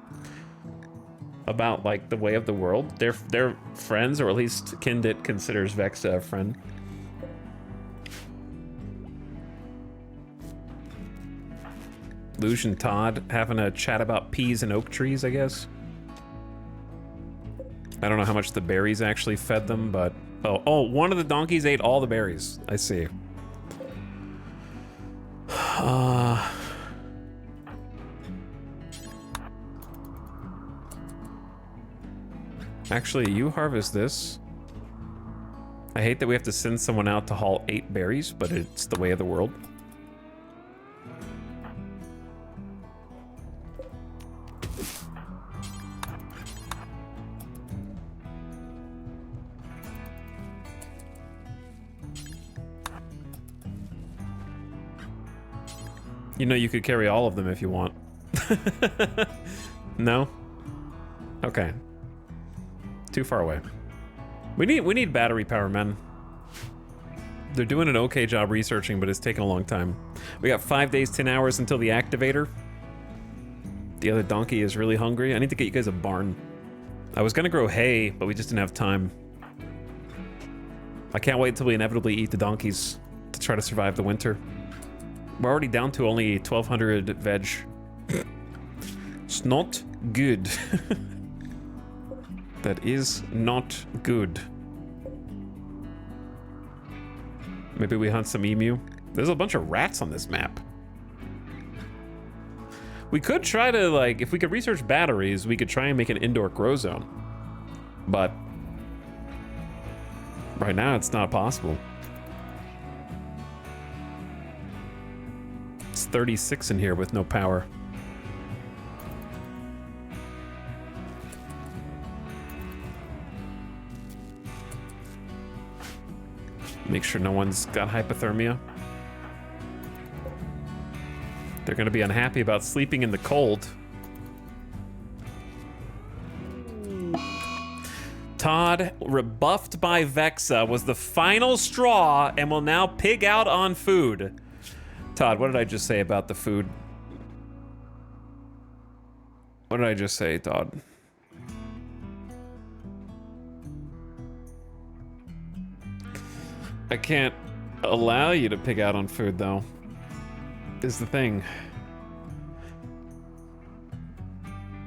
about like the way of the world. They're friends, or at least Kindit considers Vexa a friend. Luge and Todd having a chat about peas and oak trees, I guess. I don't know how much the berries actually fed them, but oh, one of the donkeys ate all the berries. I see. Actually, you harvest this. I hate that we have to send someone out to haul 8 berries, but it's the way of the world. You know, you could carry all of them if you want. No? Okay. Too far away. We need battery power, men. They're doing an okay job researching, but it's taking a long time. We got 5 days, 10 hours until the activator. The other donkey is really hungry. I need to get you guys a barn. I was gonna grow hay, but we just didn't have time. I can't wait until we inevitably eat the donkeys to try to survive the winter. We're already down to only 1,200 veg. It's not good. That is not good. Maybe we hunt some emu. There's a bunch of rats on this map. We could try to, like, if we could research batteries, we could try and make an indoor grow zone. But right now, it's not possible. It's 36 in here with no power. Make sure no one's got hypothermia. They're going to be unhappy about sleeping in the cold. Todd, rebuffed by Vexa, was the final straw and will now pig out on food. Todd, what did I just say about the food? What did I just say, Todd? I can't allow you to pig out on food, though, is the thing.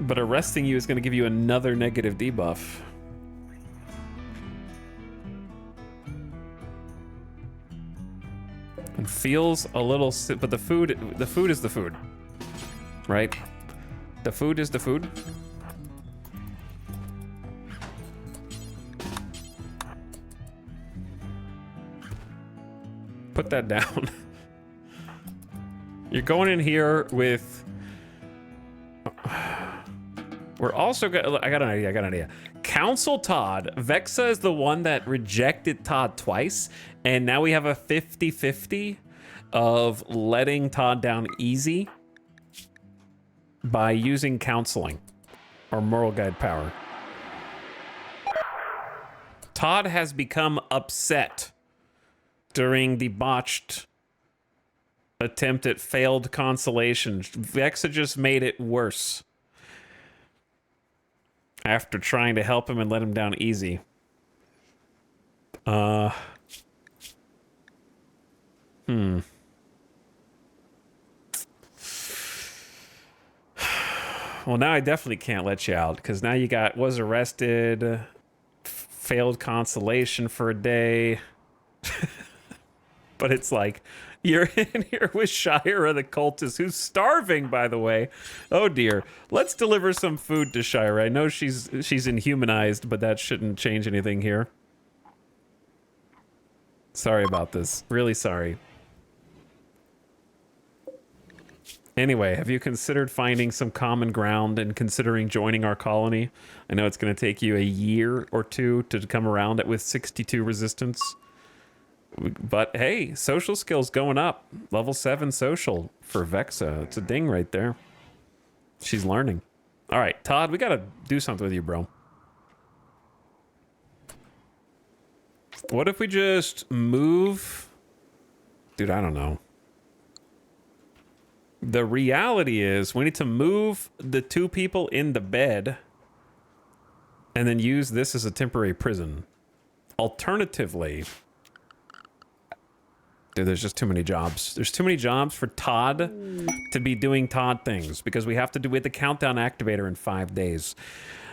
But arresting you is going to give you another negative debuff. It feels a little, but the food is the food, right? The food is the food. Put that down. You're going in here with. We're also got. I got an idea. Council Todd. Vexa is the one that rejected Todd twice, and now we have a 50-50 of letting Todd down easy by using counseling or moral guide power. Todd has become upset during the botched attempt at failed consolation. Vexa just made it worse after trying to help him and let him down easy. Well, now I definitely can't let you out, because now you got was arrested, failed consolation for a day. But it's like, you're in here with Shira the cultist, who's starving, by the way. Oh dear. Let's deliver some food to Shira. I know she's inhumanized, but that shouldn't change anything here. Sorry about this. Really sorry. Anyway, have you considered finding some common ground and considering joining our colony? I know it's going to take you a year or two to come around it with 62 resistance. But hey, social skills going up. Level 7 social for Vexa. It's a ding right there. She's learning. All right, Todd, we got to do something with you, bro. What if we just move? Dude, I don't know. The reality is we need to move the 2 people in the bed and then use this as a temporary prison. Alternatively, dude, there's just too many jobs. There's too many jobs for Todd to be doing Todd things, because we have to do with the countdown activator in 5 days.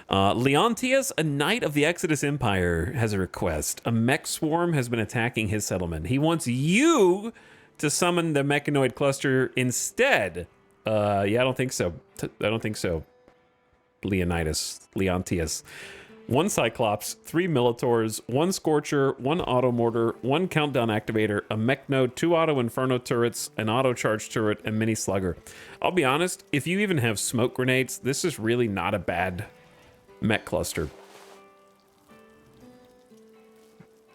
Leontius, a knight of the Exodus Empire, has a request. A mech swarm has been attacking his settlement. He wants you to summon the mechanoid cluster instead. Yeah, I don't think so. I don't think so. Leontius. 1 Cyclops, 3 Militaurs, 1 Scorcher, 1 Auto Mortar, 1 Countdown Activator, a Mech Node, 2 Auto Inferno Turrets, an Auto Charge Turret, and Mini Slugger. I'll be honest, if you even have smoke grenades, this is really not a bad mech cluster.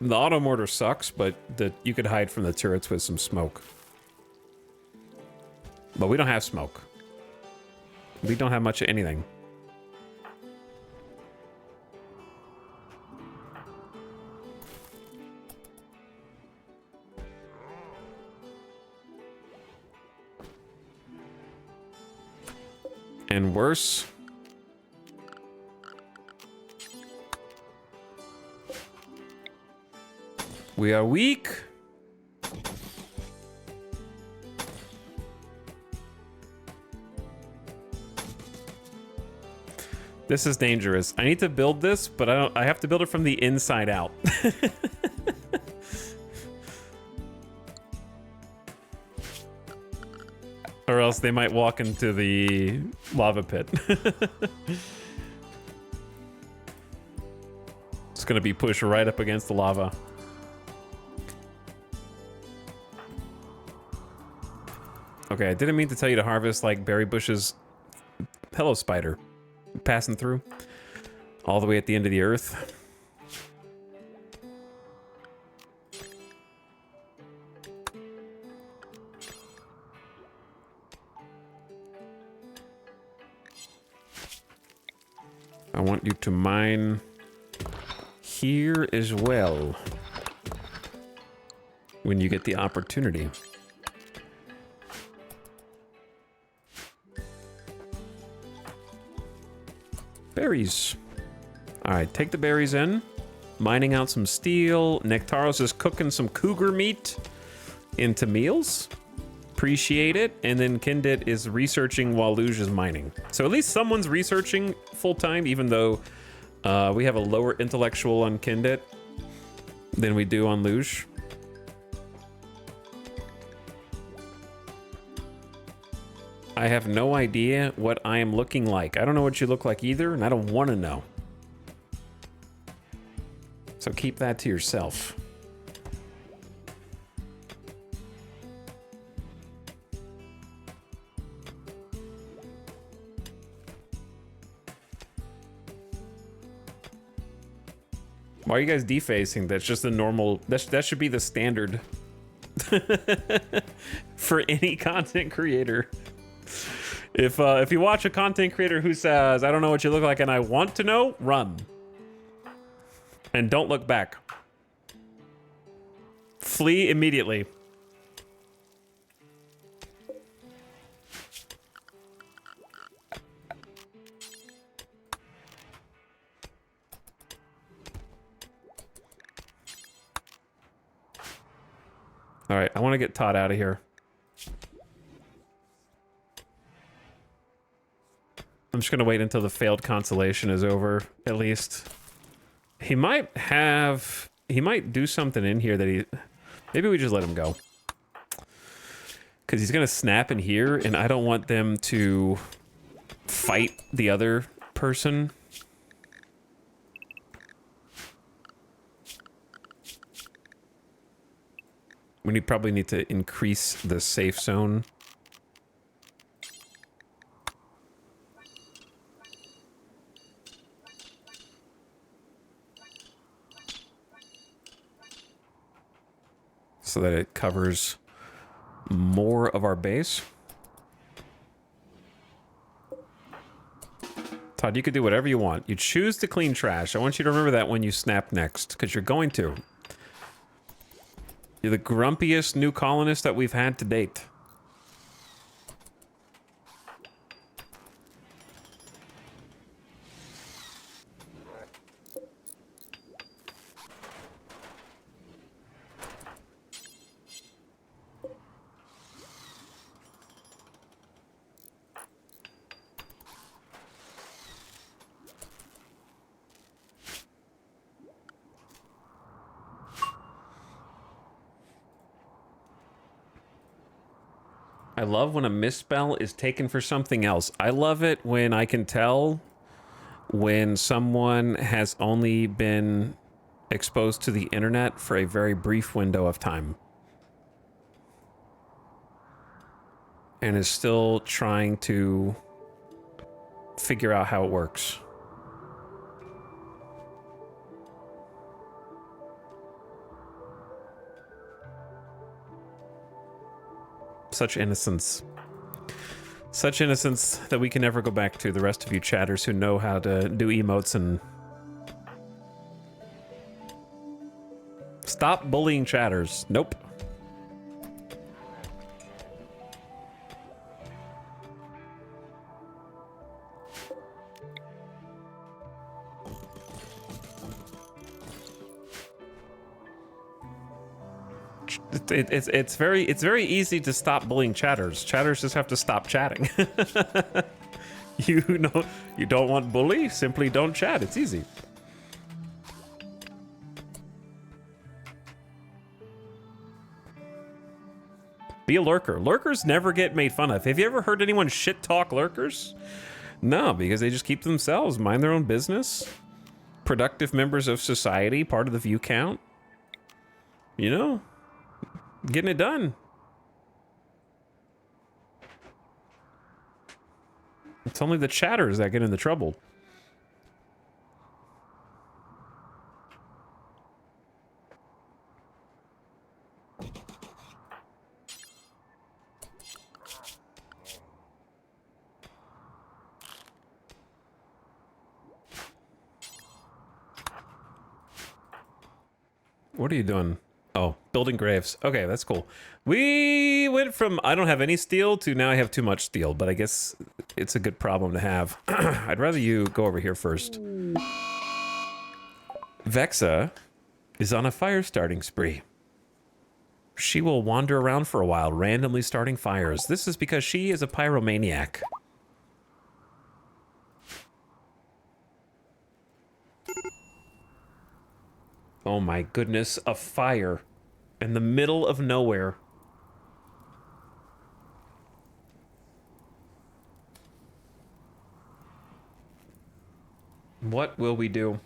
The Auto Mortar sucks, but you could hide from the turrets with some smoke. But we don't have smoke. We don't have much of anything. And worse, we are weak. This is dangerous. I need to build this, but I have to build it from the inside out. Or else they might walk into the lava pit. It's gonna be pushed right up against the lava. Okay, I didn't mean to tell you to harvest like berry bushes. Hello, spider. Passing through. All the way at the end of the earth. I want you to mine here as well when you get the opportunity. Berries. All right, take the berries in. Mining out some steel. Nectaros is cooking some cougar meat into meals. Appreciate it. And then Kindit is researching while Luge is mining. So at least someone's researching full time, even though we have a lower intellectual on Kindit than we do on Luge. I have no idea what I am looking like. I don't know what you look like either, and I don't want to know. So keep that to yourself. Why are you guys defacing? That's just the normal, that should be the standard for any content creator. If you watch a content creator who says, I don't know what you look like and I want to know, run. And don't look back. Flee immediately. All right, I want to get Todd out of here. I'm just going to wait until the failed constellation is over, at least. He might do something in here that maybe we just let him go. Because he's going to snap in here, and I don't want them to fight the other person. We probably need to increase the safe zone. So that it covers more of our base. Todd, you could do whatever you want. You choose to clean trash. I want you to remember that when you snap next, because you're going to. You're the grumpiest new colonist that we've had to date. I love when a misspell is taken for something else. I love it when I can tell when someone has only been exposed to the internet for a very brief window of time and is still trying to figure out how it works. Such innocence. Such innocence that we can never go back to, the rest of you chatters who know how to do emotes and... Stop bullying chatters. Nope. It's very easy to stop bullying chatters. Chatters just have to stop chatting. You know, you don't want bully, simply don't chat. It's easy. Be a lurker. Lurkers never get made fun of. Have you ever heard anyone shit talk lurkers? No, because they just keep to themselves, mind their own business. Productive members of society, part of the view count. You know? Getting it done. It's only the chatters that get into trouble. What are you doing? Oh, building graves. Okay, that's cool. We went from I don't have any steel to now I have too much steel, but I guess it's a good problem to have. I'd rather you go over here first. Vexa is on a fire starting spree. She will wander around for a while, randomly starting fires. This is because she is a pyromaniac. Oh my goodness, a fire in the middle of nowhere. What will we do?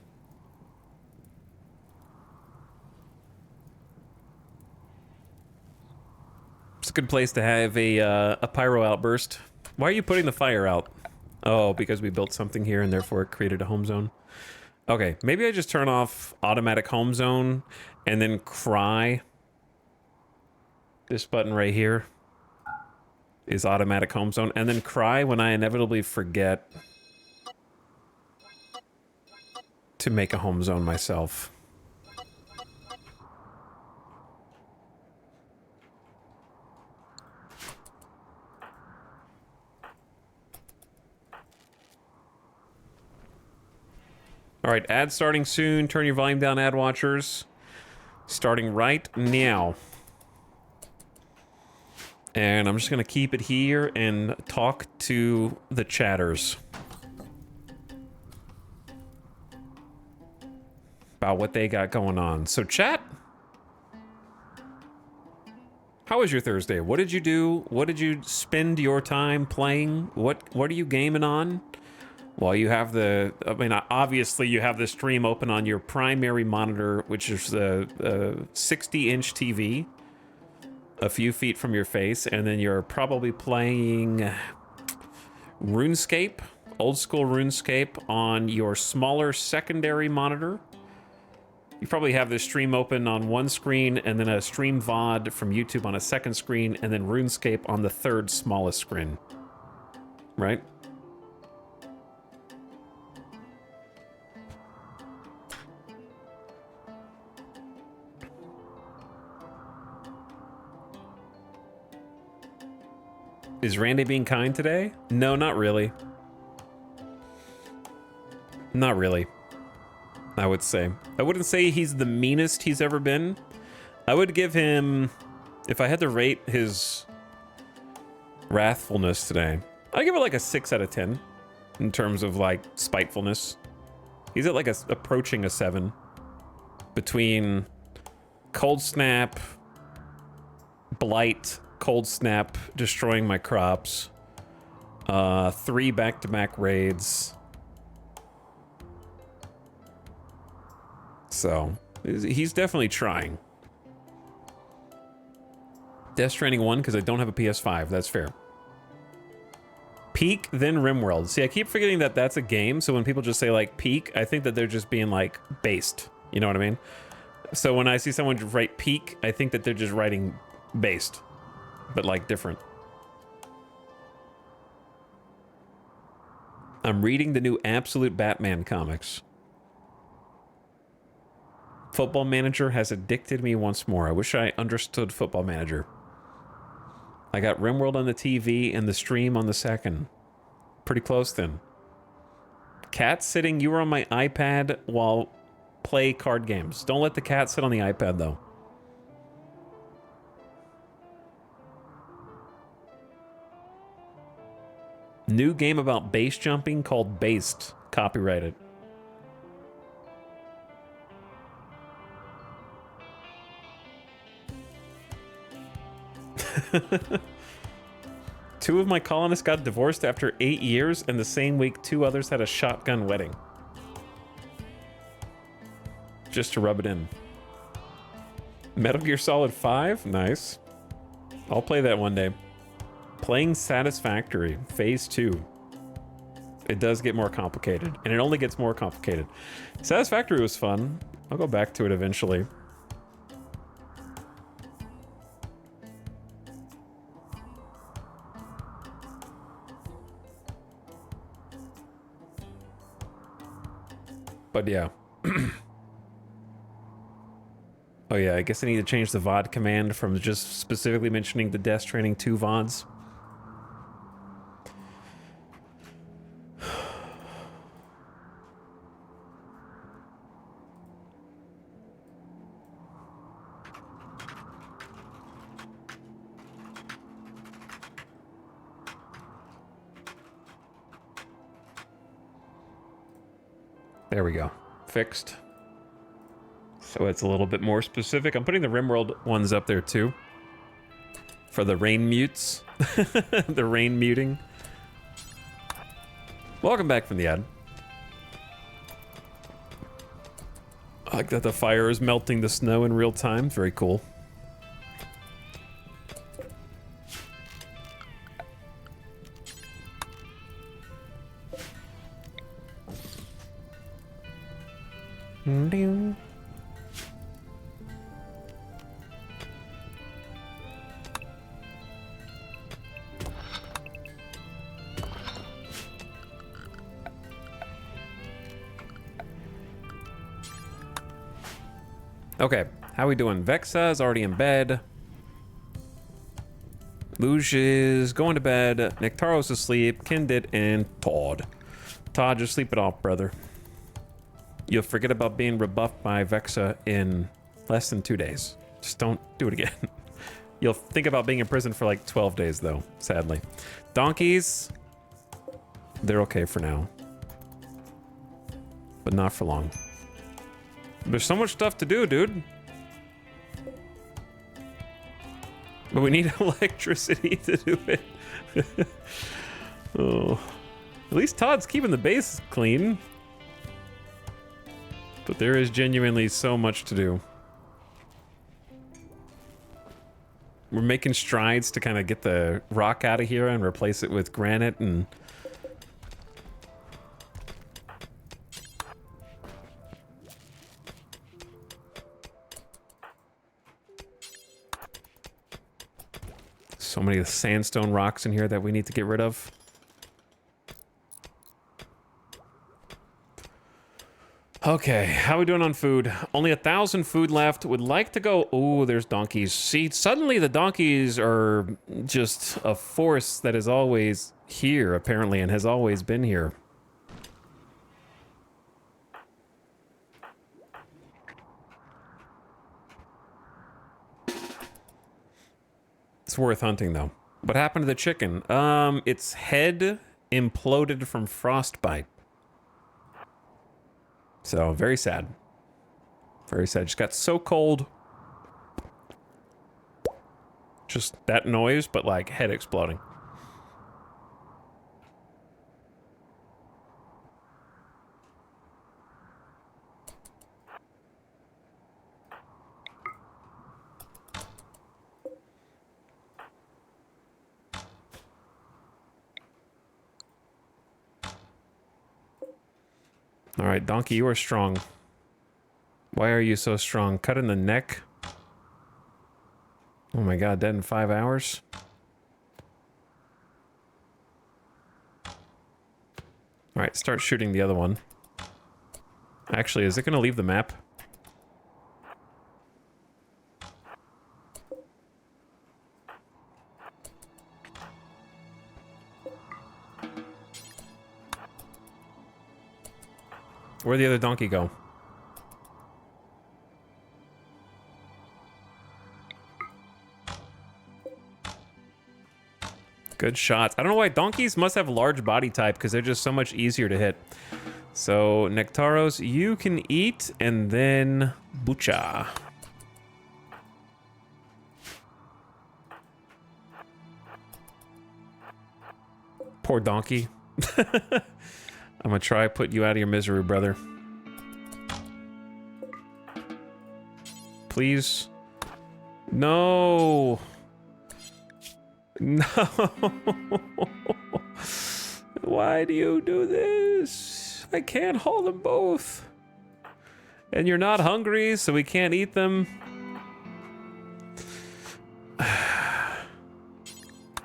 It's a good place to have a pyro outburst. Why are you putting the fire out? Oh, because we built something here and therefore it created a home zone. Okay, maybe I just turn off automatic home zone and then cry. This button right here is automatic home zone, and then cry when I inevitably forget to make a home zone myself. All right, ad starting soon. Turn your volume down, ad watchers. Starting right now. And I'm just going to keep it here and talk to the chatters about what they got going on. So chat, how was your Thursday? What did you do? What did you spend your time playing? What are you gaming on? Well, you have the, I mean, obviously you have the stream open on your primary monitor, which is the 60-inch TV, a few feet from your face, and then you're probably playing RuneScape, old school RuneScape, on your smaller secondary monitor. You probably have this stream open on one screen, and then a stream VOD from YouTube on a second screen, and then RuneScape on the third smallest screen, right? Is Randy being kind today? No, not really. Not really, I would say. I wouldn't say he's the meanest he's ever been. I would give him, if I had to rate his wrathfulness today, I'd give it like a 6 out of 10 in terms of like spitefulness. He's at like approaching a 7 between Cold Snap, Blight, Cold Snap, destroying my crops, 3 back-to-back raids. So, he's definitely trying. Death Stranding 1, because I don't have a PS5, that's fair. Peak, then RimWorld. See, I keep forgetting that that's a game, so when people just say, like, peak, I think that they're just being, like, based. You know what I mean? So when I see someone write peak, I think that they're just writing based. But, like, different. I'm reading the new Absolute Batman comics. Football Manager has addicted me once more. I wish I understood Football Manager. I got RimWorld on the TV and the stream on the second. Pretty close then. Cat sitting, you were on my iPad while play card games. Don't let the cat sit on the iPad, though. New game about base jumping called Based. Copyrighted. Two of my colonists got divorced after 8 years, and the same week 2 others had a shotgun wedding. Just to rub it in. Metal Gear Solid 5? Nice. I'll play that one day. Playing Satisfactory, Phase 2. It does get more complicated, and it only gets more complicated. Satisfactory was fun. I'll go back to it eventually. But yeah. Oh yeah, I guess I need to change the VOD command from just specifically mentioning the desk training to VODs. There we go. Fixed. So it's a little bit more specific. I'm putting the RimWorld ones up there too. For the rain mutes. The rain muting. Welcome back from the ad. I like that the fire is melting the snow in real time. Very cool. Okay, how we doing? Vexa is already in bed. Luge is going to bed. Nectaro's asleep. Kindit and Todd. Todd, just sleep it off, brother. You'll forget about being rebuffed by Vexa in less than 2 days. Just don't do it again. You'll think about being in prison for like 12 days, though, sadly. Donkeys, they're okay for now. But not for long. There's so much stuff to do, dude. But we need electricity to do it. Oh. At least Todd's keeping the base clean. But there is genuinely so much to do. We're making strides to kind of get the rock out of here and replace it with granite and... So many sandstone rocks in here that we need to get rid of. Okay, how are we doing on food? Only 1,000 food left. Would like to go... Oh, there's donkeys. See, suddenly the donkeys are just a force that is always here, apparently, and has always been here. It's worth hunting, though. What happened to the chicken? Its head imploded from frostbite. So, very sad. Very sad. Just got so cold. Just that noise, but like head exploding. All right, donkey, you are strong. Why are you so strong? Cut in the neck. Oh my god, dead in 5 hours? All right, start shooting the other one. Actually, is it going to leave the map? Where'd the other donkey go? Good shots. I don't know why donkeys must have large body type because they're just so much easier to hit. So, Nectaros, you can eat and then Bucha. Poor donkey. I'm gonna try put you out of your misery, brother. Please. No. No. Why do you do this? I can't haul them both. And you're not hungry, so we can't eat them.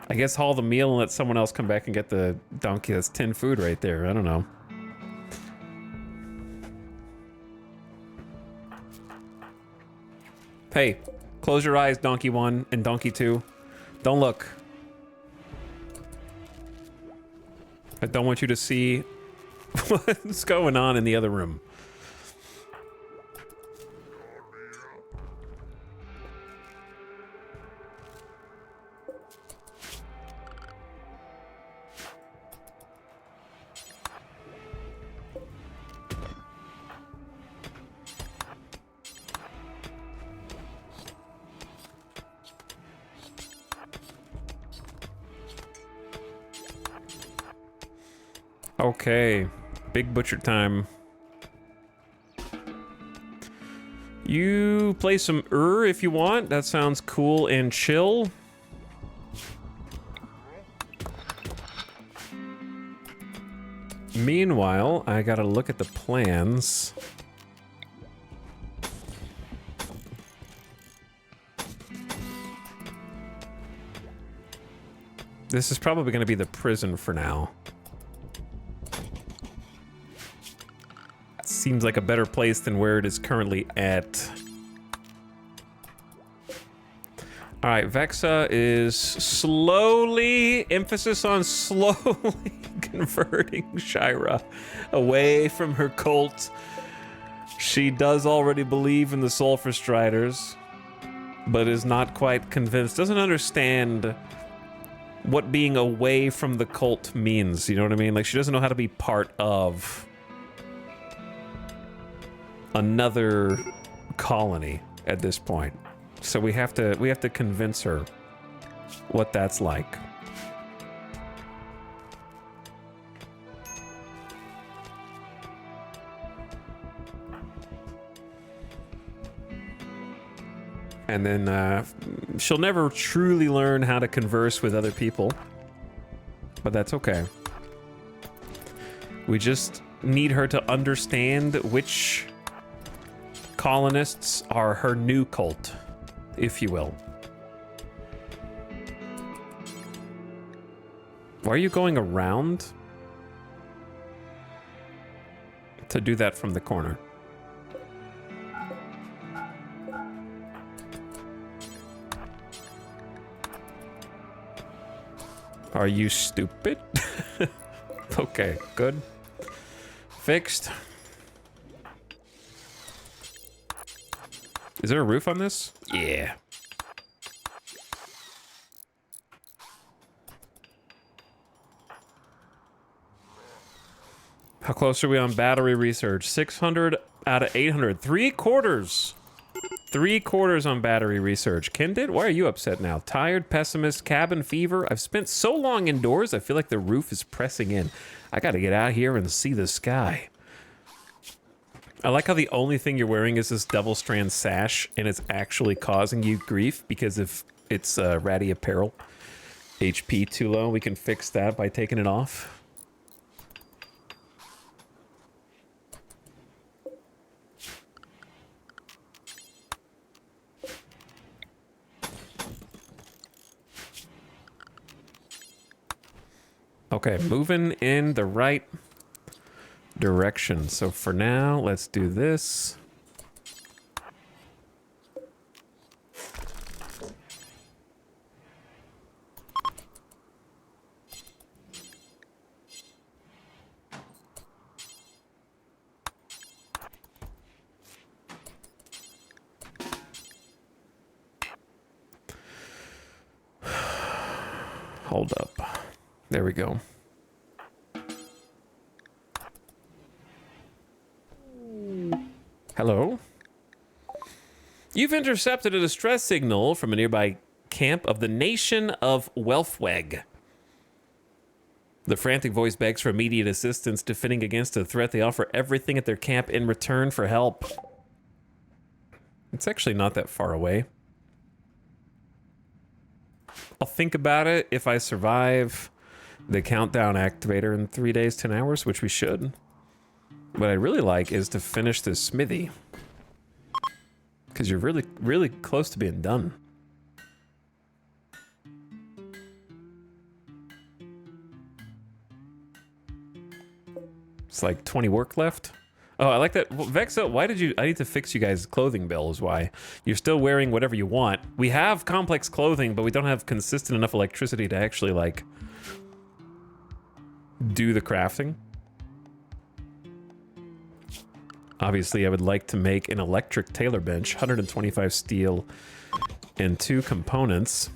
I guess haul the meal and let someone else come back and get the donkey. That's 10 food right there. I don't know. Hey, close your eyes, Donkey 1 and Donkey 2. Don't look. I don't want you to see what's going on in the other room. Okay, big butcher time. You play some if you want. That sounds cool and chill. Meanwhile, I gotta look at the plans. This is probably gonna be the prison for now. Seems like a better place than where it is currently at. All right, Vexa is slowly, emphasis on slowly, converting Shira away from her cult. She does already believe in the Sulfurstriders, but is not quite convinced, doesn't understand what being away from the cult means, you know what I mean? Like, she doesn't know how to be part of another colony at this point. So we have to convince her what that's like. And then she'll never truly learn how to converse with other people, but that's okay. We just need her to understand which colonists are her new cult, if you will. Why are you going around? To do that from the corner. Are you stupid? Okay, good. Fixed. Is there a roof on this? Yeah. How close are we on battery research? 600 out of 800. 3/4. 3/4 on battery research. Kindit, why are you upset now? Tired, pessimist, cabin fever. I've spent so long indoors, I feel like the roof is pressing in. I gotta get out here and see the sky. I like how the only thing you're wearing is this double strand sash, and it's actually causing you grief because if it's ratty apparel. HP too low, we can fix that by taking it off. Okay, moving in the right direction. So for now, let's do this. Hold up. There we go. Hello? You've intercepted a distress signal from a nearby camp of the nation of Welfweg. The frantic voice begs for immediate assistance defending against a threat. They offer everything at their camp in return for help. It's actually not that far away. I'll think about it if I survive the countdown activator in 3 days, 10 hours, which we should. What I'd really like is to finish this smithy. Because you're really, really close to being done. It's like 20 work left. Oh, I like that. Well, Vexa, why did you... I need to fix you guys' clothing bill is why. You're still wearing whatever you want. We have complex clothing, but we don't have consistent enough electricity to actually, like, do the crafting. Obviously, I would like to make an electric tailor bench, 125 steel, and 2 components.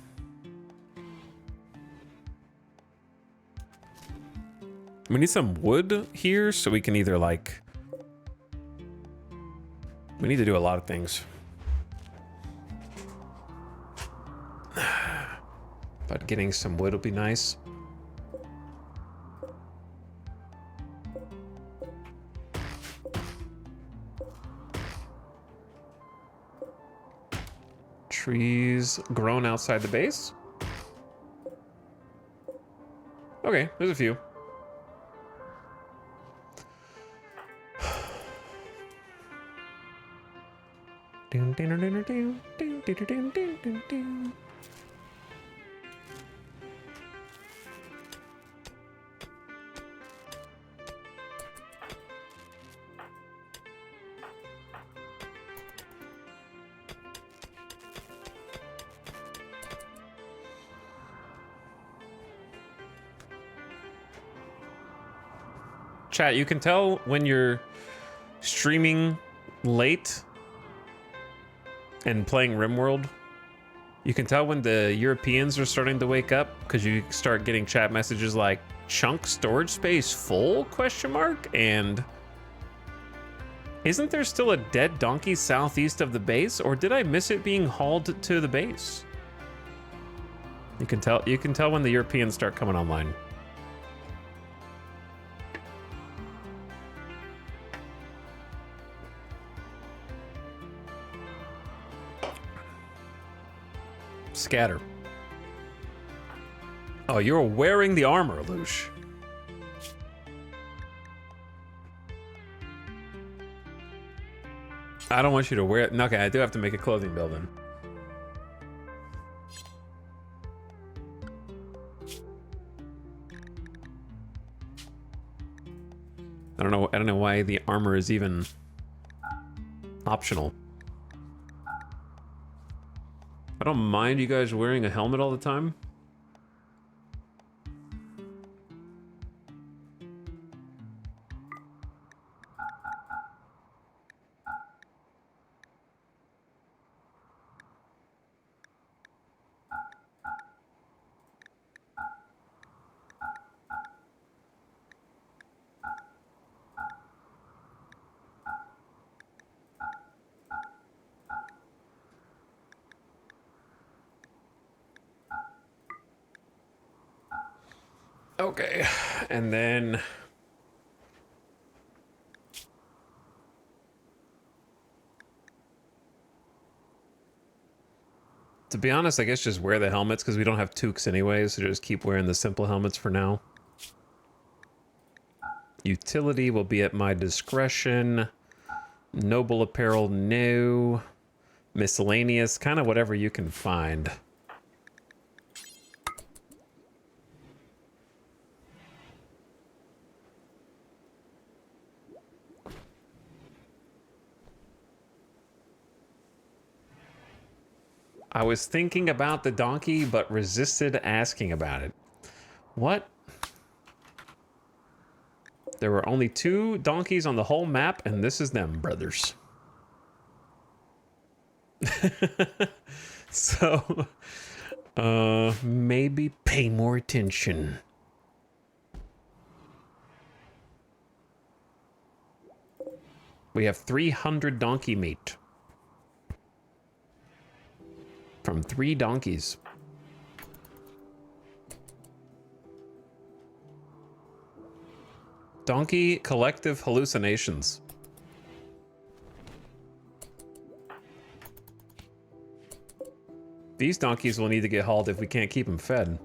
We need some wood here, so we can either, like... We need to do a lot of things. But getting some wood will be nice. Trees grown outside the base. Okay, there's a few. Chat, you can tell when you're streaming late and playing RimWorld. You can tell when the Europeans are starting to wake up because you start getting chat messages like chunk storage space full ? And isn't there still a dead donkey southeast of the base, or did I miss it being hauled to the base? You can tell when the Europeans start coming online. Scatter. Oh, you're wearing the armor, Lush. I don't want you to wear it. Okay, I do have to make a clothing bill then. I don't know why the armor is even optional. I don't mind you guys wearing a helmet all the time. Okay, and then to be honest, I guess just wear the helmets because we don't have toques anyways, so just keep wearing the simple helmets for now. Utility will be at my discretion. Noble apparel, no. Miscellaneous, kind of whatever you can find. I was thinking about the donkey, but resisted asking about it. What? There were only 2 donkeys on the whole map, and this is them, brothers. So, maybe pay more attention. We have 300 donkey meat. From 3 donkeys. Donkey collective hallucinations. These donkeys will need to get hauled if we can't keep them fed.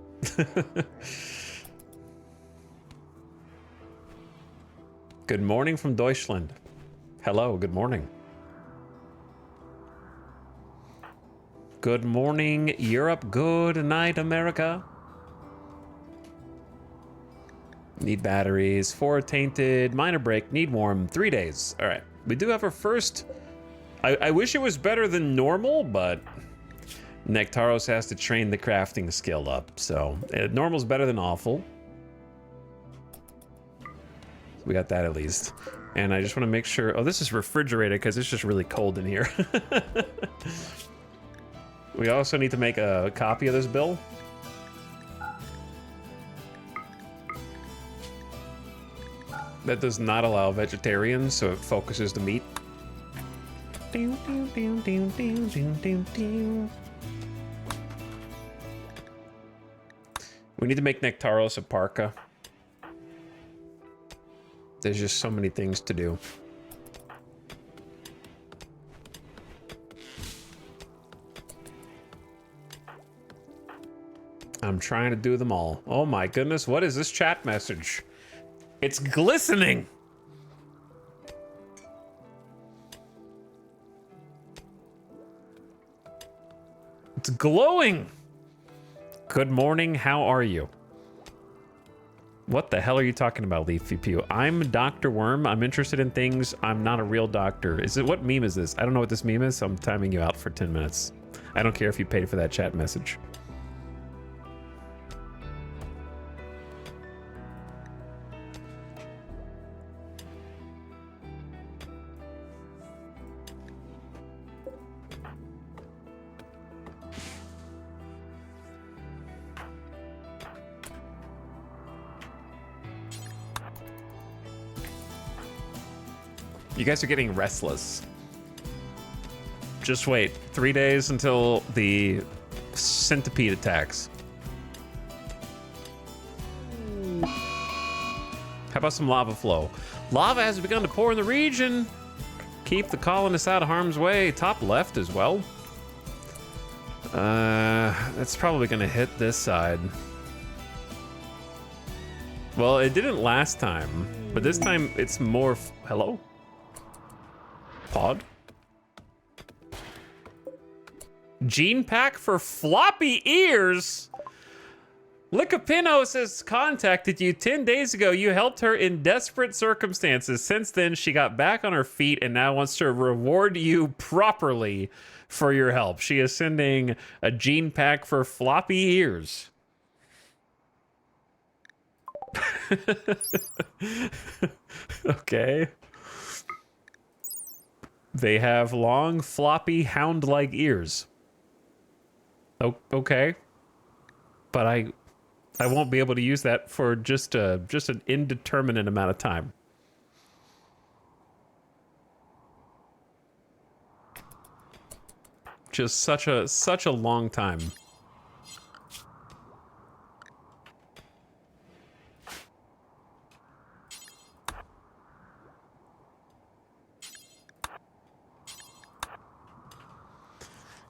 Good morning from Deutschland. Hello, good morning. Good morning, Europe. Good night, America. Need batteries. 4 tainted. Minor break. Need warm. 3 days. All right. We do have our first... I wish it was better than normal, but... Nectaros has to train the crafting skill up, so... Normal's better than awful. We got that at least. And I just want to make sure... Oh, this is refrigerated because it's just really cold in here. We also need to make a copy of this bill. That does not allow vegetarians, so it focuses the meat. We need to make Nectaros a parka. There's just so many things to do. I'm trying to do them all. Oh my goodness, what is this chat message? It's glistening! It's glowing! Good morning, how are you? What the hell are you talking about, Leafy Pew? I'm Dr. Worm. I'm interested in things. I'm not a real doctor. Is it, what meme is this? I don't know what this meme is, so I'm timing you out for 10 minutes. I don't care if you paid for that chat message. You guys are getting restless. Just wait. 3 days until the centipede attacks. How about some lava flow? Lava has begun to pour in the region. Keep the colonists out of harm's way. Top left as well. That's probably gonna hit this side. Well, it didn't last time, but this time it's more... Hello? Pod? Gene pack for floppy ears? Licapinos has contacted you 10 days ago. You helped her in desperate circumstances. Since then, she got back on her feet and now wants to reward you properly for your help. She is sending a gene pack for floppy ears. Okay. They have long, floppy, hound-like ears. Oh, okay. But I won't be able to use that for just an indeterminate amount of time. Just such a long time.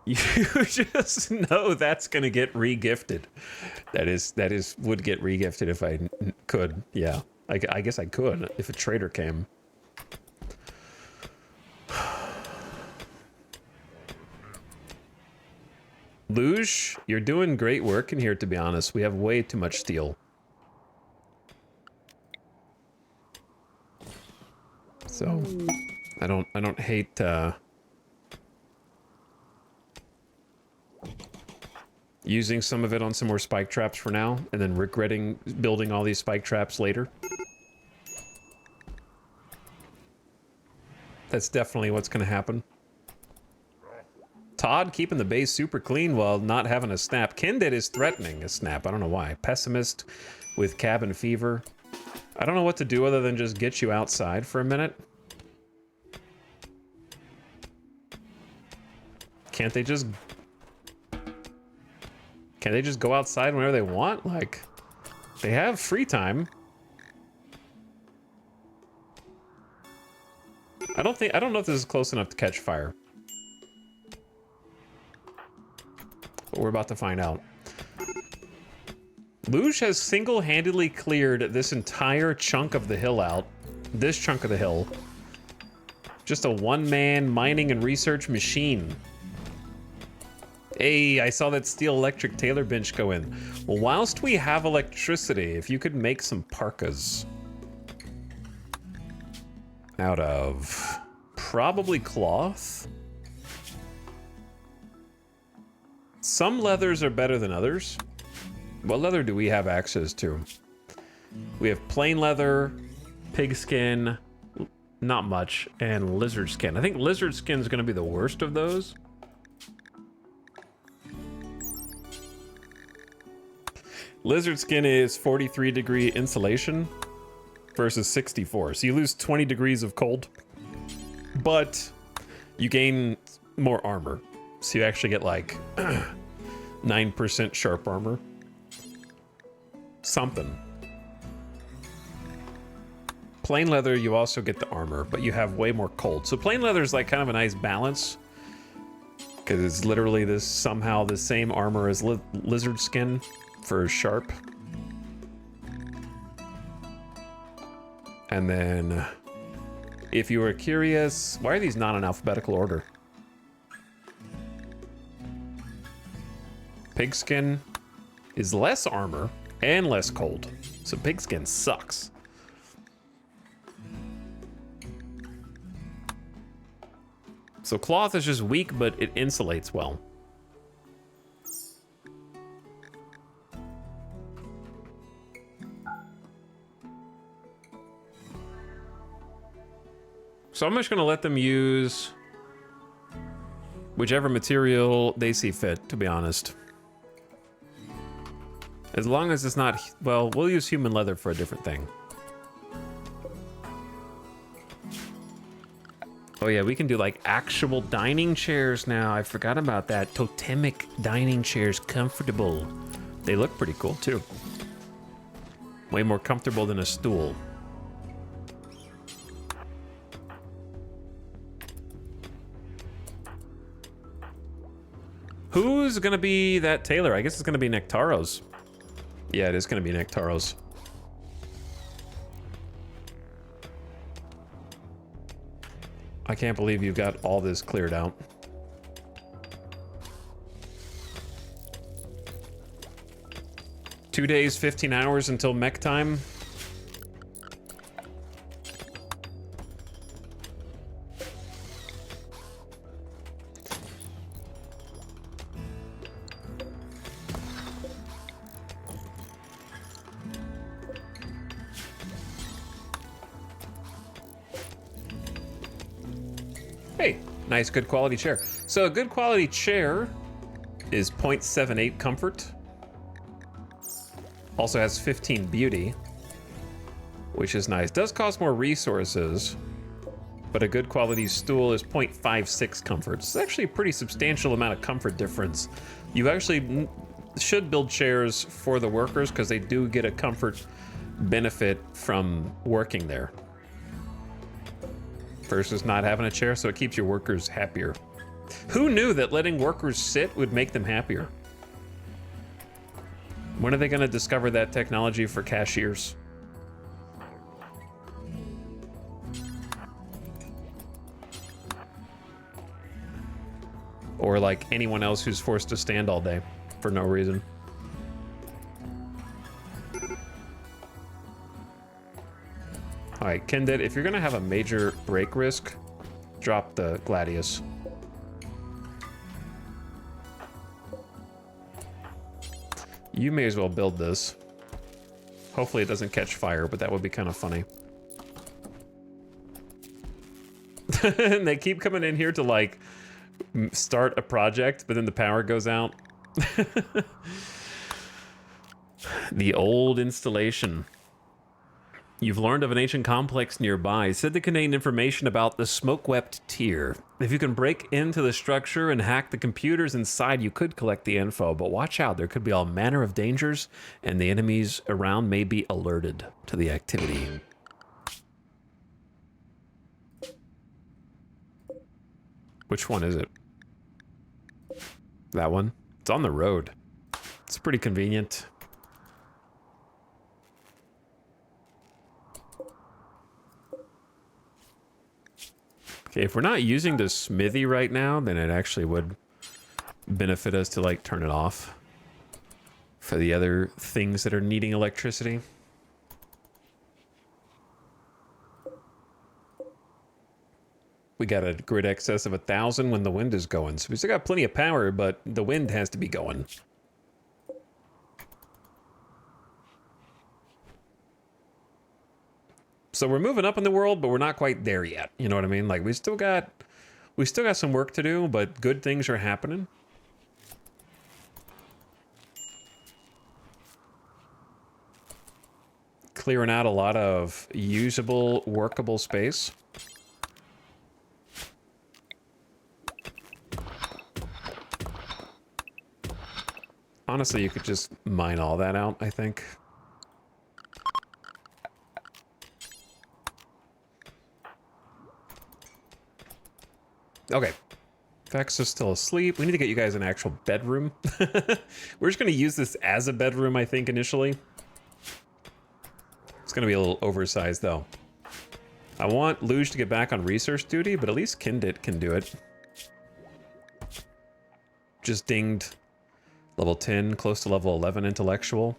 You just know that's gonna get re-gifted. That would get re-gifted if I could. Yeah, I guess I could if a trader came. Luge, you're doing great work in here, to be honest. We have way too much steel. So I don't hate using some of it on some more spike traps for now, and then regretting building all these spike traps later. That's definitely what's going to happen. Todd keeping the base super clean while not having a snap. Kinded is threatening a snap. I don't know why. Pessimist with cabin fever. I don't know what to do other than just get you outside for a minute. Can't they just go outside whenever they want? Like, they have free time. I don't know if this is close enough to catch fire. But we're about to find out. Luge has single-handedly cleared this entire chunk of the hill out. This chunk of the hill. Just a one-man mining and research machine. Hey, I saw that steel electric tailor bench go in. Well, whilst we have electricity, if you could make some parkas out of probably cloth. Some leathers are better than others. What leather do we have access to? We have plain leather, pigskin, not much, and lizard skin. I think lizard skin is going to be the worst of those. Lizard skin is 43-degree insulation versus 64. So you lose 20 degrees of cold, but you gain more armor. So you actually get like 9% sharp armor. Something. Plain leather, you also get the armor, but you have way more cold. So plain leather is like kind of a nice balance because it's literally this somehow the same armor as lizard skin for sharp. And then if you were curious, why are these not in alphabetical order? Pigskin is less armor and less cold. So pigskin sucks. So cloth is just weak, but it insulates well. So I'm just gonna let them use whichever material they see fit, to be honest. As long as it's not, well, we'll use human leather for a different thing. Oh yeah, we can do like actual dining chairs now. I forgot about that. Totemic dining chairs, comfortable. They look pretty cool too. Way more comfortable than a stool. Who's gonna be that tailor? I guess it's gonna be Nectaro's. Yeah, it is gonna be Nectaro's. I can't believe you've got all this cleared out. Two days, 15 hours until mech time. Hey, nice, good quality chair. So a good quality chair is 0.78 comfort. Also has 15 beauty, which is nice. Does cost more resources, but a good quality stool is 0.56 comfort. It's actually a pretty substantial amount of comfort difference. You actually should build chairs for the workers because they do get a comfort benefit from working there versus not having a chair, so it keeps your workers happier. Who knew that letting workers sit would make them happier? When are they going to discover that technology for cashiers? Or like anyone else who's forced to stand all day for no reason? All right, Kendit, if you're gonna have a major break risk, drop the Gladius. You may as well build this. Hopefully it doesn't catch fire, but that would be kind of funny. And they keep coming in here to like start a project, but then the power goes out. The old installation. You've learned of an ancient complex nearby, said to contain information about the smoke-wept tier. If you can break into the structure and hack the computers inside, you could collect the info, but watch out, there could be all manner of dangers, and the enemies around may be alerted to the activity. Which one is it? That one? It's on the road. It's pretty convenient. Okay, if we're not using the smithy right now, then it actually would benefit us to like turn it off for the other things that are needing electricity. We got a grid excess of 1,000 when the wind is going. So we still got plenty of power, but the wind has to be going. So we're moving up in the world, but we're not quite there yet. You know what I mean? Like we still got some work to do, but good things are happening. Clearing out a lot of usable, workable space. Honestly, you could just mine all that out, I think. Okay. Vex is still asleep. We need to get you guys an actual bedroom. We're just going to use this as a bedroom, I think, initially. It's going to be a little oversized, though. I want Luge to get back on research duty, but at least Kindit can do it. Just dinged level 10, close to level 11 intellectual.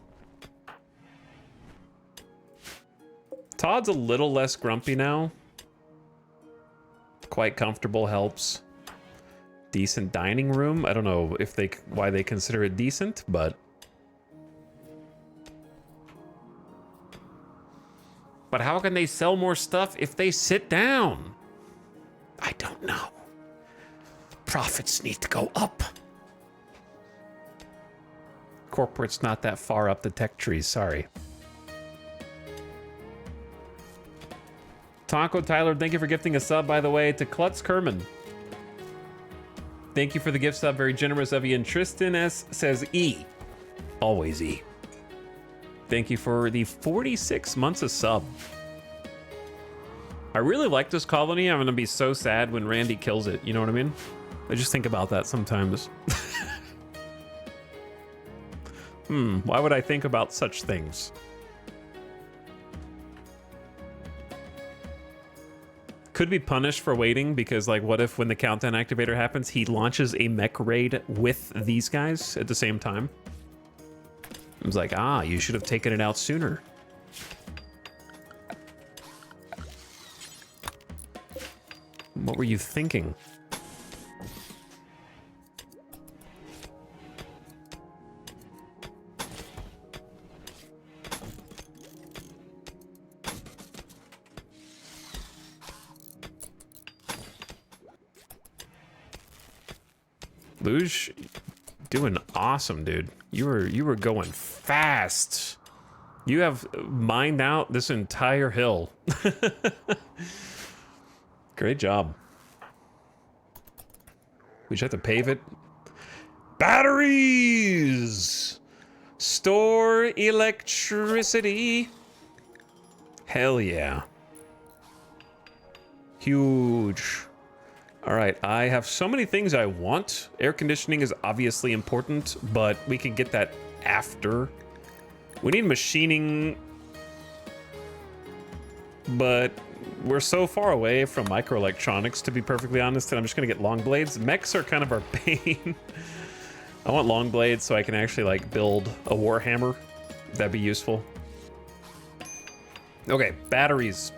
Todd's a little less grumpy now. Quite comfortable helps. Decent dining room. I don't know if why they consider it decent, but how can they sell more stuff if they sit down? I don't know. Profits need to go up. Corporate's not that far up the tech tree, sorry. Taco Tyler, thank you for gifting a sub, by the way, to Klutz Kerman. Thank you for the gift sub, very generous of you. And Tristan S says E. Always E. Thank you for the 46 months of sub. I really like this colony. I'm gonna be so sad when Randy kills it, you know what I mean? I just think about that sometimes. Why would I think about such things? Could be punished for waiting, because like what if when the countdown activator happens, he launches a mech raid with these guys at the same time? I was like, you should have taken it out sooner. What were you thinking? Luge, doing awesome, dude. You were going fast. You have mined out this entire hill. Great job. We just have to pave it. Batteries! Store electricity. Hell yeah. Huge. All right, I have so many things I want. Air conditioning is obviously important, but we can get that after. We need machining, but we're so far away from microelectronics, to be perfectly honest, and I'm just gonna get long blades. Mechs are kind of our pain. I want long blades so I can actually like build a warhammer. That'd be useful. Okay, batteries.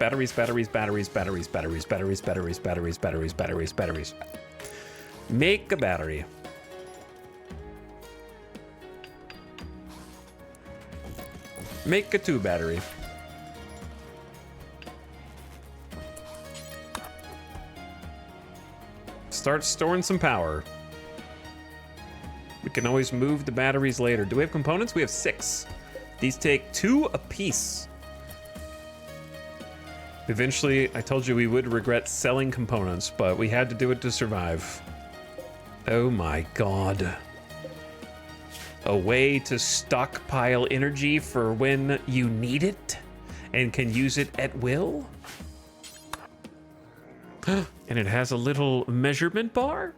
Make a battery. Make a 2 battery. Start storing some power. We can always move the batteries later. Do we have components? We have 6. These take 2 apiece. Eventually, I told you we would regret selling components, but we had to do it to survive. Oh my god. A way to stockpile energy for when you need it and can use it at will? And it has a little measurement bar?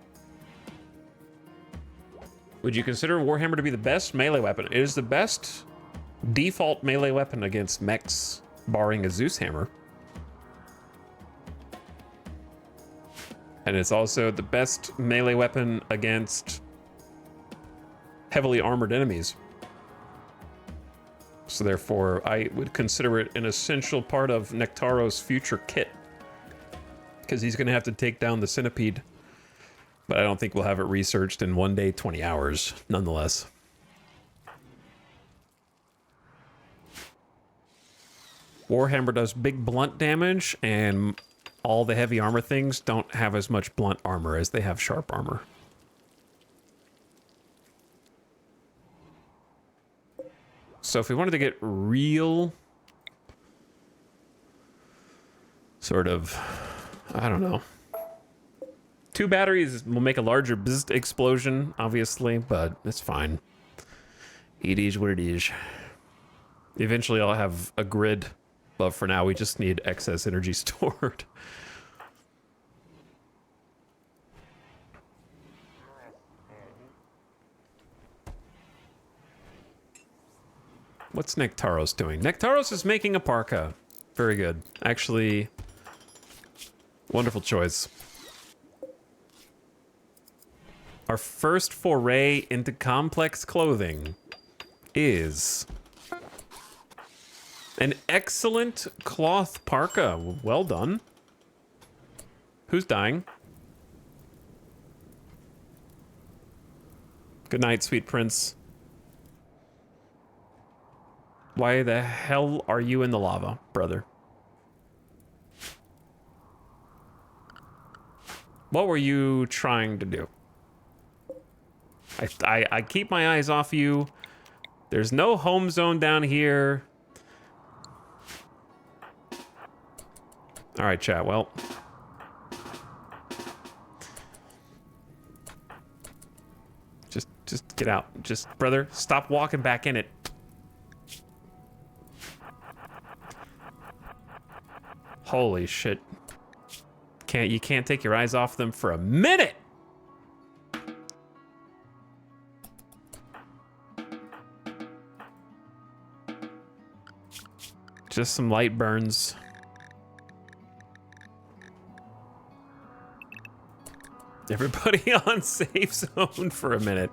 Would you consider Warhammer to be the best melee weapon? It is the best default melee weapon against mechs, barring a Zeus hammer. And it's also the best melee weapon against heavily armored enemies. So therefore, I would consider it an essential part of Nectaro's future kit. Because he's going to have to take down the centipede. But I don't think we'll have it researched in 1 day, 20 hours, nonetheless. Warhammer does big blunt damage, and all the heavy armor things don't have as much blunt armor as they have sharp armor. So if we wanted to get real sort of, I don't know. 2 batteries will make a larger bzzzt explosion, obviously, but it's fine. It is what it is. Eventually I'll have a grid, but for now we just need excess energy stored. What's Nectaros doing? Nectaros is making a parka. Very good. Actually, wonderful choice. Our first foray into complex clothing is an excellent cloth parka. Well done. Who's dying? Good night, sweet prince. Why the hell are you in the lava, brother? What were you trying to do? I keep my eyes off you. There's no home zone down here. All right, chat. Well, just get out. Just, brother, stop walking back in it. Holy shit. You can't take your eyes off them for a minute. Just some light burns. Everybody on safe zone for a minute.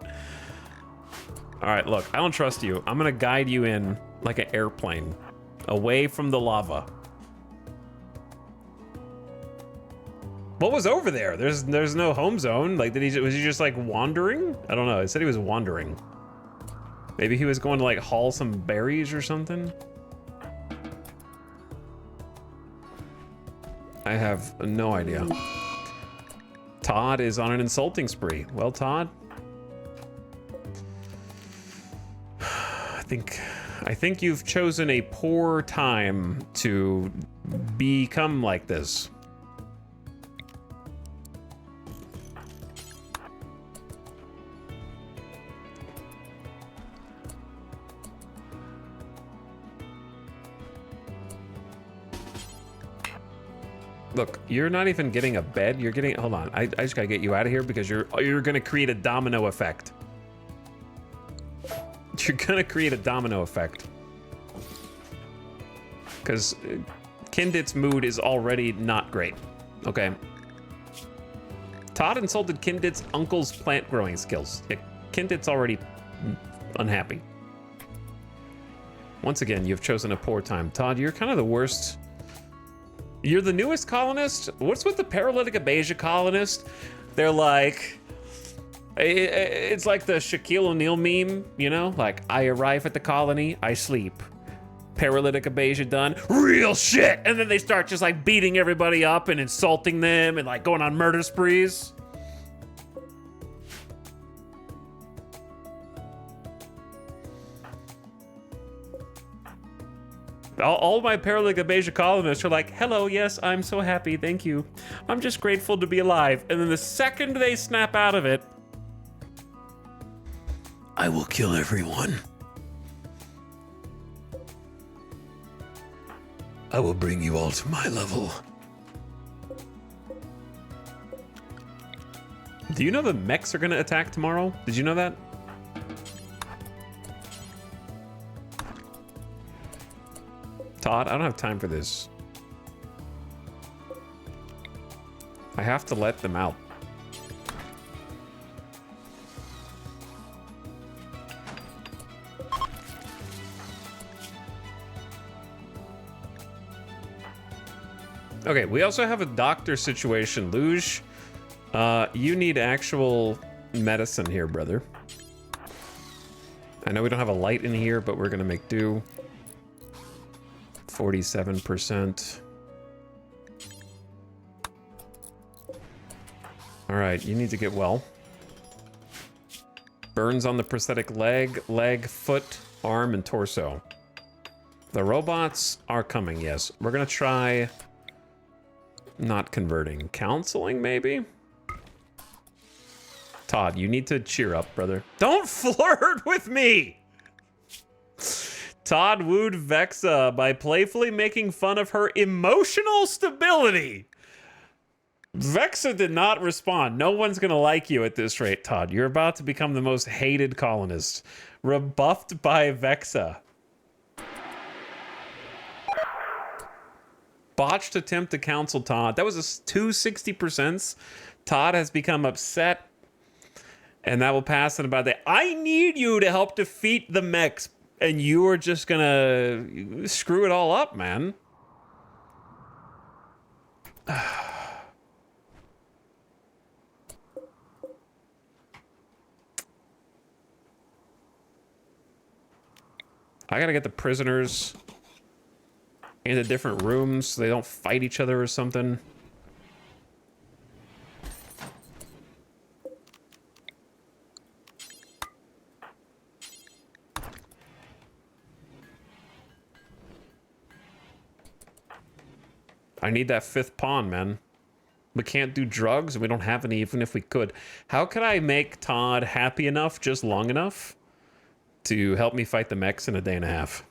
All right, look, I don't trust you. I'm gonna guide you in like an airplane, away from the lava. What was over there? There's no home zone. Like, was he just like wandering? I don't know. It said he was wandering. Maybe he was going to like haul some berries or something. I have no idea. Todd is on an insulting spree. Well, Todd, I think you've chosen a poor time to become like this. Look, you're not even getting a bed. You're getting, hold on. I just gotta get you out of here because you're gonna create a domino effect. You're gonna create a domino effect. Because Kindit's mood is already not great. Okay. Todd insulted Kindit's uncle's plant growing skills. Kindit's already unhappy. Once again, you've chosen a poor time. Todd, you're kind of the worst. You're the newest colonist? What's with the paralytic abasia colonist? They're like, it's like the Shaquille O'Neal meme, you know? Like, I arrive at the colony, I sleep. Paralytic abasia done, real shit! And then they start just like beating everybody up and insulting them and like going on murder sprees. All my paralytic abasia colonists are like, hello, yes, I'm so happy, thank you. I'm just grateful to be alive. And then the second they snap out of it, I will kill everyone. I will bring you all to my level. Do you know the mechs are gonna attack tomorrow? Did you know that? Todd, I don't have time for this. I have to let them out. Okay, we also have a doctor situation. Luge, you need actual medicine here, brother. I know we don't have a light in here, but we're gonna make do. 47%. All right, you need to get well. Burns on the prosthetic leg, foot, arm, and torso. The robots are coming, yes. We're gonna try not converting. Counseling, maybe? Todd, you need to cheer up, brother. Don't flirt with me! Todd wooed Vexa by playfully making fun of her emotional stability. Vexa did not respond. No one's gonna like you at this rate, Todd. You're about to become the most hated colonist. Rebuffed by Vexa. Botched attempt to counsel Todd. That was a 260%. Todd has become upset. And that will pass in about that. I need you to help defeat the mechs. And you are just gonna screw it all up, man. I gotta get the prisoners into different rooms so they don't fight each other or something. I need that 5th pawn, man. We can't do drugs, and we don't have any even if we could. How can I make Todd happy enough, just long enough, to help me fight the mechs in a day and a half?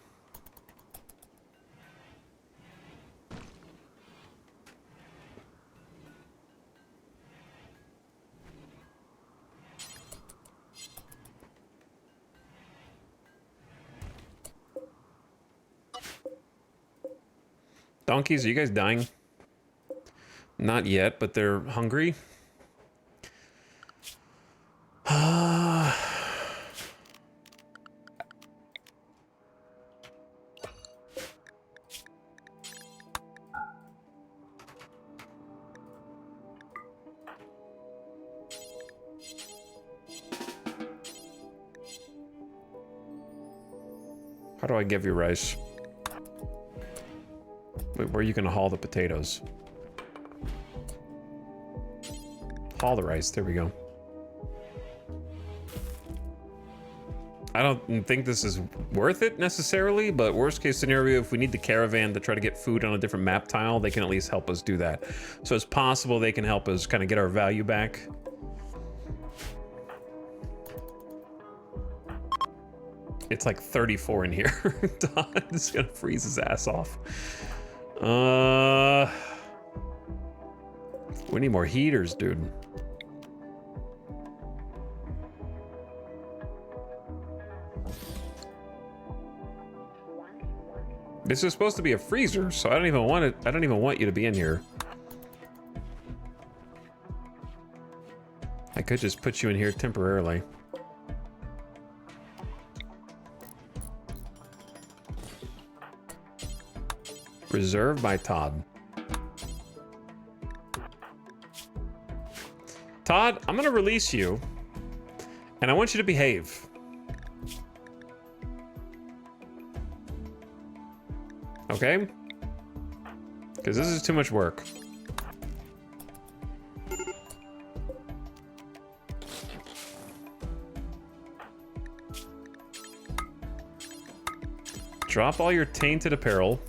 Donkeys, are you guys dying? Not yet, but they're hungry. How do I give you rice? Wait, where are you gonna haul the potatoes? Haul the rice, there we go. I don't think this is worth it necessarily, but worst case scenario, if we need the caravan to try to get food on a different map tile, they can at least help us do that. So it's possible they can help us kind of get our value back. It's like 34 in here. Todd is gonna freeze his ass off. We need more heaters, dude. This is supposed to be a freezer, so I don't even want it. I don't even want you to be in here. I could just put you in here temporarily. Reserved by Todd. Todd, I'm gonna release you, and I want you to behave. Okay? Because this is too much work. Drop all your tainted apparel.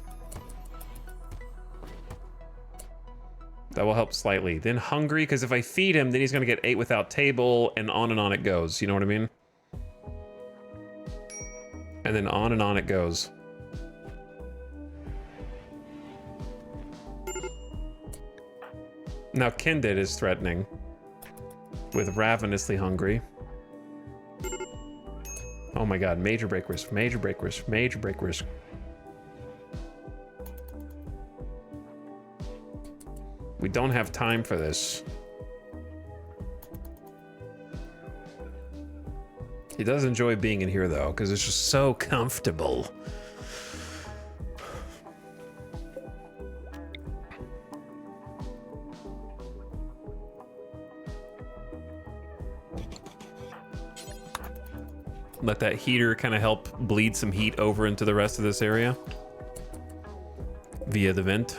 That will help slightly. Then hungry, because if I feed him, then he's going to get 8 without table, and on it goes. You know what I mean? And then on it goes. Now Kinded is threatening. With ravenously hungry. Oh my god, major break risk, major break risk, major break risk. We don't have time for this. He does enjoy being in here though, because it's just so comfortable. Let that heater kind of help bleed some heat over into the rest of this area via the vent.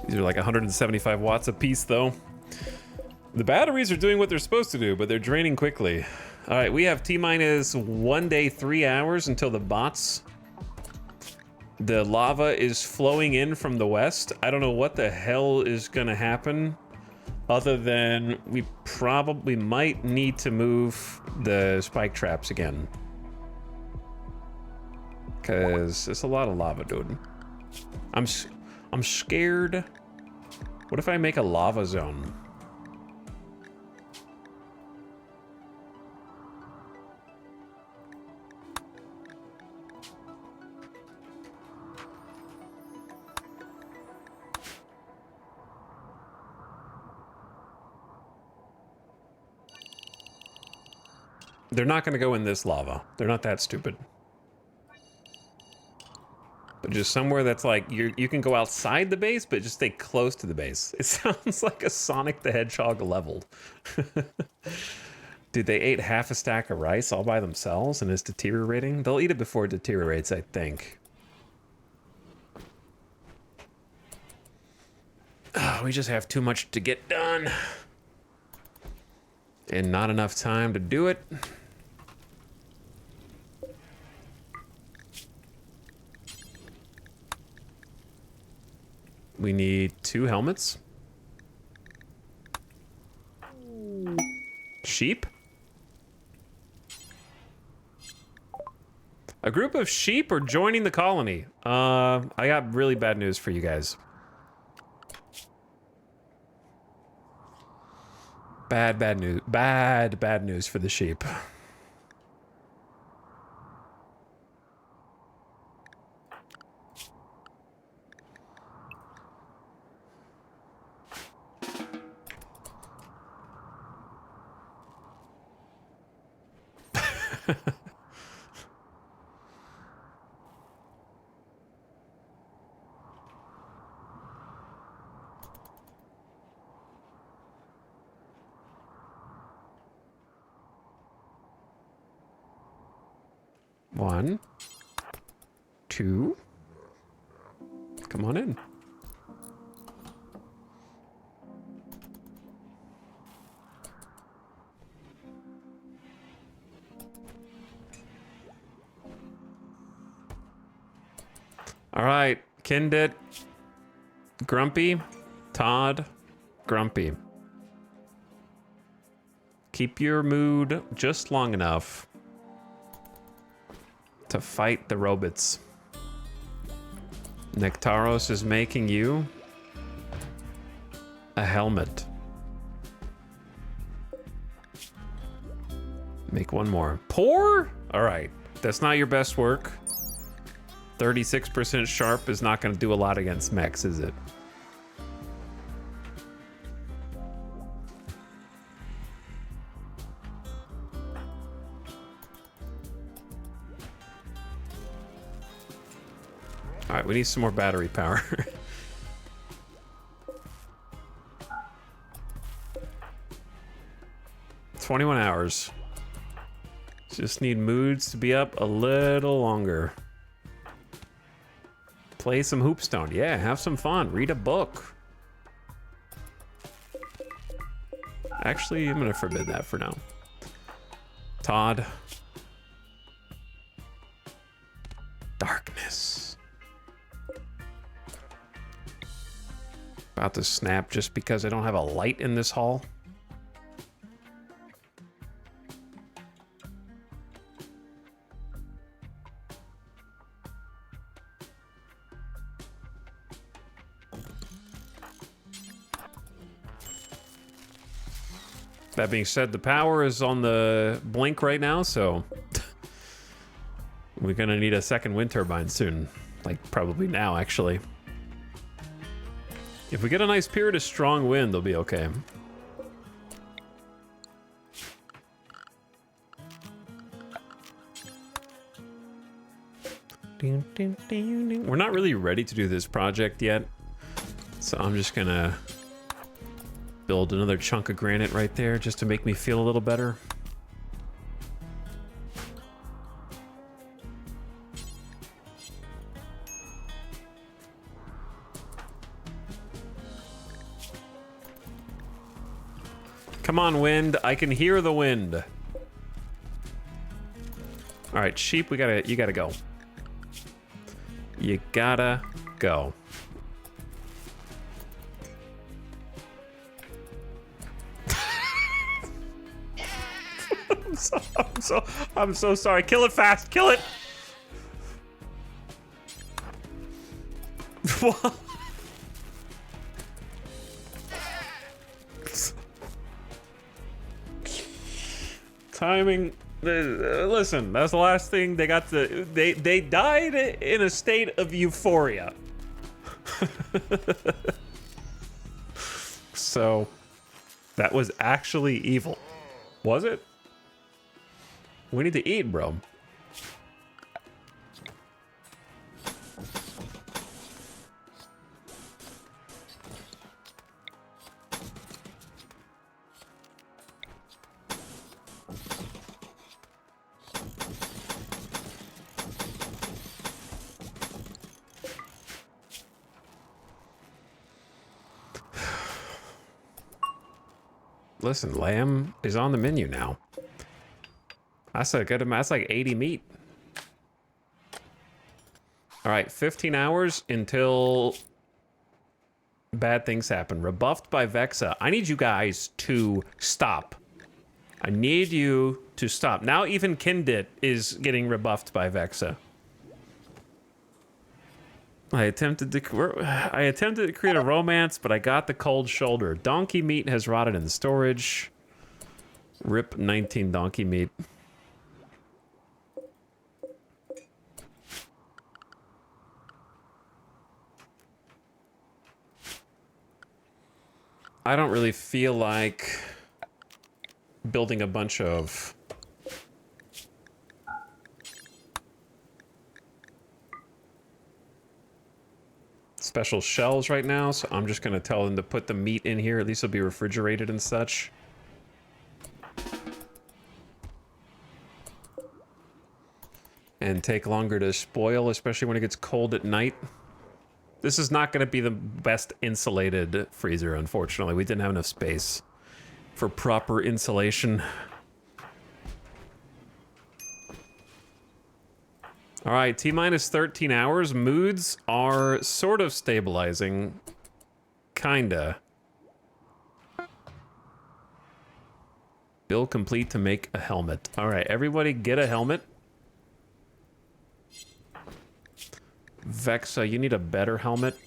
These are like 175 watts a piece though. The batteries are doing what they're supposed to do, but they're draining quickly. All right, we have T-minus 1 day, 3 hours until the bots. The lava is flowing in from the west. I don't know what the hell is gonna happen other than we probably might need to move the spike traps again. Cause it's a lot of lava, dude. I'm scared. What if I make a lava zone? They're not going to go in this lava. They're not that stupid. But just somewhere that's like, you can go outside the base, but just stay close to the base. It sounds like a Sonic the Hedgehog leveled. Dude, they ate half a stack of rice all by themselves and it's deteriorating? They'll eat it before it deteriorates, I think. Oh, we just have too much to get done. And not enough time to do it. We need 2 helmets. Sheep? A group of sheep are joining the colony. I got really bad news for you guys. Bad news. Bad news for the sheep. One, 2. Come on in. All right, Kindit, Grumpy, Todd, Grumpy. Keep your mood just long enough to fight the robots. Nectaros is making you a helmet. Make one more. Pour? All right, that's not your best work. 36% sharp is not going to do a lot against mechs, is it? All right, we need some more battery power. 21 hours. Just need moods to be up a little longer. Play some Hoopstone. Yeah, have some fun. Read a book. Actually, I'm gonna forbid that for now. Todd. Darkness. About to snap just because I don't have a light in this hall. That being said, the power is on the blink right now, so we're gonna need a second wind turbine soon. Like, probably now, actually. If we get a nice period of strong wind, they'll be okay. We're not really ready to do this project yet, so I'm just gonna build another chunk of granite right there just to make me feel a little better. Come on, wind. I can hear the wind. All right, sheep, you gotta go. You gotta go. I'm so sorry. Kill it fast. Kill it. What? Timing. Listen, that's the last thing they got to. They died in a state of euphoria. So that was actually evil. Was it? We need to eat, bro. Listen, lamb is on the menu now. That's a good amount. That's like 80 meat. All right, 15 hours until bad things happen. Rebuffed by Vexa. I need you guys to stop. I need you to stop. Now even Kindit is getting rebuffed by Vexa. I attempted to create a romance, but I got the cold shoulder. Donkey meat has rotted in storage. Rip 19 donkey meat. I don't really feel like building a bunch of special shells right now, so I'm just gonna tell them to put the meat in here. At least it'll be refrigerated and such. And take longer to spoil, especially when it gets cold at night. This is not gonna be the best insulated freezer, unfortunately. We didn't have enough space for proper insulation. All right, T-minus 13 hours. Moods are sort of stabilizing. Kinda. Build complete to make a helmet. All right, everybody get a helmet. Vexa, you need a better helmet.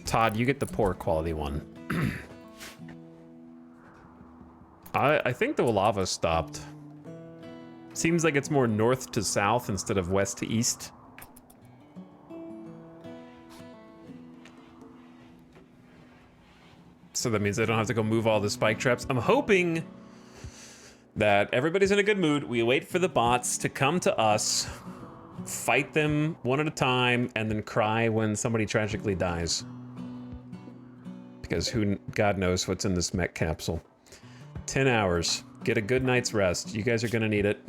Todd, you get the poor quality one. I think the lava stopped. Seems like it's more north to south instead of west to east. So that means I don't have to go move all the spike traps. I'm hoping that everybody's in a good mood. We wait for the bots to come to us, fight them one at a time, and then cry when somebody tragically dies. Because God knows what's in this mech capsule. 10 hours. Get a good night's rest. You guys are gonna need it.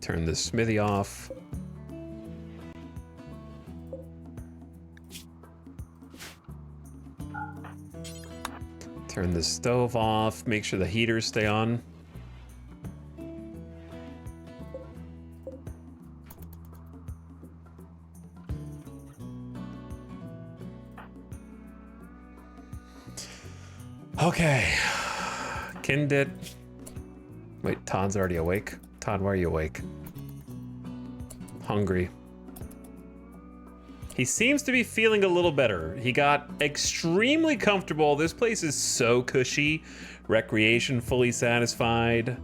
Turn the smithy off. Turn the stove off. Make sure the heaters stay on. Okay. Kindit. Wait, Todd's already awake? Todd, why are you awake? Hungry. He seems to be feeling a little better. He got extremely comfortable. This place is so cushy. Recreation fully satisfied.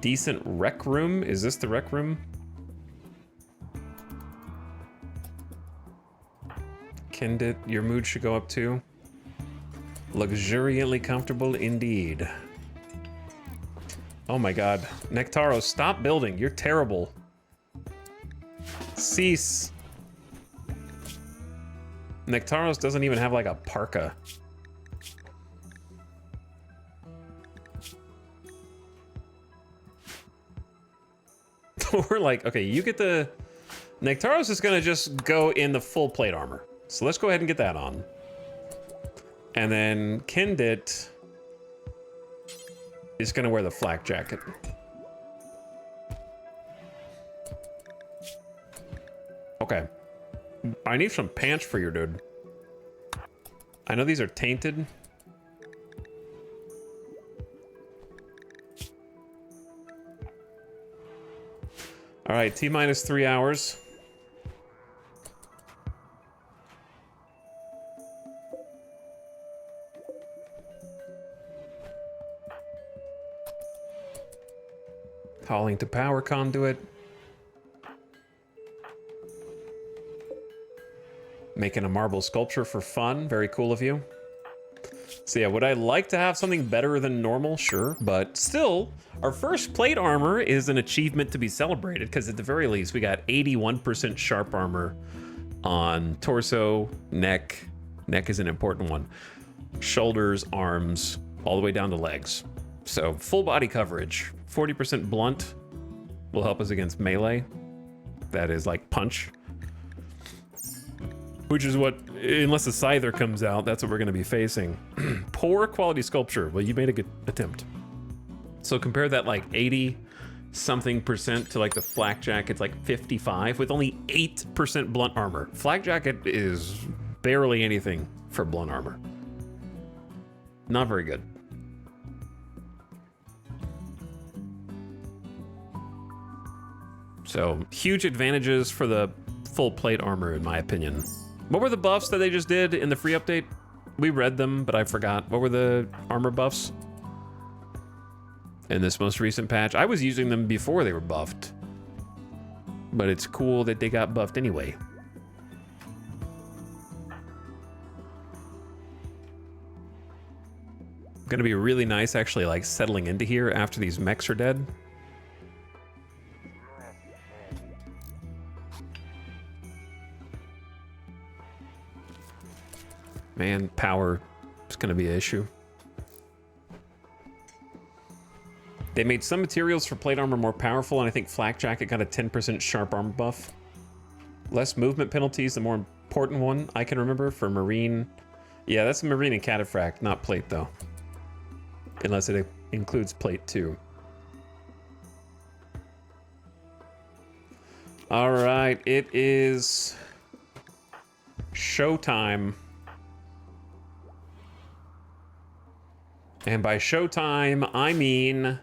Decent rec room. Is this the rec room? Kindit, your mood should go up too. Luxuriantly comfortable indeed. Oh my god. Nectaros, stop building. You're terrible. Cease. Nectaros doesn't even have like a parka. We're like, okay, you get the... Nectaros is gonna just go in the full plate armor. So let's go ahead and get that on. And then Kindit is gonna wear the flak jacket. Okay. I need some pants for you, dude. I know these are tainted. All right, T-minus 3 hours. Hauling to power conduit. Making a marble sculpture for fun. Very cool of you. So yeah, would I like to have something better than normal? Sure, but still, our first plate armor is an achievement to be celebrated because at the very least, we got 81% sharp armor on torso, neck. Neck is an important one. Shoulders, arms, all the way down to legs. So full body coverage. 40% blunt will help us against melee. That is like punch. Which is what, unless the Scyther comes out, that's what we're gonna be facing. Poor quality sculpture. Well, you made a good attempt. So compare that like 80-something% to like the flak jacket's like 55 with only 8% blunt armor. Flak jacket is barely anything for blunt armor. Not very good. So huge advantages for the full plate armor in my opinion. What were the buffs that they just did in the free update? We read them, but I forgot. What were the armor buffs in this most recent patch? I was using them before they were buffed, but it's cool that they got buffed anyway. Gonna be really nice actually like settling into here after these mechs are dead. Man, power is going to be an issue. They made some materials for plate armor more powerful, and I think flak jacket got a 10% sharp armor buff. Less movement penalties, the more important one I can remember for marine. Yeah, that's marine and cataphract, not plate though. Unless it includes plate too. All right, it is showtime. And by showtime, I mean,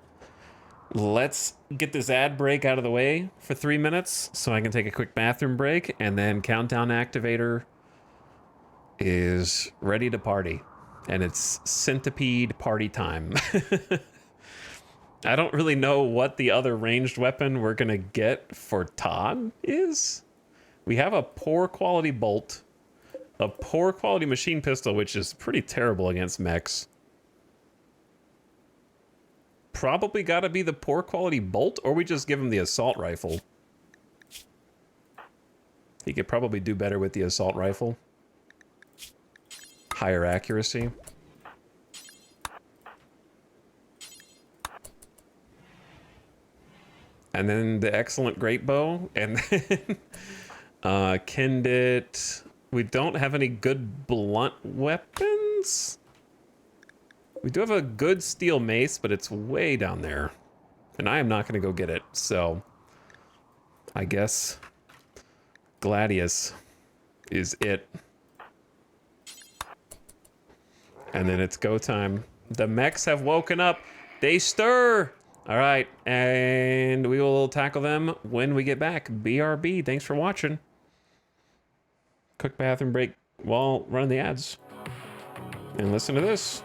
let's get this ad break out of the way for 3 minutes so I can take a quick bathroom break, and then countdown activator is ready to party. And it's centipede party time. I don't really know what the other ranged weapon we're gonna get for Todd is. We have a poor quality bolt, a poor quality machine pistol, which is pretty terrible against mechs. Probably gotta be the poor quality bolt, or we just give him the assault rifle. He could probably do better with the assault rifle. Higher accuracy. And then the excellent great bow, and then Kindit. We don't have any good blunt weapons. We do have a good steel mace, but it's way down there. And I am not going to go get it, so I guess Gladius is it. And then it's go time. The mechs have woken up. They stir! All right, and we will tackle them when we get back. BRB, thanks for watching. Quick bathroom break while running the ads. And listen to this.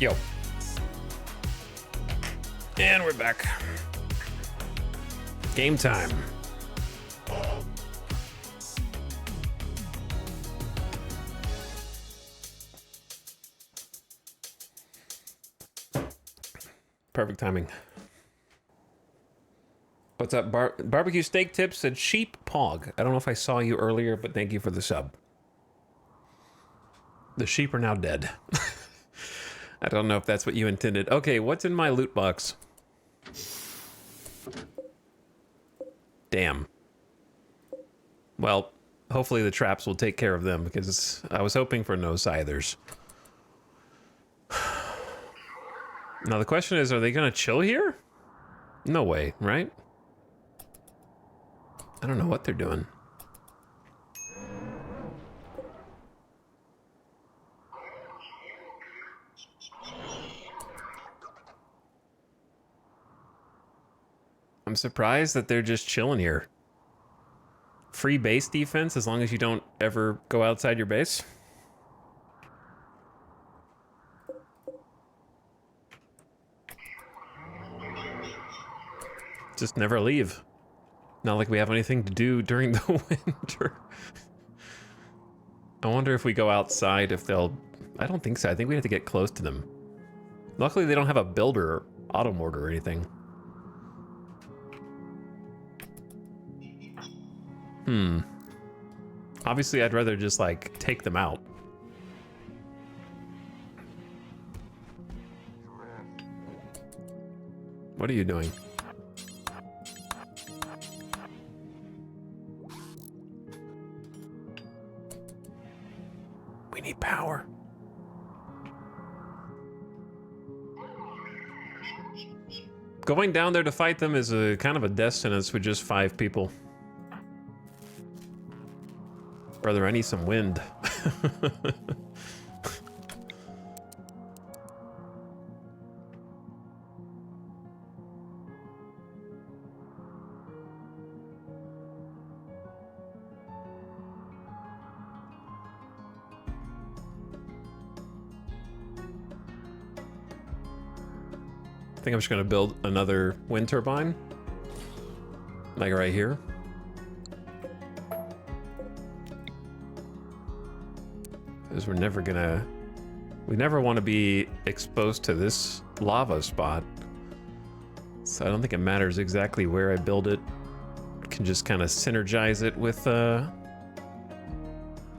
Yo. And we're back. Game time. Perfect timing. What's up, Barbecue Steak Tips and Sheep Pog? I don't know if I saw you earlier, but thank you for the sub. The sheep are now dead. I don't know if that's what you intended. Okay, what's in my loot box? Damn. Well, hopefully the traps will take care of them, because I was hoping for no scythers. Now the question is, are they gonna chill here? No way, right? I don't know what they're doing. I'm surprised that they're just chilling here. Free base defense as long as you don't ever go outside your base. Just never leave. Not like we have anything to do during the winter. I wonder if we go outside if they'll... I don't think so. I think we have to get close to them. Luckily they don't have a builder or auto mortar or anything. Obviously I'd rather just like take them out. What are you doing? We need power. Going down there to fight them is a kind of a death sentence with just 5 people. Brother, I need some wind. I think I'm just gonna build another wind turbine. Like right here. Because we're never gonna... We never want to be exposed to this lava spot. So I don't think it matters exactly where I build it. Can just kind of synergize it with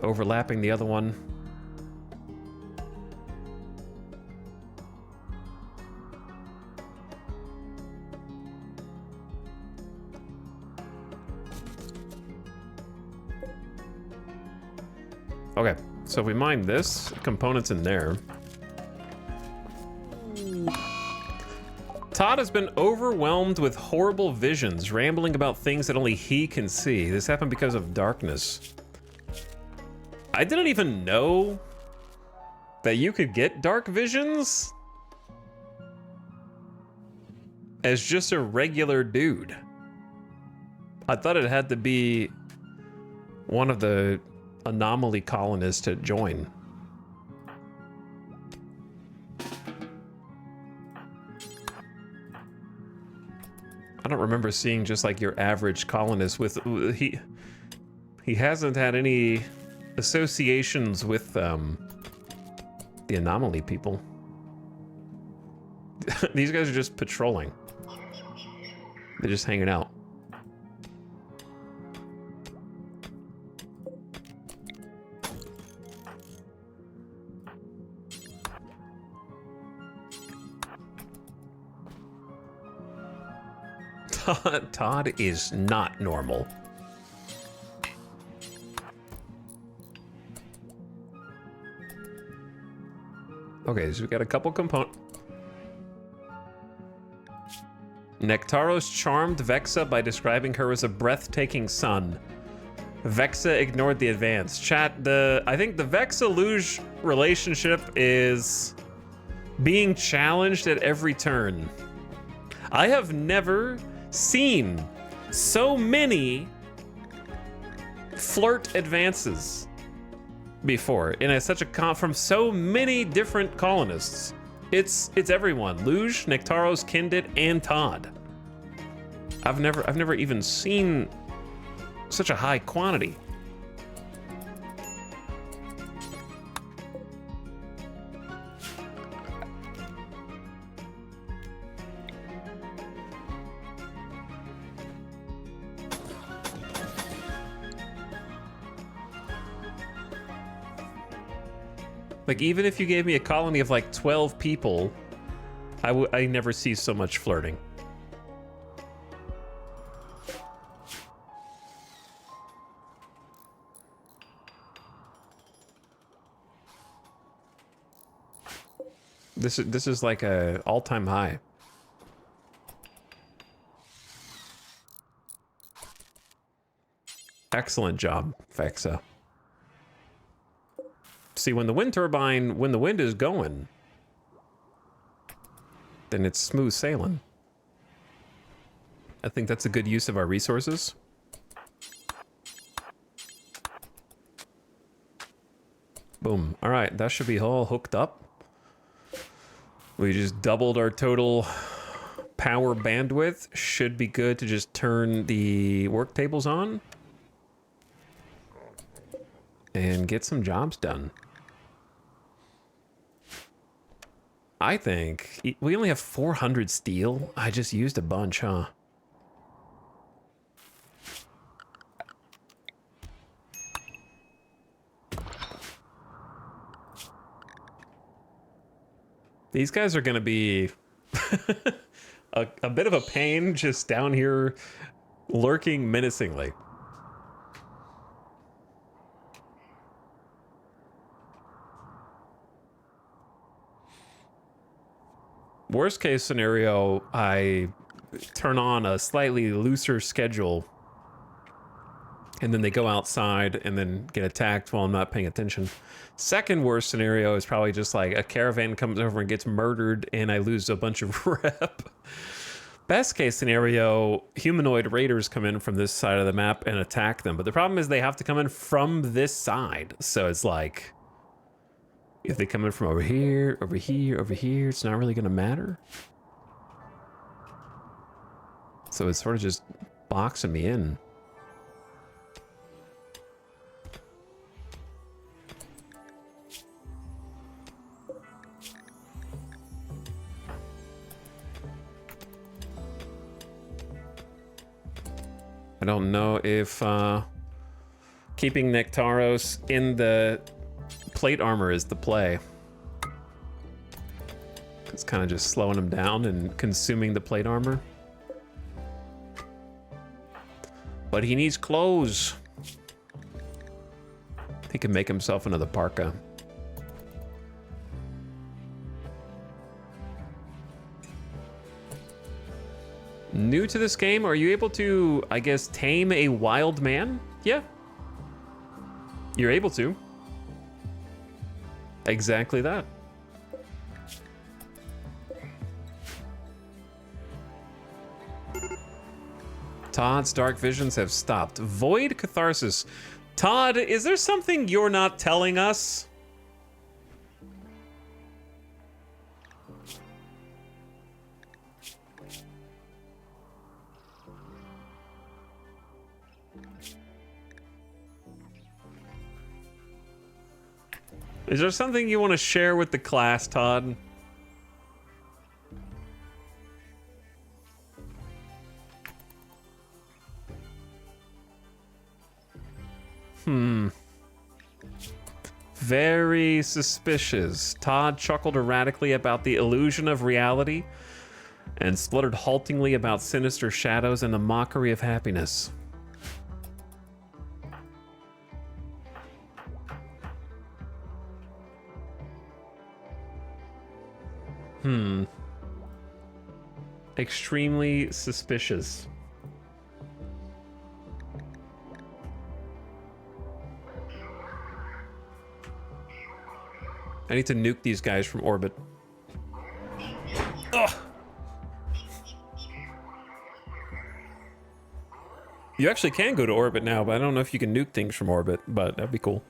overlapping the other one. Okay, so if we mine this, components in there. Todd has been overwhelmed with horrible visions, rambling about things that only he can see. This happened because of darkness. I didn't even know that you could get dark visions as just a regular dude. I thought it had to be one of the anomaly colonists to join. I don't remember seeing just like your average colonist with he hasn't had any associations with the anomaly people. These guys are just patrolling. They're just hanging out. Todd is not normal. Okay, so we got a couple components. Nectaros charmed Vexa by describing her as a breathtaking sun. Vexa ignored the advance. Chat, I think the Vexa-Luge relationship is being challenged at every turn. I have never seen so many flirt advances before in such a from so many different colonists. It's everyone. Luge, Nectaros, Kindit, and Todd. I've never even seen such a high quantity. Like, even if you gave me a colony of like 12 people, I never see so much flirting. This is like a all-time high. Excellent job, Fexa. See, when the wind is going, then it's smooth sailing. I think that's a good use of our resources. Boom. All right, that should be all hooked up. We just doubled our total power bandwidth. Should be good to just turn the work tables on and get some jobs done. I think we only have 400 steel. I just used a bunch, huh? These guys are gonna be a bit of a pain just down here lurking menacingly. Worst case scenario, I turn on a slightly looser schedule and then they go outside and then get attacked while I'm not paying attention. Second worst scenario is probably just like a caravan comes over and gets murdered and I lose a bunch of rep. Best case scenario, humanoid raiders come in from this side of the map and attack them. But the problem is they have to come in from this side. So it's like, if they come in from over here, over here, over here, it's not really gonna matter. So it's sort of just boxing me in. I don't know if keeping Nectaros in the plate armor is the play. It's kind of just slowing him down and consuming the plate armor. But he needs clothes. He can make himself another parka. New to this game, are you able to, I guess, tame a wild man? Yeah. You're able to. Exactly that. Todd's dark visions have stopped. Void catharsis. Todd, is there something you're not telling us? Is there something you want to share with the class, Todd? Very suspicious. Todd chuckled erratically about the illusion of reality and spluttered haltingly about sinister shadows and the mockery of happiness. Extremely suspicious. I need to nuke these guys from orbit. Ugh. You actually can go to orbit now, but I don't know if you can nuke things from orbit, but that'd be cool.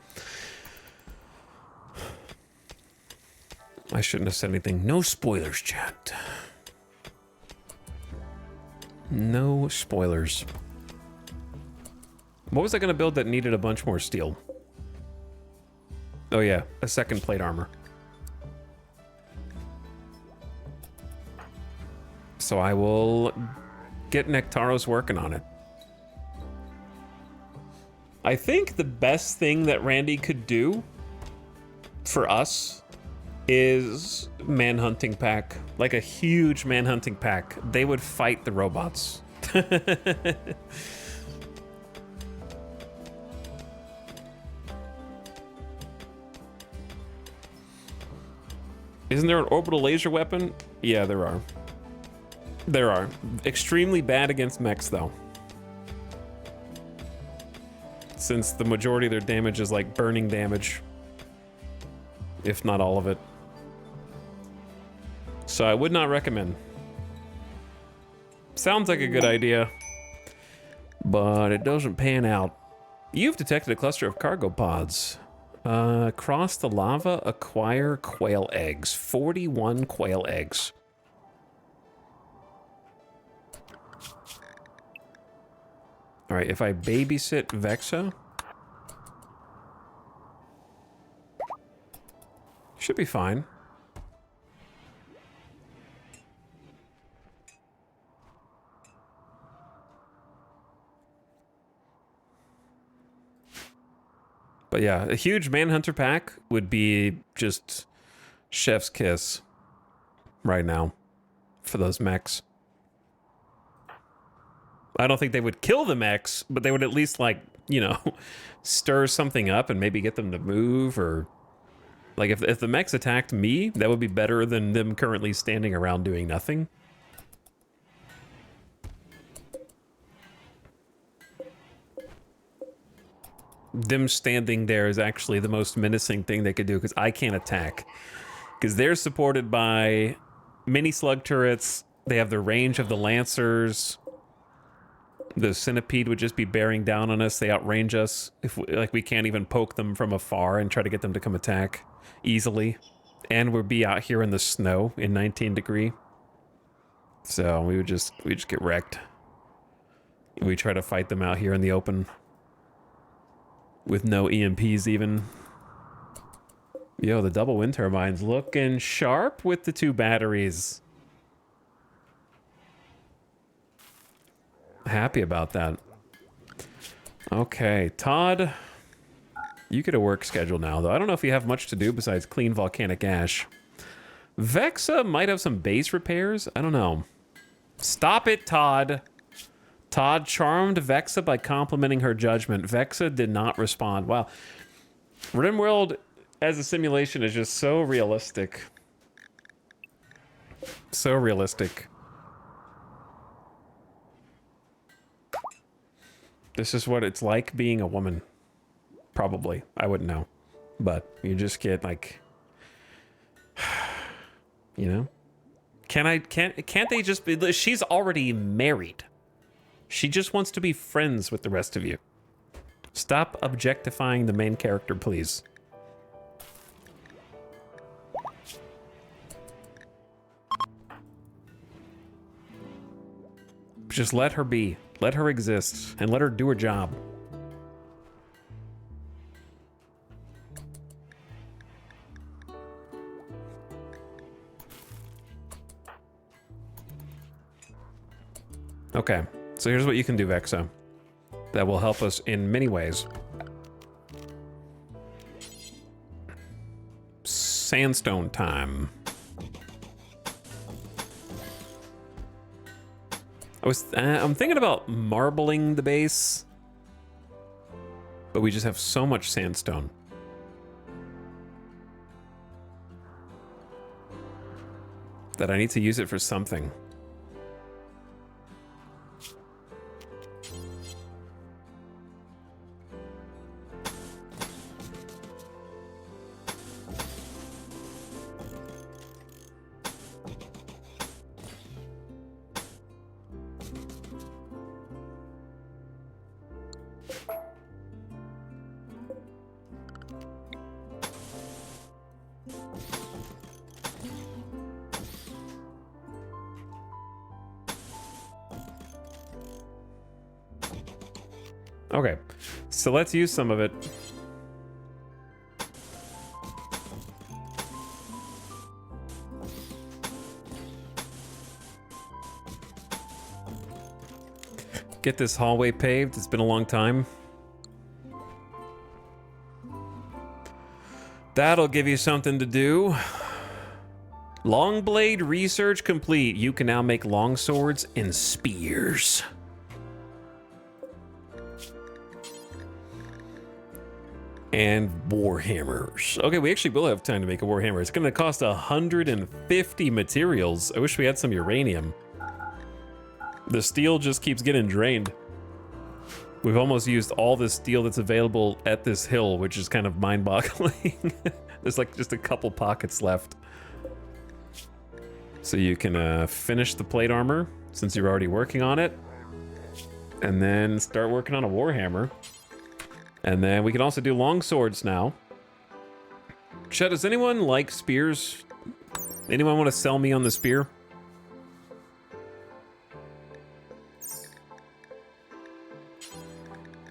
I shouldn't have said anything. No spoilers, chat. No spoilers. What was I gonna build that needed a bunch more steel? Oh yeah, a second plate armor. So I will get Nectaros working on it. I think the best thing that Randy could do for us is manhunting pack. Like a huge manhunting pack. They would fight the robots. Isn't there an orbital laser weapon? Yeah, there are. There are. Extremely bad against mechs, though. Since the majority of their damage is like burning damage. If not all of it. So I would not recommend. Sounds like a good idea. But it doesn't pan out. You've detected a cluster of cargo pods. Cross the lava, acquire quail eggs. 41 quail eggs. All right, if I babysit Vexa, should be fine. But yeah, a huge Manhunter pack would be just chef's kiss right now for those mechs. I don't think they would kill the mechs, but they would at least, like, you know, stir something up and maybe get them to move, or like if the mechs attacked me, that would be better than them currently standing around doing nothing. Them standing there is actually the most menacing thing they could do, because I can't attack. Because they're supported by mini slug turrets. They have the range of the lancers. The centipede would just be bearing down on us. They outrange us. If we can't even poke them from afar and try to get them to come attack easily. And we'd be out here in the snow in 19 degree. So we just get wrecked. We try to fight them out here in the open. With no EMPs even. Yo, the double wind turbine's looking sharp with the 2 batteries. Happy about that. Okay, Todd. You get a work schedule now, though. I don't know if you have much to do besides clean volcanic ash. Vexa might have some base repairs. I don't know. Stop it, Todd. Todd charmed Vexa by complimenting her judgment. Vexa did not respond. Wow. RimWorld as a simulation is just so realistic. So realistic. This is what it's like being a woman. Probably. I wouldn't know. But you just get like... You know? Can't they just be... She's already married. She just wants to be friends with the rest of you. Stop objectifying the main character, please. Just let her be. Let her exist. And let her do her job. Okay. So here's what you can do, Vexa. That will help us in many ways. Sandstone time. I'm thinking about marbling the base, but we just have so much sandstone. That I need to use it for something. Okay, so let's use some of it. Get this hallway paved. It's been a long time. That'll give you something to do. Longblade research complete. You can now make long swords and spears. And warhammers. Okay, we actually will have time to make a warhammer. It's gonna cost 150 materials. I wish we had some uranium. The steel just keeps getting drained. We've almost used all the steel that's available at this hill, which is kind of mind-boggling. There's like just a couple pockets left. So you can finish the plate armor, since you're already working on it. And then start working on a warhammer. And then we can also do long swords now. Chet, does anyone like spears? Anyone want to sell me on the spear?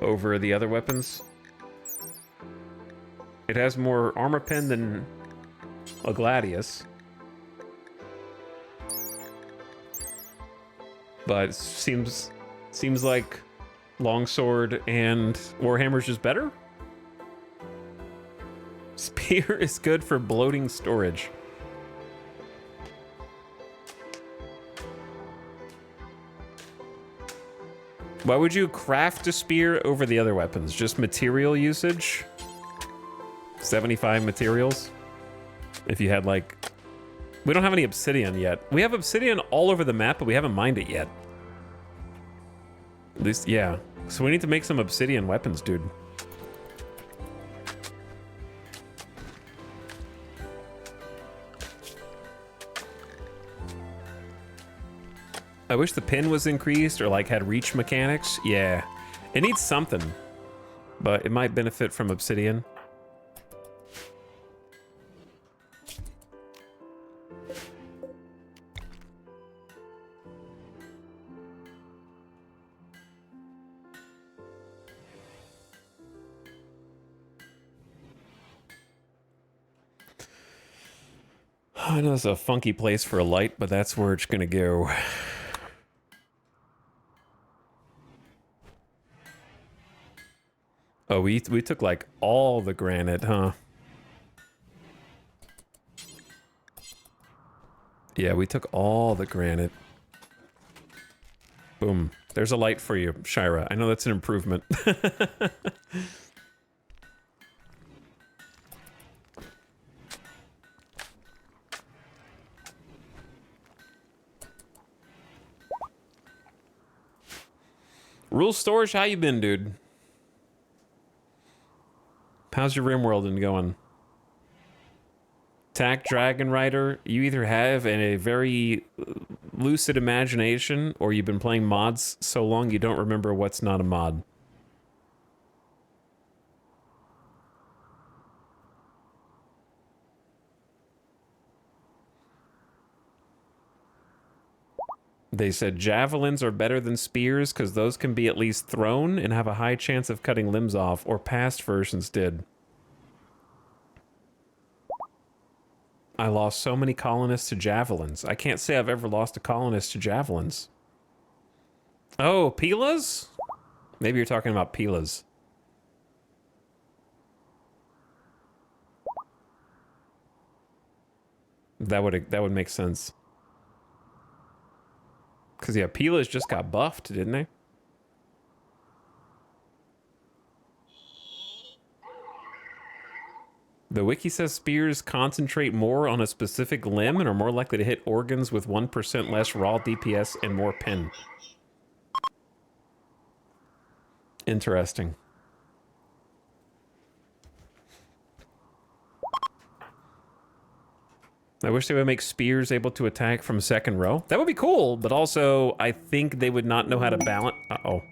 Over the other weapons. It has more armor pen than a gladius. But it seems like longsword and warhammer's just better? Spear is good for bloating storage. Why would you craft a spear over the other weapons? Just material usage? 75 materials? If you had like... We don't have any obsidian yet. We have obsidian all over the map, but we haven't mined it yet. At least, yeah. So we need to make some obsidian weapons, dude. I wish the pin was increased or like had reach mechanics. Yeah, it needs something, but it might benefit from obsidian. I know it's a funky place for a light, but that's where it's gonna go. Oh, we took like all the granite, huh? Yeah, we took all the granite. Boom. There's a light for you, Shira. I know that's an improvement. Rule Storage, how you been, dude? How's your RimWorld going? Tack Dragon Rider, you either have a very lucid imagination or you've been playing mods so long you don't remember what's not a mod. They said javelins are better than spears because those can be at least thrown and have a high chance of cutting limbs off, or past versions did. I lost so many colonists to javelins. I can't say I've ever lost a colonist to javelins. Oh, Pilas? Maybe you're talking about Pilas. That would make sense. Because, yeah, Pilas just got buffed, didn't they? The wiki says spears concentrate more on a specific limb and are more likely to hit organs with 1% less raw DPS and more pin. Interesting. I wish they would make spears able to attack from second row. That would be cool, but also I think they would not know how to balance. Uh-oh.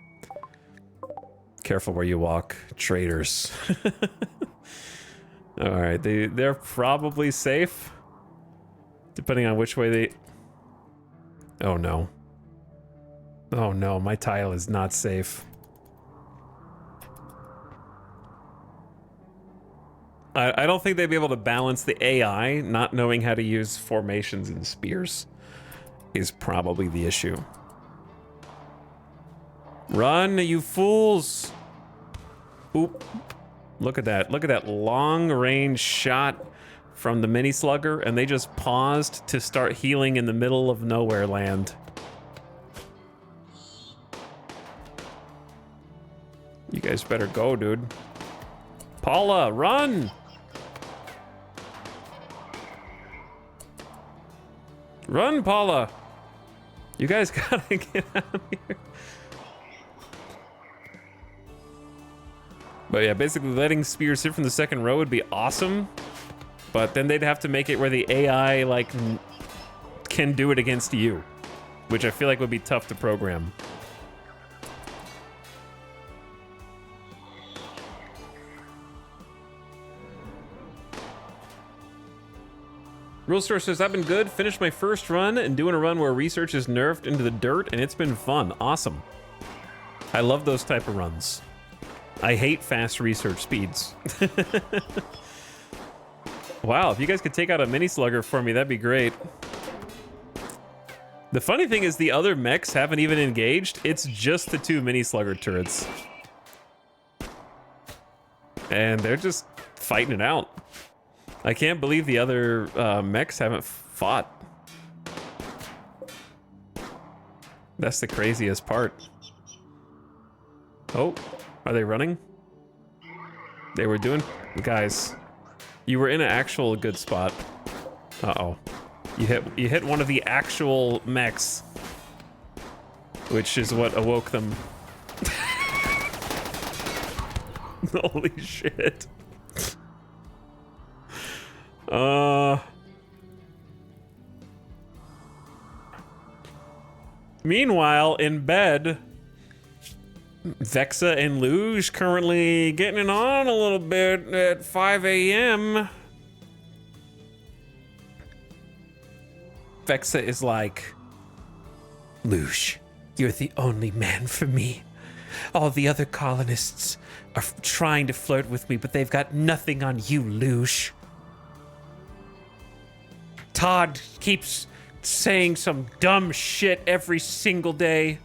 Careful where you walk, traitors. All right, they're probably safe, depending on which way they... Oh no. Oh no, my tile is not safe. I don't think they'd be able to balance the AI not knowing how to use formations and spears is probably the issue. Run, you fools! Oop. Look at that. Look at that long-range shot from the mini slugger, and they just paused to start healing in the middle of nowhere land. You guys better go, dude. Paula, run! Run, Paula! You guys gotta get out of here. But yeah, basically letting spears hit from the second row would be awesome. But then they'd have to make it where the AI, like, can do it against you. Which I feel like would be tough to program. Real Store says, I've been good, finished my first run, and doing a run where research is nerfed into the dirt, and it's been fun. Awesome. I love those type of runs. I hate fast research speeds. Wow, if you guys could take out a mini slugger for me, that'd be great. The funny thing is the other mechs haven't even engaged. It's just the 2 mini slugger turrets. And they're just fighting it out. I can't believe the other mechs haven't fought. That's the craziest part. Oh, are they running? They were doing... Guys, you were in an actual good spot. Uh-oh. You hit one of the actual mechs, which is what awoke them. Holy shit. Meanwhile, in bed, Vexa and Luge currently getting it on a little bit at 5 a.m. Vexa is like, Luge, you're the only man for me. All the other colonists are trying to flirt with me, but they've got nothing on you, Luge. Todd keeps saying some dumb shit every single day.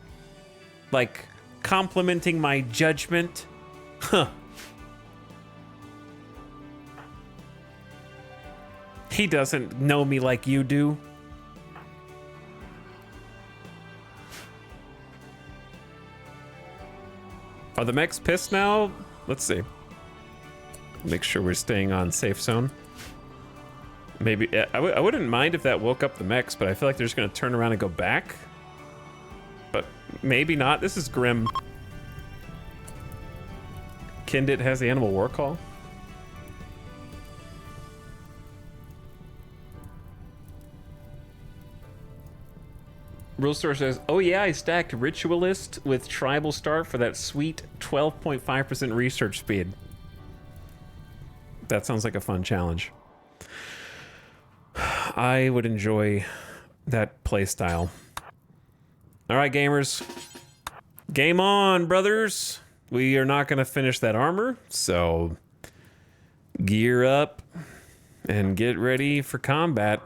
Like, complimenting my judgment. Huh. He doesn't know me like you do. Are the mechs pissed now? Let's see. Make sure we're staying on safe zone. Maybe, I wouldn't mind if that woke up the mechs, but I feel like they're just gonna turn around and go back. But maybe not. This is grim. Kindit has the animal war call. Real Store says, oh yeah, I stacked Ritualist with Tribal Start for that sweet 12.5% research speed. That sounds like a fun challenge. I would enjoy that playstyle. All right, gamers. Game on, brothers. We are not going to finish that armor, so gear up and get ready for combat.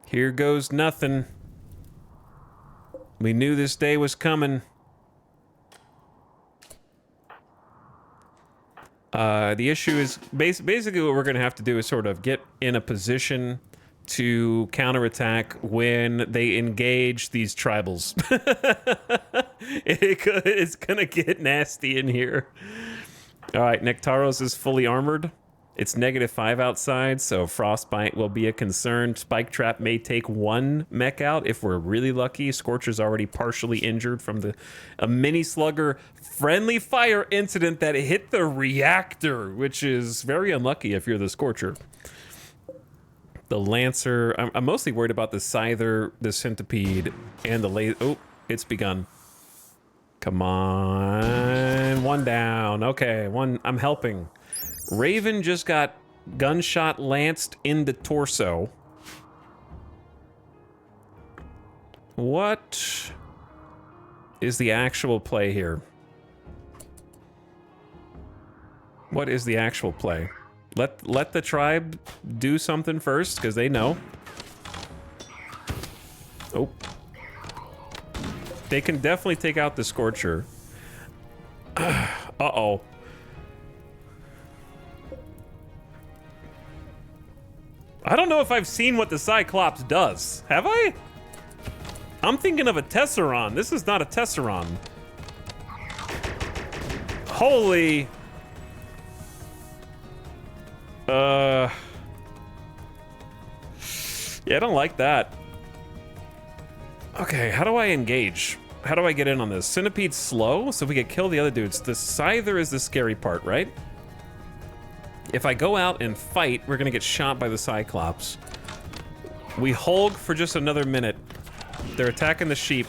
Here goes nothing. We knew this day was coming. The issue is basically what we're going to have to do is sort of get in a position to counterattack when they engage these tribals. It's going to get nasty in here. All right, Nectaros is fully armored. It's -5 outside, so Frostbite will be a concern. Spike Trap may take 1 mech out if we're really lucky. Scorcher's already partially injured from a mini slugger friendly fire incident that hit the reactor, which is very unlucky if you're the Scorcher. The Lancer, I'm mostly worried about the Scyther, the Centipede, and the laser. Oh, it's begun. Come on, 1 down. Okay, 1, I'm helping. Raven just got gunshot lanced in the torso. What is the actual play here? What is the actual play? Let the tribe do something first, because they know. Oh. They can definitely take out the Scorcher. Uh-oh. I don't know if I've seen what the Cyclops does. Have I? I'm thinking of a Tesseron. This is not a Tesseron. Holy... Yeah, I don't like that. Okay, how do I engage? How do I get in on this? Centipede's slow, so if we could kill the other dudes. The Scyther is the scary part, right? If I go out and fight, we're gonna get shot by the Cyclops. We hold for just another minute. They're attacking the sheep.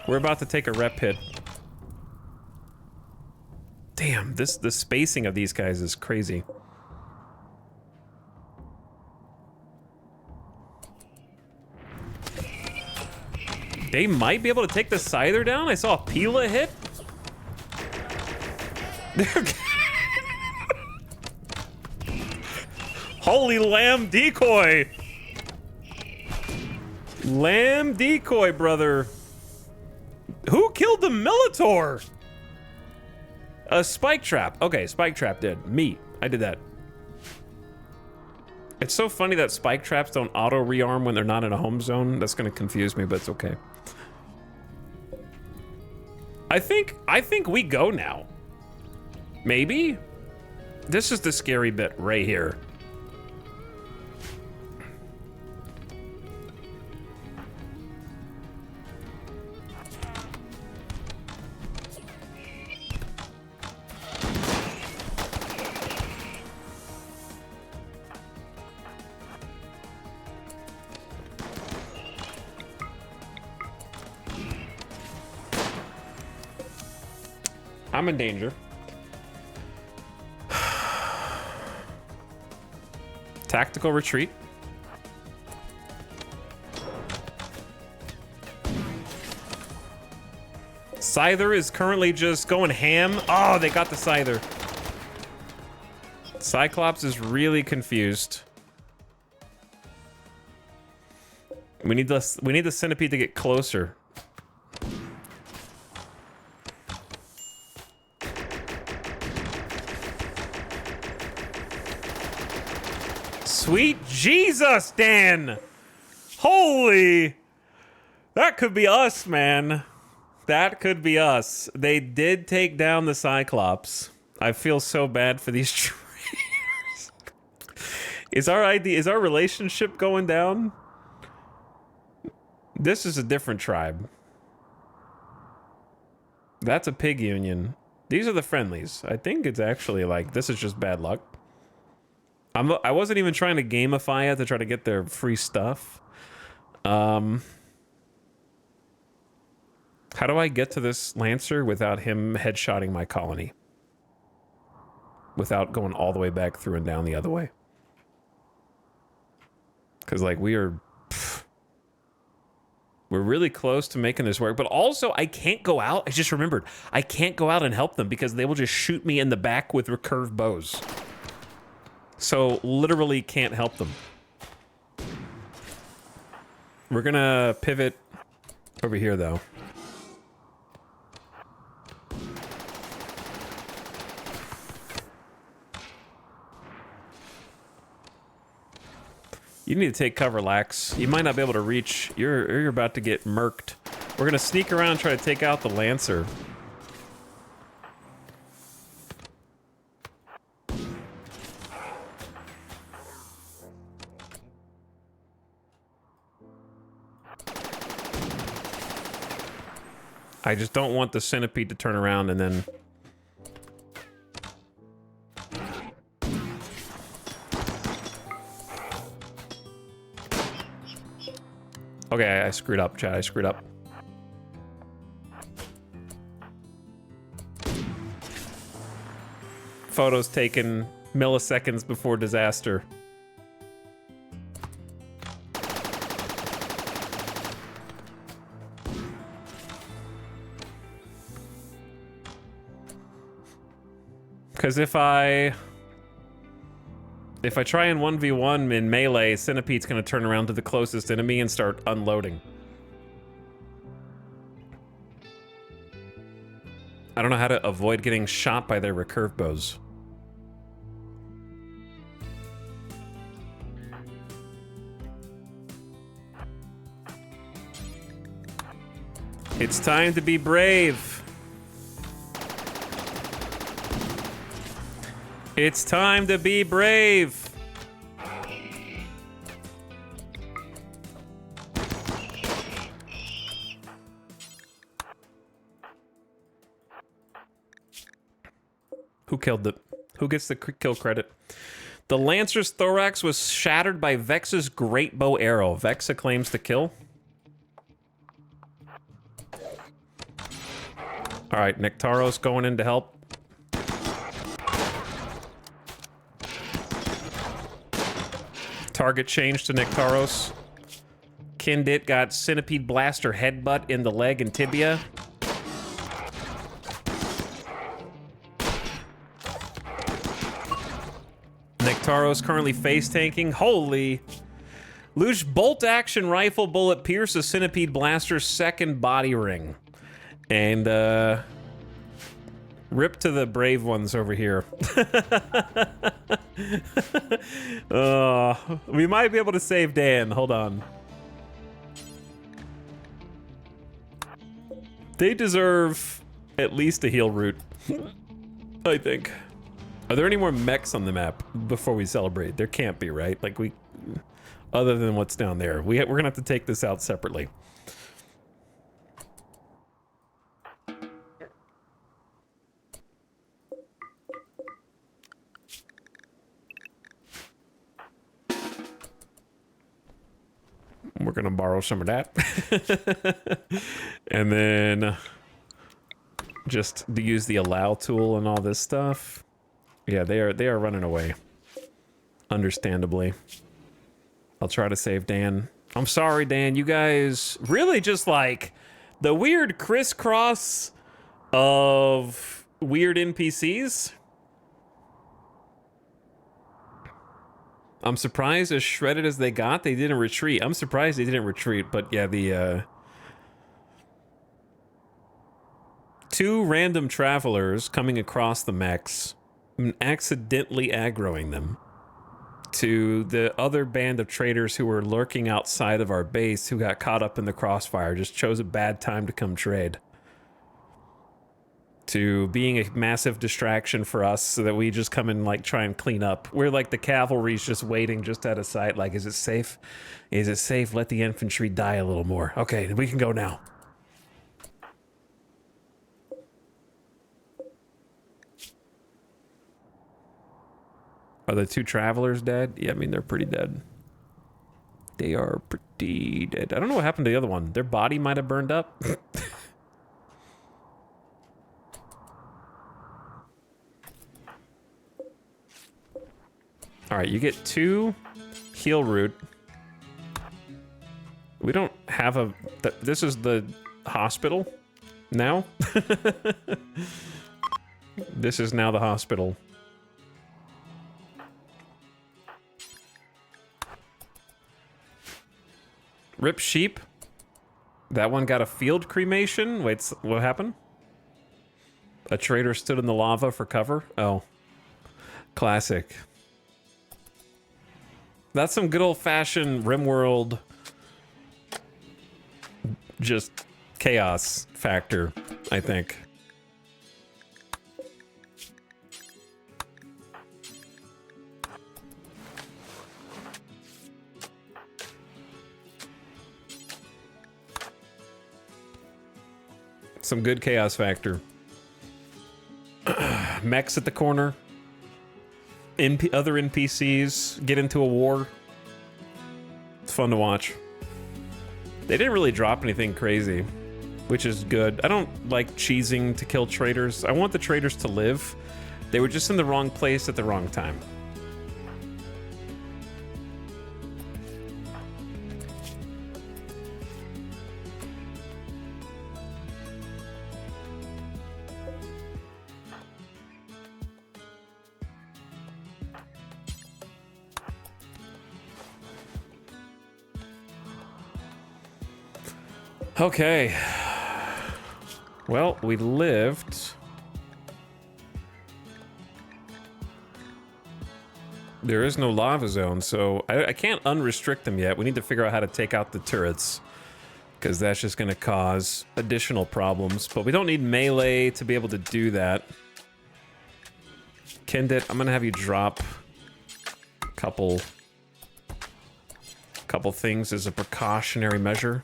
We're about to take a rep hit. Damn, the spacing of these guys is crazy. They might be able to take the Scyther down. I saw a Pila hit. Holy lamb decoy. Lamb decoy, brother. Who killed the Militor? A spike trap. Okay, spike trap did. Me. I did that. It's so funny that spike traps don't auto rearm when they're not in a home zone. That's gonna confuse me, but it's okay. I think we go now. Maybe? This is the scary bit right here. I'm in danger. Tactical retreat. Scyther is currently just going ham. Oh, they got the Scyther. Cyclops is really confused. We need the Centipede to get closer. Sweet Jesus, Dan! Holy! That could be us, man. That could be us. They did take down the Cyclops. I feel so bad for these traders. Is our relationship going down? This is a different tribe. That's a pig union. These are the friendlies. I think it's actually like, this is just bad luck. I wasn't even trying to gamify it to try to get their free stuff. How do I get to this Lancer without him headshotting my colony? Without going all the way back through and down the other way? Because, like, we're really close to making this work. But also, I can't go out. I just remembered. I can't go out and help them because they will just shoot me in the back with recurve bows. So, literally can't help them. We're gonna pivot over here, though. You need to take cover, Lax. You might not be able to reach. You're about to get murked. We're gonna sneak around and try to take out the Lancer. I just don't want the Centipede to turn around and then... Okay, I screwed up, chat. I screwed up. Photos taken milliseconds before disaster. Because if I try in 1v1 in melee, Centipede's gonna turn around to the closest enemy and start unloading. I don't know how to avoid getting shot by their recurve bows. It's time to be brave. It's time to be brave. Who gets the kill credit? The Lancer's thorax was shattered by Vex's great bow arrow. Vex claims the kill. All right, Nectaros going in to help. Target change to Nectaros. Kindit got Centipede Blaster headbutt in the leg and tibia. Nectaros currently face tanking. Holy. Luge bolt action rifle bullet pierces Centipede Blaster's second body ring. And rip to the brave ones over here. We might be able to save Dan. Hold on. They deserve at least a heal route, I think. Are there any more mechs on the map before we celebrate? There can't be, right? Like other than what's down there. We're gonna have to take this out separately. We're gonna borrow some of that. And then just to use the allow tool and all this stuff. Yeah, they are running away. Understandably. I'll try to save Dan. I'm sorry, Dan. You guys really just like the weird crisscross of weird NPCs. I'm surprised as shredded as they got, they didn't retreat. I'm surprised they didn't retreat, but yeah, the two random travelers coming across the mechs and accidentally aggroing them to the other band of traitors who were lurking outside of our base who got caught up in the crossfire, just chose a bad time to come trade. To being a massive distraction for us so that we just come and like try and clean up. We're like the cavalry's just waiting just out of sight. Like, is it safe? Is it safe? Let the infantry die a little more. Okay, we can go now. Are the two travelers dead? Yeah, I mean, they're pretty dead. They are pretty dead. I don't know what happened to the other one. Their body might have burned up. All right, you get 2 heal root. We don't have a... This is the hospital now? This is now the hospital. Rip sheep. That one got a field cremation. Wait, what happened? A traitor stood in the lava for cover? Oh. Classic. That's some good old-fashioned RimWorld just chaos factor, I think. Some good chaos factor. Mechs at the corner. Other NPCs get into a war. It's fun to watch. They didn't really drop anything crazy, which is good. I don't like cheesing to kill traitors. I want the traitors to live. They were just in the wrong place at the wrong time. Okay. Well, we lived. There is no lava zone, so I can't unrestrict them yet. We need to figure out how to take out the turrets, because that's just going to cause additional problems. But we don't need melee to be able to do that. Kendit, I'm going to have you drop a couple things as a precautionary measure.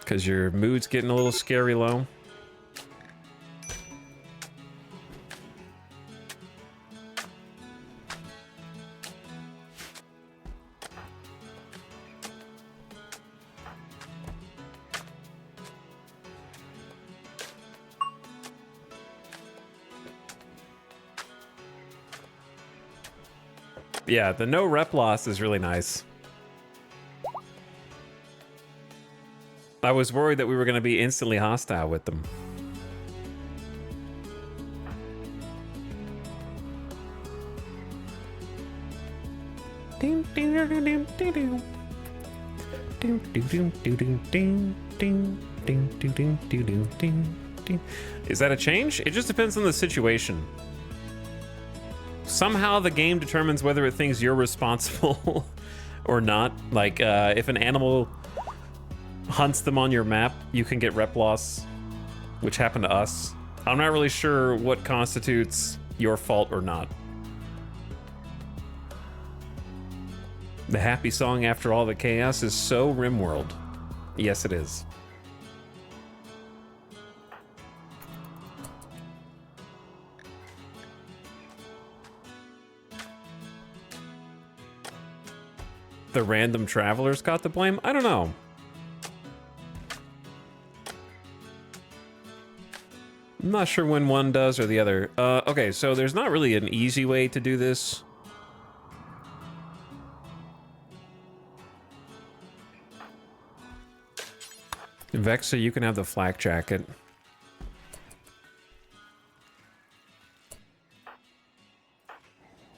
Because your mood's getting a little scary low. Yeah, the no rep loss is really nice. I was worried that we were going to be instantly hostile with them. Is that a change? It just depends on the situation. Somehow the game determines whether it thinks you're responsible or not. Like, if an animal hunts them on your map, you can get rep loss, which happened to us. I'm not really sure what constitutes your fault or not. The happy song after all the chaos is so RimWorld. Yes, it is. The random travelers got the blame? I don't know. I'm not sure when one does or the other. Okay, so there's not really an easy way to do this. Vexa, you can have the flak jacket.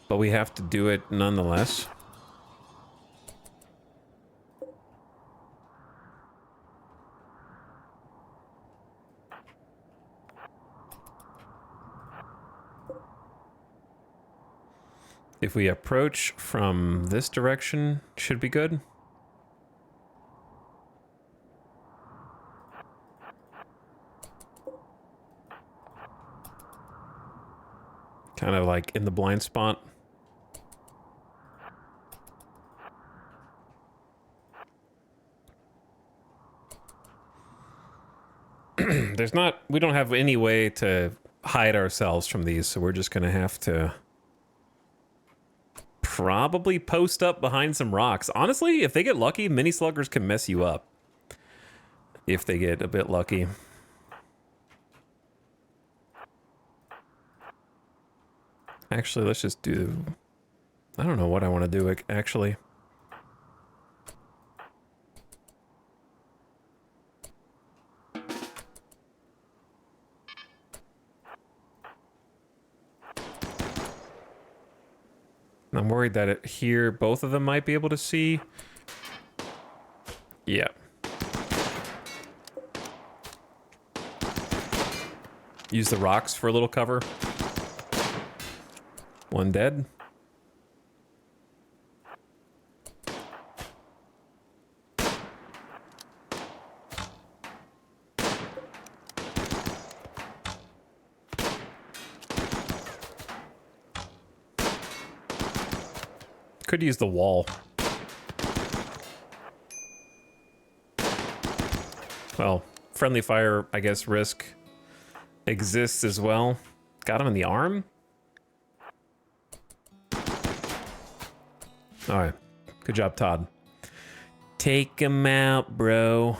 But we have to do it nonetheless. If we approach from this direction, should be good. Kind of like in the blind spot. We don't have any way to hide ourselves from these, so we're just gonna have to probably post up behind some rocks. Honestly, if they get lucky, mini sluggers can mess you up. If they get a bit lucky. Actually, let's just do... I don't know what I want to do, actually. I'm worried that here, both of them might be able to see. Yeah. Use the rocks for a little cover. One dead. Could use the wall. Well, friendly fire, I guess, risk exists as well. Got him in the arm? Alright. Good job, Todd. Take him out, bro.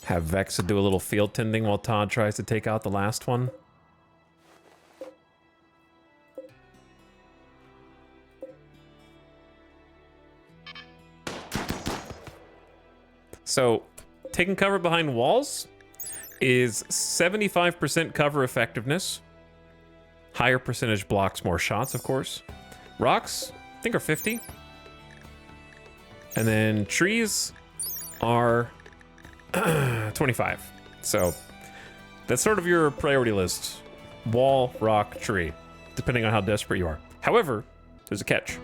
Have Vexa do a little field tending while Todd tries to take out the last one. So taking cover behind walls is 75% cover effectiveness. Higher percentage blocks more shots, of course. Rocks, I think, are 50. And then trees are 25. So that's sort of your priority list. Wall, rock, tree, depending on how desperate you are. However, there's a catch.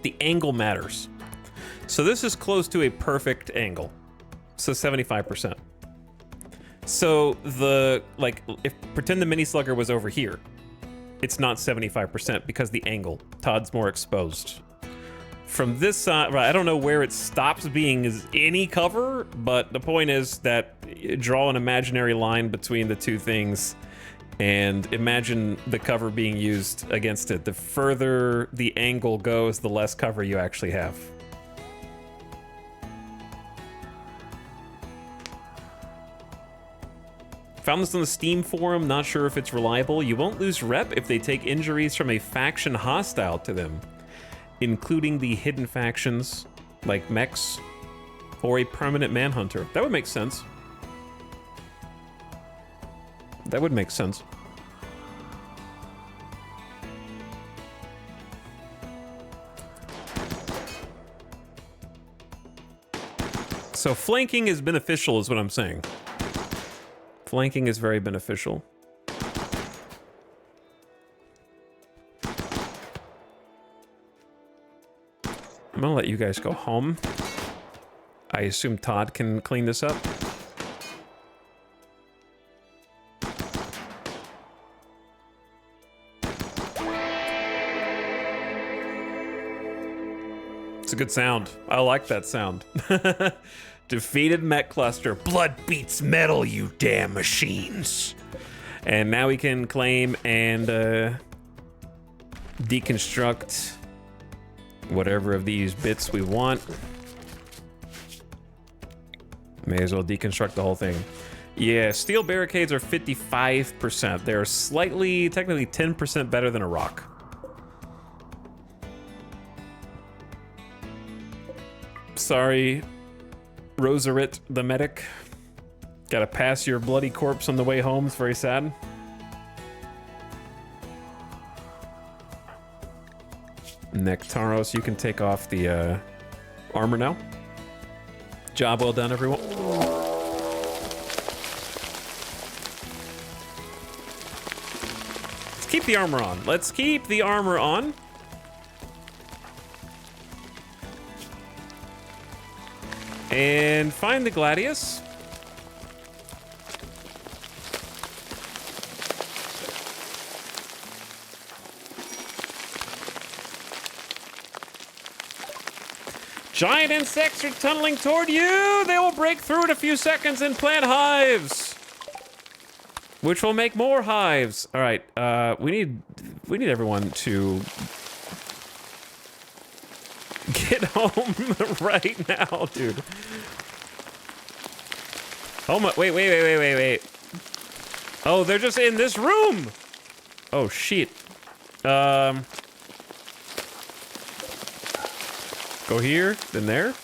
The angle matters. So this is close to a perfect angle. So 75%. So the, like, if pretend the mini slugger was over here, it's not 75% because the angle. Todd's more exposed. From this side, right, I don't know where it stops being is any cover, but the point is that draw an imaginary line between the two things and imagine the cover being used against it. The further the angle goes, the less cover you actually have. Found this on the Steam forum, not sure if it's reliable. You won't lose rep if they take injuries from a faction hostile to them, including the hidden factions like mechs or a permanent manhunter. That would make sense. That would make sense. So flanking is beneficial is what I'm saying. Flanking is very beneficial. I'm gonna let you guys go home. I assume Todd can clean this up. It's a good sound. I like that sound. Defeated mech cluster. Blood beats metal, you damn machines. And now we can claim and deconstruct whatever of these bits we want. May as well deconstruct the whole thing. Yeah, steel barricades are 55%. They're slightly, technically 10% better than a rock. Sorry, Rosarit the medic. Gotta pass your bloody corpse on the way home. It's very sad. Nectaros, you can take off the armor now. Job well done, everyone. Let's keep the armor on. Let's keep the armor on. And find the Gladius. Giant insects are tunneling toward you. They will break through in a few seconds and plant hives, which will make more hives. All right, we need everyone to get home right now, dude. Oh my! Wait. Oh, they're just in this room. Oh shit. Go here, then there.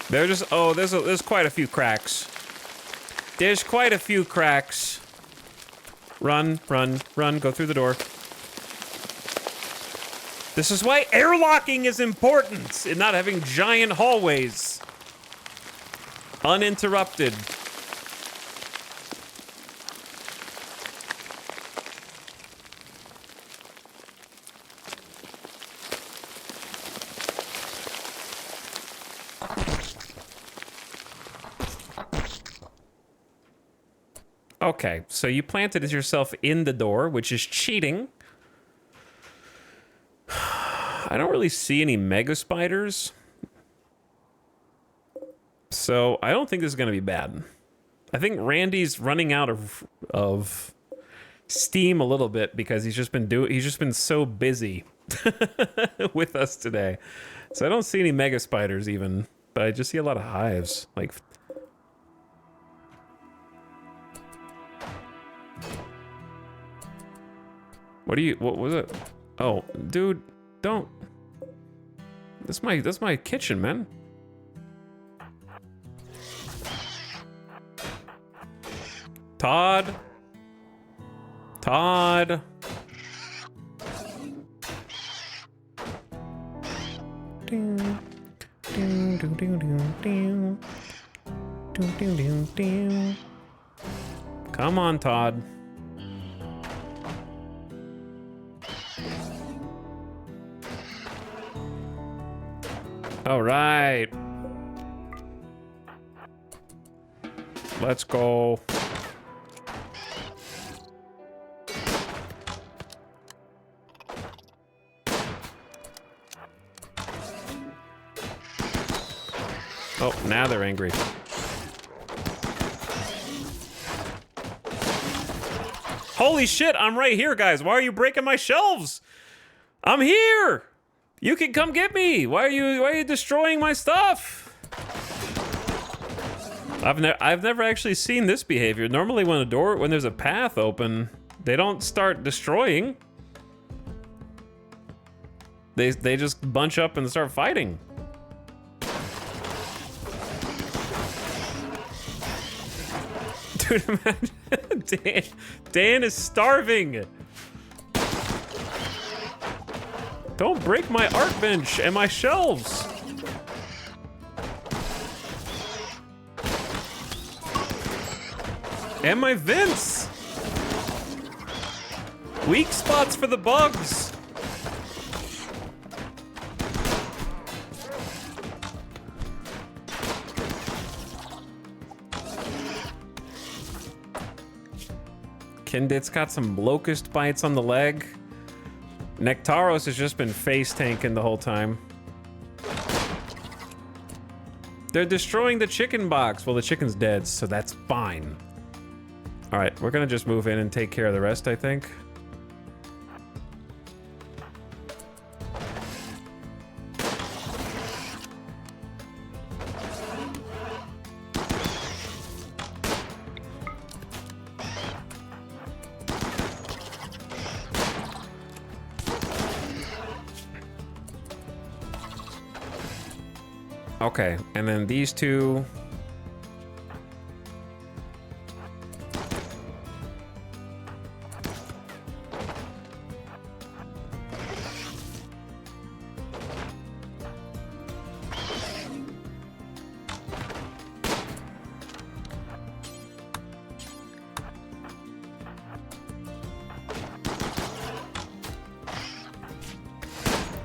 They're just, oh, there's quite a few cracks. There's quite a few cracks. Run, go through the door. This is why airlocking is important in not having giant hallways. Uninterrupted. Okay, so you planted yourself in the door, which is cheating. I don't really see any mega spiders. So I don't think this is going to be bad. I think Randy's running out of steam a little bit because he's just been so busy with us today. So I don't see any mega spiders even, but I just see a lot of hives. Like, what was it? Oh, dude, don't. That's my kitchen, man. Todd. Todd. Come on, Todd. All right. Let's go. Oh, now they're angry. Holy shit, I'm right here, guys. Why are you breaking my shelves? I'm here. You can come get me. Why are you destroying my stuff? I've never actually seen this behavior. Normally when there's a path open, they don't start destroying. They just bunch up and start fighting. Dude, imagine Dan is starving. Don't break my art bench and my shelves. And my vents. Weak spots for the bugs. Kindit's got some locust bites on the leg. Nectaros has just been face tanking the whole time. They're destroying the chicken box. Well, the chicken's dead, so that's fine. All right, we're gonna just move in and take care of the rest, I think. Okay, and then these two.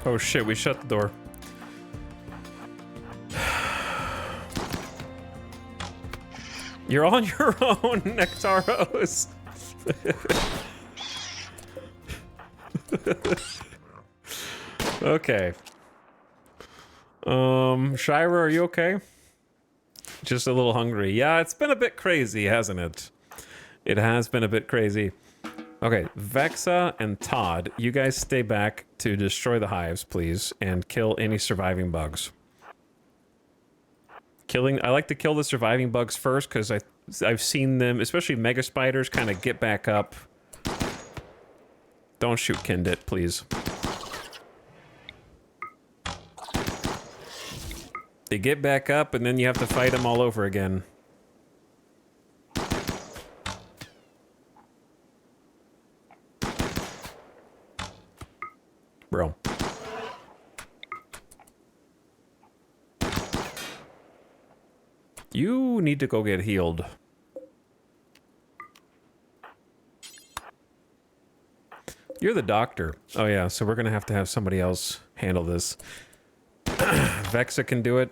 Oh shit, we shut the door. You're on your own, Nectaros. Okay. Shira, are you okay? Just a little hungry. Yeah, it's been a bit crazy, hasn't it? It has been a bit crazy. Okay, Vexa and Todd, you guys stay back to destroy the hives, please, and kill any surviving bugs. I like to kill the surviving bugs first because I've seen them, especially mega spiders, kind of get back up. Don't shoot Kindit, please. They get back up and then you have to fight them all over again. Bro. You need to go get healed. You're the doctor. Oh yeah, so we're gonna have to have somebody else handle this. Vexa can do it.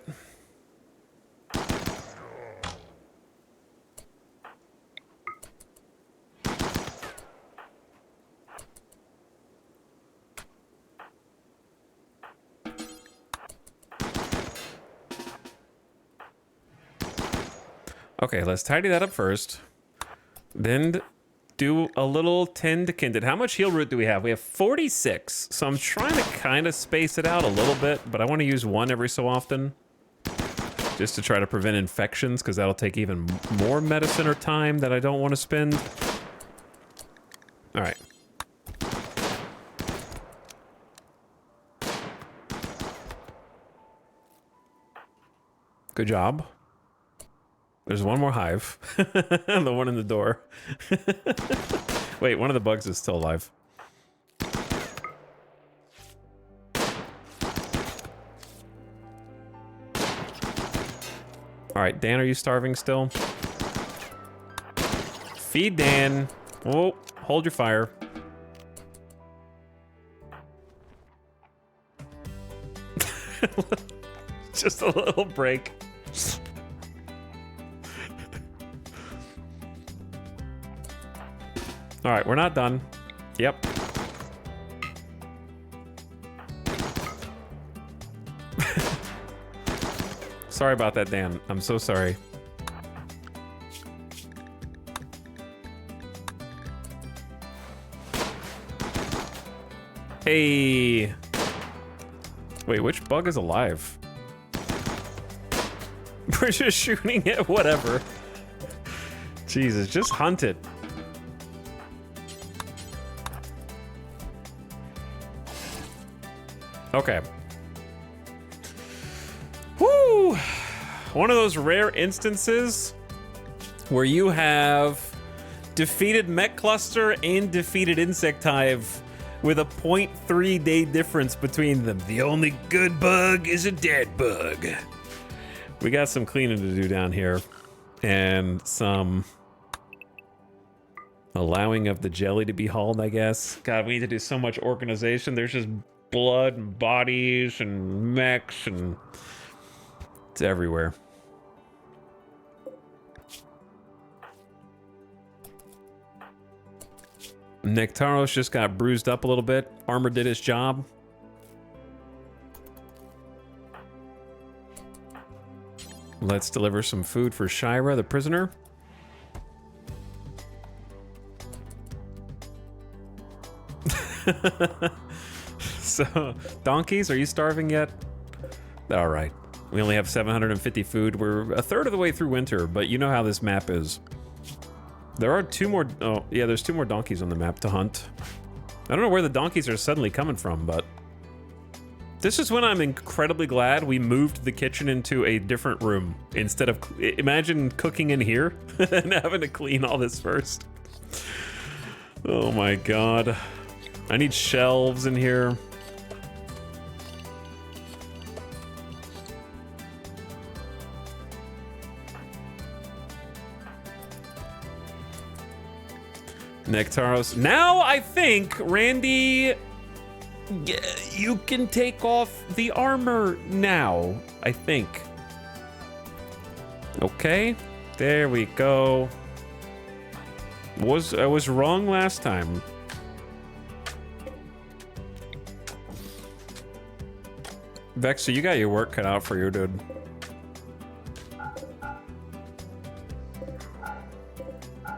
Okay, let's tidy that up first. Then do a little tend to Kindit. How much heal root do we have? We have 46. So I'm trying to kind of space it out a little bit, but I want to use one every so often. Just to try to prevent infections, because that'll take even more medicine or time that I don't want to spend. All right. Good job. There's one more hive. The one in the door. Wait, one of the bugs is still alive. All right, Dan, are you starving still? Feed Dan. Oh, hold your fire. Just a little break. All right, we're not done. Yep. Sorry about that, Dan. I'm so sorry. Hey. Wait, which bug is alive? We're just shooting it, whatever. Jesus, just hunt it. Okay. Woo! One of those rare instances where you have defeated Mech Cluster and defeated Insect Hive with a 0.3 day difference between them. The only good bug is a dead bug. We got some cleaning to do down here and some allowing of the jelly to be hauled, I guess. God, we need to do so much organization. There's just blood and bodies and mechs and it's everywhere. Nectaros just got bruised up a little bit. Armor did his job. Let's deliver some food for Shira, the prisoner. So, donkeys, are you starving yet? All right. We only have 750 food. We're a third of the way through winter, but you know how this map is. There are two more... Oh, yeah, there's two more donkeys on the map to hunt. I don't know where the donkeys are suddenly coming from, but... This is when I'm incredibly glad we moved the kitchen into a different room. Instead of... Imagine cooking in here and having to clean all this first. Oh my god. I need shelves in here. Nectaros. Now I think, Randy, you can take off the armor now, I think. Okay, there we go. I was wrong last time. Vexer, you got your work cut out for you, dude.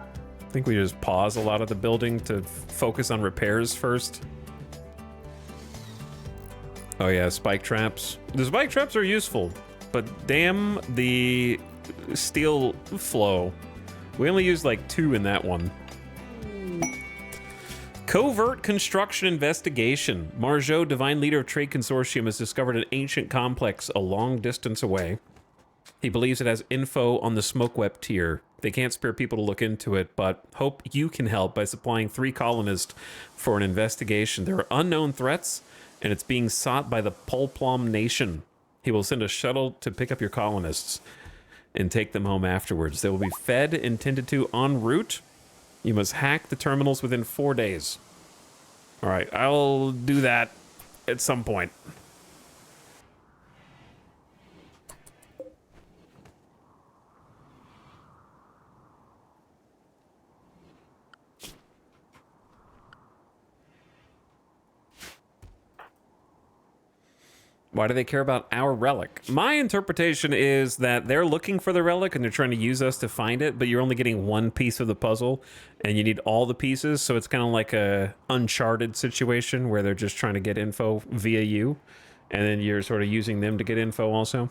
I think we just pause a lot of the building to focus on repairs first. Oh yeah, spike traps. The spike traps are useful, but damn the steel flow. We only used like 2 in that one. Covert construction investigation. Margeau, divine leader of Trade Consortium, has discovered an ancient complex a long distance away. He believes it has info on the smoke web tier. They can't spare people to look into it, but hope you can help by supplying 3 colonists for an investigation. There are unknown threats, and it's being sought by the Pulplum Nation. He will send a shuttle to pick up your colonists and take them home afterwards. They will be fed and tended to en route. You must hack the terminals within 4 days. All right, I'll do that at some point. Why do they care about our relic? My interpretation is that they're looking for the relic and they're trying to use us to find it, but you're only getting one piece of the puzzle and you need all the pieces. So it's kind of like a Uncharted situation where they're just trying to get info via you and then you're sort of using them to get info also.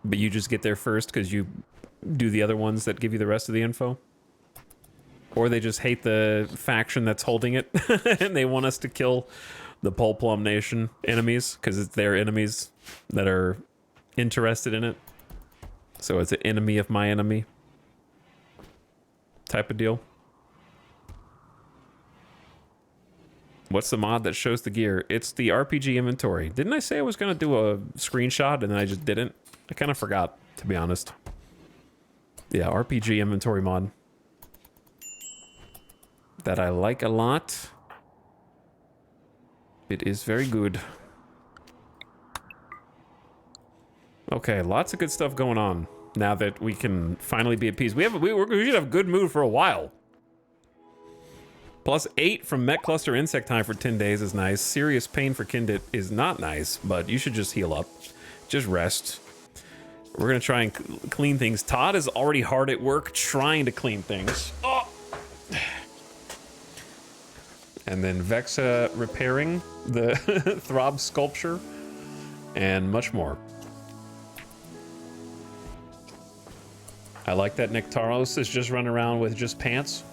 But you just get there first because you do the other ones that give you the rest of the info. Or they just hate the faction that's holding it and they want us to kill the Pole Plum Nation enemies, because it's their enemies that are interested in it. So it's an enemy of my enemy type of deal. What's the mod that shows the gear? It's the RPG inventory. Didn't I say I was going to do a screenshot and then I just didn't? I kind of forgot, to be honest. Yeah, RPG inventory mod. That I like a lot. It is very good. Okay, lots of good stuff going on now that we can finally be at peace. We should have good mood for a while. Plus 8 from Mech Cluster Insect Time for 10 days is nice. Serious pain for Kindit is not nice, but you should just heal up. Just rest. We're gonna try and clean things. Todd is already hard at work trying to clean things. Oh! And then Vexa repairing the Throb sculpture and much more. I like that Nectaros is just running around with just pants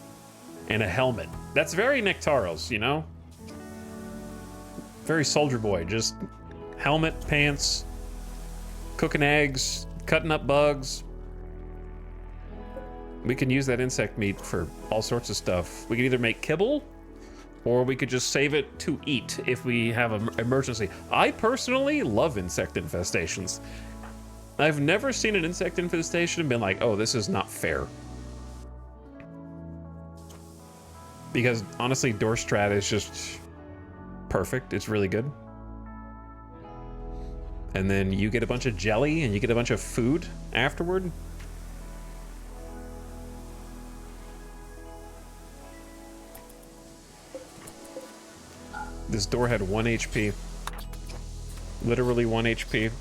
and a helmet. That's very Nectaros, you know? Very Soldier Boy, just helmet, pants, cooking eggs, cutting up bugs. We can use that insect meat for all sorts of stuff. We can either make kibble, or we could just save it to eat if we have an emergency. I personally love insect infestations. I've never seen an insect infestation and been like, oh, this is not fair. Because honestly, Doorstrat is just perfect. It's really good. And then you get a bunch of jelly and you get a bunch of food afterward. This door had 1 HP. Literally 1 HP.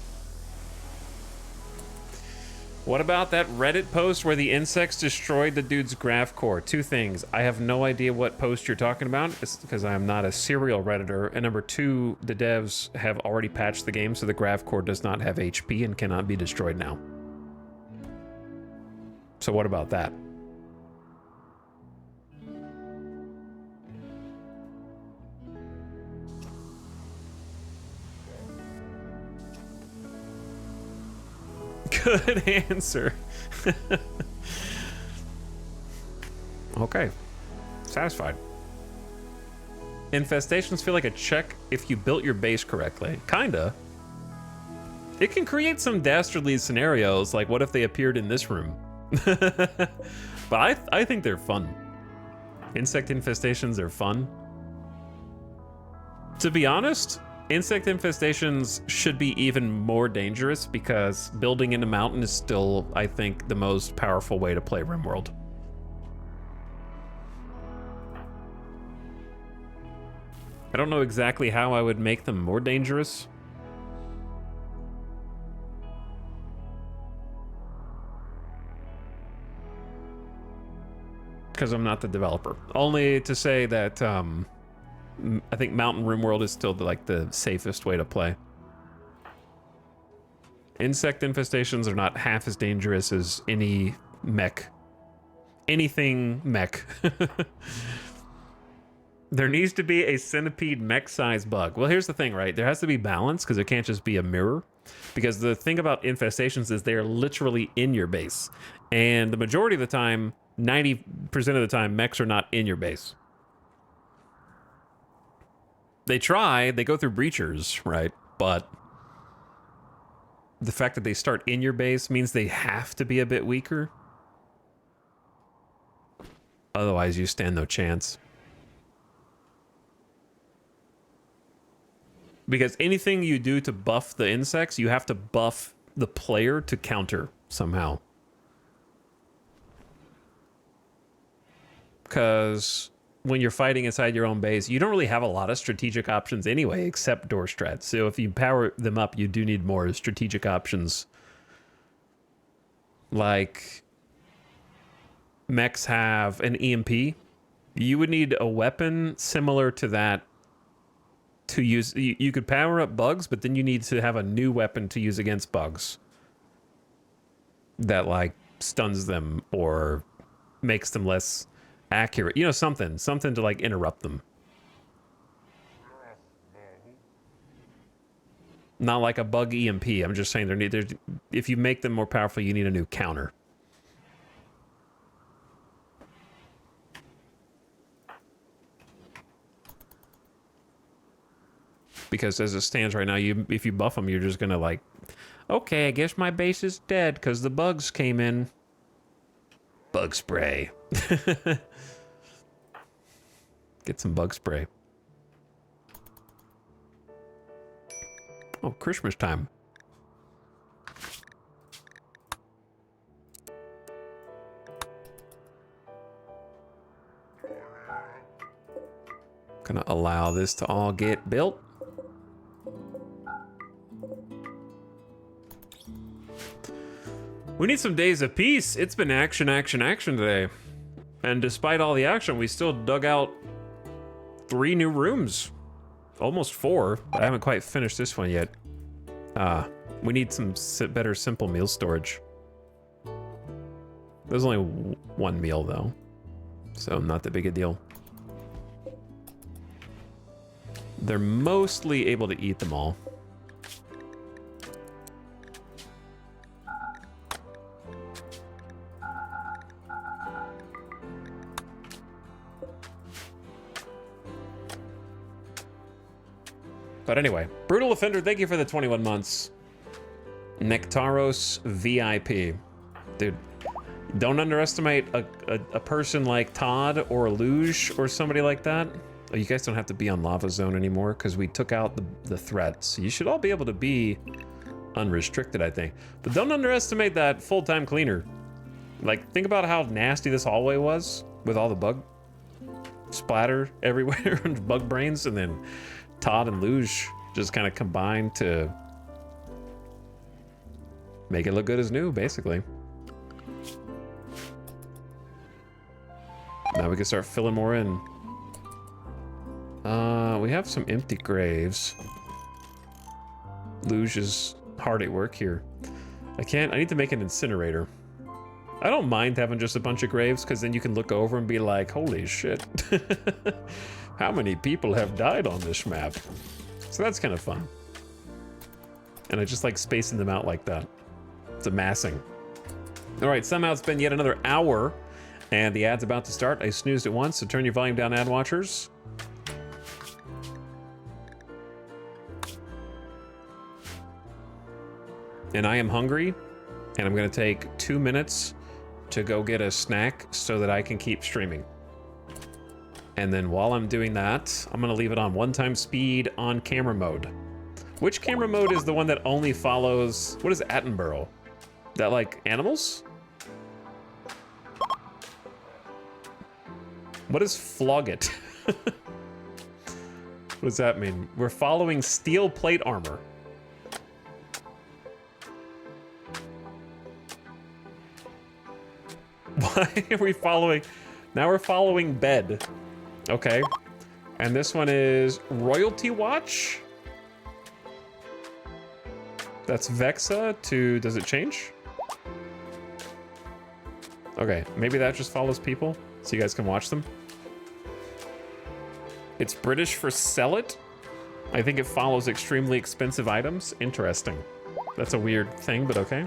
What about that Reddit post where the insects destroyed the dude's graph core? Two things. I have no idea what post you're talking about. It's because I'm not a serial Redditor. And number two, the devs have already patched the game, so the graph core does not have HP and cannot be destroyed now. So what about that? Good answer. Okay. Satisfied. Infestations feel like a check if you built your base correctly. Kinda. It can create some dastardly scenarios, like what if they appeared in this room? But I think they're fun. Insect infestations are fun. To be honest, insect infestations should be even more dangerous because building in a mountain is still, I think, the most powerful way to play RimWorld. I don't know exactly how I would make them more dangerous. Because I'm not the developer. Only to say that, I think Mountain RimWorld is still the safest way to play. Insect infestations are not half as dangerous as any mech. Anything mech. There needs to be a centipede mech size bug. Well, here's the thing, right? There has to be balance because it can't just be a mirror. Because the thing about infestations is they're literally in your base. And the majority of the time, 90% of the time, mechs are not in your base. They try, they go through breachers, right? But the fact that they start in your base means they have to be a bit weaker. Otherwise, you stand no chance. Because anything you do to buff the insects, you have to buff the player to counter somehow. Because when you're fighting inside your own base, you don't really have a lot of strategic options anyway, except door strats. So if you power them up, you do need more strategic options. Like, mechs have an EMP. You would need a weapon similar to that to use. You could power up bugs, but then you need to have a new weapon to use against bugs. That, like, stuns them or makes them less accurate, you know, something to like interrupt them. Not like a bug EMP. I'm just saying if you make them more powerful, you need a new counter. Because as it stands right now, if you buff them, you're just gonna like, okay, I guess my base is dead because the bugs came in. Bug spray. Get some bug spray. Oh, Christmas time. Gonna allow this to all get built. We need some days of peace. It's been action, action, action today. And despite all the action, we still dug out 3 new rooms. Almost 4, but I haven't quite finished this one yet. We need some better simple meal storage. There's only 1 meal though, so not that big a deal. They're mostly able to eat them all. But anyway, Brutal Offender, thank you for the 21 months. Nectaros VIP. Dude, don't underestimate a person like Todd or Luge or somebody like that. Oh, you guys don't have to be on Lava Zone anymore because we took out the threat. So you should all be able to be unrestricted, I think. But don't underestimate that full-time cleaner. Like, think about how nasty this hallway was with all the bug splatter everywhere and bug brains, and then Todd and Luge just kind of combined to make it look good as new, basically. Now we can start filling more in. We have some empty graves. Luge is hard at work here. I need to make an incinerator. I don't mind having just a bunch of graves, because then you can look over and be like, holy shit. How many people have died on this map? So that's kind of fun. And I just like spacing them out like that. It's amassing. All right, somehow it's been yet another hour, and the ad's about to start. I snoozed it once, so turn your volume down, ad watchers. And I am hungry, and I'm gonna take 2 minutes to go get a snack so that I can keep streaming. And then while I'm doing that, I'm gonna leave it on 1x speed on camera mode. Which camera mode is the one that only follows, what is Attenborough? That like animals? What is flog it? What does that mean? We're following steel plate armor. Why are we following? Now we're following bed. Okay. And this one is Royalty Watch. That's Vexa to, does it change? Okay, maybe that just follows people so you guys can watch them. It's British for sell it. I think it follows extremely expensive items. Interesting. That's a weird thing, but okay.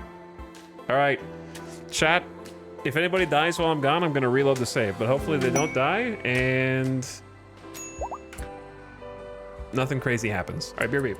All right, chat. If anybody dies while I'm gone, I'm gonna reload the save, but hopefully they don't die and nothing crazy happens. All right, beep.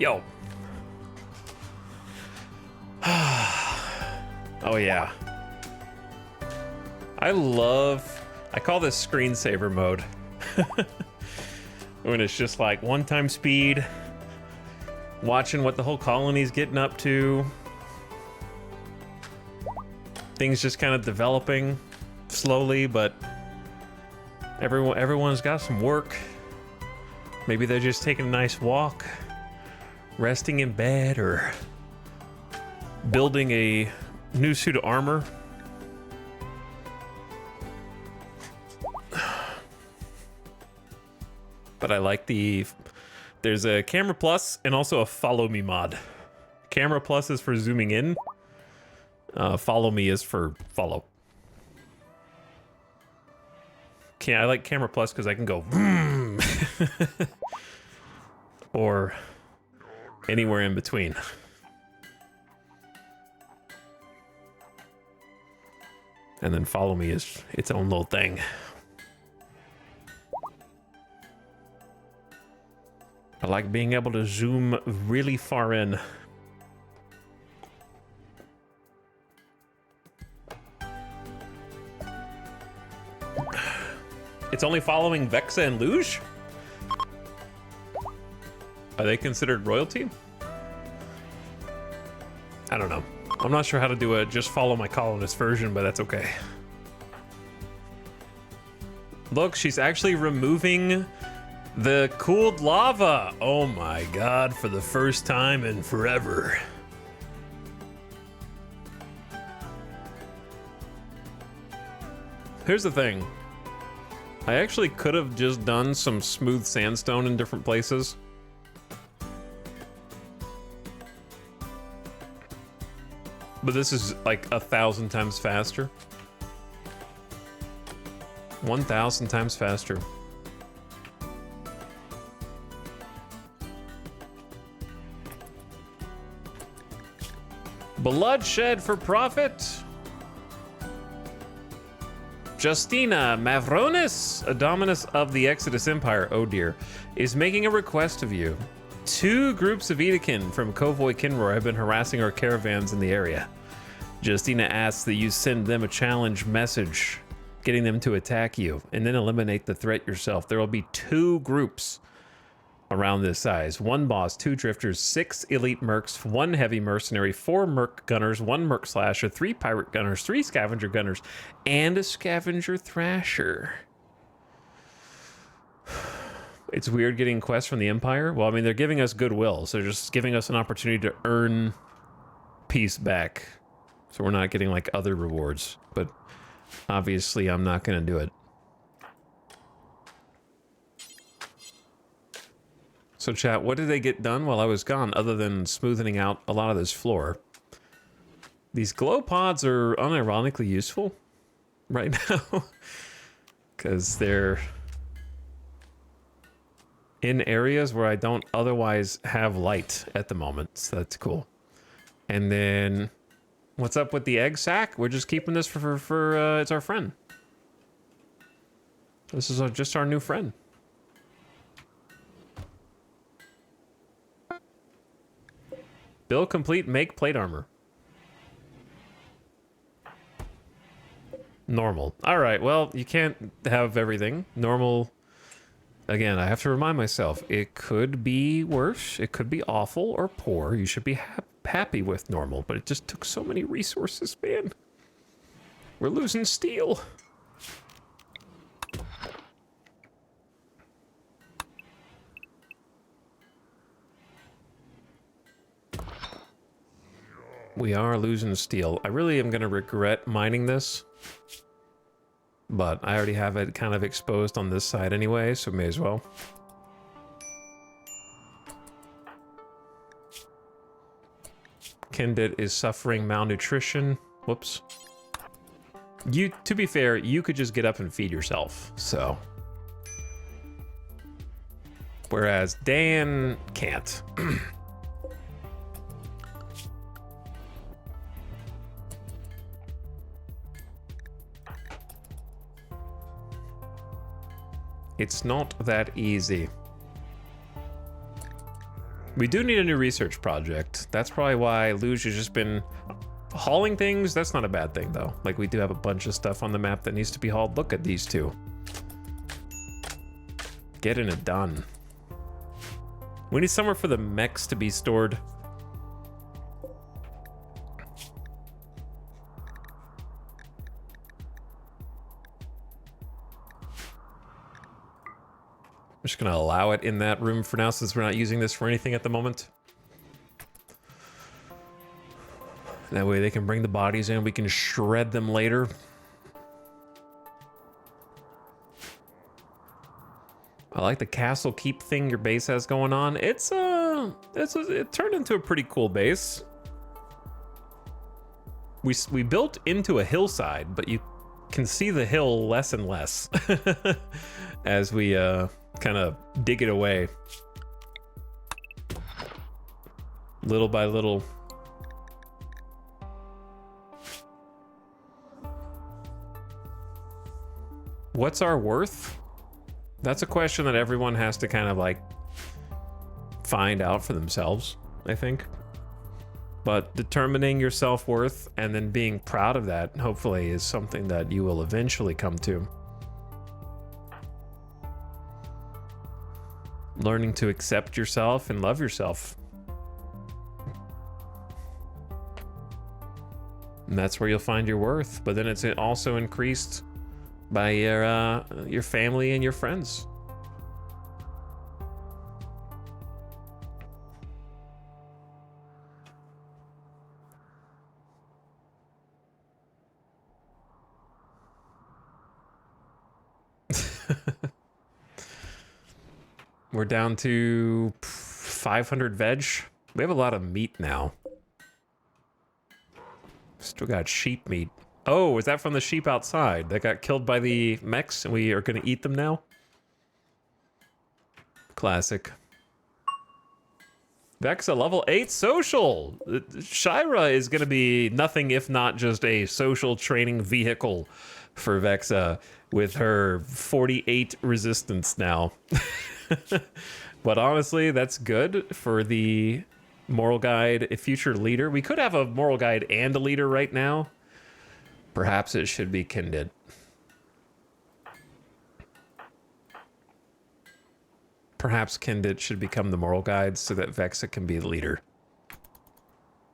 Yo. Oh yeah. I call this screensaver mode. When it's just like one-time speed, watching what the whole colony's getting up to. Things just kind of developing slowly, but everyone's got some work. Maybe they're just taking a nice walk, resting in bed, or building a new suit of armor. But I like there's a camera plus and also a follow me mod. Camera plus is for zooming in. Follow me is for follow. I like camera plus because I can go vroom. Or anywhere in between. And then follow me is its own little thing. I like being able to zoom really far in. It's only following Vexa and Luge? Are they considered royalty? I don't know. I'm not sure how to do a just follow my colonist version, but that's okay. Look, she's actually removing the cooled lava. Oh my god, for the first time in forever. Here's the thing. I actually could have just done some smooth sandstone in different places. But this is like 1,000 times faster. 1,000 times faster. Bloodshed for profit. Justina Mavronis, a dominus of the Exodus Empire, oh dear, is making a request of you. 2 groups of Edakin from Kovoi Kinroar have been harassing our caravans in the area. Justina asks that you send them a challenge message, getting them to attack you, and then eliminate the threat yourself. There will be 2 groups around this size. 1 boss, 2 drifters, 6 elite mercs, 1 heavy mercenary, 4 merc gunners, 1 merc slasher, 3 pirate gunners, 3 scavenger gunners, and a scavenger thrasher. It's weird getting quests from the Empire. Well, I mean, they're giving us goodwill, so they're just giving us an opportunity to earn peace back. So we're not getting like other rewards, but obviously I'm not going to do it. So chat, what did they get done while I was gone other than smoothing out a lot of this floor? These glow pods are unironically useful right now because they're in areas where I don't otherwise have light at the moment, so that's cool. And then what's up with the egg sack? We're just keeping this for it's our friend. This is just our new friend. Build complete, make plate armor. Normal. All right, well, you can't have everything. Normal. Again, I have to remind myself, it could be worse, it could be awful or poor. You should be happy with normal, but it just took so many resources, man. We're losing steel. We are losing steel. I really am going to regret mining this, but I already have it kind of exposed on this side anyway, so may as well. Kendit is suffering malnutrition. Whoops. To be fair, you could just get up and feed yourself, so. Whereas Dan can't. It's not that easy. We do need a new research project. That's probably why Luge has just been hauling things. That's not a bad thing though. Like we do have a bunch of stuff on the map that needs to be hauled. Look at these two. Getting it done. We need somewhere for the mechs to be stored. I'm just gonna allow it in that room for now since we're not using this for anything at the moment. That way they can bring the bodies in, we can shred them later. I like the castle keep thing your base has going on. It turned into a pretty cool base. We built into a hillside, but you can see the hill less and less as we kind of dig it away little by little. What's our worth? That's a question that everyone has to kind of like find out for themselves, I think. But determining your self-worth and then being proud of that, hopefully, is something that you will eventually come to. Learning to accept yourself and love yourself. And that's where you'll find your worth. But then it's also increased by your family and your friends. We're down to 500 veg. We have a lot of meat now. Still got sheep meat. Oh, is that from the sheep outside that got killed by the mechs and we are going to eat them now? Classic. Vexa level 8 social. Shira is going to be nothing if not just a social training vehicle for Vexa with her 48 resistance now. But honestly, that's good for the moral guide, a future leader. We could have a moral guide and a leader right now. Perhaps it should be Kindit. Perhaps Kindit should become the moral guide so that Vexa can be the leader.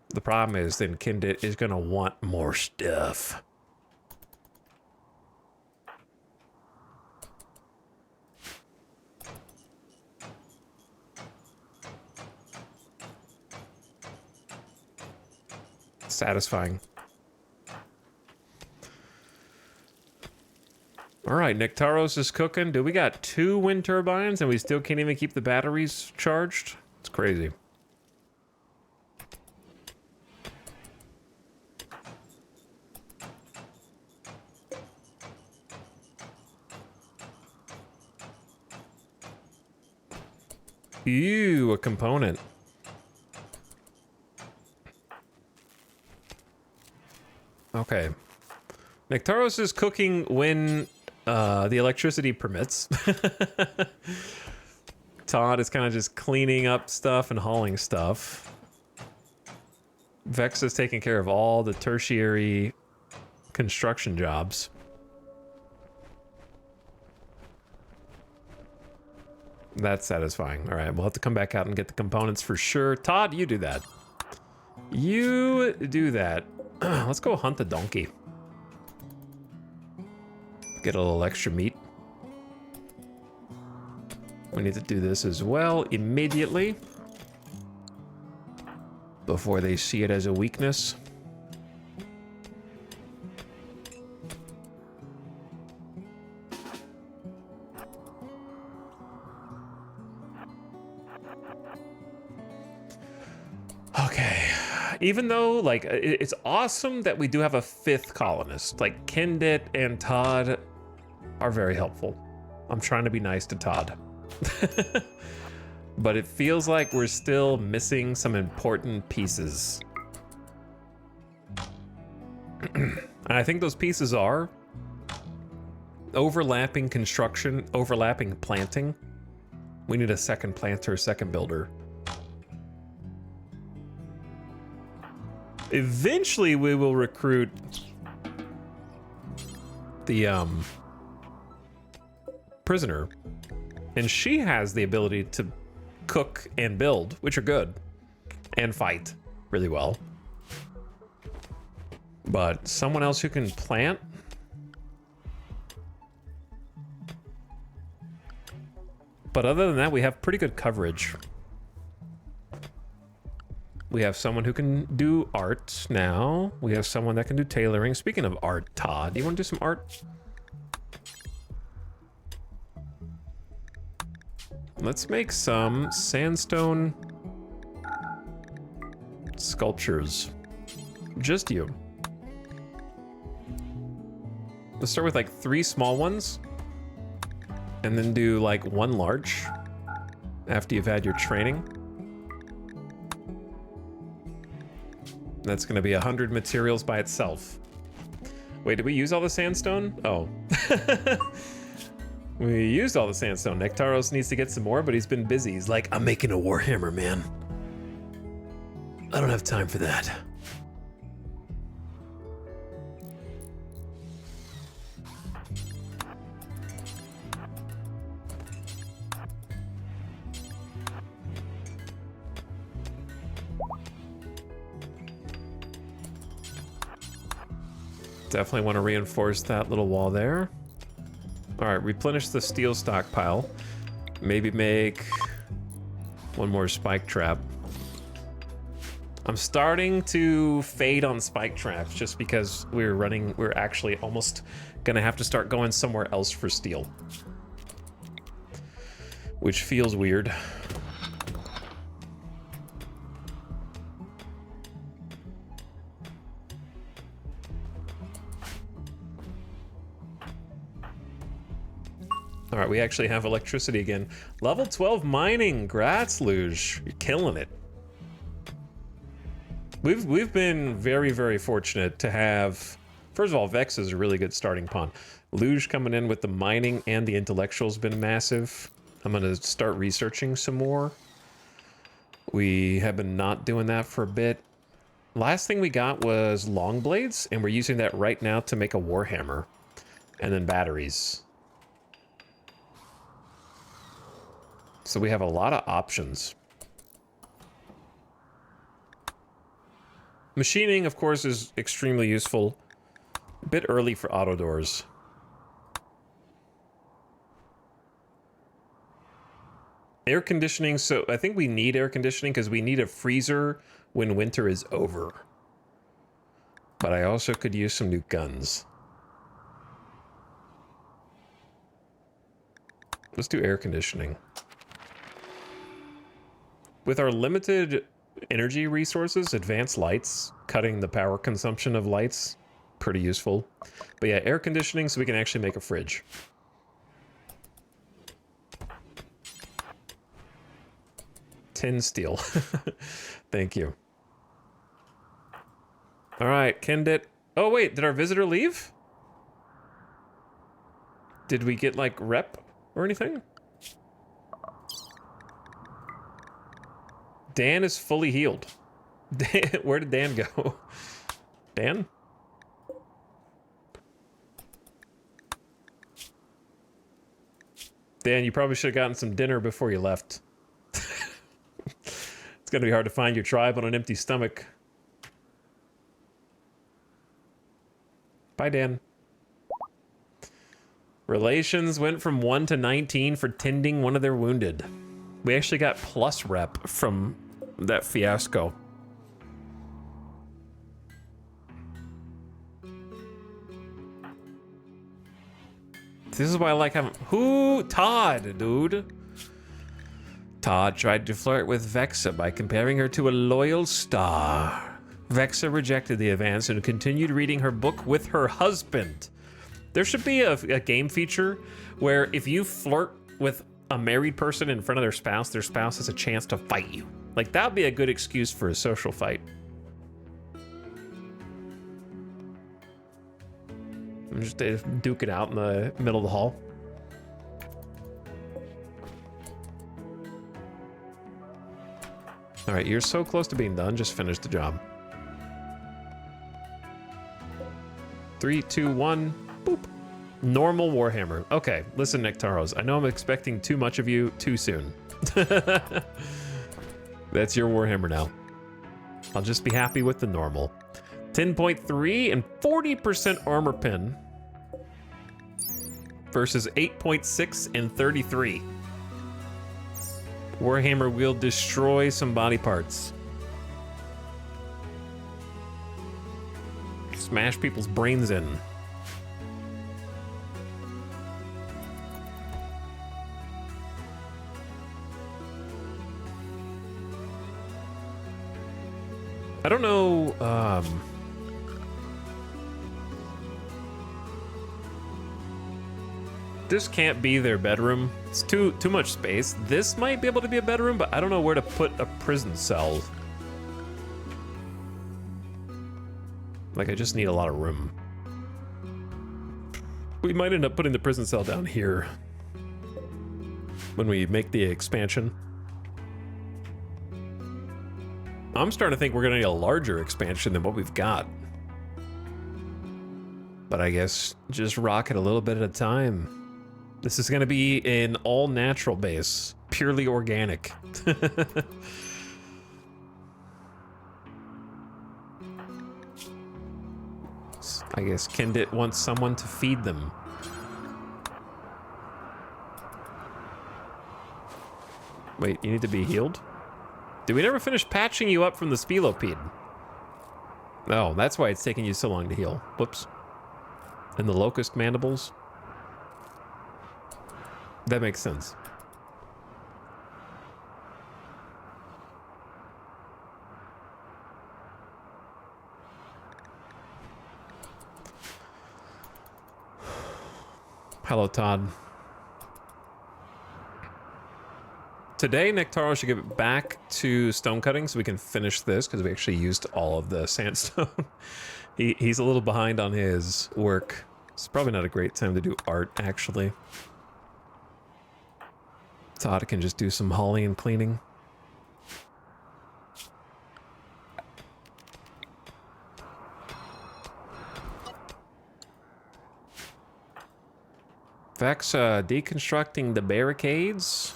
The problem is then Kindit is going to want more stuff. Satisfying. All right, Nectaros is cooking. Dude, we got 2 wind turbines and we still can't even keep the batteries charged. It's crazy. Ew, a component. Okay. Nectaros is cooking when the electricity permits. Todd is kind of just cleaning up stuff and hauling stuff. Vex is taking care of all the tertiary construction jobs. That's satisfying. All right, we'll have to come back out and get the components for sure. Todd, you do that. You do that. Let's go hunt the donkey. Get a little extra meat. We need to do this as well immediately before they see it as a weakness. Okay. Even though, like, it's awesome that we do have a 5th colonist. Like, Kindit and Todd are very helpful. I'm trying to be nice to Todd. But it feels like we're still missing some important pieces. And I think those pieces are overlapping construction, overlapping planting. We need a second planter, second builder. Eventually, we will recruit the prisoner, and she has the ability to cook and build, which are good, and fight really well. But someone else who can plant. But other than that, we have pretty good coverage. We have someone who can do art now. We have someone that can do tailoring. Speaking of art, Todd, do you want to do some art? Let's make some sandstone sculptures. Just you. Let's start with like 3 small ones. And then do like 1 large after you've had your training. That's gonna be 100 materials by itself. Wait, did we use all the sandstone? Oh. We used all the sandstone. Nectaros needs to get some more, but he's been busy. He's like, I'm making a warhammer, man. I don't have time for that. Definitely want to reinforce that little wall there. All right, replenish the steel stockpile. Maybe make 1 more spike trap. I'm starting to fade on spike traps just because we're actually almost gonna have to start going somewhere else for steel. Which feels weird. All right, we actually have electricity again. Level 12 mining, grats, Luge. You're killing it. We've been very, very fortunate to have, first of all, Vex is a really good starting pawn. Luge coming in with the mining and the intellectual has been massive. I'm gonna start researching some more. We have been not doing that for a bit. Last thing we got was long blades, and we're using that right now to make a warhammer. And then batteries. So we have a lot of options. Machining, of course, is extremely useful. A bit early for auto doors. Air conditioning, so I think we need air conditioning because we need a freezer when winter is over. But I also could use some new guns. Let's do air conditioning. With our limited energy resources, advanced lights, cutting the power consumption of lights, pretty useful. But yeah, air conditioning so we can actually make a fridge. Tin steel. Thank you. All right, Kendit. Oh wait, did our visitor leave? Did we get like rep or anything? Dan is fully healed. Dan, where did Dan go? Dan? Dan, you probably should have gotten some dinner before you left. It's gonna be hard to find your tribe on an empty stomach. Bye, Dan. Relations went from 1 to 19 for tending one of their wounded. We actually got plus rep from that fiasco. This is why I like having... Who? Todd, dude. Todd tried to flirt with Vexa by comparing her to a loyal star. Vexa rejected the advance and continued reading her book with her husband. There should be a game feature where if you flirt with a married person in front of their spouse has a chance to fight you. Like, that'd be a good excuse for a social fight. I'm just duke it out in the middle of the hall. All right, you're so close to being done. Just finish the job. 3, 2, 1. Boop. Normal Warhammer. Okay, listen, Nectaros. I know I'm expecting too much of you too soon. That's your Warhammer now. I'll just be happy with the normal. 10.3 and 40% armor pen versus 8.6 and 33. Warhammer will destroy some body parts. Smash people's brains in. I don't know, this can't be their bedroom. It's too much space. This might be able to be a bedroom, but I don't know where to put a prison cell. Like, I just need a lot of room. We might end up putting the prison cell down here when we make the expansion. I'm starting to think we're gonna need a larger expansion than what we've got. But I guess just rock it a little bit at a time. This is gonna be an all natural base, purely organic. I guess Kendit wants someone to feed them. Wait, you need to be healed? Did we never finish patching you up from the Spelopede? Oh, that's why it's taking you so long to heal. Whoops. And the Locust Mandibles? That makes sense. Hello, Todd. Today, Nectaro should get back to stone cutting so we can finish this, because we actually used all of the sandstone. He's a little behind on his work. It's probably not a great time to do art, actually. Todd can just do some hauling and cleaning. Vex deconstructing the barricades.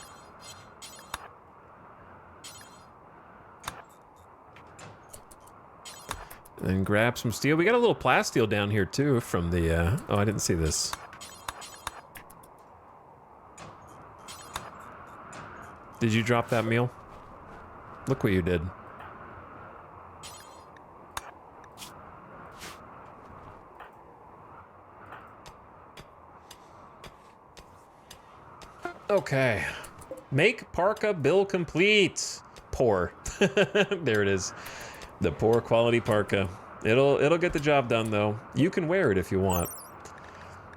And grab some steel. We got a little plasteel down here too from the, oh, I didn't see this. Did you drop that meal? Look what you did. Okay. Make parka bill complete. Poor. There it is. The poor quality parka. It'll get the job done though. You can wear it if you want.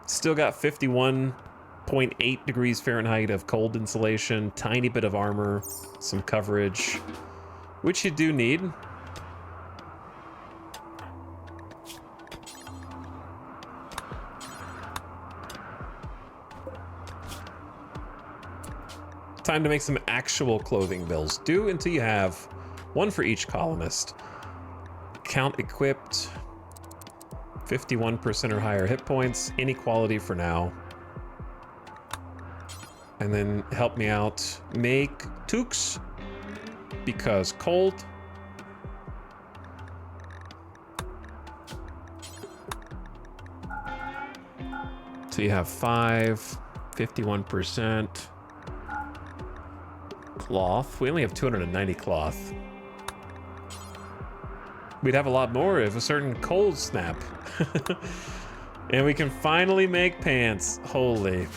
Still got 51.8 degrees Fahrenheit of cold insulation, tiny bit of armor, some coverage, which you do need. Time to make some actual clothing bills. Do until you have one for each colonist. Count equipped, 51% or higher hit points, inequality for now. And then help me out, make toques, because cold. So you have 51%. Cloth, we only have 290 cloth. We'd have a lot more if a certain cold snap. And we can finally make pants. Holy.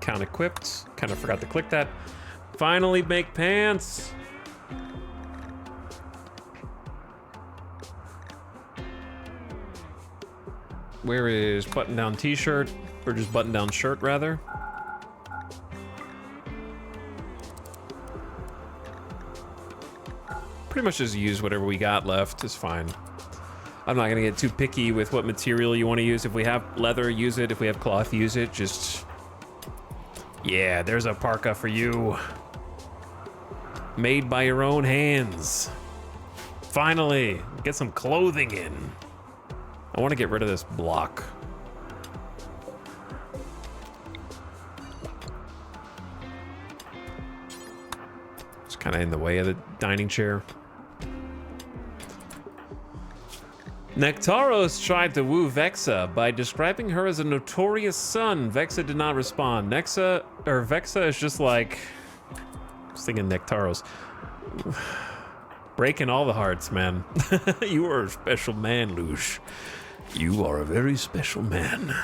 Count equipped. Kind of forgot to click that. Finally make pants. Where is button-down t-shirt? Or just button-down shirt, rather? Pretty much just use whatever we got left is fine. I'm not gonna get too picky with what material you want to use. If we have leather, use it. If we have cloth, use it. Just... yeah, there's a parka for you. Made by your own hands. Finally, get some clothing in. I want to get rid of this block. It's kind of in the way of the dining chair. Nectaros tried to woo Vexa by describing her as a notorious son. Vexa did not respond. Vexa is just like... I was thinking Nectaros. Breaking all the hearts, man. You are a special man, Luge. You are a very special man.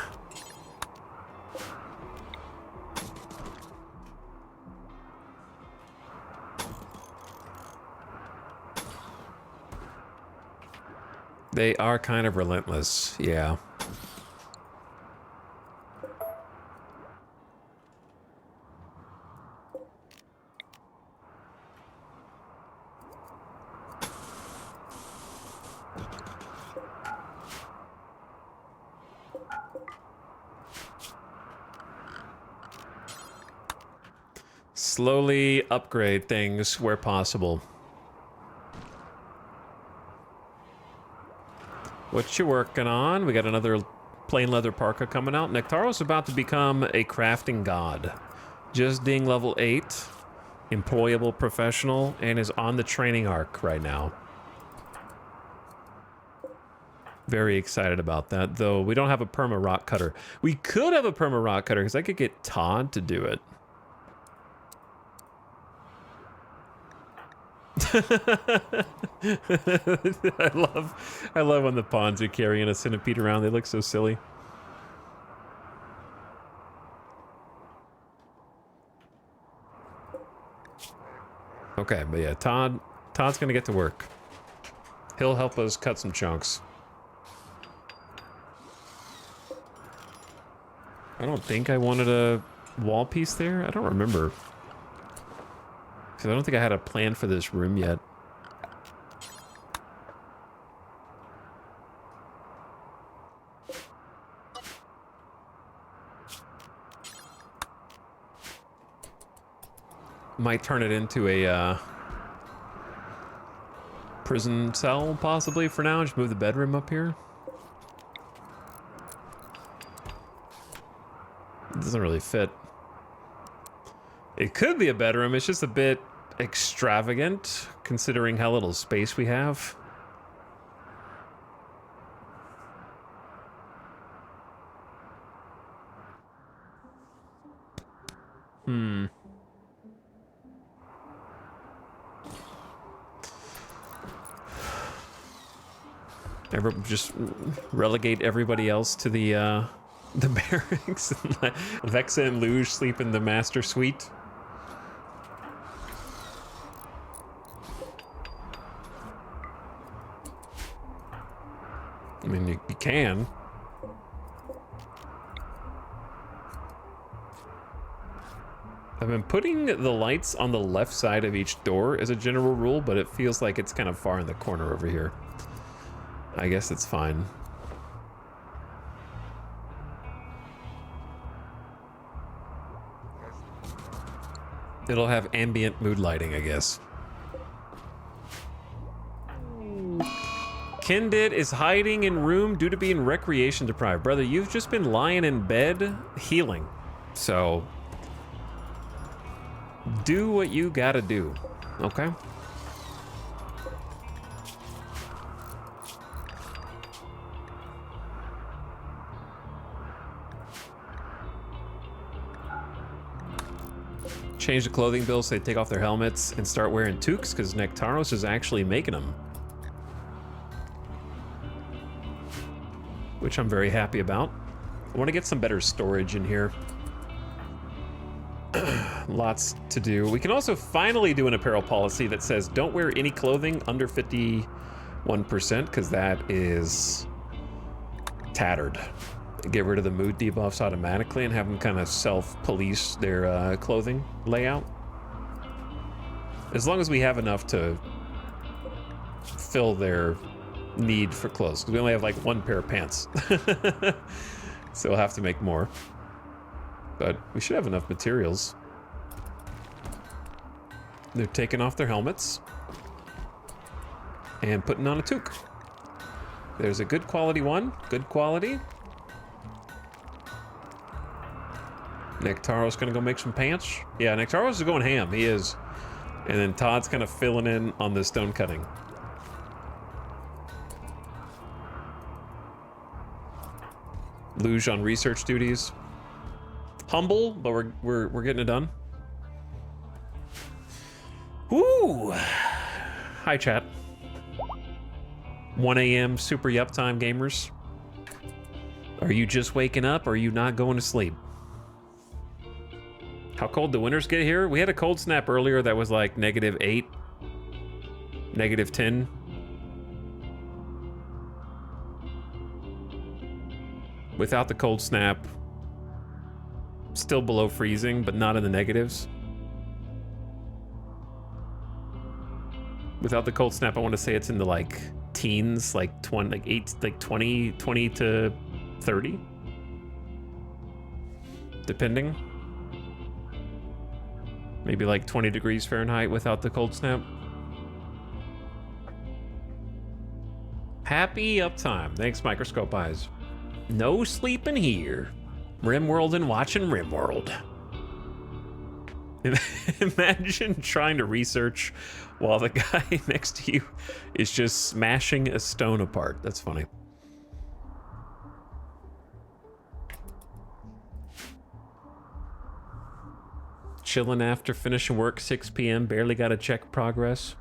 They are kind of relentless, yeah. Slowly upgrade things where possible. What you working on? We got another plain leather parka coming out. Nectaro's about to become a crafting god. Just ding level 8, employable professional, and is on the training arc right now. Very excited about that, though we don't have a perma rock cutter. We could have a perma rock cutter because I could get Todd to do it. I love when the pawns are carrying a centipede around. They look so silly. Okay, but yeah, Todd's gonna get to work. He'll help us cut some chunks. I don't think I wanted a wall piece there. I don't remember. Because I don't think I had a plan for this room yet. Might turn it into a prison cell, possibly, for now. Just move the bedroom up here. It doesn't really fit. It could be a bedroom, it's just a bit extravagant, considering how little space we have. Just relegate everybody else to the barracks and let Vexa and Luge sleep in the master suite. I mean, you can. I've been putting the lights on the left side of each door as a general rule, but it feels like it's kind of far in the corner over here. I guess it's fine. It'll have ambient mood lighting, I guess. Kindid is hiding in room due to being recreation deprived. Brother, you've just been lying in bed healing. So, do what you gotta do, okay? Change the clothing bill so they take off their helmets and start wearing toques, because Nectaros is actually making them. Which I'm very happy about. I want to get some better storage in here. Lots to do. We can also finally do an apparel policy that says don't wear any clothing under 51%, because that is tattered. Get rid of the mood debuffs automatically and have them kind of self-police their clothing layout. As long as we have enough to fill their need for clothes, because we only have like one pair of pants. So we'll have to make more. But we should have enough materials. They're taking off their helmets and putting on a toque. There's a good quality one. Good quality. Nectaro's gonna go make some pants. Yeah, Nectaro's is going ham. He is. And then Todd's kind of filling in on the stone cutting. Luge on research duties. Humble, but we're getting it done. Woo! Hi, chat. 1 a.m. super yup time, gamers. Are you just waking up, or are you not going to sleep? How cold the winters get here? We had a cold snap earlier that was like -8, -10. Without the cold snap, still below freezing, but not in the negatives. Without the cold snap, I want to say it's in the like teens, like 20 to 30, depending. Maybe like 20 degrees Fahrenheit without the cold snap. Happy uptime. Thanks, Microscope Eyes. No sleeping here. RimWorld and watching RimWorld. Imagine trying to research while the guy next to you is just smashing a stone apart. That's funny. Chilling after finishing work, 6 p.m. Barely got to check progress.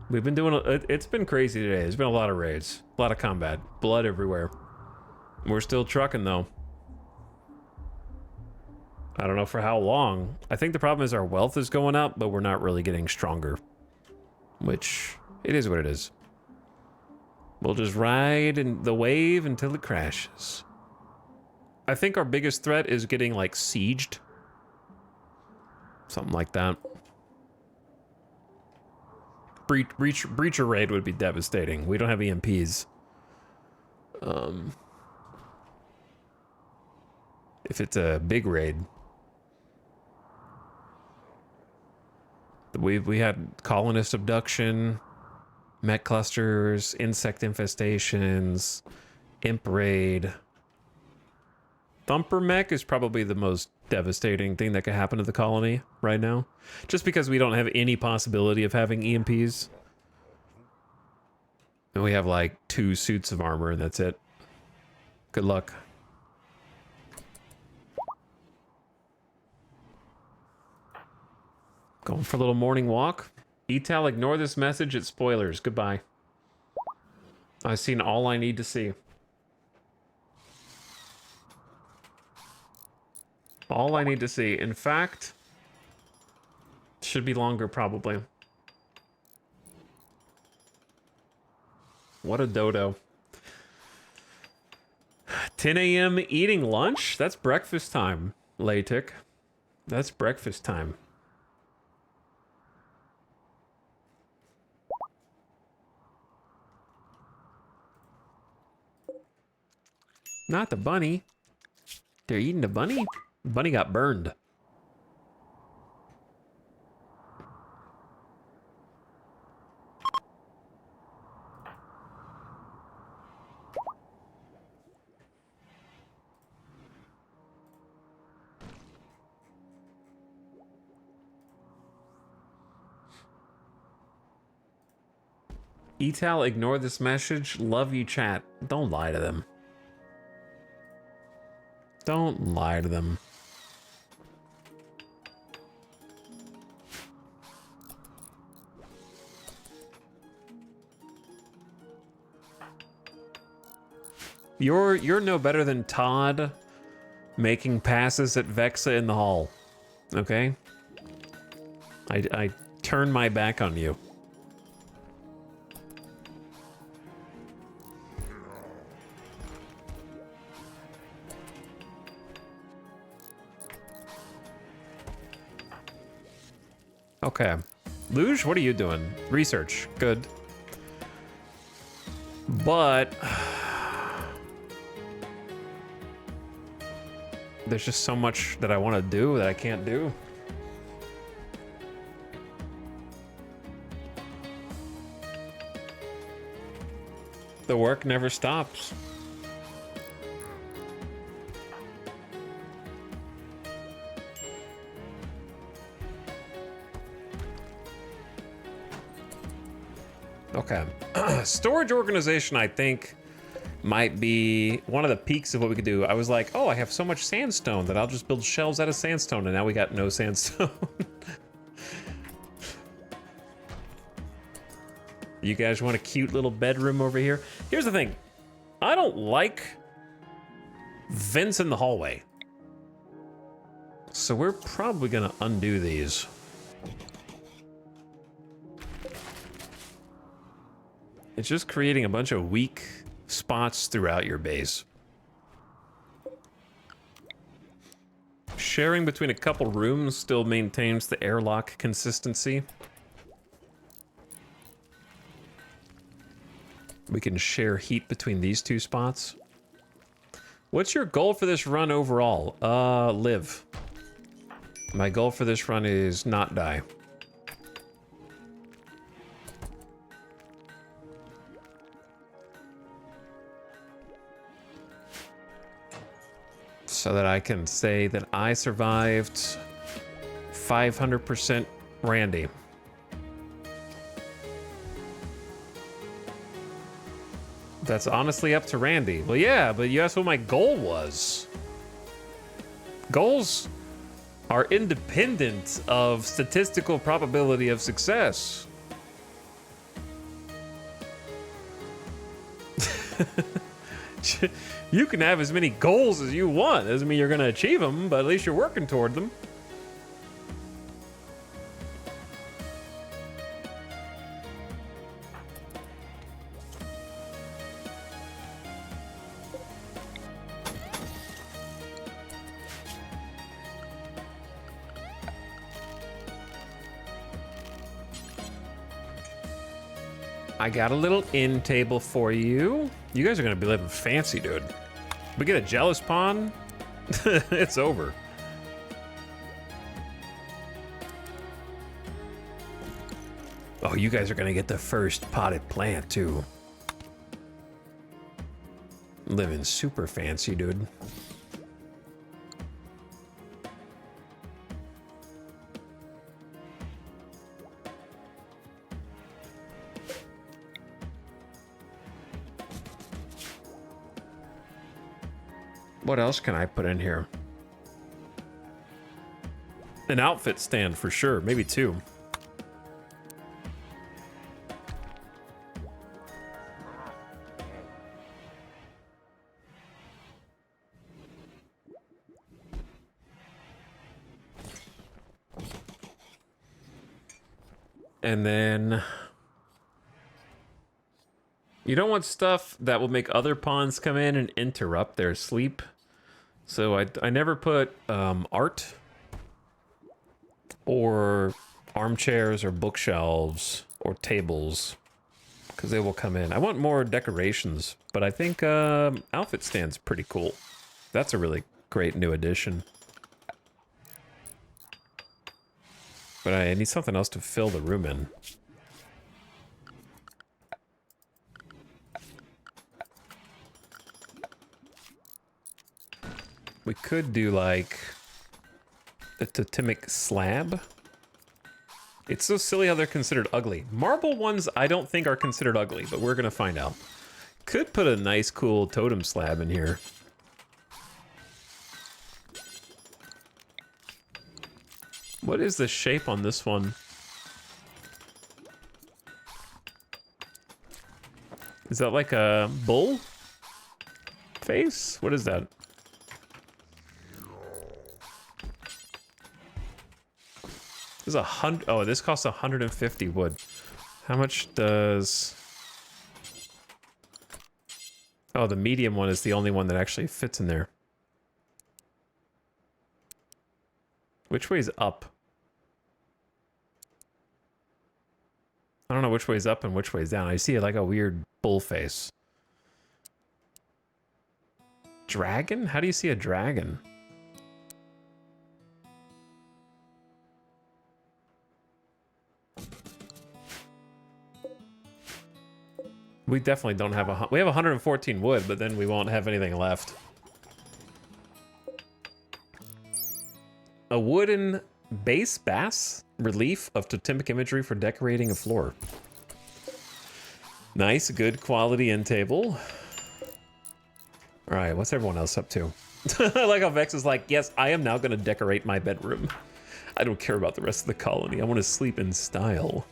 We've been doing, it's been crazy today. There's been a lot of raids, a lot of combat, blood everywhere. We're still trucking though. I don't know for how long. I think the problem is our wealth is going up, but we're not really getting stronger. Which, it is what it is. We'll just ride in the wave until it crashes. I think our biggest threat is getting like sieged. Something like that. Breacher raid would be devastating. We don't have EMPs. If it's a big raid. We had colonist abduction, mech clusters, insect infestations, imp raid. Thumper mech is probably the most devastating thing that could happen to the colony right now. Just because we don't have any possibility of having EMPs. And we have like 2 suits of armor and that's it. Good luck. Going for a little morning walk. Etal, ignore this message. It's spoilers. Goodbye. I've seen all I need to see. All I need to see. In fact, should be longer probably. What a dodo. 10 a.m. eating lunch? That's breakfast time, Latic. That's breakfast time. Not the bunny. They're eating the bunny? The bunny got burned. Etal, ignore this message. Love you, chat. Don't lie to them. Don't lie to them. You're no better than Todd making passes at Vexa in the hall. Okay? I turn my back on you. Okay. Luge, what are you doing? Research. Good. But there's just so much that I want to do that I can't do. The work never stops. Okay. Storage organization, I think, might be one of the peaks of what we could do. I was like, oh, I have so much sandstone that I'll just build shelves out of sandstone, and now we got no sandstone. You guys want a cute little bedroom over here? Here's the thing. I don't like vents in the hallway. So we're probably gonna undo these. It's just creating a bunch of weak spots throughout your base. Sharing between a couple rooms still maintains the airlock consistency. We can share heat between these two spots. What's your goal for this run overall? Live. My goal for this run is not die. So that I can say that I survived 500% Randy. That's honestly up to Randy. Well, yeah, but you asked what my goal was. Goals are independent of statistical probability of success. You can have as many goals as you want. Doesn't mean you're going to achieve them, but at least you're working toward them. I got a little end table for you. You guys are gonna be living fancy, dude. We get a jealous pawn, it's over. Oh, you guys are gonna get the first potted plant too. Living super fancy, dude. What else can I put in here? An outfit stand for sure, maybe two. And then you don't want stuff that will make other pawns come in and interrupt their sleep. So I never put art or armchairs or bookshelves or tables because they will come in. I want more decorations, but I think outfit stand's pretty cool. That's a really great new addition. But I need something else to fill the room in. We could do like a totemic slab. It's so silly how they're considered ugly. Marble ones I don't think are considered ugly, but we're gonna find out. Could put a nice cool totem slab in here. What is the shape on this one? Is that like a bull face? What is that? This is oh, this costs 150 wood. How much does... Oh, the medium one is the only one that actually fits in there. Which way's up? I don't know which way's up and which way's down. I see like a weird bull face. Dragon? How do you see a dragon? We definitely don't have we have 114 wood, but then we won't have anything left. A wooden base bass relief of totemic imagery for decorating a floor. Nice, good quality end table. All right, what's everyone else up to? I like how Vex is like, yes, I am now gonna decorate my bedroom. I don't care about the rest of the colony. I want to sleep in style.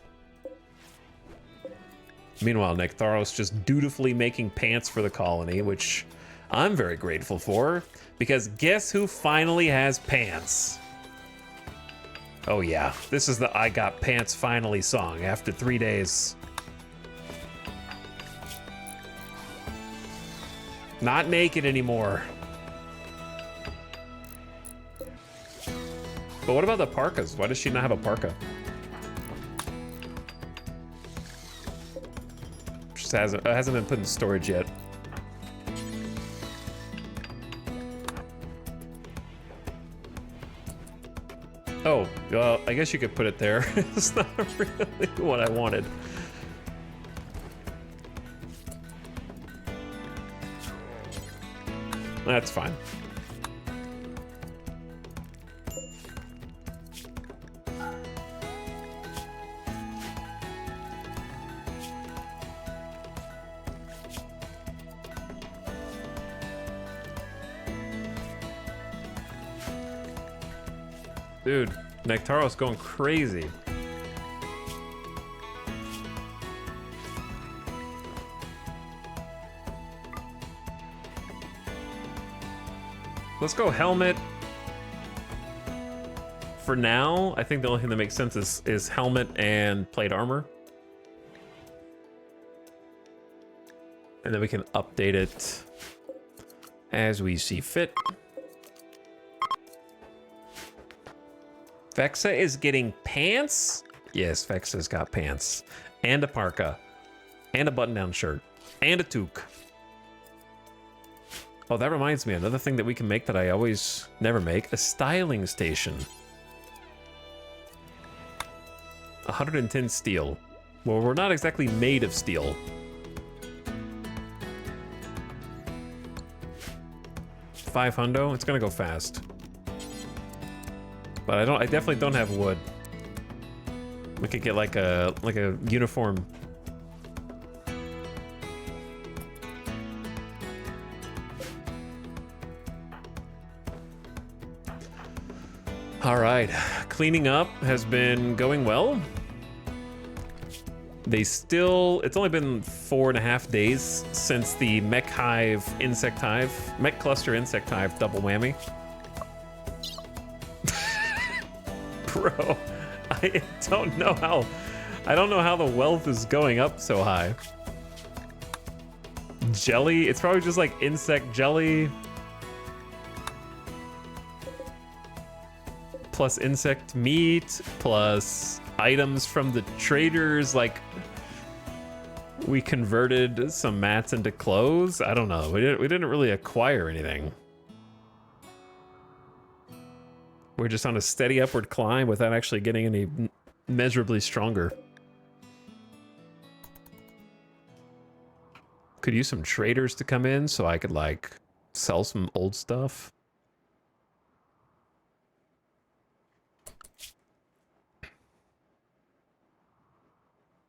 Meanwhile, Nektharos just dutifully making pants for the colony, which I'm very grateful for, because guess who finally has pants? Oh yeah, this is the I got pants finally song after 3 days. Not naked anymore. But what about the parkas? Why does she not have a parka? Just hasn't been put in storage yet. Oh, well, I guess you could put it there. It's not really what I wanted. That's fine. Dude, Nektharos going crazy. Let's go helmet. For now, I think the only thing that makes sense is helmet and plate armor. And then we can update it as we see fit. Vexa is getting pants? Yes, Vexa's got pants. And a parka. And a button-down shirt. And a toque. Oh, that reminds me, another thing that we can make that I always never make, a styling station. 110 steel. Well, we're not exactly made of steel. $500, it's gonna go fast. But I definitely don't have wood. We could get like a uniform. All right, cleaning up has been going well. It's only been 4.5 days since the mech cluster insect hive double whammy. Bro, I don't know how the wealth is going up so high. Jelly, it's probably just like insect jelly. Plus insect meat, plus items from the traders, like we converted some mats into clothes. I don't know, we didn't really acquire anything. We're just on a steady upward climb without actually getting any measurably stronger. Could use some traders to come in so I could like sell some old stuff.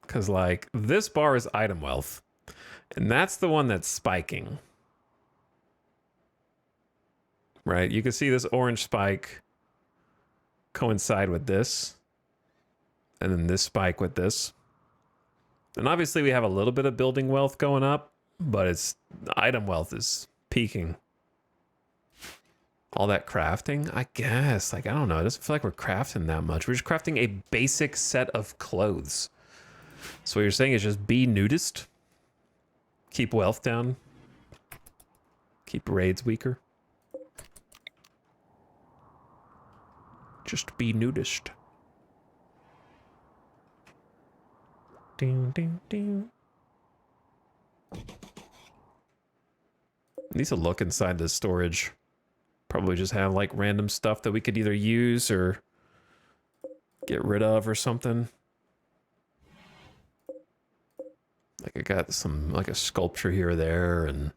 Because like this bar is item wealth and that's the one that's spiking. Right? You can see this orange spike coincide with this, and then this spike with this. And obviously we have a little bit of building wealth going up, but it's item wealth is peaking. All that crafting, I guess, like, I don't know, it doesn't feel like we're crafting that much. We're just crafting a basic set of clothes. So what you're saying is just be nudist, keep wealth down, keep raids weaker. Just be nudist. Ding, ding, ding. Needs to look inside the storage. Probably just have like random stuff that we could either use or get rid of or something. Like I got some, like a sculpture here or there, and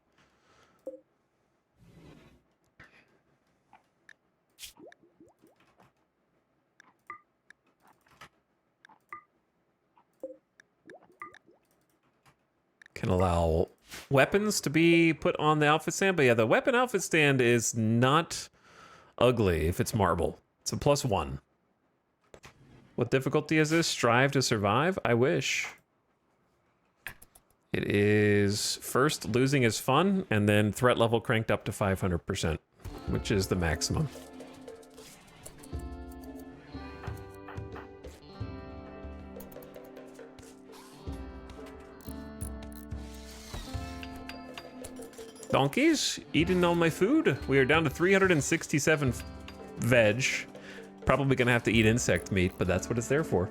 can allow weapons to be put on the outfit stand. But yeah, the weapon outfit stand is not ugly if it's marble. It's a +1. What difficulty is this? Strive to survive? I wish. It is first losing is fun, and then threat level cranked up to 500%, which is the maximum. Donkeys, eating all my food. We are down to 367 veg. Probably gonna have to eat insect meat, but that's what it's there for.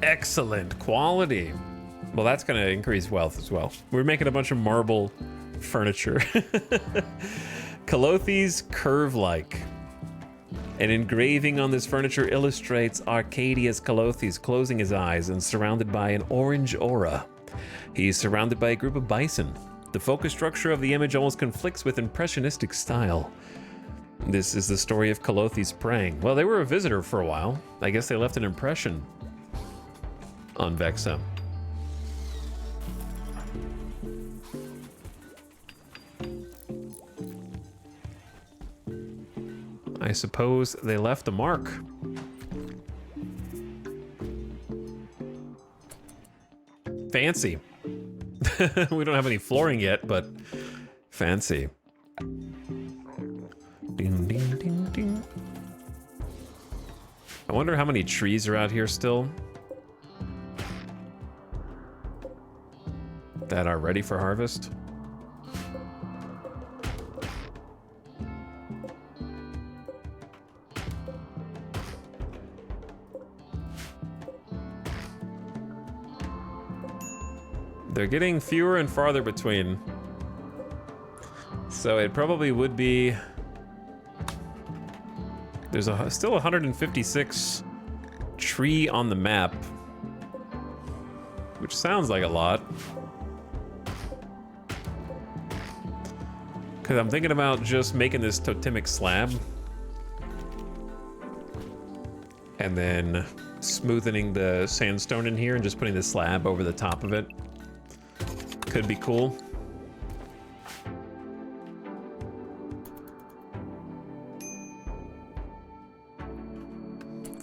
Excellent quality. Well, that's gonna increase wealth as well. We're making a bunch of marble furniture. Kalothi's curve-like. An engraving on this furniture illustrates Arcadius Kalothi's closing his eyes and surrounded by an orange aura. He's surrounded by a group of bison. The focus structure of the image almost conflicts with impressionistic style. This is the story of Kalothi's praying. Well, they were a visitor for a while. I guess they left an impression on Vexa. I suppose they left a mark. Fancy. We don't have any flooring yet, but fancy. Ding, ding, ding, ding. I wonder how many trees are out here still that are ready for harvest. They're getting fewer and farther between. So it probably would be... There's still 156 tree on the map, which sounds like a lot. Because I'm thinking about just making this totemic slab and then smoothing the sandstone in here and just putting the slab over the top of it. Could be cool.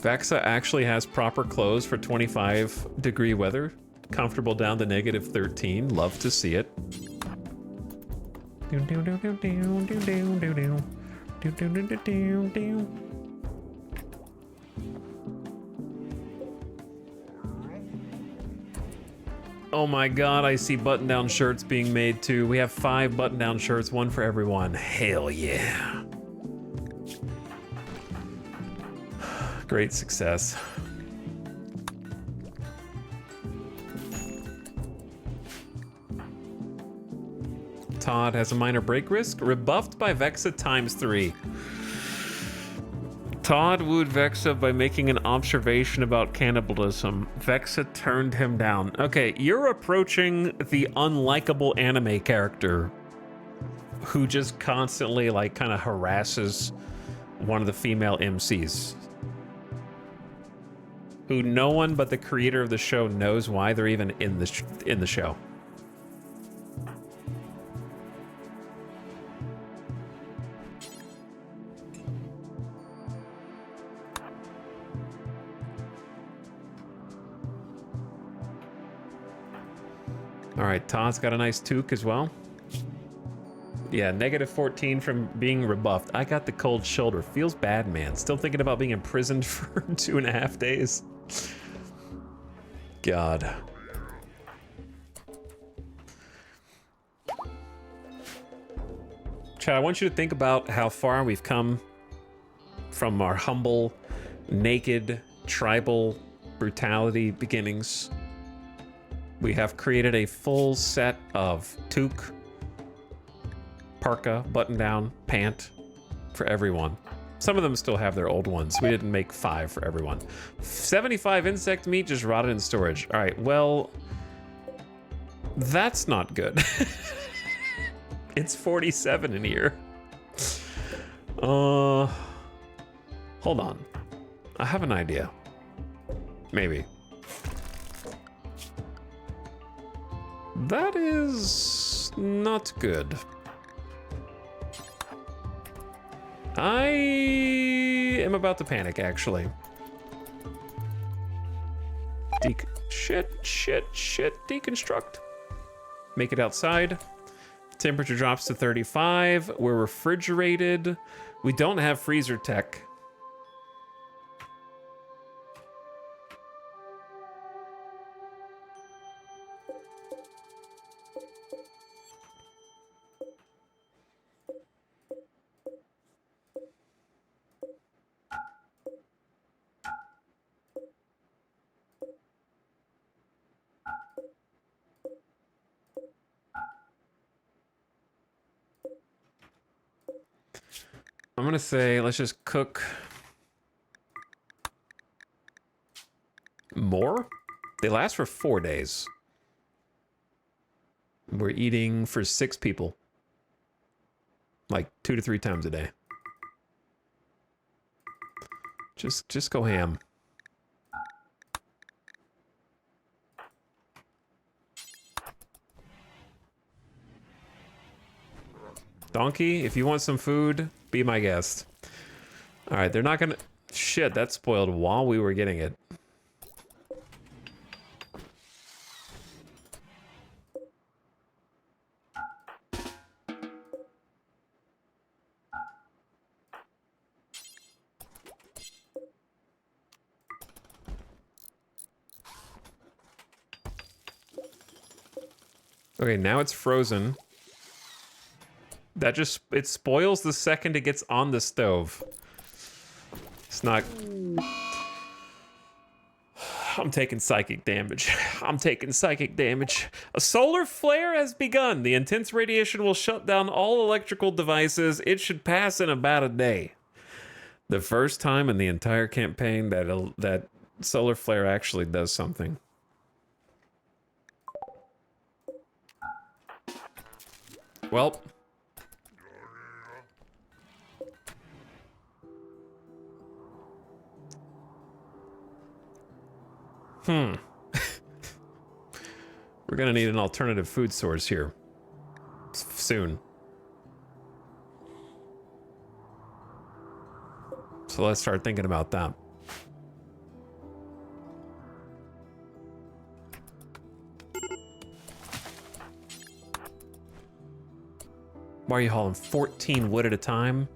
Vexa actually has proper clothes for 25-degree weather. Comfortable down to -13. Love to see it. Oh my god, I see button-down shirts being made too. We have 5 button-down shirts, one for everyone. Hell yeah. Great success. Todd has a minor break risk, rebuffed by Vexa ×3. Todd wooed Vexa by making an observation about cannibalism. Vexa turned him down. Okay, you're approaching the unlikable anime character who just constantly, like, kind of harasses one of the female MCs. Who no one but the creator of the show knows why they're even in the show. All right, Todd's got a nice toque as well. Yeah, -14 from being rebuffed. I got the cold shoulder. Feels bad, man. Still thinking about being imprisoned for 2.5 days. God. Chad, I want you to think about how far we've come from our humble, naked, tribal brutality beginnings. We have created a full set of toque, parka, button-down, pant, for everyone. Some of them still have their old ones. We didn't make 5 for everyone. 75 insect meat just rotted in storage. All right, well, that's not good. It's 47 in here. Hold on. I have an idea. Maybe. That is not good. I am about to panic, actually. Shit, deconstruct. Make it outside. Temperature drops to 35. We're refrigerated. We don't have freezer tech. I'm gonna say, let's just cook more. They last for 4 days. We're eating for 6 people. Like 2 to 3 times a day. Just go ham. Donkey, if you want some food, be my guest. All right, they're not gonna... Shit, that spoiled while we were getting it. Okay, now it's frozen. That just, it spoils the second it gets on the stove. It's not... I'm taking psychic damage. I'm taking psychic damage. A solar flare has begun. The intense radiation will shut down all electrical devices. It should pass in about a day. The first time in the entire campaign that solar flare actually does something. Well... We're gonna need an alternative food source here. Soon. So let's start thinking about that. Why are you hauling 14 wood at a time?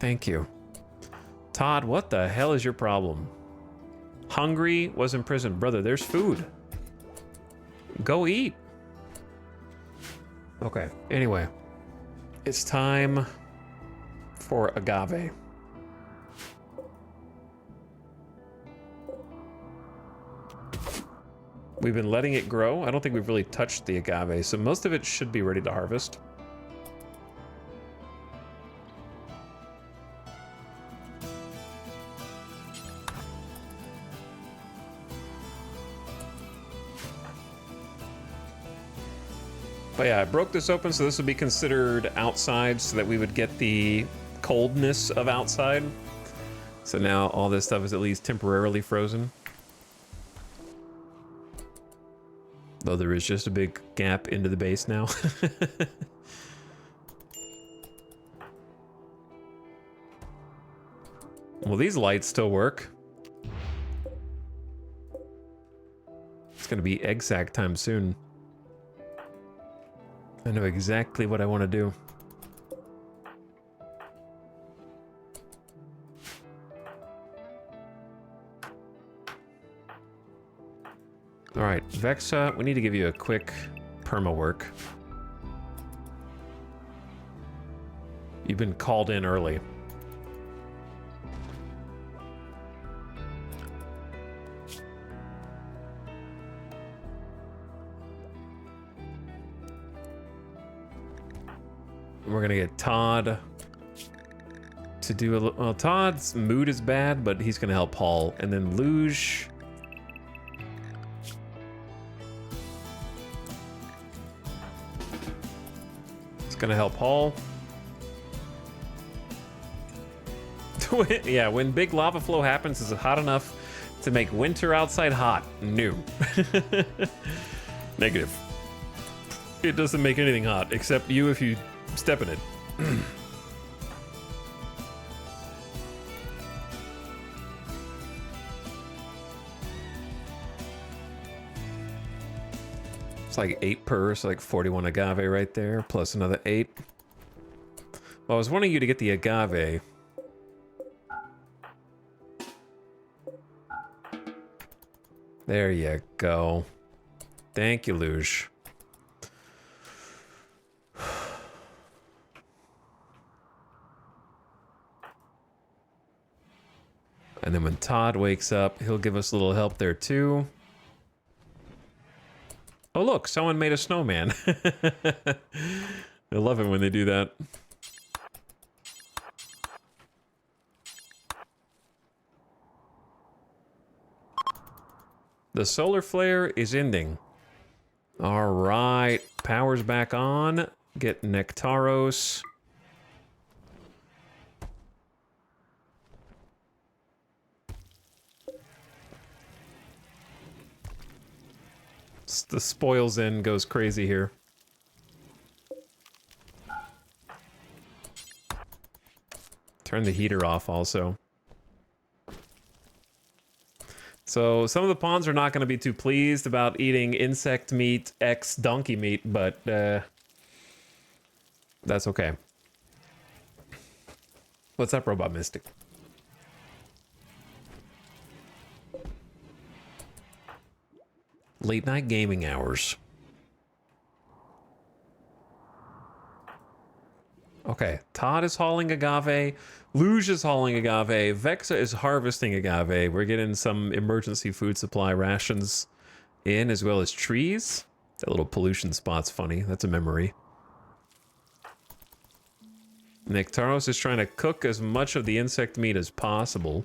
Thank you. Todd, what the hell is your problem? Hungry, was in prison. Brother, there's food. Go eat. Okay, anyway. It's time for agave. We've been letting it grow. I don't think we've really touched the agave, so most of it should be ready to harvest. But yeah, I broke this open, so this would be considered outside so that we would get the coldness of outside. So now all this stuff is at least temporarily frozen. Though there is just a big gap into the base now. Well, these lights still work. It's gonna be egg sack time soon. I know exactly what I want to do. All right, Vexa, we need to give you a quick perma work. You've been called in early. We're gonna get Todd to do a little. Well, Todd's mood is bad, but he's gonna help Paul. And then Luge. It's gonna help Paul. Yeah, when big lava flow happens, is it hot enough to make winter outside hot? No. Negative. It doesn't make anything hot, except you if you step in it. It's like 8 per, so like 41 agave right there, plus another 8. Well, I was wanting you to get the agave. There you go. Thank you, Luge. And then when Todd wakes up, he'll give us a little help there too. Oh look, someone made a snowman. I love it when they do that. The solar flare is ending. All right, power's back on. Get Nectaros. The spoils in goes crazy here. Turn the heater off also. So some of the pawns are not going to be too pleased about eating insect meat x donkey meat, but that's okay. What's up, Robot Mystic? Late night gaming hours. Okay, Todd is hauling agave. Luge is hauling agave. Vexa is harvesting agave. We're getting some emergency food supply rations in, as well as trees. That little pollution spot's funny. That's a memory. Nectaros is trying to cook as much of the insect meat as possible.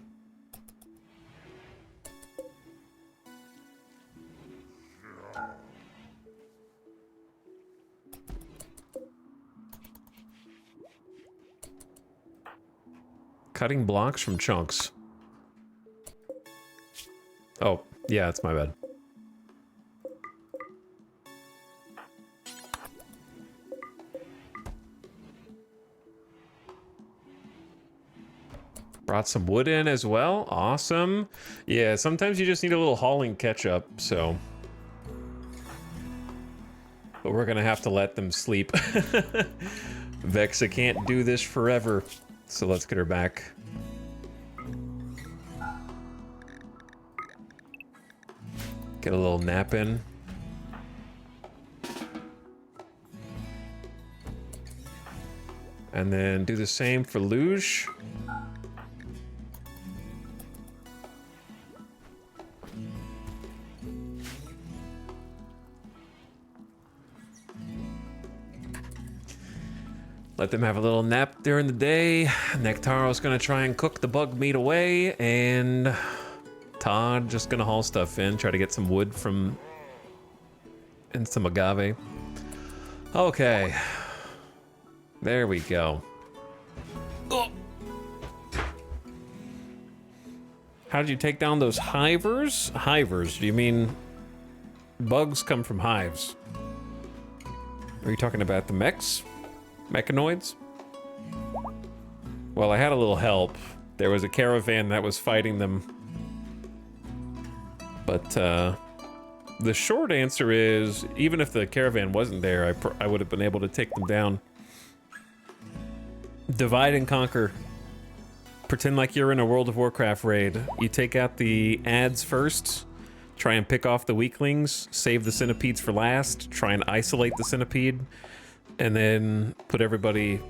Cutting blocks from chunks. Oh, yeah, it's my bad. Brought some wood in as well. Awesome. Yeah, sometimes you just need a little hauling catch up, so. But we're gonna have to let them sleep. Vexa can't do this forever. So let's get her back. Get a little nap in. And then do the same for Luge. Let them have a little nap during the day. Nectaro's gonna try and cook the bug meat away, and Todd just gonna haul stuff in, try to get some wood from and some agave. Okay, there we go. Oh. How did you take down those hivers? Hivers? Do you mean bugs come from hives? Are you talking about the mechs? Mechanoids? Well, I had a little help. There was a caravan that was fighting them. But the short answer is, even if the caravan wasn't there, I would have been able to take them down. Divide and conquer. Pretend like you're in a World of Warcraft raid. You take out the ads first, try and pick off the weaklings, save the centipedes for last, try and isolate the centipede, and then put everybody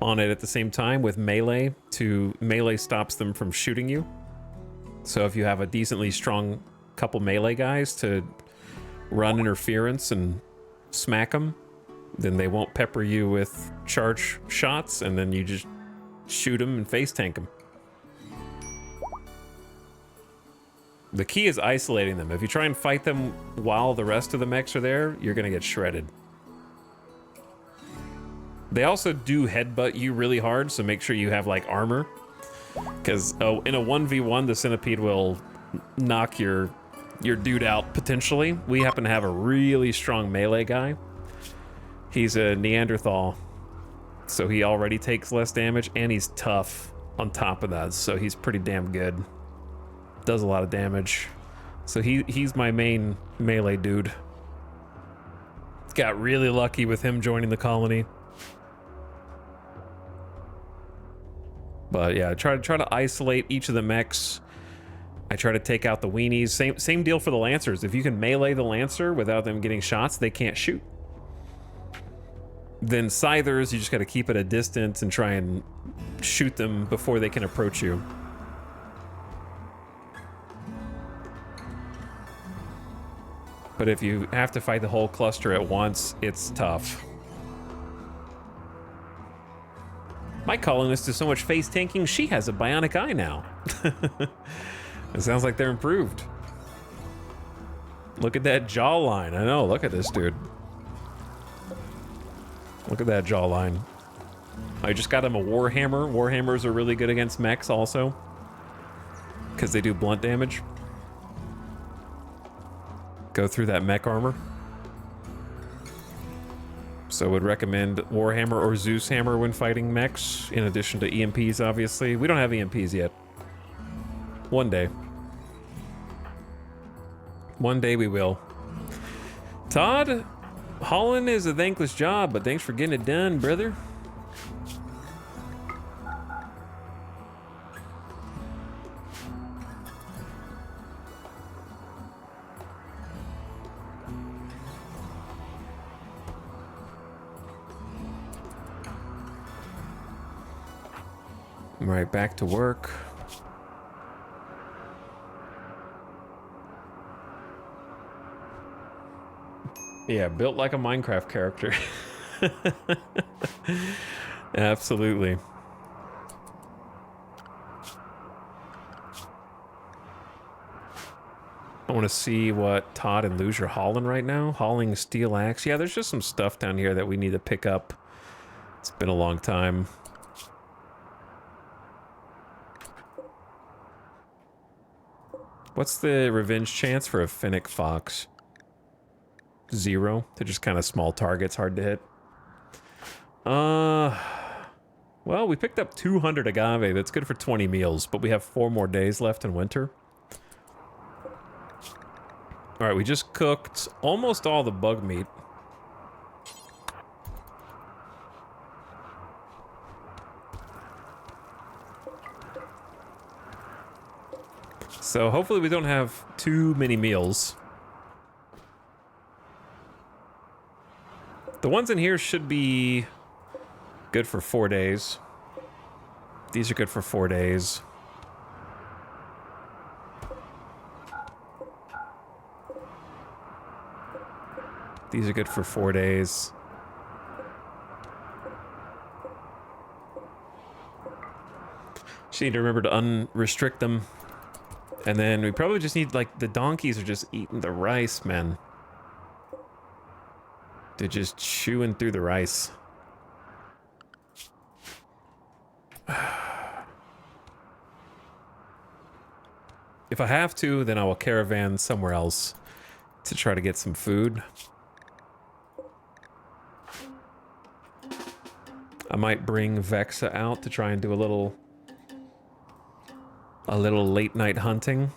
on it at the same time with melee. Melee stops them from shooting you. So if you have a decently strong couple melee guys to run interference and smack them, Then they won't pepper you with charge shots, and then you just shoot them and face tank them. The key is isolating them. If you try and fight them while the rest of the mechs are there, you're gonna get shredded. They also do headbutt you really hard, so make sure you have like armor. Because in a 1v1, the centipede will knock your dude out potentially. We happen to have a really strong melee guy. He's a Neanderthal, so he already takes less damage, and he's tough on top of that, so he's pretty damn good. Does a lot of damage. So he's my main melee dude. Got really lucky with him joining the colony. But yeah, try to isolate each of the mechs. I try to take out the weenies. Same deal for the Lancers. If you can melee the Lancer without them getting shots, they can't shoot. Then Scythers, you just got to keep at a distance and try and shoot them before they can approach you. But if you have to fight the whole cluster at once, it's tough. My colonist is so much face tanking, she has a bionic eye now. It sounds like they're improved. Look at that jawline. I know, look at this dude. Look at that jawline. I just got him a Warhammer. Warhammers are really good against mechs also, because they do blunt damage. Go through that mech armor. So would recommend Warhammer or Zeus Hammer when fighting mechs, in addition to EMPs, obviously. We don't have EMPs yet. One day. One day we will. Todd, hauling is a thankless job, but thanks for getting it done, brother. All right, back to work. Yeah, built like a Minecraft character. Absolutely. I want to see what Todd and Luge are hauling right now. Hauling steel axe. Yeah, there's just some stuff down here that we need to pick up. It's been a long time. What's the revenge chance for a Fennec Fox? 0. They're just kind of small targets, hard to hit. Well, we picked up 200 agave. That's good for 20 meals, but we have 4 more days left in winter. All right, we just cooked almost all the bug meat. So hopefully we don't have too many meals. The ones in here should be good for 4 days. These are good for 4 days. These are good for 4 days. Just need to remember to unrestrict them. And then we probably just need, like, the donkeys are just eating the rice, man. They're just chewing through the rice. If I have to, then I will caravan somewhere else to try to get some food. I might bring Vexa out to try and do a little late night hunting.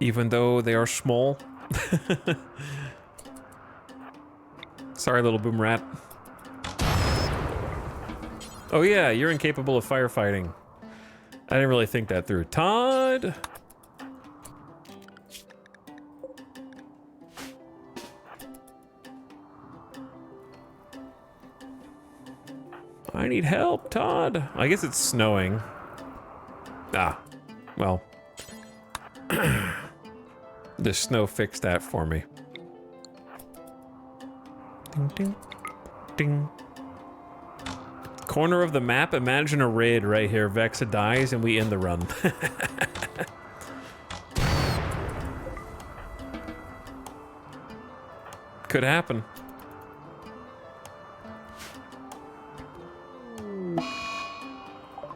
Even though they are small. Sorry, little boom rat. Oh yeah, you're incapable of firefighting. I didn't really think that through. Todd! I need help, Todd. I guess it's snowing. Ah, well. The snow fixed that for me. Ding, ding, ding. Corner of the map, imagine a raid right here. Vexa dies and we end the run. Could happen.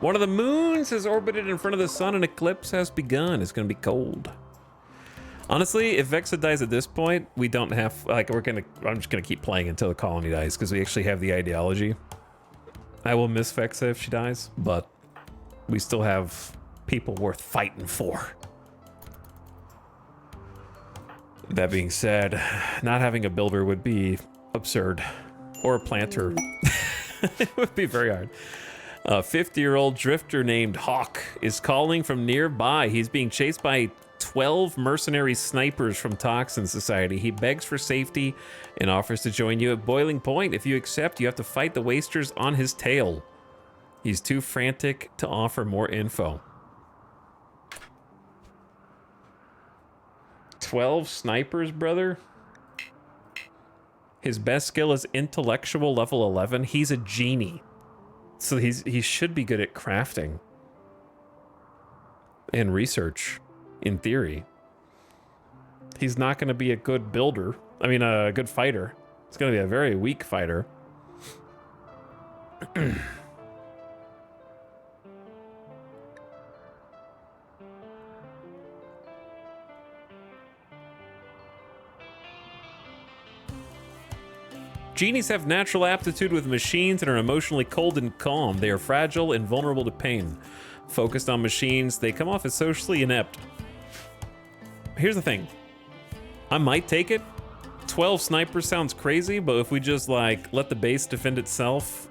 One of the moons has orbited in front of the sun and eclipse has begun. It's gonna be cold. Honestly, if Vexa dies at this point, we don't have, like, I'm just gonna keep playing until the colony dies, because we actually have the ideology. I will miss Vexa if she dies, but we still have people worth fighting for. That being said, not having a builder would be absurd. Or a planter. It would be very hard. A 50-year-old drifter named Hawk is calling from nearby. He's being chased by 12 mercenary snipers from Toxin Society. He begs for safety and offers to join you at boiling point. If you accept, you have to fight the wasters on his tail. He's too frantic to offer more info. 12 snipers, brother? His best skill is intellectual level 11. He's a genie. So he should be good at crafting. And research. In theory. He's not going to be a good builder. I mean, a good fighter. He's going to be a very weak fighter. Genies have natural aptitude with machines and are emotionally cold and calm. They are fragile and vulnerable to pain. Focused on machines, they come off as socially inept. Here's the thing. I might take it. 12 snipers sounds crazy, but if we just, like, let the base defend itself...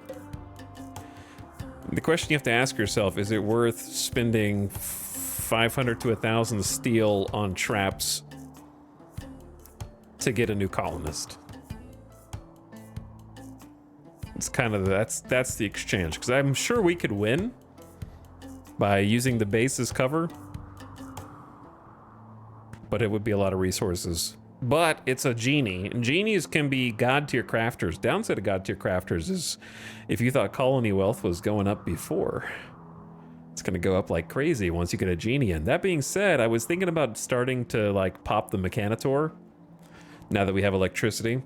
The question you have to ask yourself, is it worth spending 500 to 1,000 steel on traps to get a new colonist? It's kind of, that's the exchange, because I'm sure we could win by using the base as cover, but it would be a lot of resources. But it's a genie, and genies can be god tier crafters. Downside of god tier crafters is if you thought colony wealth was going up before, it's gonna go up like crazy once you get a genie in. That being said, I was thinking about starting to, like, pop the Mechanitor now that we have electricity.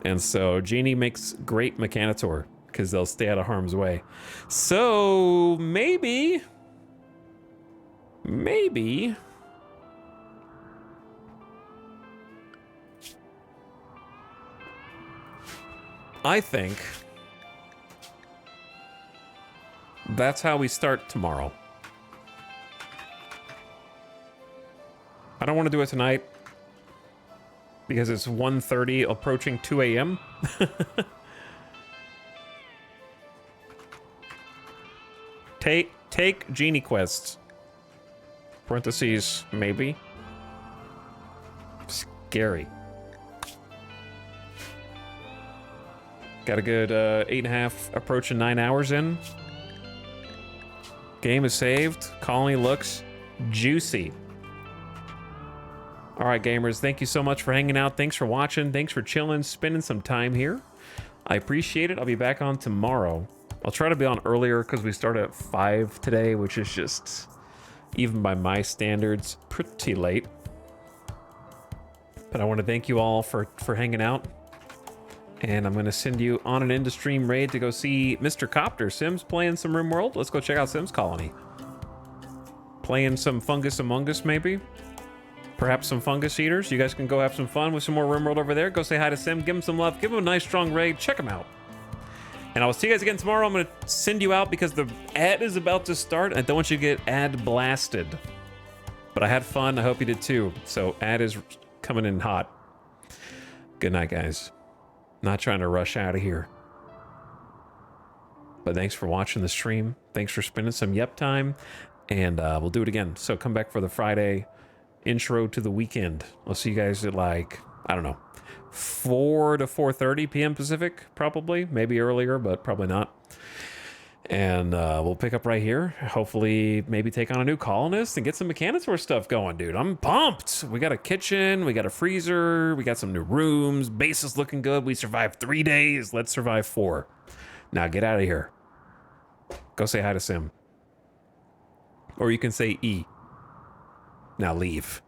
And so genie makes great Mechanitor because they'll stay out of harm's way. So maybe I think that's how we start tomorrow. I don't want to do it tonight because it's 1:30 approaching 2 a.m. Take genie quests. Parentheses, maybe. Scary. Got a good 8.5, approaching 9 hours in. Game is saved. Colony looks juicy. All right, gamers, thank you so much for hanging out. Thanks for watching. Thanks for chilling, spending some time here. I appreciate it. I'll be back on tomorrow. I'll try to be on earlier because we start at 5 today, which is just, even by my standards, pretty late. But I want to thank you all for hanging out. And I'm going to send you on an end-of-stream raid to go see Mr. Copter. Sims playing some RimWorld. Let's go check out Sims Colony. Playing some Fungus Among Us, maybe. Perhaps some Fungus Eaters. You guys can go have some fun with some more RimWorld over there. Go say hi to Sim. Give him some love. Give him a nice, strong raid. Check him out. And I will see you guys again tomorrow. I'm going to send you out because the ad is about to start. And I don't want you to get ad blasted. But I had fun. I hope you did too. So ad is coming in hot. Good night, guys. Not trying to rush out of here. But thanks for watching the stream. Thanks for spending some Yep time. And we'll do it again. So come back for the Friday intro to the weekend. I'll see you guys at, like, I don't know, 4 to 4:30 p.m. Pacific, probably. Maybe earlier, but probably not. And we'll pick up right here. Hopefully, maybe take on a new colonist and get some Mechanosaur stuff going, dude. I'm pumped. We got a kitchen. We got a freezer. We got some new rooms. Base is looking good. We survived 3 days. Let's survive 4. Now, get out of here. Go say hi to Sim. Or you can say E. Now leave.